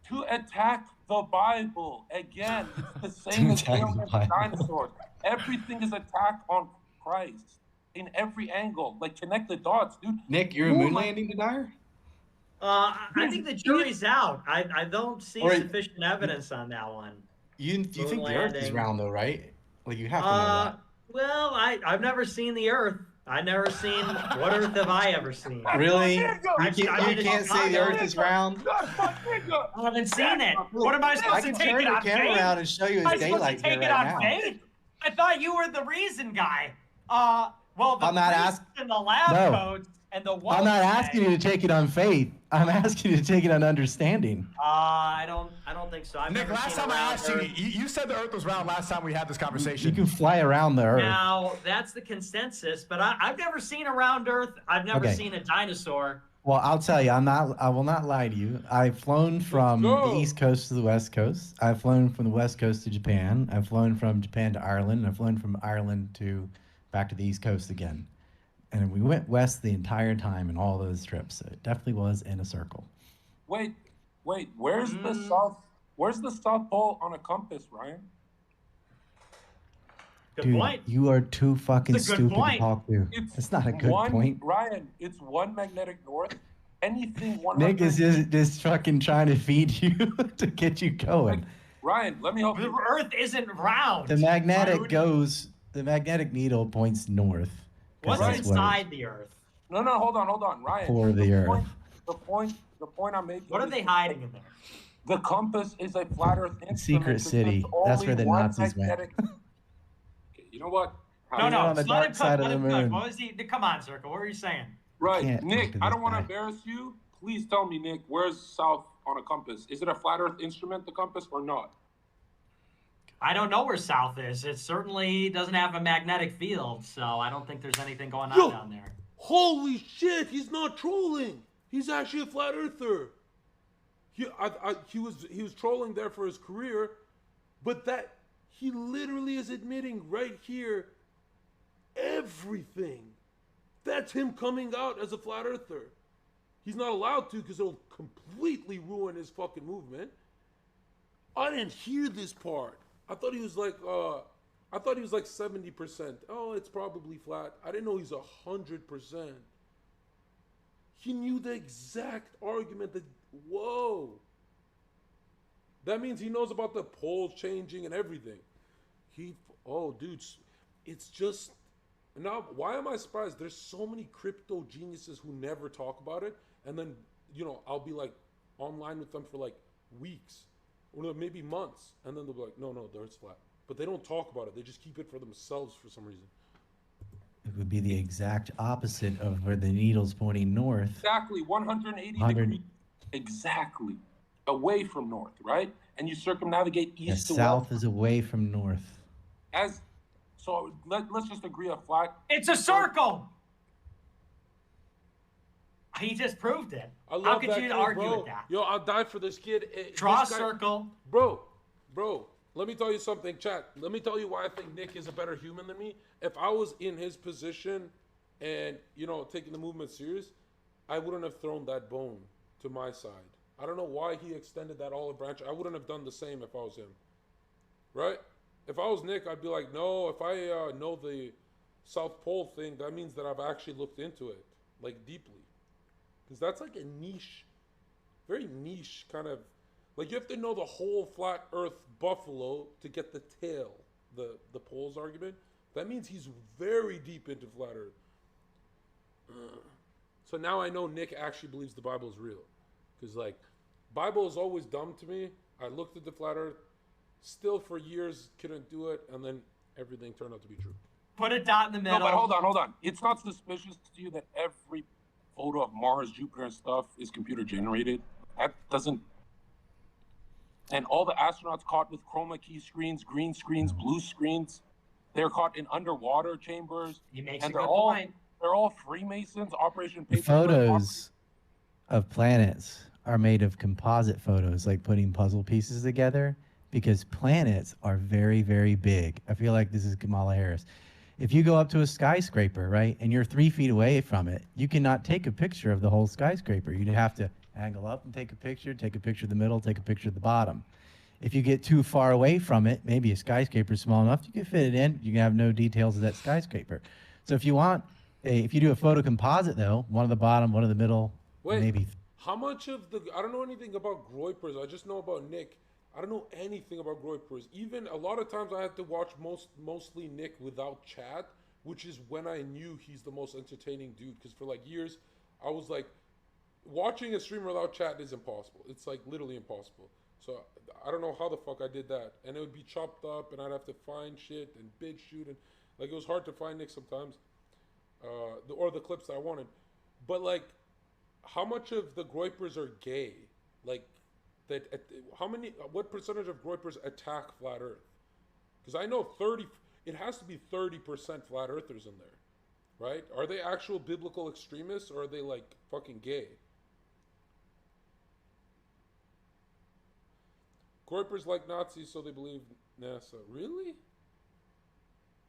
To attack the Bible. Again, it's the same as aliens and dinosaurs. Everything is attack on Christ in every angle. Like, connect the dots, dude. Nick, you're a moon landing denier? I think the jury's out. I don't see sufficient evidence on that one. You think the Earth is round, though, right? Like, you have to know that. Well, I've never seen the Earth. I've never seen. What Earth have I ever seen? Really? You can't say the Earth is round? I haven't seen it. What am I supposed to take it on faith? I can turn your camera around and show you it's daylight here right now. Faith? I thought you were the reason guy. Well, the I'm not asking. And the lab coats and the I'm not asking you to take it on faith. I'm asking you to take it on understanding. I don't think so. Nick, last time I asked you, you said the Earth was round last time we had this conversation. You can fly around the Earth. Now, that's the consensus, but I've never seen a round Earth. I've never seen a dinosaur. Well, I'll tell you, I will not lie to you. I've flown from the East Coast to the West Coast. I've flown from the West Coast to Japan. I've flown from Japan to Ireland. I've flown from Ireland back to the East Coast again. And we went west the entire time in all those trips. So it definitely was in a circle. Wait. Where's the South? Where's the South Pole on a compass, Ryan? Good point. You are too fucking stupid to talk to. It's not a good point. Ryan, it's one magnetic north. Anything 100. Nick is just fucking trying to feed you to get you going. Ryan, let me help you. The Earth isn't round. The magnetic needle points north. What's inside the Earth? No, hold on, Ryan. Core of the Earth. The point I'm making. What are they hiding in there? The compass is a flat Earth instrument. Secret city. That's where the Nazis went. You know what? No. On the dark side of the moon. What was he? Come on, Zherka. What were you saying? Right, Nick. I don't want to embarrass you. Please tell me, Nick. Where's south on a compass? Is it a flat Earth instrument, the compass, or not? I don't know where south is. It certainly doesn't have a magnetic field, so I don't think there's anything going on down there. Holy shit! He's not trolling. He's actually a flat earther. He was trolling there for his career, but that he literally is admitting right here everything. That's him coming out as a flat earther. He's not allowed to because it'll completely ruin his fucking movement. I didn't hear this part. I thought he was like 70%. Oh, it's probably flat. I didn't know he's 100%. He knew the exact argument that, whoa. That means he knows about the poles changing and everything. Dude, it's just, now, why am I surprised? There's so many crypto geniuses who never talk about it. And then, I'll be like online with them for like weeks or maybe months. And then they'll be like, no, the Earth's flat. But they don't talk about it. They just keep it for themselves for some reason. It would be the exact opposite of where the needle's pointing north. Exactly, 180 degrees. Exactly. Away from north, right? And you circumnavigate east to south west. is away from north. So let's just agree a flat. It's a circle. He just proved it. How could you argue with that? Yo, I'll die for this kid. Draw a circle. Bro, let me tell you something, chat. Let me tell you why I think Nick is a better human than me. If I was in his position and, taking the movement serious, I wouldn't have thrown that bone to my side. I don't know why he extended that olive branch. I wouldn't have done the same if I was him. Right? If I was Nick, I'd be like, no, if I know the South Pole thing, that means that I've actually looked into it, like, deeply. Because that's like a niche, very niche kind of, like, you have to know the whole flat earth buffalo to get the tail, the poles argument. That means he's very deep into flat earth. So now I know Nick actually believes the Bible is real. Because, like, Bible is always dumb to me. I looked at the flat earth, still for years couldn't do it, and then everything turned out to be true. Put a dot in the middle. No, but hold on. It's not suspicious to you that every photo of Mars, Jupiter, and stuff is computer generated? That doesn't... And all the astronauts caught with chroma key screens, green screens, blue screens, they're caught in underwater chambers. He makes and a good point. They're all Freemasons, Operation The Paperclip. photos of planets are made of composite photos, like putting puzzle pieces together, because planets are very, very big. I feel like this is Kamala Harris. If you go up to a skyscraper, right, and you're 3 feet away from it, you cannot take a picture of the whole skyscraper. You'd have to angle up and take a picture of the middle, take a picture of the bottom. If you get too far away from it, maybe a skyscraper is small enough, you can fit it in. You can have no details of that skyscraper. So if you do a photo composite, though, one of the bottom, one of the middle, maybe. How much of I don't know anything about Groypers. I just know about Nick. I don't know anything about Groypers. Even a lot of times I had to watch mostly Nick without chat, which is when I knew he's the most entertaining dude. Because for like years, I was like, watching a streamer without chat is impossible. It's like literally impossible. So I don't know how the fuck I did that. And it would be chopped up and I'd have to find shit and bid shoot. And like it was hard to find Nick sometimes. Or the clips that I wanted. But like, how much of the Groypers are gay? Like, what percentage of Groypers attack flat Earth? Because I know it has to be 30% flat Earthers in there, right? Are they actual biblical extremists or are they like fucking gay? Groypers like Nazis, so they believe NASA. Really?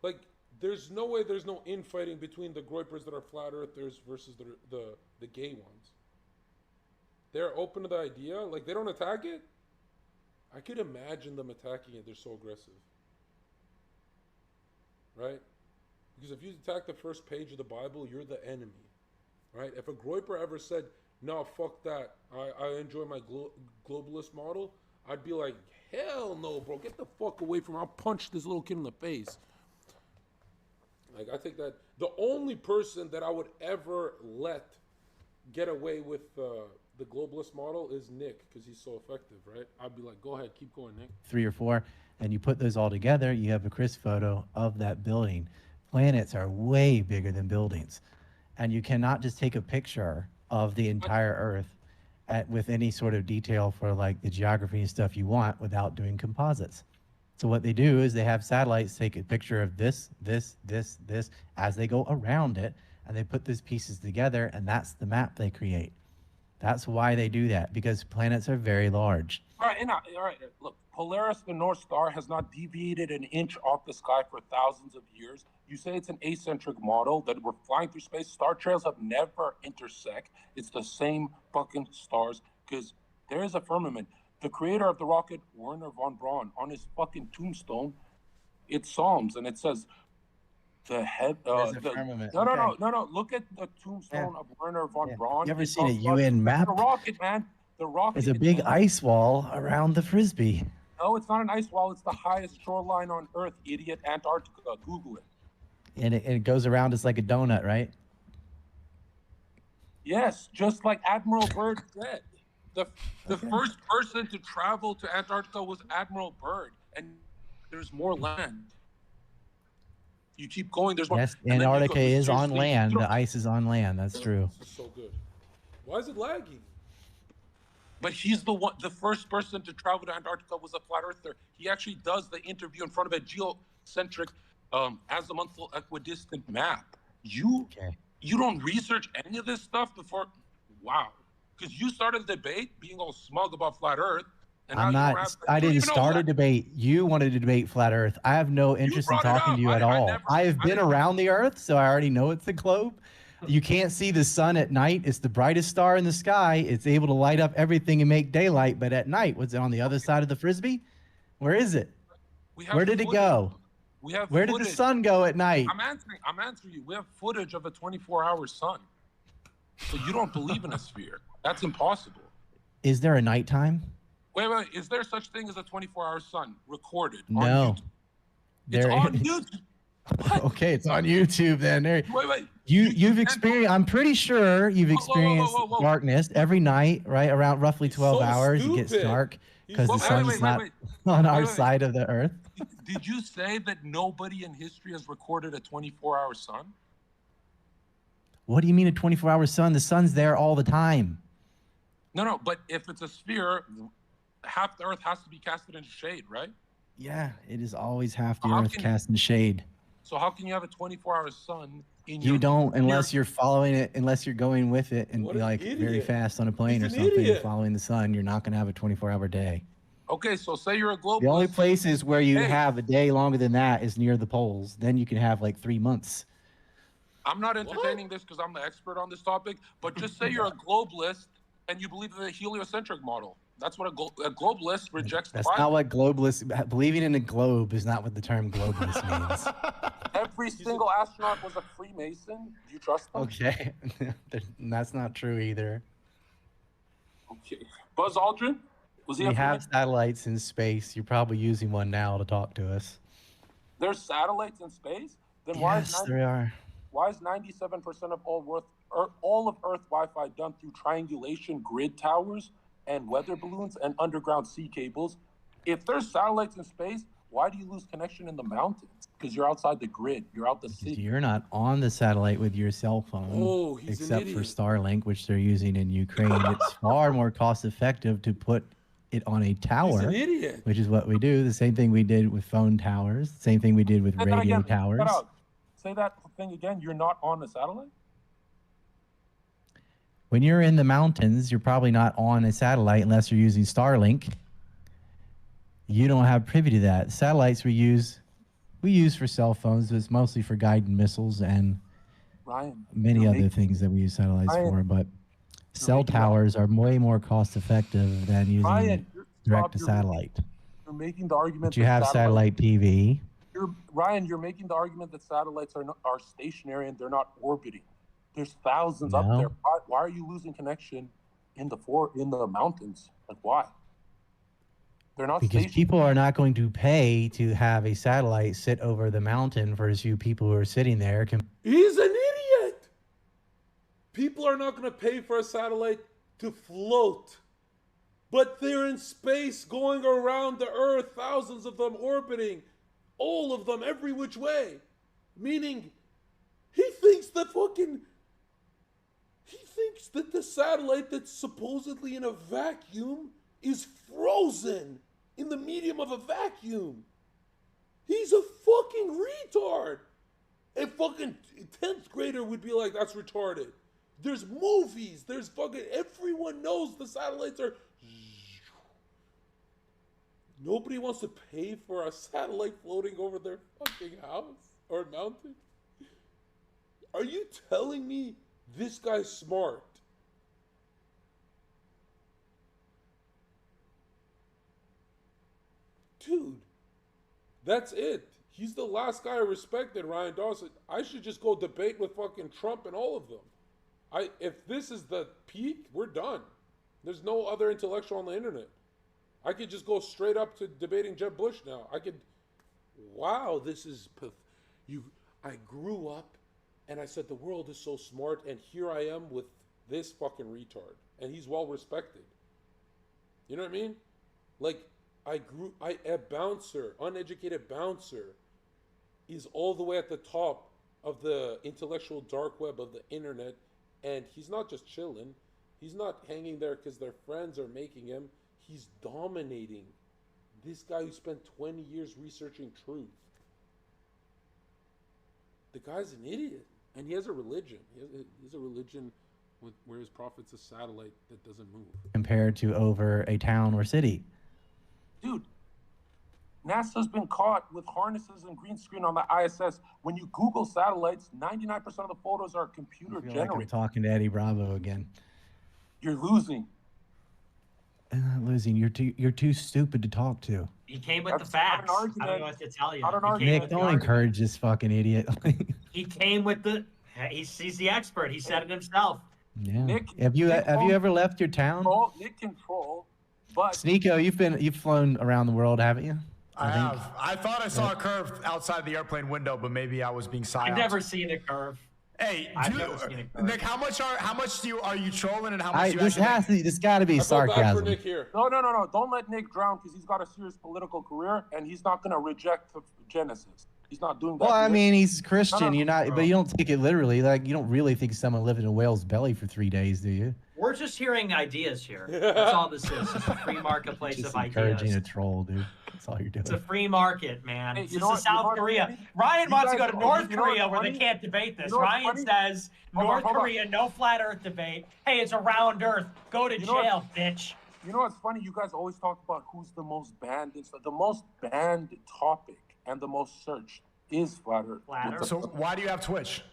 Like, there's no way there's no infighting between the Groypers that are flat Earthers versus the gay ones. They're open to the idea? Like, they don't attack it? I could imagine them attacking it. They're so aggressive. Right? Because if you attack the first page of the Bible, you're the enemy. Right? If a Groyper ever said, no, fuck that, I enjoy my globalist model, I'd be like, hell no, bro. Get the fuck away from me. I'll punch this little kid in the face. Like, I think that the only person that I would ever let get away with the globalist model is Nick, because he's so effective, right? I'd be like, go ahead, keep going, Nick. 3 or 4, and you put those all together, you have a Chris photo of that building. Planets are way bigger than buildings. And you cannot just take a picture of the entire Earth with any sort of detail for like the geography and stuff you want without doing composites. So what they do is they have satellites take a picture of this as they go around it, and they put these pieces together, and that's the map they create. That's why they do that, because planets are very large. All right, look, Polaris, the North Star, has not deviated an inch off the sky for thousands of years. You say it's an acentric model, that we're flying through space. Star trails have never intersect. It's the same fucking stars, because there is a firmament. The creator of the rocket, Werner von Braun, on his fucking tombstone, it's Psalms, and it says, the head. Firmament. No. Look at the tombstone of Werner von Braun. You ever seen a UN map? The rocket, man. The rocket. There's a big ice wall around the Frisbee. No, it's not an ice wall. It's the highest shoreline on Earth, idiot. Antarctica. Google it. And it goes around as like a donut, right? Yes, just like Admiral Byrd said. The first person to travel to Antarctica was Admiral Byrd, and there's more land. You keep going, there's more. Yes, Antarctica is on land. The ice is on land. That's true. This is so good. Why is it lagging? But he's the first person to travel to Antarctica was a flat earther. He actually does the interview in front of a geocentric, azimuthal equidistant map. You don't research any of this stuff before? Wow. Because you started a debate being all smug about flat earth. And I didn't start a debate. You wanted to debate flat earth. I have no interest in talking to you at all. I have been around the earth, so I already know it's a globe. You can't see the sun at night. It's the brightest star in the sky. It's able to light up everything and make daylight. But at night, was it on the other side of the Frisbee? Where is it? Where did it go? Where did the sun go at night? I'm answering you. We have footage of a 24-hour sun. So you don't believe in a sphere. That's impossible. Is there a nighttime? Wait. Is there such thing as a 24-hour sun recorded? No. It's on YouTube. Okay, it's on YouTube then. Wait. You've experienced. I'm pretty sure you've experienced darkness every night, right? Around roughly 12 hours, it gets dark because the sun's not on our side of the earth. Did you say that nobody in history has recorded a 24-hour sun? What do you mean a 24-hour sun? The sun's there all the time. No, but if it's a sphere, half the earth has to be casted into shade, right? Yeah, it is always half the earth cast in shade. So how can you have a 24-hour sun in You don't unless you're following it, unless you're going with it and like very fast on a plane or something and following the sun, you're not going to have a 24-hour day. Okay, so say you're a globalist. The only places where you have a day longer than that is near the poles. Then you can have like 3 months. I'm not entertaining this because I'm the expert on this topic, but just say you're a globalist and you believe in the heliocentric model. That's what a globalist rejects. That's not what globalist. Believing in a globe is not what the term globalist means. Every single astronaut was a Freemason. Do you trust them? Okay, that's not true either. Okay, Buzz Aldrin, was he? We have satellites in space. You're probably using one now to talk to us. There's satellites in space. Then yes, there are. Why is 97% of all of Earth Wi-Fi done through triangulation grid towers and weather balloons and underground sea cables? If there's satellites in space, why do you lose connection in the mountains? Because you're outside the grid. You're out the city. You're not on the satellite with your cell phone, except for Starlink, which they're using in Ukraine. It's far more cost effective to put it on a tower, which is what we do. The same thing we did with phone towers. Same thing we did with radio towers. Say that thing again. You're not on a satellite? When you're in the mountains, you're probably not on a satellite unless you're using Starlink. You don't have privy to that. Satellites we use for cell phones. It's mostly for guided missiles and many other things that we use satellites for. But cell towers are way more cost effective than using direct to satellite. You're making the argument. But you have satellite TV. You're making the argument that satellites are stationary and they're not orbiting. There's thousands up there. Why are you losing connection in the mountains? Like why? They're not because people are not going to pay to have a satellite sit over the mountain for as few people who are sitting there. He's an idiot. People are not going to pay for a satellite to float. But they're in space going around the Earth, thousands of them orbiting, all of them every which way. Meaning, he thinks that the satellite that's supposedly in a vacuum is frozen in the medium of a vacuum. He's a fucking retard. A fucking 10th grader would be like, that's retarded. There's movies. There's fucking, everyone knows the satellites are. Nobody wants to pay for a satellite floating over their fucking house or mountain. Are you telling me this guy's smart? Dude, that's it. He's the last guy I respected, Ryan Dawson. I should just go debate with fucking Trump and all of them. If this is the peak, we're done. There's no other intellectual on the internet. I could just go straight up to debating Jeb Bush now. Wow, this is, I grew up and I said the world is so smart, and here I am with this fucking retard. And he's well respected. You know what I mean? Like, a bouncer, uneducated bouncer, is all the way at the top of the intellectual dark web of the internet, and he's not just chilling. He's not hanging there because their friends are making him. He's dominating. This guy who spent 20 years researching truth. The guy's an idiot, and he has a religion. He has a religion where his prophet's a satellite that doesn't move. Compared to over a town or city. Dude, NASA's been caught with harnesses and green screen on the ISS. When you Google satellites, 99% of the photos are computer generated. Like I'm talking to Eddie Bravo again. You're losing. I'm not losing. You're too stupid to talk to. He came with the facts. I don't know what to tell you. Nick, don't encourage this fucking idiot. He came with the. He's the expert. He said it himself. Yeah. Nick, have you ever left your town? Nick control, but SNEAKO, you've flown around the world, haven't you? I have. I thought I saw a curve outside the airplane window, but maybe I was being psyoped. I've never seen a curve. Hey, Nick, how much are you trolling, and how much this got to be sarcasm. Nick here. No. Don't let Nick drown, because he's got a serious political career, and he's not going to reject Genesis. He's not doing that. Well, I mean, he's Christian. But you don't take it literally. Like, you don't really think someone lived in a whale's belly for 3 days, do you? We're just hearing ideas here. That's all this is. It's a free marketplace of ideas. Encouraging a troll, dude. That's all you're doing. It's a free market, man. Hey, this is South Korea. Ryan wants to go to North Korea where they can't debate this. Ryan says North Korea, no flat Earth debate. Hey, it's a round Earth. Go to jail, bitch. You know what's funny? You guys always talk about who's the most banned. It's the most banned topic and the most searched is flat Earth. So why do you have Twitch?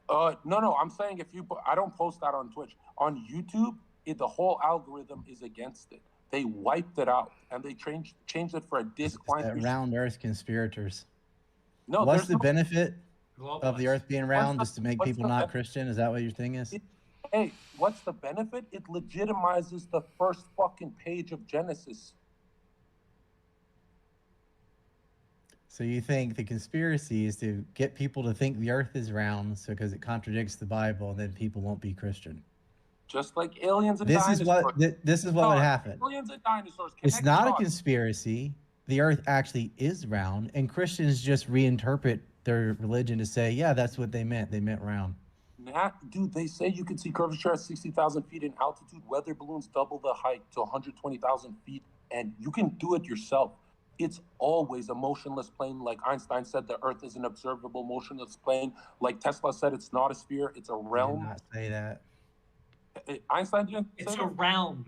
No. I'm saying I don't post that on Twitch. On YouTube, the whole algorithm is against it. They wiped it out, and they changed it for a disclaimer. Round Earth conspirators. No, what's the benefit of the Earth being round? Just to make people not Christian? Is that what your thing is? Hey, what's the benefit? It legitimizes the first fucking page of Genesis. So you think the conspiracy is to get people to think the Earth is round, so because it contradicts the Bible, then people won't be Christian. Just like aliens and dinosaurs. This is what would happen. Aliens and dinosaurs. It's not a conspiracy. The Earth actually is round, and Christians just reinterpret their religion to say, yeah, that's what they meant. They meant round. Dude, they say you can see curvature at 60,000 feet in altitude. Weather balloons double the height to 120,000 feet, and you can do it yourself. It's always a motionless plane. Like Einstein said, the Earth is an observable motionless plane. Like Tesla said, it's not a sphere, it's a realm. I did not say that. Einstein didn't say It's a realm.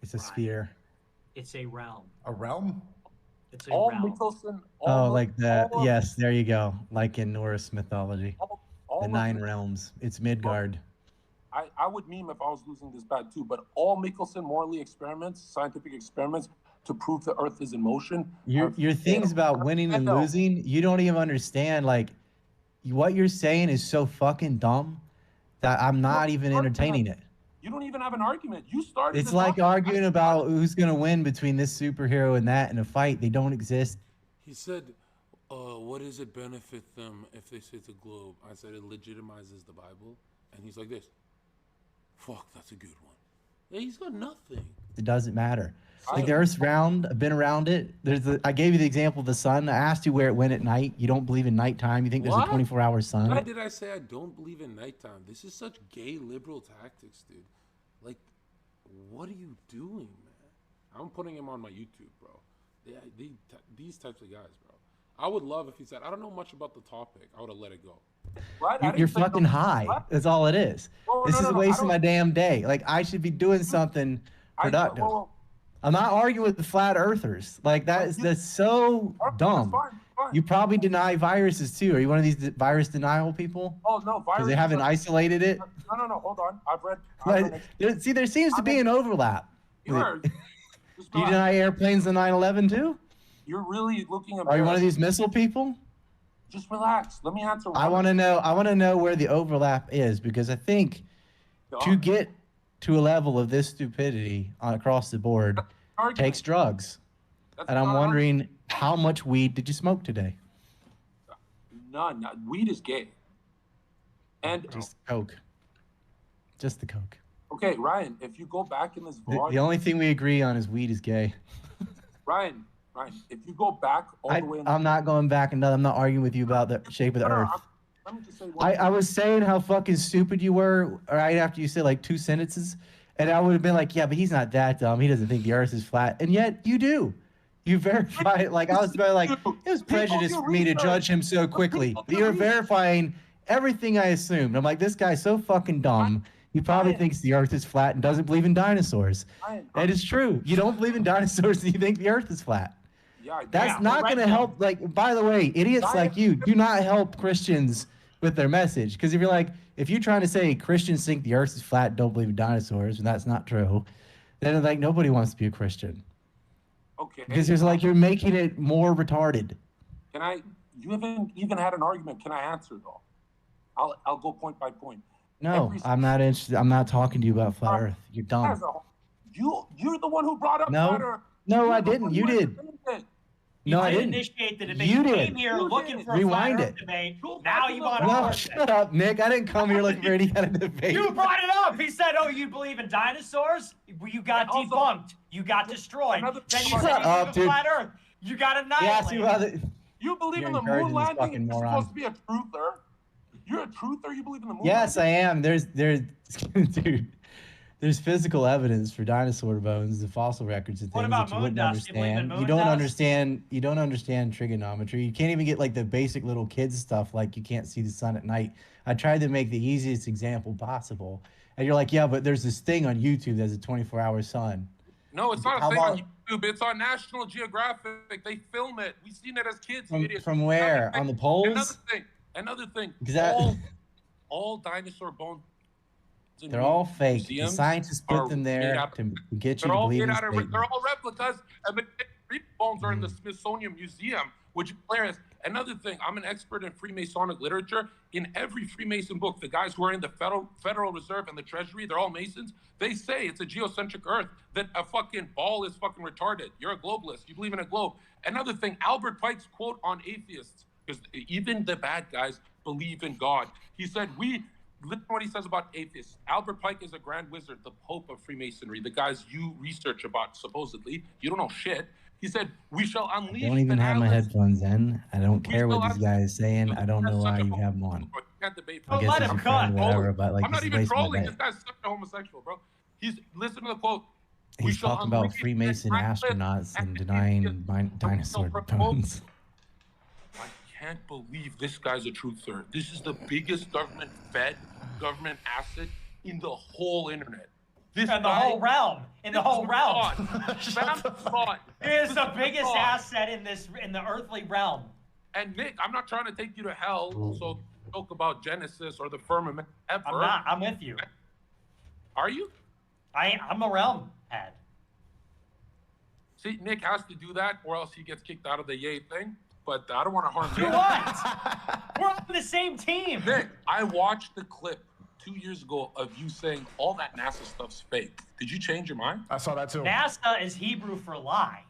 It's a sphere. It's a realm. A realm? It's a realm. Yes, there you go. Like in Norse mythology. The 9 realms. It's Midgard. I would meme if I was losing this bad too, but all Michelson-Morley experiments, scientific experiments, to prove the Earth is in motion. Your things about winning and losing, you don't even understand. Like, what you're saying is so fucking dumb that I'm not even entertaining it. You don't even have an argument. You started. It's like arguing about who's gonna win between this superhero and that in a fight. They don't exist. He said, what does it benefit them if they say it's a globe? I said it legitimizes the Bible. And he's like this. Fuck, that's a good one. Yeah, he's got nothing. It doesn't matter. Like the Earth's round. I've been around it. I gave you the example of the sun. I asked you where it went at night. You don't believe in nighttime. You think there's a 24-hour sun. Why did I say I don't believe in nighttime? This is such gay liberal tactics, dude. Like, what are you doing, man? I'm putting him on my YouTube, bro. These types of guys, bro. I would love if he said, I don't know much about the topic. I would have let it go. You're fucking high. That's all it is. This is a waste of my damn day. Like, I should be doing something productive. I'm not arguing with the flat earthers. Like, that's so dumb. Fine. You probably deny viruses too. Are you one of these virus denial people? Oh no, because they haven't isolated it. No. Hold on. I've read. See, there seems to be an overlap. You deny airplanes on 9/11 too? You're really looking at. Are you one of these missile people? Just relax. Let me answer. I want to know where the overlap is, because I think to get to a level of this stupidity across the board takes drugs. And I'm wondering, how much weed did you smoke today? None. Weed is gay. And just coke. Just the coke. Okay, Ryan, if you go back in this vlog, the only thing we agree on is weed is gay. Ryan, if you go back all the way, I'm not going back and I'm not arguing with you about the shape of the earth. Let me just say I was saying how fucking stupid you were right after you said like 2 sentences, and I would have been like, yeah, but he's not that dumb. He doesn't think the earth is flat, and yet you do. You verify it. Like, I was about like, it was prejudice for me to judge him so quickly. You're verifying everything I assumed. I'm like, this guy's so fucking dumb. He probably thinks the earth is flat and doesn't believe in dinosaurs. That is true. You don't believe in dinosaurs and you think the earth is flat. That's not going to help. Like, by the way, idiots like you do not help Christians with their message. Because if you're trying to say Christians think the earth is flat and don't believe in dinosaurs, and that's not true, then like nobody wants to be a Christian. Okay. Because it's like you're making it more retarded. You haven't even had an argument. Can I answer though? I'll go point by point. No, I'm not interested. I'm not talking to you about flat Earth. You're dumb. You're the one who brought up flat Earth. No, I didn't. You did. No, I didn't. Initiate the debate. You came here looking for a flat Earth debate. Now you want to. No, shut up, Nick. I didn't come here looking for any kind of debate. You brought it up. He said, "Oh, you believe in dinosaurs? You got debunked. You got destroyed. Then you said you believe in flat Earth. You got annihilated." You believe in the moon landing? You're supposed to be a truther. You're a truther? You believe in the moon? Yes, I am. Dude, there's physical evidence for dinosaur bones, the fossil records and things that you wouldn't understand. You don't understand trigonometry. You can't even get like the basic little kids stuff, like you can't see the sun at night. I tried to make the easiest example possible. And you're like, yeah, but there's this thing on YouTube that's a 24-hour sun. No, it's not a thing on YouTube. It's on National Geographic. They film it. We've seen it as kids. From where? On the poles? Another thing. All dinosaur bones. They're all fake. The scientists put them there to get you to believe in statement. They're all replicas, and the bones are in the Smithsonian Museum, which is hilarious. Another thing, I'm an expert in Freemasonic literature. In every Freemason book, the guys who are in the Federal Reserve and the Treasury, they're all Masons. They say it's a geocentric Earth, that a fucking ball is fucking retarded. You're a globalist. You believe in a globe. Another thing, Albert Pike's quote on atheists, because even the bad guys believe in God. He said, listen to what he says about atheists. Albert Pike is a grand wizard, the Pope of Freemasonry, the guys you research about, supposedly. You don't know shit. He said, we shall unleash I don't even have my headphones in. I don't care what this guy is saying. I don't know why you have them on. I guess it's whatever, but like, I'm not even trolling. This guy's such a homosexual, bro. Listen to the quote. He's talking about Freemason astronauts and denying dinosaur bones. I can't believe this guy's a truther. This is the biggest government-fed government asset in the whole internet. The whole realm. It is the biggest asset in the earthly realm. And Nick, I'm not trying to take you to hell, so talk about Genesis or the firmament ever. I'm not. I'm with you. Are you? I'm a realm head. See, Nick has to do that, or else he gets kicked out of the yay thing. But I don't want to harm you. What? We're on the same team. Nick, I watched the clip 2 years ago of you saying all that NASA stuff's fake. Did you change your mind? I saw that too. NASA is Hebrew for lie.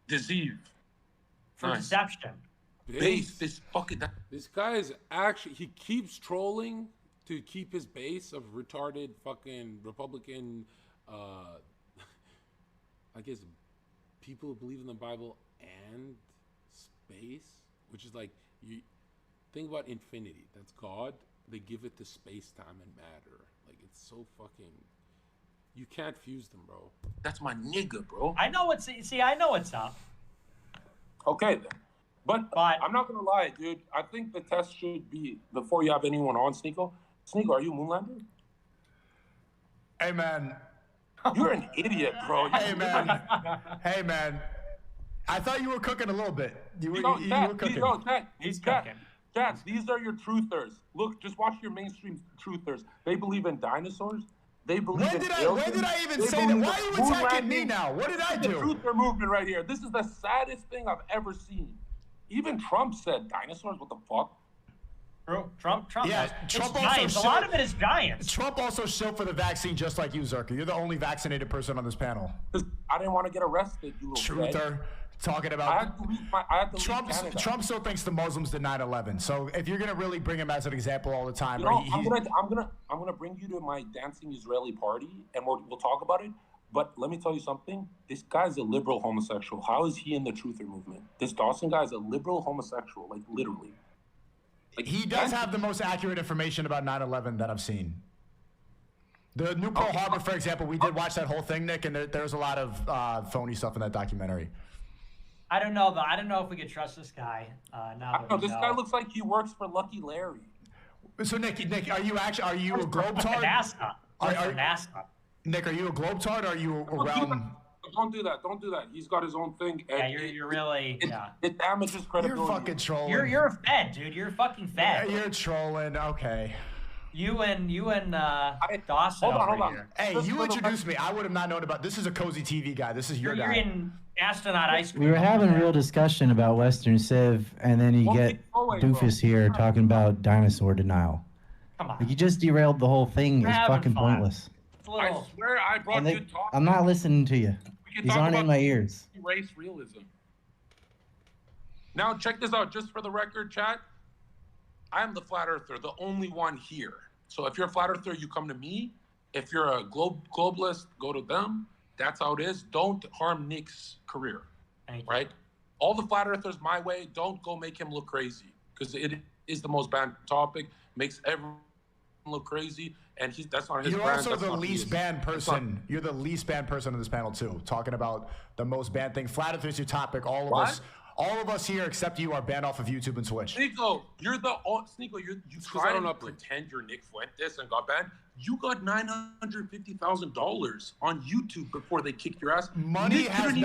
Deceive. For deception. This guy is actually, he keeps trolling to keep his base of retarded fucking Republican, I guess, people who believe in the Bible and space, which is like, you think about infinity. That's God. They give it to space, time, and matter. Like, it's so fucking, you can't fuse them, bro. That's my nigga, bro. I know what's up. Okay, then. But I'm not gonna lie, dude. I think the test should be before you have anyone on, SNEAKO. SNEAKO, are you a Moonlander? Hey man. You're an idiot, bro. Hey man. Hey man. I thought you were cooking a little bit. You were cooking. He's cooking. Cats, these are your truthers. Look, just watch your mainstream truthers. They believe in dinosaurs. They believe in aliens. When did I even say that? Why are you attacking me now? What did I do? The truther movement right here. This is the saddest thing I've ever seen. Even Trump said dinosaurs. What the fuck? True. Trump. Yeah, Trump also giants. A lot of it is giants. Trump also shilled for the vaccine, just like you, Zherka. You're the only vaccinated person on this panel. I didn't want to get arrested, you little truther. Talking about I had to leave Trump still thinks the Muslims did 9/11. So if you're gonna really bring him as an example all the time, you know, I'm gonna bring you to my dancing Israeli party, and we'll talk about it. But let me tell you something. This guy's a liberal homosexual. How is he in the truther movement? This Dawson guy is a liberal homosexual, like literally. Like, he does have the most accurate information about 9/11 that I've seen. The new Pearl Harbor, for example, we did watch that whole thing, Nick, and there's a lot of phony stuff in that documentary. I don't know though. I don't know if we could trust this guy. This guy looks like he works for Lucky Larry. So Nick, are you a globetard? NASA. NASA. Nick, are you a globetard? Or are you around? Don't do that. Don't do that. He's got his own thing. Yeah, you're really. It damages credibility. You're fucking trolling. You're a fed, dude. You're fucking fed. Yeah, you're trolling. Okay. You and Dawson. Hold on. Hey, you introduced me. I would have not known about. This is a cozy TV guy. This is your guy. You're in astronaut ice cream. We were having a real discussion about Western Civ, and then you get Doofus here talking about dinosaur denial. Come on. Like, you just derailed the whole thing. It's fucking pointless. I swear I brought you talk. I'm not listening to you. These aren't in my ears. Race realism. Now check this out, just for the record, chat. I'm the flat earther, the only one here. So if you're a flat earther, you come to me. If you're a globalist, go to them. That's how it is. Don't harm Nick's career, right? All the flat earthers my way. Don't go make him look crazy, because it is the most banned topic. Makes everyone look crazy, and that's not his brand. You're also the least banned person. You're the least banned person on this panel too. Talking about the most banned thing. Flat earth is your topic. All of us here except you are banned off of YouTube and Twitch. SNEAKO, you try to pretend you're Nick Fuentes and got banned. You got $950,000 on YouTube before they kicked your ass. Money has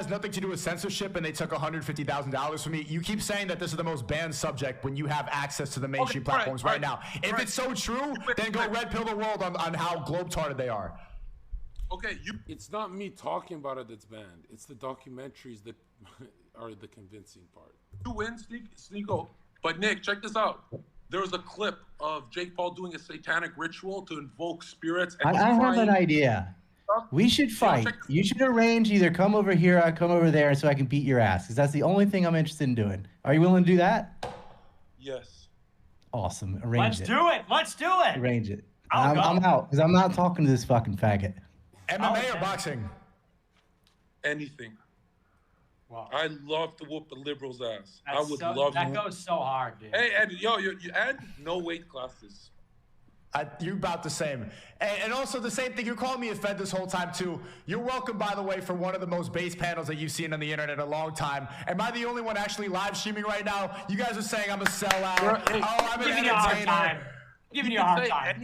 nothing to do with censorship, and they took $150,000 from me. You keep saying that this is the most banned subject when you have access to the mainstream platforms right now. If it's so true, then go red pill the world on how globe-tarded they are. Okay, it's not me talking about it that's banned. It's the documentaries that are the convincing part. You win, SNEAKO. But Nick, check this out. There was a clip of Jake Paul doing a satanic ritual to invoke spirits. And I have an idea. We should fight. You should arrange either come over here or come over there so I can beat your ass, because that's the only thing I'm interested in doing. Are you willing to do that? Yes. Awesome. Arrange it. Let's do it. Arrange it. I'm out, because I'm not talking to this fucking faggot. MMA or boxing? Anything. Wow. I love to whoop a liberal's ass. That goes so hard, dude. Hey, and you add no weight classes. You're about the same. And also the same thing, you're calling me a fed this whole time too. You're welcome, by the way, for one of the most base panels that you've seen on the internet in a long time. Am I the only one actually live streaming right now? You guys are saying I'm a sellout. I'm an entertainer. Giving you a hard time.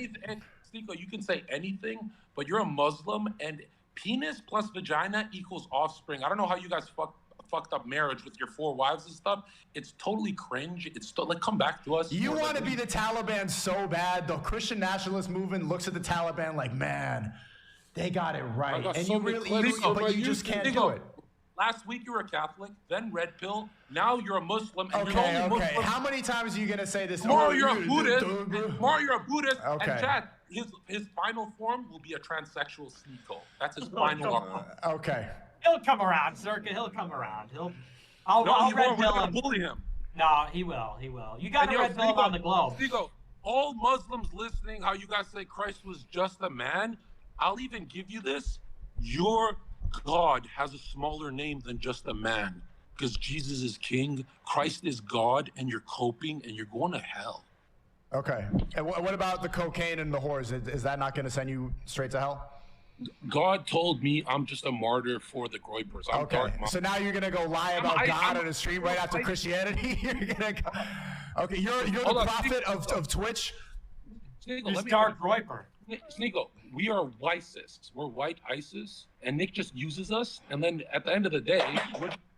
SNEAKO, you can say anything, but you're a Muslim, and penis plus vagina equals offspring. I don't know how you guys fucked up marriage with your 4 wives and stuff. It's totally cringe. It's like, come back to us. You want to be the Taliban so bad. The Christian nationalist movement looks at the Taliban like, man, they got it right. And you just can't do it. Last week you were a Catholic, then red pill. Now you're a Muslim. And okay. Muslim. How many times are you gonna say this? Tomorrow you're a Buddhist. Tomorrow you're a Buddhist. Okay. And Chad, his final form will be a transsexual SNEAKO. That's his final form. Okay. He'll come around, Zherka. He'll come around. I'll red pill him. Bully him. No, he will. You got to red pill him on the globe. SNEAKO, all Muslims listening, how you guys say Christ was just a man, I'll even give you this. Your God has a smaller name than just a man, because Jesus is king, Christ is God, and you're coping and you're going to hell. Okay. And what about the cocaine and the whores? Is that not going to send you straight to hell? God told me I'm just a martyr for the Groypers. I'm Okay, so now you're gonna go lie about God on a stream right after Christianity? You're gonna go, okay, you're the prophet of Twitch? Sneako, Dark Groyper. Sneako, we are whiteists. We're white ISIS, and Nick just uses us, and then at the end of the day,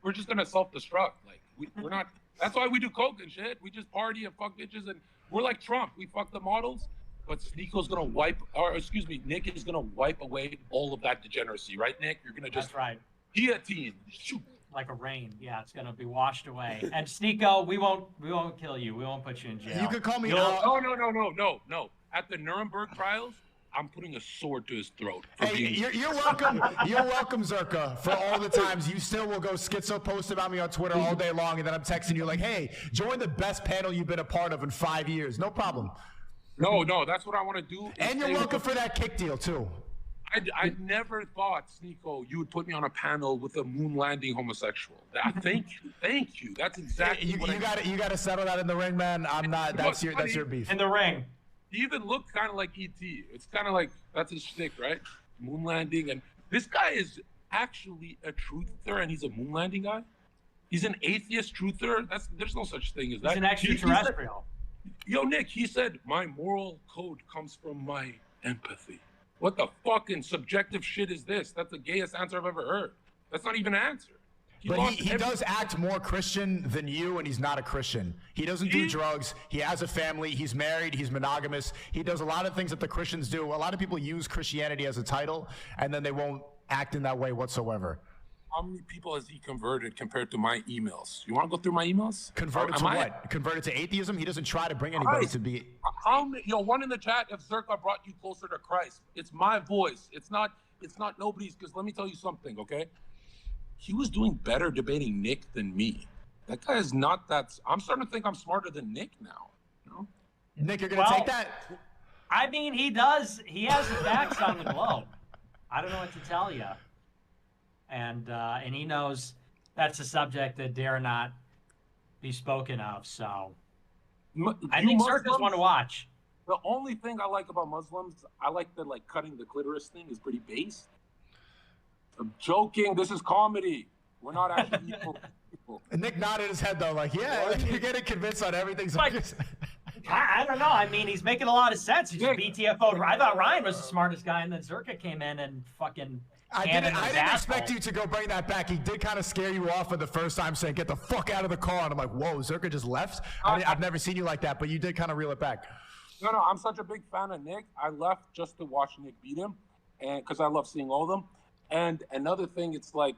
we're just gonna self-destruct. Like, we're not, that's why we do coke and shit. We just party and fuck bitches, and we're like Trump. We fuck the models. But Sneako's gonna Nick is gonna wipe away all of that degeneracy, right, Nick? You're gonna just guillotine, shoot. Like a rain, yeah, it's gonna be washed away. And Sneako, we won't kill you. We won't put you in jail. You could call me. No. At the Nuremberg trials, I'm putting a sword to his throat. Hey, you're welcome. You're welcome, Zherka, for all the times you still will go schizo post about me on Twitter all day long, and then I'm texting you like, "Hey, join the best panel you've been a part of in 5 years." No problem. No, that's what I want to do. And you're welcome for that kick deal too. I never thought, Sneako, you would put me on a panel with a moon landing homosexual. Thank you. That's exactly you got to settle that in the ring, man. I'm not. That's your beef. In the ring. He even looked kind of like E.T. It's kind of like that's his shtick, right? Moon landing, and this guy is actually a truther, and he's a moon landing guy. He's an atheist truther. There's no such thing as that. He's an extraterrestrial. Yo, Nick, he said, my moral code comes from my empathy. What the fucking subjective shit is this? That's the gayest answer I've ever heard. That's not even an answer. But he does act more Christian than you, and he's not a Christian. He doesn't do drugs. He has a family. He's married. He's monogamous. He does a lot of things that the Christians do. A lot of people use Christianity as a title, and then they won't act in that way whatsoever. How many people has he converted compared to my emails? You want to go through my emails? Converted to what? Converted to atheism? He doesn't try to bring anybody to be. One in the chat. If Zherka brought you closer to Christ, it's my voice. It's not nobody's. Because let me tell you something, okay? He was doing better debating Nick than me. That guy is not that. I'm starting to think I'm smarter than Nick now. You know? Nick, you're gonna take that? I mean, he does. He has his backs on the globe. I don't know what to tell you. And he knows that's a subject that dare not be spoken of. So I think Zherka's one to watch. The only thing I like about Muslims, I like the cutting the clitoris thing is pretty base. I'm joking. This is comedy. We're not actually equal people. And Nick nodded his head though, like, yeah, you're getting convinced on everything. I don't know. I mean, he's making a lot of sense. He just BTFO'd. I thought Ryan was the smartest guy, and then Zherka came in and fucking. I didn't expect you to go bring that back. He did kind of scare you off for the first time, saying, "Get the fuck out of the car." And I'm like, "Whoa, Zherka just left." I've never seen you like that, but you did kind of reel it back. No, I'm such a big fan of Nick. I left just to watch Nick beat him, and because I love seeing all of them. And another thing, it's like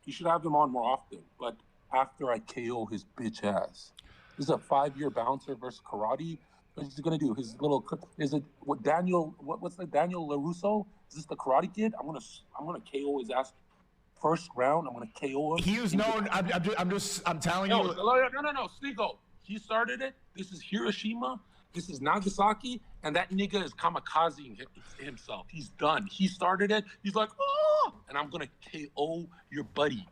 you should have him on more often. But after I KO his bitch ass, this is a 5-year bouncer versus karate. What's he gonna do? His little is it what Daniel? What's the Daniel LaRusso? Is this the Karate Kid? I'm gonna KO his ass first round. I'm gonna KO him. He was known. I'm telling you. No, Sneako. He started it. This is Hiroshima. This is Nagasaki, and that nigga is kamikazing himself. He's done. He started it. He's like, oh, and I'm gonna KO your buddy.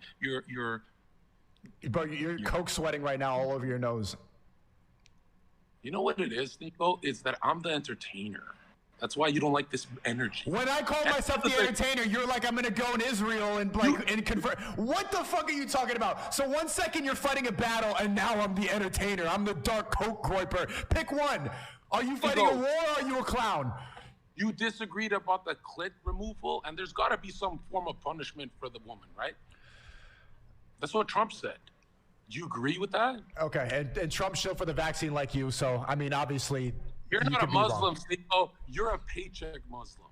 Bro, you're coke sweating right now all over your nose. You know what it is, Sneako? It's that I'm the entertainer. That's why you don't like this energy. When I call myself the entertainer, you're like, I'm gonna go in Israel and convert. What the fuck are you talking about? So 1 second you're fighting a battle, and now I'm the entertainer. I'm the dark coke groiper. Pick one. Are you fighting a war, or are you a clown? You disagreed about the clit removal, and there's got to be some form of punishment for the woman, right? That's what Trump said. Do you agree with that? Okay, and Trump's still for the vaccine like you, so, I mean, obviously... You're not a Muslim, Sneako. You're a paycheck Muslim.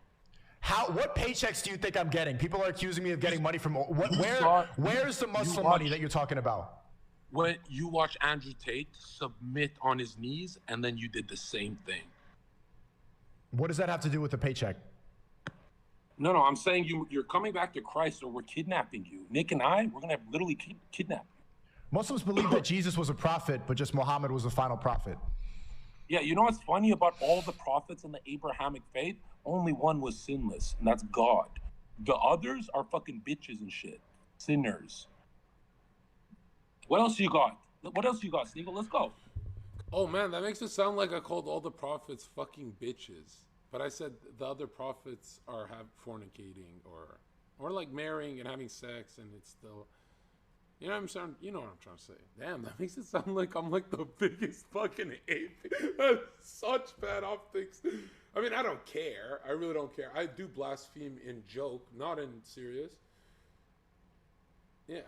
What paychecks do you think I'm getting? People are accusing me of getting money from... Where's the Muslim money that you're talking about? When you watch Andrew Tate submit on his knees, and then you did the same thing. What does that have to do with the paycheck? No, I'm saying you're coming back to Christ, or we're kidnapping you. Nick and I, we're going to literally kidnap you. Muslims believe that Jesus was a prophet, but just Muhammad was the final prophet. Yeah, you know what's funny about all the prophets in the Abrahamic faith? Only one was sinless, and that's God. The others are fucking bitches and shit. Sinners. What else you got? Sneako? Let's go. Oh man, that makes it sound like I called all the prophets fucking bitches. But I said the other prophets are fornicating or like marrying and having sex, and it's still, you know what I'm saying? You know what I'm trying to say. Damn, that makes it sound like I'm like the biggest fucking atheist. That's such bad optics. I mean, I don't care. I really don't care. I do blaspheme in joke, not in serious. Yeah,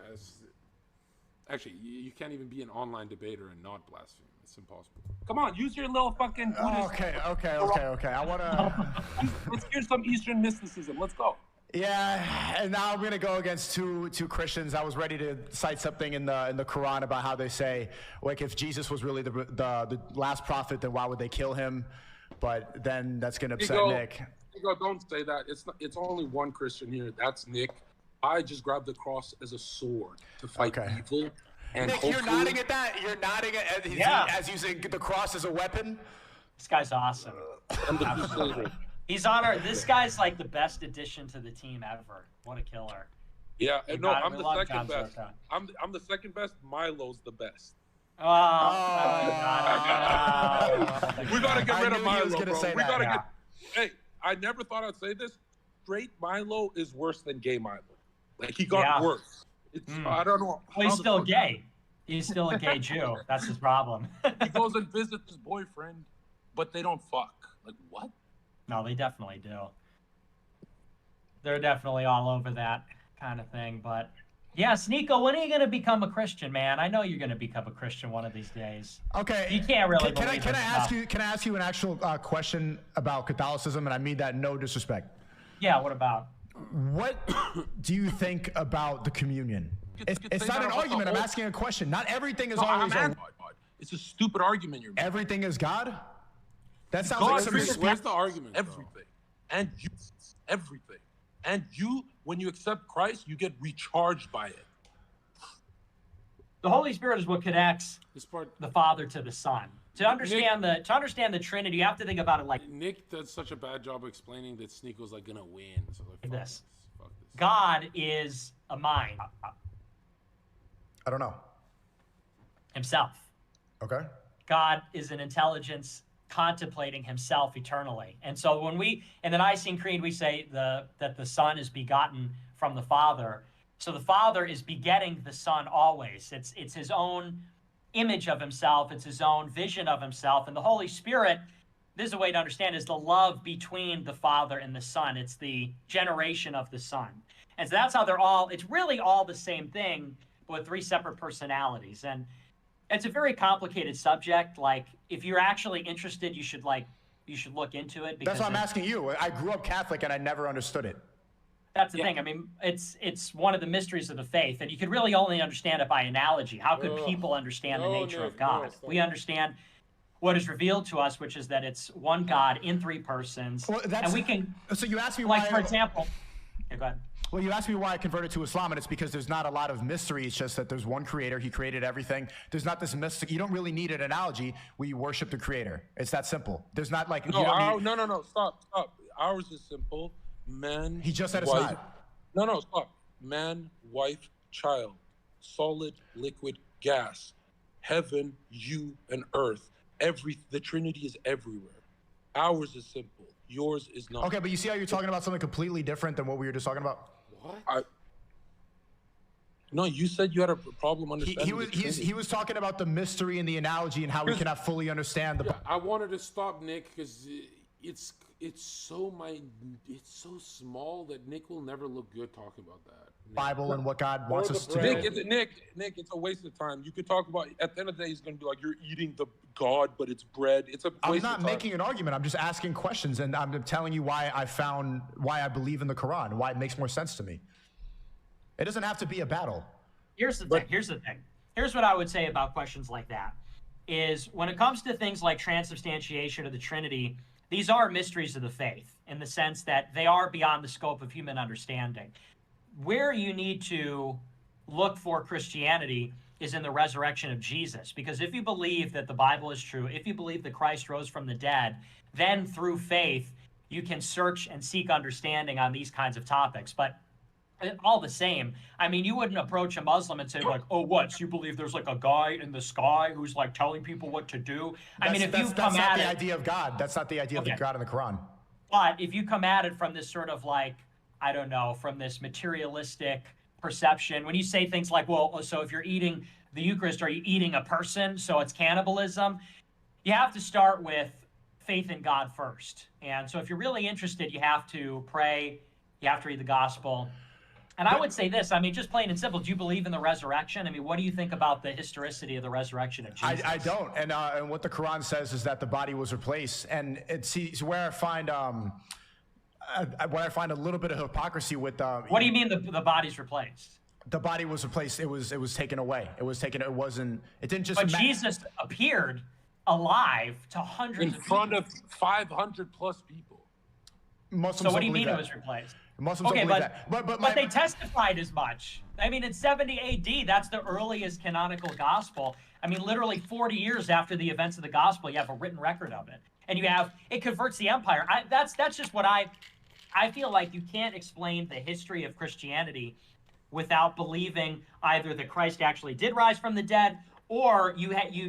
actually, you can't even be an online debater and not blaspheme. It's impossible. Come on, use your little fucking Buddhist. Okay. I wanna. Let's hear some Eastern mysticism. Let's go. Yeah, and now I'm gonna go against two Christians. I was ready to cite something in the Quran about how they say, like, if Jesus was really the last prophet, then why would they kill him? But then that's gonna upset Nick. Don't say that. It's only one Christian here. That's Nick. I just grabbed the cross as a sword to fight evil. And Nick, you're nodding at that? You're nodding at as using the cross as a weapon? This guy's awesome. He's on our. This guy's like the best addition to the team ever. What a killer. Yeah, no, I'm the second best. I'm the second best. Milo's the best. We gotta get rid of Milo, bro. We gotta get. Hey, I never thought I'd say this. Straight Milo is worse than gay Milo. Like, he got worse. It's, I don't know. Well, he's still gay. He's still a gay Jew. That's his problem. He goes and visits his boyfriend, but they don't fuck. Like, what? No, they definitely do. They're definitely all over that kind of thing. But yeah, SNEAKO, when are you going to become a Christian, man? I know you're going to become a Christian one of these days. Okay. You can't really. Can I ask you an actual question about Catholicism, and I mean that no disrespect? Yeah. What about? What do you think about the communion? It's not an argument. I'm asking a question. Not everything is always. It's a stupid argument you're making. Everything is God? That sounds God, like some. Where's the argument? Everything. And you, everything. And you, when you accept Christ, you get recharged by it. The Holy Spirit is what connects the Father to the Son. To understand the Trinity, you have to think about it like Nick does such a bad job explaining that SNEAKO's like gonna win. So like, fuck this. God is a mind. I don't know. Himself. Okay. God is an intelligence contemplating himself eternally. And so when we, in the Nicene Creed, we say that the Son is begotten from the Father. So the Father is begetting the Son always. It's his own image of himself. It's his own vision of himself. And the Holy Spirit, this is a way to understand, is the love between the Father and the Son. It's the generation of the Son. And so that's how it's really all the same thing, but with three separate personalities. And it's a very complicated subject. Like, if you're actually interested, you should look into it. That's what I'm asking you. I grew up Catholic and I never understood it. That's the thing. I mean, it's one of the mysteries of the faith, and you can really only understand it by analogy. How could people understand the nature of God? We understand what is revealed to us, which is that it's one God in three persons. Well, and we can. So you asked me why, why. For example. Yeah, go ahead. Well, you asked me why I converted to Islam, and it's because there's not a lot of mystery. It's just that there's one creator. He created everything. There's not this mystic. You don't really need an analogy where you worship the creator. It's that simple. There's not like. No. Stop. Ours is simple. Man. He just said it's not. No, stop. Man, wife, child, solid, liquid, gas, heaven, you, and earth. The Trinity is everywhere. Ours is simple. Yours is not. Okay, but you see how you're talking about something completely different than what we were just talking about? What? No, you said you had a problem understanding. He was talking about the mystery and the analogy and how we cannot fully understand the. Yeah, I wanted to stop Nick because it's so small that Nick will never look good talking about that. Bible and what God wants us to do. Nick, it's a waste of time. You could talk about, at the end of the day, he's going to be like, you're eating the God, but it's bread. It's a waste of time. I'm not making an argument. I'm just asking questions, and I'm telling you why I believe in the Quran, why it makes more sense to me. It doesn't have to be a battle. Here's the thing. Here's what I would say about questions like that, is when it comes to things like transubstantiation or the Trinity, these are mysteries of the faith in the sense that they are beyond the scope of human understanding. Where you need to look for Christianity is in the resurrection of Jesus. Because if you believe that the Bible is true, if you believe that Christ rose from the dead, then through faith, you can search and seek understanding on these kinds of topics. But all the same, I mean, you wouldn't approach a Muslim and say, like, oh, what? So you believe there's like a guy in the sky who's like telling people what to do? I mean, if you come at it. That's not the idea of God. That's not the idea of the God in the Quran. But if you come at it from this sort of like, I don't know, from this materialistic perception, when you say things like, well, so if you're eating the Eucharist, are you eating a person? So it's cannibalism. You have to start with faith in God first. And so if you're really interested, you have to pray, you have to read the gospel. And I would say this, I mean, just plain and simple, do you believe in the resurrection? I mean, what do you think about the historicity of the resurrection of Jesus? I don't. And what the Quran says is that the body was replaced. And it's where I find a little bit of hypocrisy with what do you mean the body's replaced? The body was replaced. It was taken away. It didn't just. But Jesus appeared alive to hundreds in front of 500 plus people. Muslims so what do you mean that. it was replaced? Muslims don't believe that. But they testified as much. I mean, in 70 AD, that's the earliest canonical gospel. I mean, literally 40 years after the events of the gospel, you have a written record of it. And it converts the empire. That's just what I feel like you can't explain the history of Christianity without believing either that Christ actually did rise from the dead, or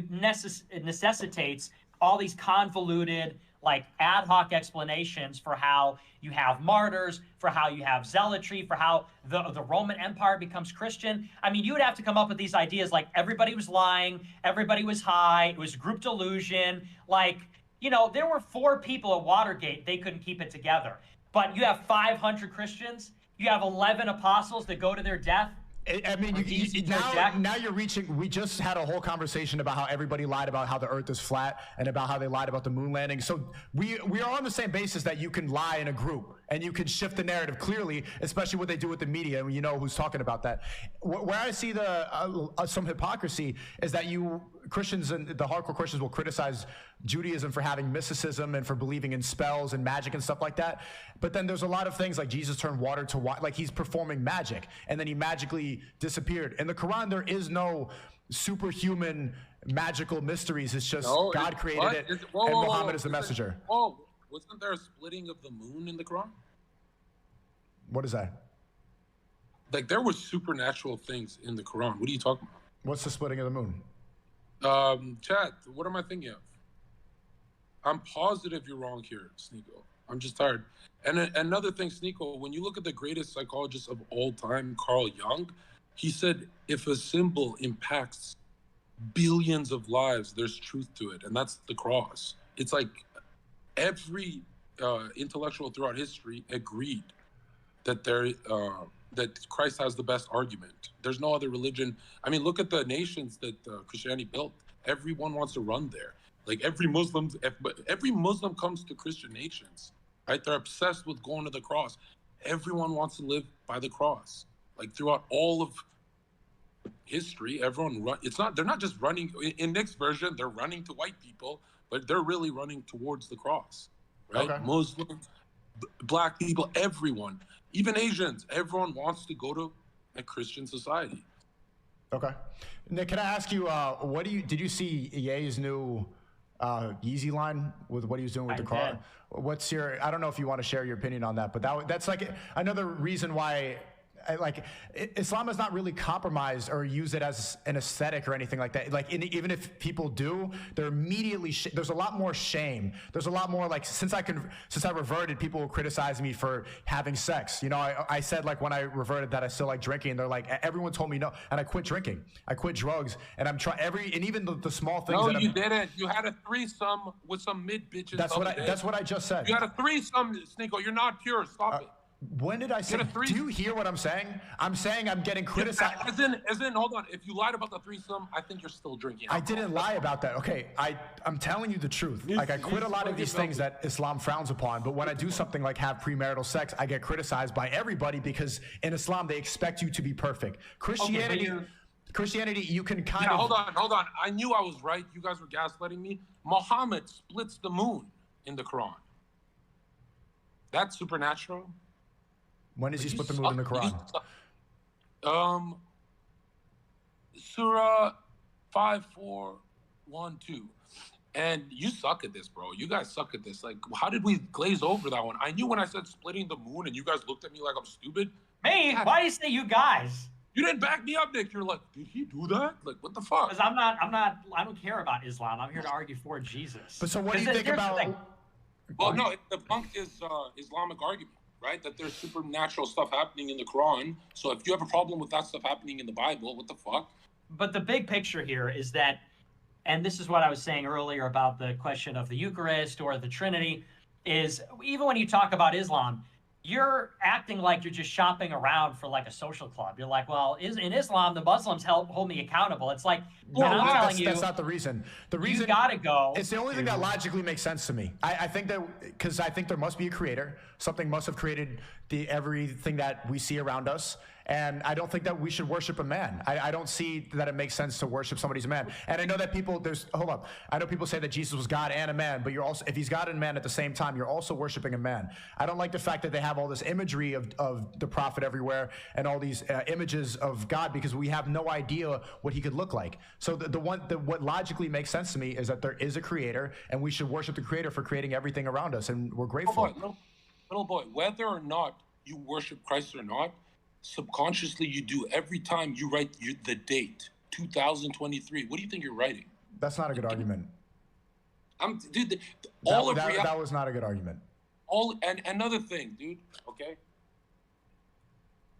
necessitates all these convoluted, like ad hoc explanations for how you have martyrs, for how you have zealotry, for how the Roman Empire becomes Christian. I mean, you would have to come up with these ideas like everybody was lying, everybody was high, it was group delusion. Like, you know, there were 4 people at Watergate, they couldn't keep it together. But you have 500 Christians, you have 11 apostles that go to their death. I mean, now you're reaching. We just had a whole conversation about how everybody lied about how the Earth is flat and about how they lied about the moon landing. So we are on the same basis that you can lie in a group and you can shift the narrative clearly, especially what they do with the media. And you know who's talking about that. Where I see some hypocrisy is that Christians and the hardcore Christians will criticize Judaism for having mysticism and for believing in spells and magic and stuff like that. But then there's a lot of things like Jesus turned water to wine, like he's performing magic and then he magically disappeared. In the Quran, there is no superhuman magical mysteries. It's just God created it and Muhammad is the messenger. Oh, wasn't there a splitting of the moon in the Quran? What is that? Like there were supernatural things in the Quran. What are you talking about? What's the splitting of the moon? Chat, what am I thinking of? I'm positive you're wrong here, SNEAKO. I'm just tired. And another thing, SNEAKO, when you look at the greatest psychologist of all time, Carl Jung, he said, if a symbol impacts billions of lives, there's truth to it. And that's the cross. It's like every intellectual throughout history agreed that that Christ has the best argument. There's no other religion. I mean, look at the nations that Christianity built. Everyone wants to run there. Like every Muslim comes to Christian nations, right? They're obsessed with going to the cross. Everyone wants to live by the cross. Like throughout all of history, they're not just running. In Nick's version, they're running to white people, but they're really running towards the cross, right? Okay. Muslims, black people, everyone, even Asians, everyone wants to go to a Christian society. Okay. Nick, can I ask you, did you see Ye's new Yeezy line with what he was doing with the car? What's I don't know if you want to share your opinion on that, but that's like another reason why Islam is not really compromised or use it as an aesthetic or anything like that. Like even if people do, they're immediately there's a lot more shame. There's a lot more like since I reverted, people will criticize me for having sex. You know, I said like when I reverted that I still like drinking, and they're like everyone told me no, and I quit drinking, I quit drugs, and I'm trying and even the small things. No, you didn't. You had a threesome with some mid bitches. That's what I just said. You had a threesome, SNEAKO. You're not pure. Stop it. When did I say? Do you hear what I'm saying? I'm saying I'm getting criticized. As in, hold on. If you lied about the threesome, I think you're still drinking alcohol. I didn't lie about that. Okay, I'm telling you the truth. Like I quit a lot of these things that Islam frowns upon, but when I do something like have premarital sex, I get criticized by everybody because in Islam they expect you to be perfect. Christianity, you can kind of. Hold on. I knew I was right. You guys were gaslighting me. Muhammad splits the moon in the Quran. That's supernatural. When does he split the moon in the Quran? Surah 5412. And you suck at this, bro. You guys suck at this. Like, how did we glaze over that one? I knew when I said splitting the moon and you guys looked at me like I'm stupid. Me? Why do you say you guys? You didn't back me up, Nick. You're like, did he do that? Like, what the fuck? Because I don't care about Islam. I'm here to argue for Jesus. But so what do you think about... Well, no, it debunked his Islamic argument, right? That there's supernatural stuff happening in the Quran. So if you have a problem with that stuff happening in the Bible, what the fuck? But the big picture here is that, and this is what I was saying earlier about the question of the Eucharist or the Trinity, is even when you talk about Islam, you're acting like you're just shopping around for like a social club. You're like, well, in Islam, the Muslims hold me accountable. It's like, I'm telling you, that's not the reason. The reason you gotta go. It's the only thing that logically makes sense to me. I think that because I think there must be a creator. Something must have created everything that we see around us. And I don't think that we should worship a man. I don't see that it makes sense to worship somebody's man. And I know that people, hold up. I know people say that Jesus was God and a man, but you're also, if he's God and man at the same time, you're also worshiping a man. I don't like the fact that they have all this imagery of the prophet everywhere and all these images of God because we have no idea what he could look like. So what logically makes sense to me is that there is a creator and we should worship the creator for creating everything around us. And we're grateful. Little boy, whether or not you worship Christ or not, subconsciously you do every time you write the date 2023. What do you think you're writing? That's not a good argument. Dude, that was not a good argument. And another thing, dude, okay,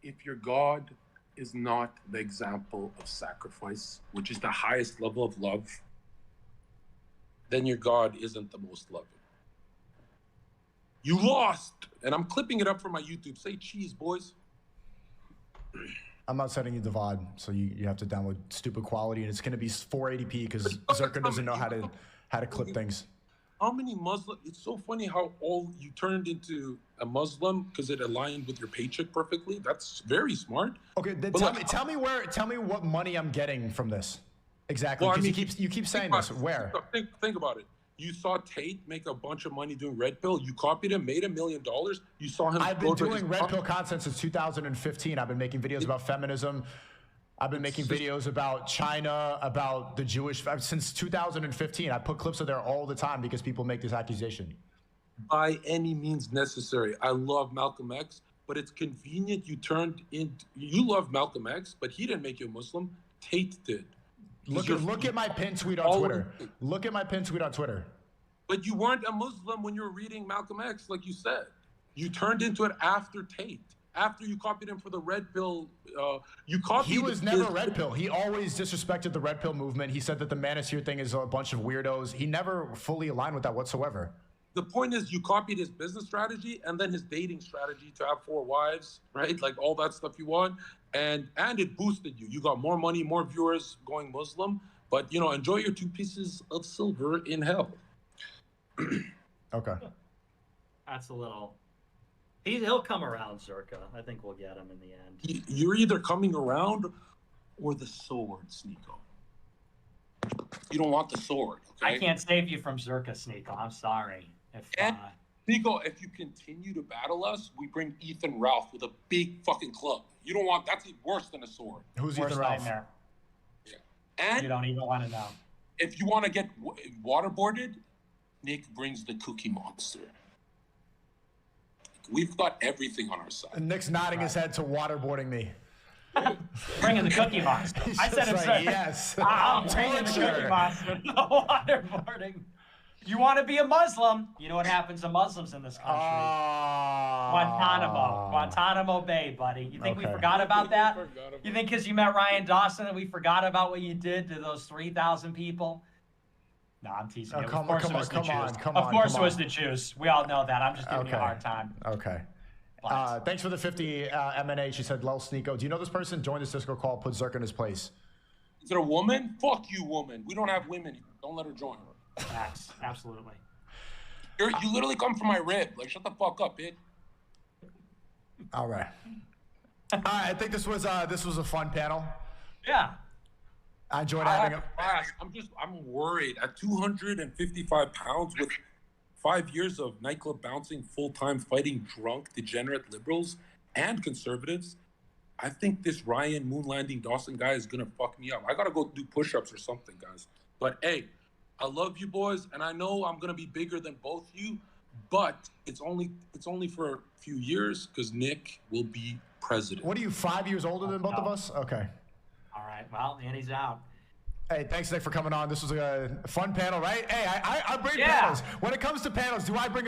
if your God is not the example of sacrifice, which is the highest level of love, then your God isn't the most loving. You lost, and I'm clipping it up for my YouTube. Say cheese, boys. I'm not sending you the VOD, so you have to download stupid quality, and it's going to be 480p because Zherka doesn't know how to clip things. How many Muslim? It's so funny how you turned into a Muslim because it aligned with your paycheck perfectly. That's very smart. Okay, then tell me what money I'm getting from this exactly. Because you keep saying this. Where? Think about it. You saw Tate make a bunch of money doing Red Pill. You copied him, made $1 million. You saw him. I've been doing Red Pill content since 2015. I've been making videos about feminism. I've been making videos about China, about the Jewish. Since 2015, I put clips of there all the time because people make this accusation. By any means necessary. I love Malcolm X, but it's convenient you turned in. You love Malcolm X, but he didn't make you a Muslim. Tate did. Look at my pinned tweet on Twitter. Look at my pinned tweet on Twitter. But you weren't a Muslim when you were reading Malcolm X, like you said. You turned into it after Tate. After you copied him for the Red Pill, He was never Red Pill. He always disrespected the Red Pill movement. He said that the Manosphere thing is a bunch of weirdos. He never fully aligned with that whatsoever. The point is you copied his business strategy and then his dating strategy to have 4 wives, right? Like all that stuff you want. And it boosted you. You got more money, more viewers going Muslim. But, enjoy your 2 pieces of silver in hell. Okay. That's a little... He'll come around, Zherka. I think we'll get him in the end. You're either coming around or the sword, SNEAKO. You don't want the sword, okay? I can't save you from Zherka, SNEAKO. I'm sorry. SNEAKO, if you continue to battle us, we bring Ethan Ralph with a big fucking club. You don't want... That's worse than a sword. Who's Ethan Ralph? Nightmare. Yeah. And you don't even want to know. If you want to get waterboarded, Nick brings the Cookie Monster. We've got everything on our side. And Nick's nodding his head to waterboarding me. Bringing the Cookie Monster. I said him, like, yes. I'm bringing the Cookie Monster. The waterboarding. You want to be a Muslim? You know what happens to Muslims in this country? Guantanamo Bay, buddy. You think we forgot about that? You think because you met Ryan Dawson that we forgot about what you did to those 3,000 people? No, I'm teasing you. Of course it was the Jews. Of course it was the Jews. We all know that. I'm just giving you a hard time. Okay. Thanks for the 50 M&A. She said, "Lol, SNEAKO. Do you know this person? Join this Discord call. Put Zherka in his place." Is it a woman? Fuck you, woman. We don't have women here. Don't let her join. Facts. Absolutely. You literally come from my rib. Like, shut the fuck up, bitch. All right. I think this was a fun panel. Yeah. I enjoyed having it. I'm worried. At 255 pounds with 5 years of nightclub bouncing, full-time fighting drunk, degenerate liberals and conservatives, I think this Ryan Moon Landing Dawson guy is going to fuck me up. I got to go do push-ups or something, guys. But, hey, I love you boys, and I know I'm going to be bigger than both you, but it's only for a few years because Nick will be president. What are you, 5 years older than both of us? Okay. All right. Well, Annie's out. Hey, thanks, Nick, for coming on. This was a fun panel, right? Hey, I bring panels. When it comes to panels, do I bring